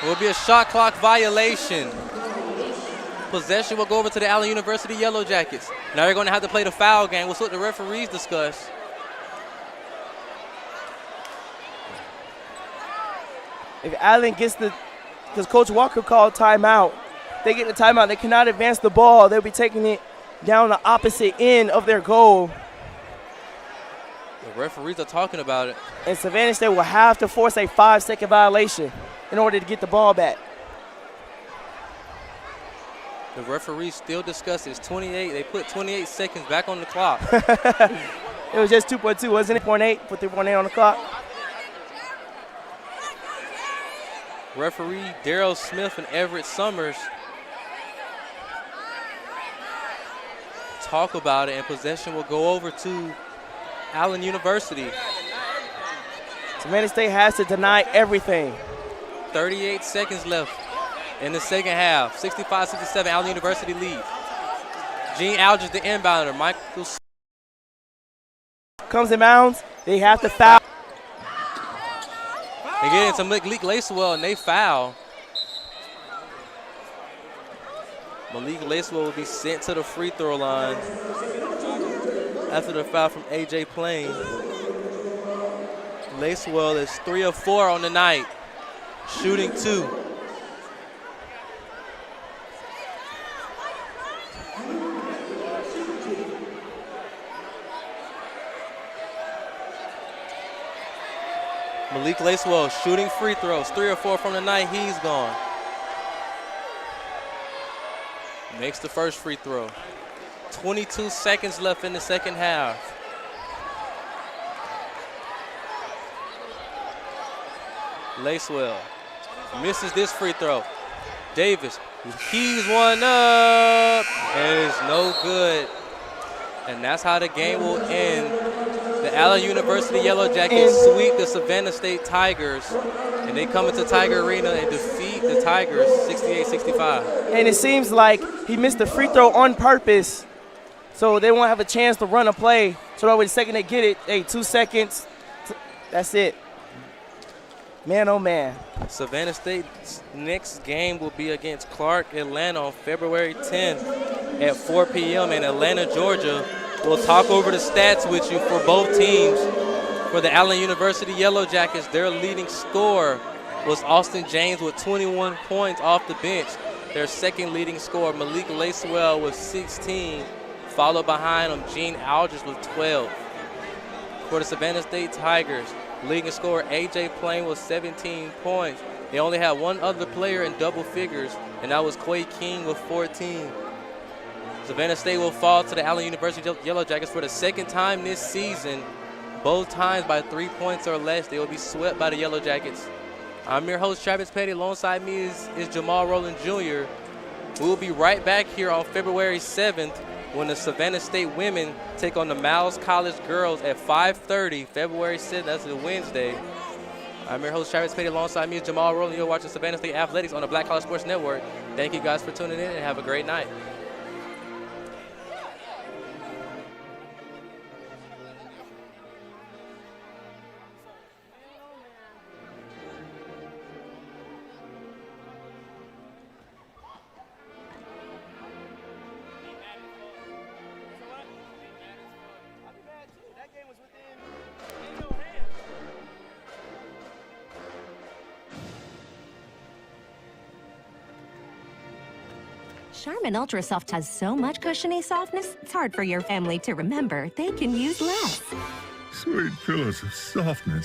It will be a shot clock violation. Possession will go over to the Allen University Yellowjackets. Now they're going to have to play the foul game. We'll see what the referees discuss. If Allen gets because Coach Walker called timeout, they get the timeout, they cannot advance the ball. They'll be taking it down the opposite end of their goal. The referees are talking about it. And Savannah State will have to force a 5-second violation in order to get the ball back. The referees still discuss it. It's 28. They put 28 seconds back on the clock. It was just 2.2, wasn't it? 0.8, put 3.8 on the clock. Referee Daryl Smith and Everett Summers talk about it, and possession will go over to Allen University. Savannah State has to deny everything. 38 seconds left in the second half. 65-67, Allen University lead. Gene Algers, the inbounder. Michael comes in bounds. They have to foul. They get into Malik Lacewell, and they foul. Malik Lacewell will be sent to the free throw line after the foul from A.J. Plain. Lacewell is 3 of 4 on the night, shooting 2. Malik Lacewell shooting free throws, 3 or 4 from the night, he's gone. Makes the first free throw. 22 seconds left in the second half. Lacewell misses this free throw. Davis keys one up, and it's no good. And that's how the game will end. The Allen University Yellowjackets sweep the Savannah State Tigers, and they come into Tiger Arena and defeat the Tigers 68-65. And it seems like he missed the free throw on purpose, so they won't have a chance to run a play. So that way the second they get it, hey, 2 seconds, that's it. Man, oh man. Savannah State's next game will be against Clark Atlanta on February 10th at 4 p.m. in Atlanta, Georgia. We'll talk over the stats with you for both teams. For the Allen University Yellowjackets, their leading scorer was Austin James with 21 points off the bench. Their second leading scorer, Malik Lacewell, with 16, followed behind him Gene Algers with 12. For the Savannah State Tigers, leading scorer A.J. Plain with 17 points. They only had one other player in double figures, and that was Quay King with 14. Savannah State will fall to the Allen University Yellowjackets for the second time this season. Both times by 3 points or less, they will be swept by the Yellowjackets. I'm your host, Travis Petty. Alongside me is Jamal Rowland Jr. We will be right back here on February 7th when the Savannah State women take on the Miles College girls at 5:30, February 7th. That's a Wednesday. I'm your host, Travis Petty. Alongside me is Jamal Rowland. You're watching Savannah State Athletics on the Black College Sports Network. Thank you guys for tuning in, and have a great night. Charmin Ultra Soft has so much cushiony softness, it's hard for your family to remember they can use less. Sweet pillows of softness.